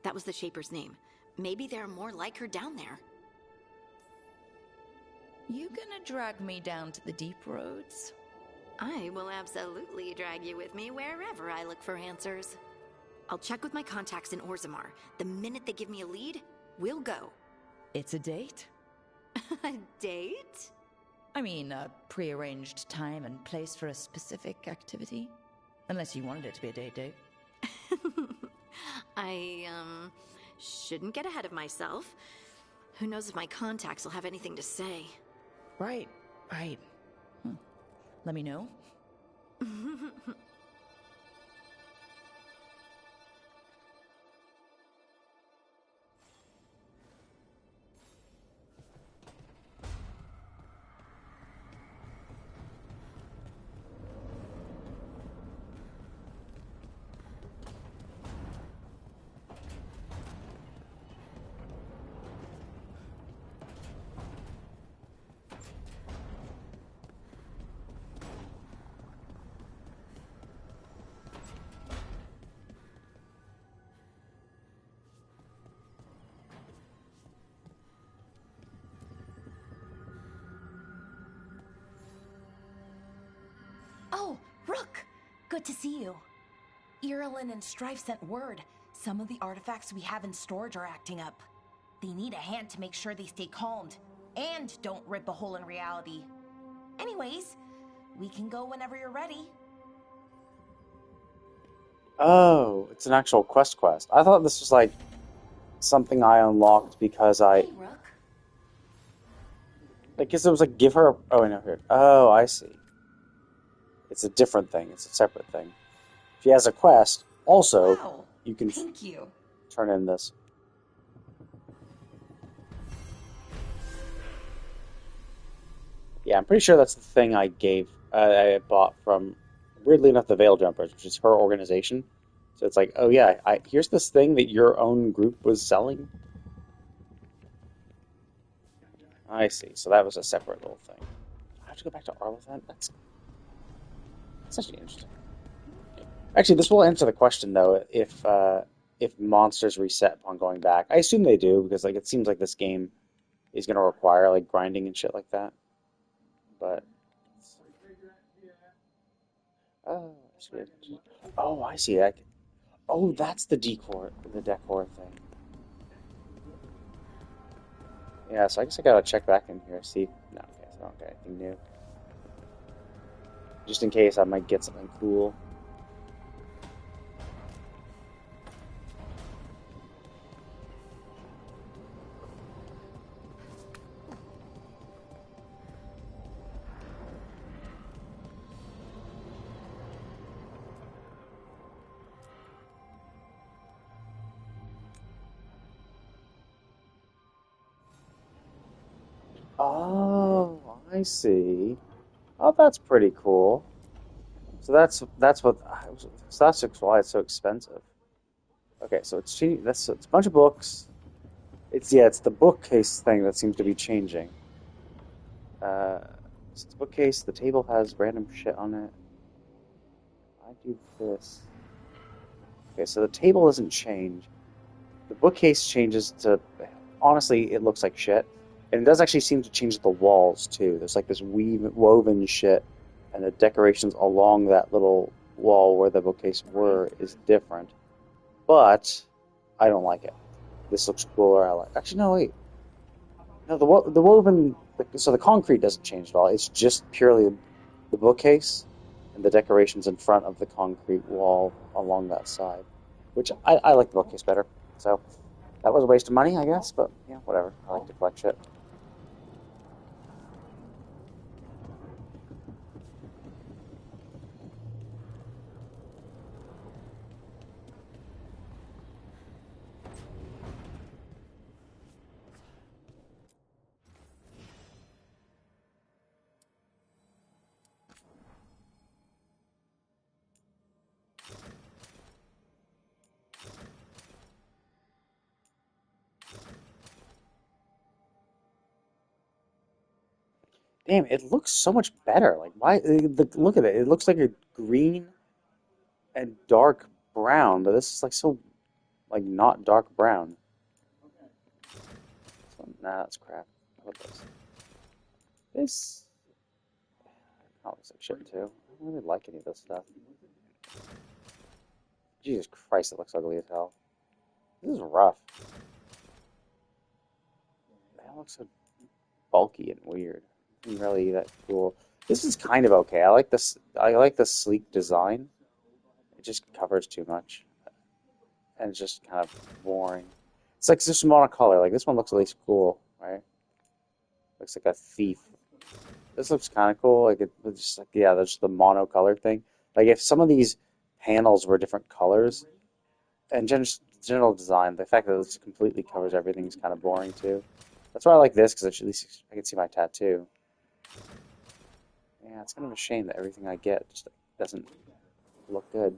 That was the Shaper's name. Maybe there are more like her down there. You gonna drag me down to the Deep Roads? I will absolutely drag you with me wherever I look for answers. I'll check with my contacts in Orzammar. The minute they give me a lead, we'll go. It's a date? A date? I mean, a prearranged time and place for a specific activity. Unless you wanted it to be a date. I, shouldn't get ahead of myself. Who knows if my contacts will have anything to say. Right. Let me know. Oh, Rook! Good to see you. Irulan and Strife sent word. Some of the artifacts we have in storage are acting up. They need a hand to make sure they stay calmed. And don't rip a hole in reality. Anyways, we can go whenever you're ready. Oh, it's an actual quest. I thought this was like something I unlocked because I... Hey, Rook. I guess it was like give her... Oh, I know here. Oh, I see. It's a different thing. It's a separate thing. She has a quest. Also, Wow. you can Thank you. turn in this. Yeah, I'm pretty sure that's the thing I I bought from, weirdly enough, the Veil Jumpers, which is her organization. So it's like, oh yeah, here's this thing that your own group was selling. I see. So that was a separate little thing. I have to go back to Arlathan? That's actually interesting. Actually, this will answer the question though, if monsters reset upon going back. I assume they do, because like it seems like this game is going to require like grinding and shit like that. But oh, I see that. Oh, that's the decor thing. Yeah, so I guess I gotta check back in here, see. No, okay, so I don't get anything new. Just in case I might get something cool. Oh, I see. Oh, that's pretty cool. So that's what. So that's why it's so expensive. Okay, so it's cheap. It's a bunch of books. It's the bookcase thing that seems to be changing. It's the bookcase. The table has random shit on it. I do this. Okay, so the table doesn't change. The bookcase changes to. Honestly, it looks like shit, and it does actually seem to change the walls too. There's like this woven shit, and the decorations along that little wall where the bookcase were is different. But I don't like it. This looks cooler. I like. Actually, no, wait. No, the woven. So the concrete doesn't change at all. It's just purely the bookcase and the decorations in front of the concrete wall along that side, which I like the bookcase better. So that was a waste of money, I guess. But yeah, whatever. I like to collect shit. Damn, it looks so much better. Like, why? Look at it. It looks like a green and dark brown, but this is like so, like not dark brown. So, nah, that's crap. What this? This looks like shit too. I don't really like any of this stuff. Jesus Christ, it looks ugly as hell. This is rough. That looks so bulky and weird. Isn't really that cool. This is kind of okay. I like this. I like the sleek design. It just covers too much, and it's just kind of boring. It's like just monocolor. Like this one looks at least cool, right? Looks like a thief. This looks kind of cool. Like it's just like there's the monocolor thing. Like if some of these panels were different colors, and general design, the fact that it completely covers everything is kind of boring too. That's why I like this because at least I can see my tattoo. Yeah, it's kind of a shame that everything I get just doesn't look good.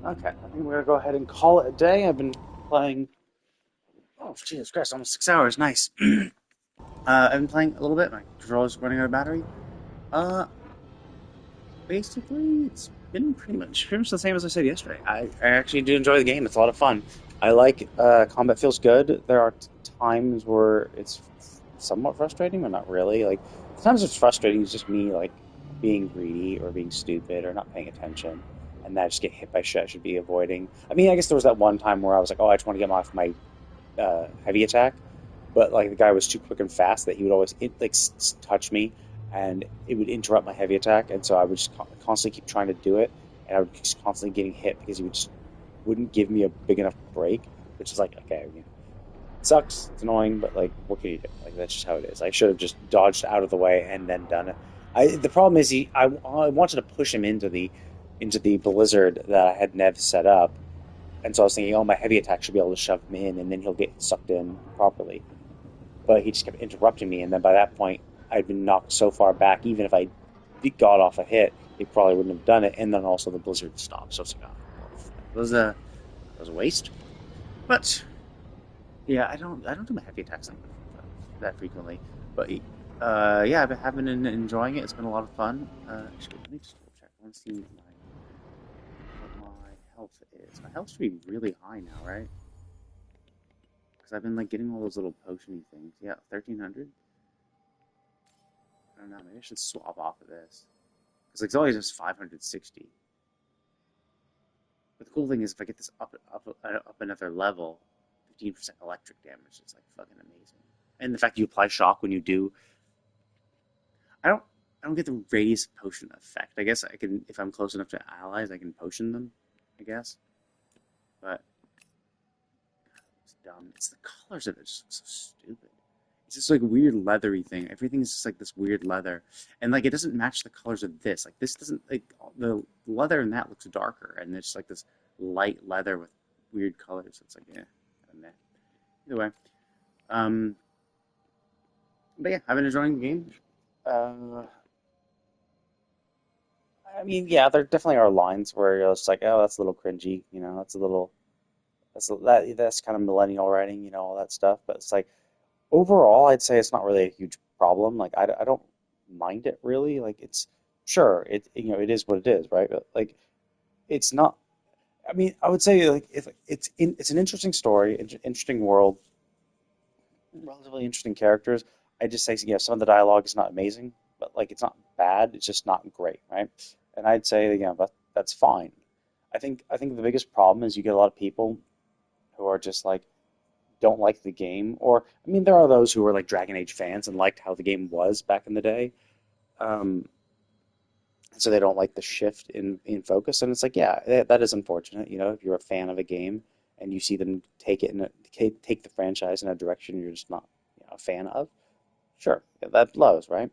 Okay, I think we're gonna go ahead and call it a day. I've been playing. Oh, Jesus Christ, almost 6 hours. Nice. I've been playing a little bit. My controller's running out of battery. Basically, it's been pretty much the same as I said yesterday. I actually do enjoy the game. It's a lot of fun. I like combat feels good. There are times where it's somewhat frustrating, but not really. Like sometimes it's frustrating. It's just me like being greedy or being stupid or not paying attention, and that I just get hit by shit I should be avoiding. I mean, I guess there was that one time where I was like, oh, I just want to get off my heavy attack, but like the guy was too quick and fast that he would always touch me, and it would interrupt my heavy attack, and so I would just constantly keep trying to do it, and I would just constantly getting hit because he wouldn't give me a big enough break, which is like, okay, it sucks, it's annoying, but like, what can you do? Like, that's just how it is. I should have just dodged out of the way and then done it. The problem is I wanted to push him into the blizzard that I had Nev set up, and so I was thinking, oh, my heavy attack should be able to shove him in, and then he'll get sucked in properly. But he just kept interrupting me, and then by that point, I'd been knocked so far back, even if I got off a hit, he probably wouldn't have done it, and then also the blizzard stopped, so it's like, it was a waste. But yeah, I don't do my heavy attacks that frequently. But yeah, I've been enjoying it. It's been a lot of fun. Actually, let me just check. I want to see what my health is. My health should be really high now, right? Because I've been like getting all those little potion-y things. Yeah, 1300. I don't know. Maybe I should swap off of this. Because it's always just 560. But the cool thing is, if I get this up another level, 15% electric damage is like fucking amazing. And the fact you apply shock when you do, I don't get the radius potion effect. I guess I can, if I'm close enough to allies, I can potion them, I guess. But it's dumb. It's the colors of it, it's just so stupid. It's just like weird leathery thing. Everything is just like this weird leather, and like it doesn't match the colors of this. Like this doesn't, like the leather in that looks darker, and it's like this light leather with weird colors. It's like, yeah, meh. Either way, but yeah, I've been enjoying the game. I mean, yeah, there definitely are lines where you're just like, oh, that's a little cringy, you know, that's kind of millennial writing, you know, all that stuff. But it's like, overall, I'd say it's not really a huge problem. Like, I don't mind it really. Like, it's sure it it is what it is, right? But like, it's not. I mean, I would say like if it's an interesting story, interesting world, relatively interesting characters. I just say, yeah, some of the dialogue is not amazing, but like it's not bad. It's just not great, right? And I'd say, yeah, that's fine. I think the biggest problem is you get a lot of people who are just like don't like the game, or I mean, there are those who are like Dragon Age fans and liked how the game was back in the day, so they don't like the shift in focus. And it's like, yeah, that is unfortunate. You know, if you're a fan of a game and you see them take the franchise in a direction you're just not a fan of, sure, that blows, right?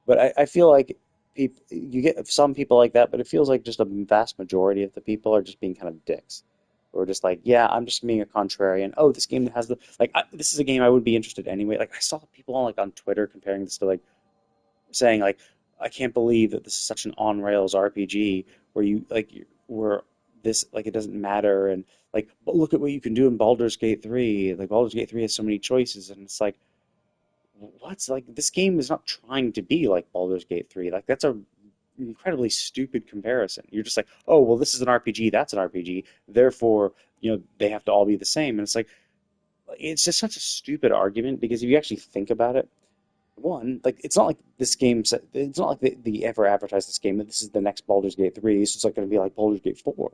But I feel like you get some people like that, but it feels like just a vast majority of the people are just being kind of dicks. Or just like, yeah, I'm just being a contrarian. Oh, this game has this is a game I would be interested in anyway. Like I saw people on Twitter comparing this to like saying like, I can't believe that this is such an on rails RPG where it doesn't matter, and like, but look at what you can do in Baldur's Gate 3. Like Baldur's Gate 3 has so many choices, and it's like, what's like this game is not trying to be like Baldur's Gate 3. Like that's a incredibly stupid comparison. You're just like, oh, well, this is an RPG, that's an RPG, therefore, they have to all be the same. And it's like, it's just such a stupid argument, because if you actually think about it, one, like, it's not like this game, it's not like they ever advertised this game that this is the next Baldur's Gate 3, so it's like going to be like Baldur's Gate 4.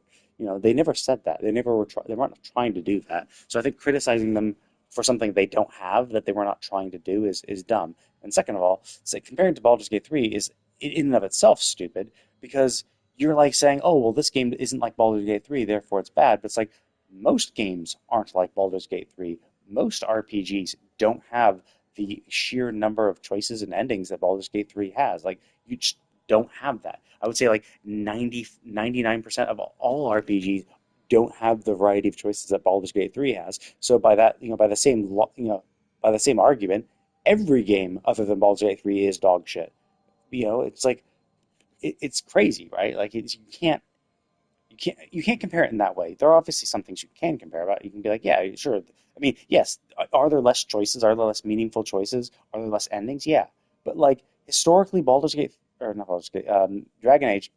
They never said that. They weren't trying to do that. So I think criticizing them for something they don't have, that they were not trying to do, is dumb. And second of all, comparing to Baldur's Gate 3 is in and of itself stupid, because you're like saying, oh, well, this game isn't like Baldur's Gate 3, therefore it's bad. But it's like, most games aren't like Baldur's Gate 3. Most RPGs don't have the sheer number of choices and endings that Baldur's Gate 3 has. Like, you just don't have that. I would say like 99% of all RPGs don't have the variety of choices that Baldur's Gate 3 has. So by that, by the same argument, every game other than Baldur's Gate 3 is dog shit. It's like, it's crazy, right? Like, you can't compare it in that way. There are obviously some things you can compare about. You can be like, yeah, sure. I mean, yes, are there less choices? Are there less meaningful choices? Are there less endings? Yeah. But like, historically, Dragon Age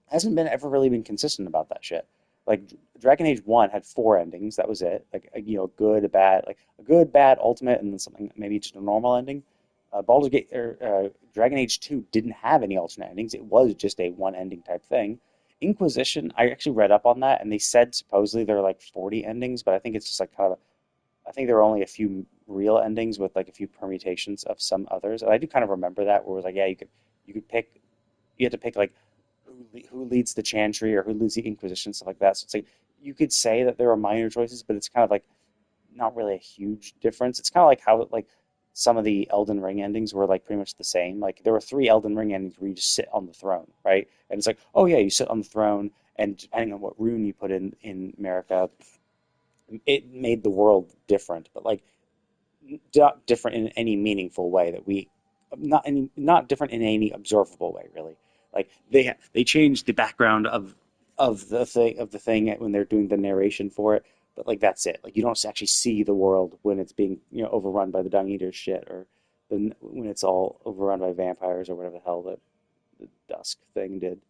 hasn't ever really been consistent about that shit. Like, Dragon Age 1 had 4 endings. That was it. Like, a good, a bad, like a good, bad, ultimate, and then something, maybe just a normal ending. Baldur's Gate, Dragon Age 2 didn't have any alternate endings. It was just a one ending type thing. Inquisition, I actually read up on that, and they said supposedly there are like 40 endings, but I think it's just like kind of I think there were only a few real endings with like a few permutations of some others. And I do kind of remember that where it was like, yeah, you could pick, you had to pick like who leads the Chantry or who leads the Inquisition, stuff like that. So it's like you could say that there were minor choices, but it's kind of like not really a huge difference. It's kind of like how like some of the Elden Ring endings were like pretty much the same. Like there were 3 Elden Ring endings where you just sit on the throne, right? And it's like, oh yeah, you sit on the throne, and depending on what rune you put in America, it made the world different, but like not different in any meaningful way that we not different in any observable way, really. Like they changed the background of the thing when they're doing the narration for it, but like that's it. Like you don't actually see the world when it's being overrun by the Dung Eaters shit, or when it's all overrun by vampires or whatever the hell that the Dusk thing did.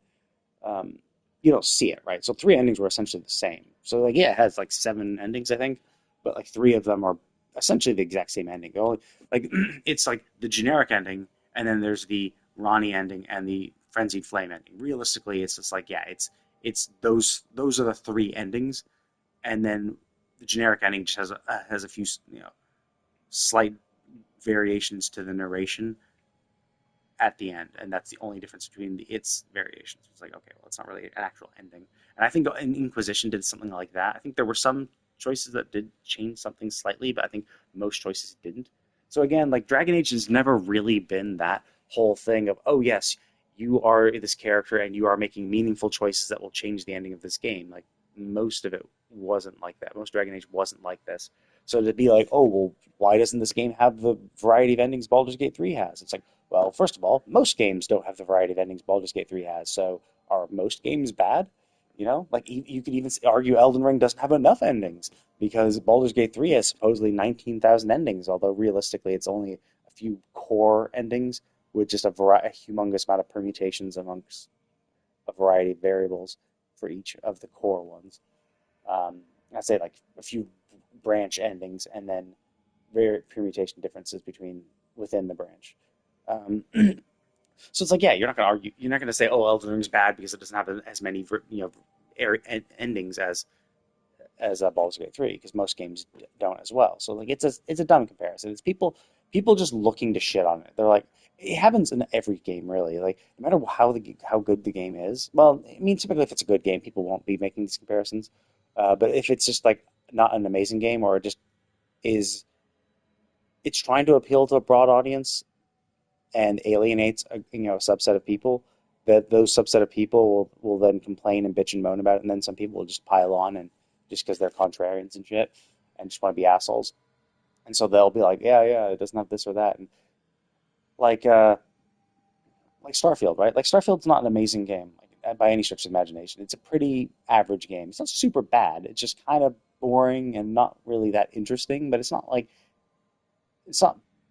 You don't see it, right? So 3 endings were essentially the same. So like yeah, it has like 7 endings, I think, but like 3 of them are essentially the exact same ending. Only like it's like the generic ending, and then there's the Ronnie ending and the Frenzied Flame ending. Realistically, it's just like yeah, it's those are the 3 endings, and then the generic ending just has a few slight variations to the narration at the end, and that's the only difference between its variations. It's like okay, well, it's not really an actual ending. And I think Inquisition did something like that. I think there were some choices that did change something slightly, but I think most choices didn't. So again, like Dragon Age has never really been that whole thing of, oh yes, you are this character and you are making meaningful choices that will change the ending of this game. Like most of it wasn't like that. Most Dragon Age wasn't like this. So to be like, oh well, why doesn't this game have the variety of endings Baldur's Gate 3 has? It's like, well, first of all, most games don't have the variety of endings Baldur's Gate 3 has. So are most games bad? Like you could even argue Elden Ring doesn't have enough endings because Baldur's Gate 3 has supposedly 19,000 endings, although realistically it's only a few core endings with just a humongous amount of permutations amongst a variety of variables for each of the core ones. I'd say like a few branch endings and then permutation differences within the branch. So it's like, yeah, you're not going to argue. You're not going to say, "Oh, Elden Ring's bad because it doesn't have as many, endings as Baldur's Gate 3," because most games don't as well. So like, it's a dumb comparison. It's people just looking to shit on it. They're like, it happens in every game, really. Like, no matter how good the game is. Well, I mean, typically if it's a good game, people won't be making these comparisons. But if it's just like not an amazing game, or it just is, it's trying to appeal to a broad audience and alienates a subset of people, that those subset of people will then complain and bitch and moan about it, and then some people will just pile on and just because they're contrarians and shit and just want to be assholes, and so they'll be like, yeah, it doesn't have this or that, and like Starfield, right? Like Starfield's not an amazing game by any stretch of imagination. It's a pretty average game. It's not super bad. It's just kind of boring and not really that interesting, but it's not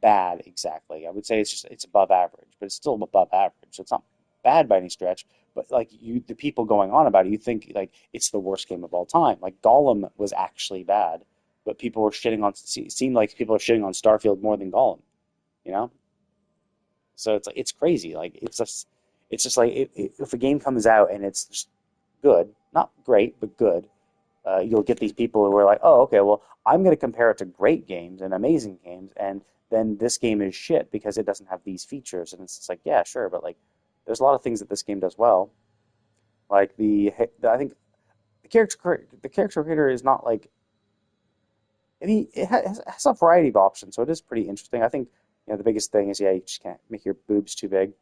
bad exactly. I would say it's above average, but it's still above average. So it's not bad by any stretch. But like the people going on about it, you think like it's the worst game of all time. Like Gollum was actually bad, but people were shitting on. It seemed like people are shitting on Starfield more than Gollum. So it's like it's crazy. Like it's just like if a game comes out and it's just good, not great, but good, you'll get these people who are like, oh, okay, well, I'm going to compare it to great games and amazing games, and then this game is shit because it doesn't have these features. And it's just like, yeah, sure, but like, there's a lot of things that this game does well. Like I think the character creator is not like, I mean, it has a variety of options, so it is pretty interesting. I think the biggest thing is you just can't make your boobs too big.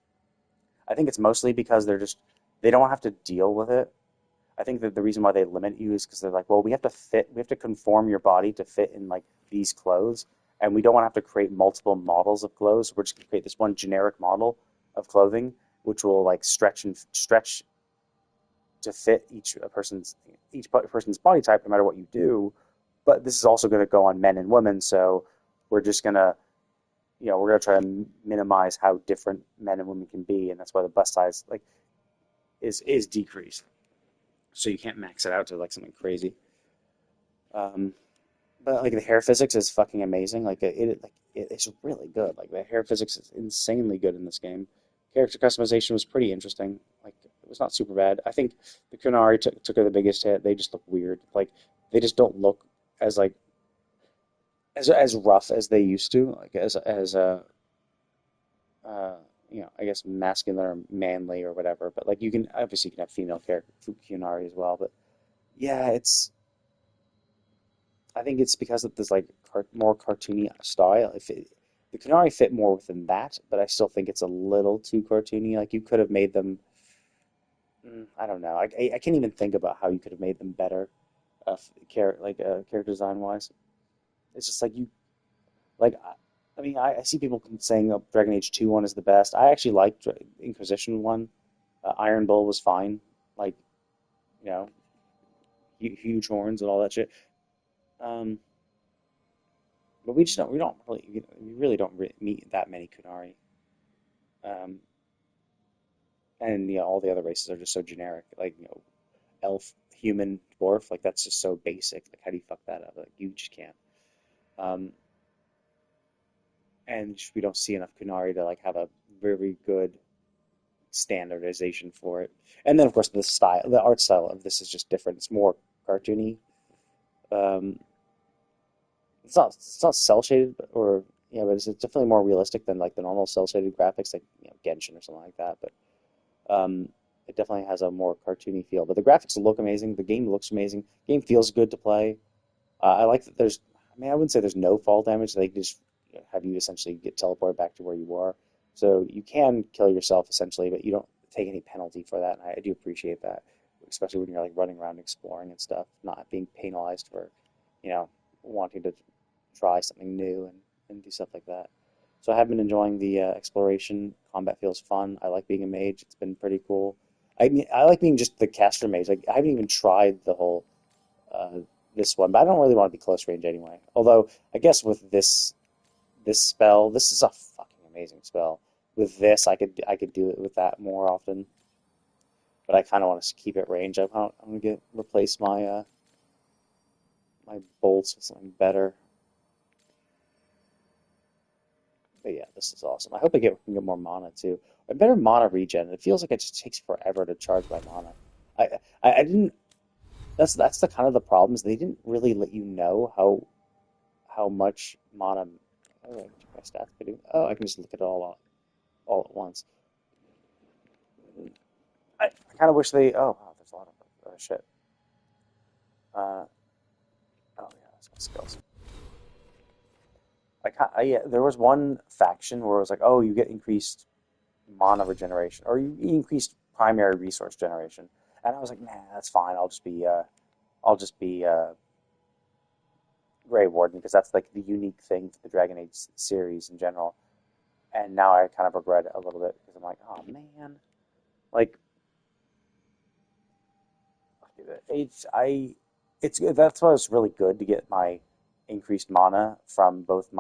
I think it's mostly because they don't have to deal with it. I think that the reason why they limit you is because they're like, well, we have to conform your body to fit in like these clothes, and we don't want to have to create multiple models of clothes. So we're just going to create this one generic model of clothing, which will like stretch to fit each person's body type, no matter what you do. But this is also going to go on men and women, so we're just going to, we're going to try to minimize how different men and women can be, and that's why the bust size like is decreased. So you can't max it out to like something crazy. But like the hair physics is fucking amazing. Like it's really good. Like the hair physics is insanely good in this game. Character customization was pretty interesting. Like it was not super bad. I think the Qunari took the biggest hit. They just look weird. Like they just don't look as like as rough as they used to, like as I guess masculine or manly or whatever. But like you can obviously you can have female character Kunari as well. But yeah, I think it's because of this like more cartoony style. The Kunari fit more within that, but I still think it's a little too cartoony. Like you could have made them. I don't know. I can't even think about how you could have made them better, character design wise. It's just like you like. I mean, I see people saying Dragon Age 2 one is the best. I actually liked Inquisition one. Iron Bull was fine. Like, you know, huge horns and all that shit. Um, but we don't really, we really don't meet that many Kunari. Um, and all the other races are just so generic. Like, elf, human, dwarf. Like that's just so basic. Like, how do you fuck that up? Like, you just can't. Um, and we don't see enough Kunari to like have a very good standardization for it. And then of course the art style of this is just different. It's more cartoony. Um, it's not cell shaded, but it's definitely more realistic than like the normal cell shaded graphics, like Genshin or something like that. But it definitely has a more cartoony feel. But the graphics look amazing. The game looks amazing. The game feels good to play. I like that there's. I mean, I wouldn't say there's no fall damage. They just have you essentially get teleported back to where you were. So you can kill yourself essentially, but you don't take any penalty for that. And I do appreciate that, especially when you're like running around exploring and stuff, not being penalized for, wanting to try something new and do stuff like that. So I have been enjoying the exploration. Combat feels fun. I like being a mage. It's been pretty cool. I like being just the caster mage. Like I haven't even tried the whole this one, but I don't really want to be close range anyway. Although I guess with this spell, this is a fucking amazing spell. With this, I could do it with that more often, but I kind of want to keep it range. I'm gonna replace my my bolts with something better. But yeah, this is awesome. I hope can get more mana too. A better mana regen. It feels like it just takes forever to charge my mana. I didn't. That's the kind of the problems. They didn't really let you know how much mana. Oh, my stats video. Oh, I can just look at it all at once. I kind of wish they. Oh, wow, there's a lot of shit. Oh yeah, that's my skills. Yeah, there was one faction where it was like, oh, you get increased mana regeneration, or you increased primary resource generation, and I was like, nah, that's fine. I'll just be Grey Warden because that's like the unique thing for the Dragon Age series in general. And now I kind of regret it a little bit because I'm like, oh man, like that's why it's really good to get my increased mana from both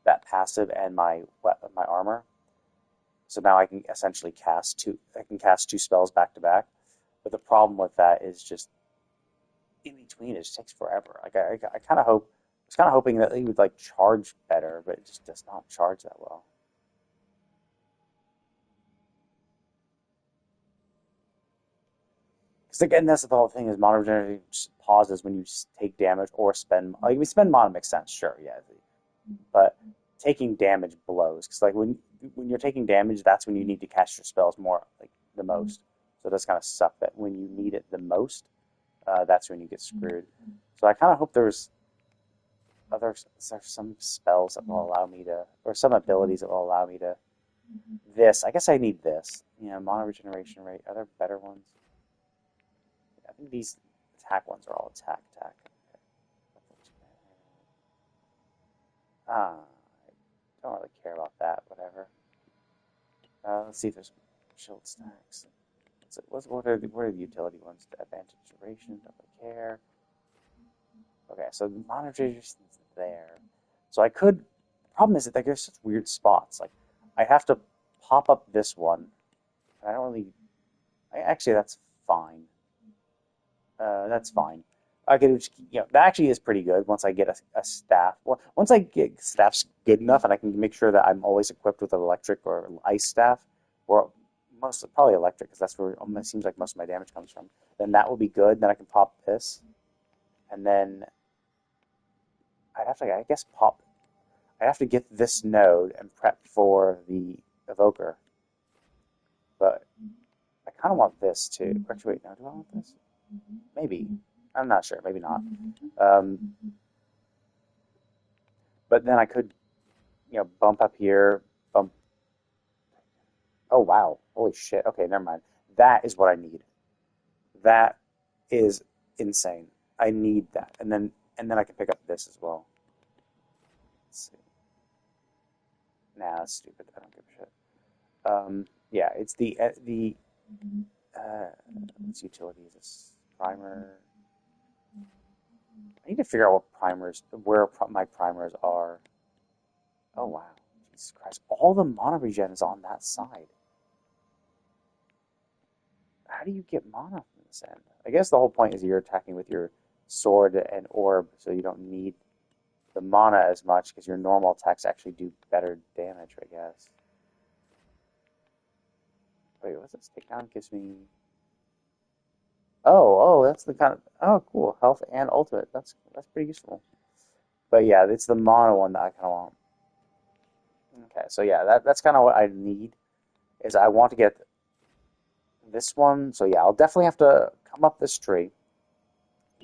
that passive and my armor. So now I can essentially cast two spells back to back. But the problem with that is just in between it just takes forever. Like I was kind of hoping that he would like charge better, but it just does not charge that well. Because again, that's the whole thing is mana regeneration pauses when you take damage or spend. Like we spend mana makes sense, sure, yeah, but taking damage blows because like when you're taking damage, that's when you need to cast your spells more like the most. So it does kind of suck that when you need it the most, that's when you get screwed. So I kind of hope there's some spells that will allow me to, or some abilities that will allow me to. This, I guess I need this. Mana regeneration rate. Are there better ones? I think these attack ones are all attack. I don't really care about that. Whatever. Let's see if there's shield stacks. What are the utility ones? The advantage duration, don't care. Okay, so the mana regeneration is there. So I could. The problem is that there's such weird spots. Like I have to pop up this one. And I don't really. Actually, that's fine. That's fine. I could just, that actually is pretty good once I get a staff. Well, once I get staff's good enough and I can make sure that I'm always equipped with an electric or ice staff, or probably electric because that's where it seems like most of my damage comes from, then that will be good. Then I can pop this. And then I'd have to, I guess, I'd have to get this node and prep for the evoker. But I kind of want this too. Actually, wait, now do I want this? Maybe. I'm not sure. Maybe not. But then I could, bump up here, bump. Oh, wow. Holy shit. Okay, never mind. That is what I need. That is insane. I need that. And then I can pick up this as well. Let's see. Nah, that's stupid. I don't give a shit. Yeah, it's the it's utilities. It's primer. I need to figure out where my primers are. Oh wow, Jesus Christ! All the mana regen is on that side. How do you get mana from this end? I guess the whole point is you're attacking with your sword and orb, so you don't need the mana as much because your normal attacks actually do better damage, I guess. Wait, what's this? Takedown gives me... Oh, that's the kind of... Oh, cool. Health and ultimate. That's pretty useful. But yeah, it's the mana one that I kind of want. Okay, so yeah, that's kind of what I need, is I want to get this one. So yeah, I'll definitely have to come up this tree,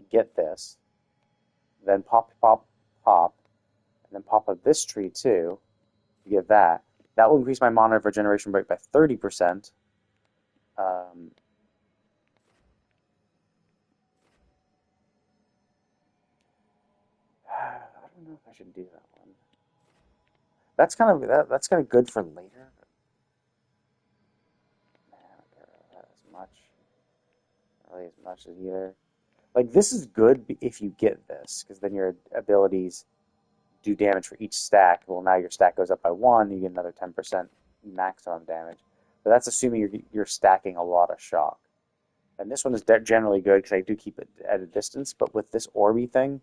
get this, then pop, and then pop up this tree too, to get that. That will increase my mana regeneration rate by 30%. I don't know if I should do that one. That's kind of good for later. Man, I don't care about that as much. Not really as much as either. Like, this is good if you get this, because then your abilities do damage for each stack. Well, now your stack goes up by 1, you get another 10% maximum damage. But that's assuming you're stacking a lot of shock. And this one is generally good because I do keep it at a distance, but with this Orby thing,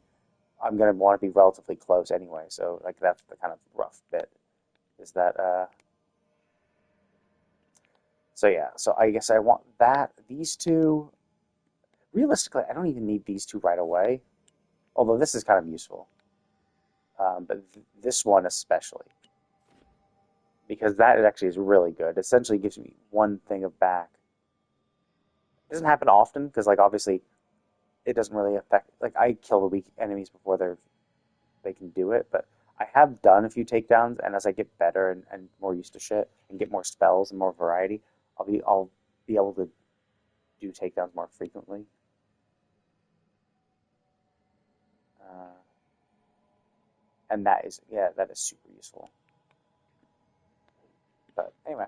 I'm going to want to be relatively close anyway. So, like, that's the kind of rough bit. Is that, So, yeah. So, I guess I want that. These two... Realistically, I don't even need these two right away. Although this is kind of useful. But this one especially. Because that actually is really good. It essentially gives me one thing of back. It doesn't happen often, because, like, obviously, it doesn't really affect... Like, I kill the weak enemies before they can do it, but I have done a few takedowns, and as I get better and more used to shit, and get more spells and more variety, I'll be able to do takedowns more frequently. And that is super useful. But anyway,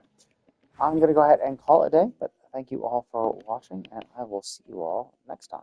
I'm going to go ahead and call it a day, but thank you all for watching, and I will see you all next time.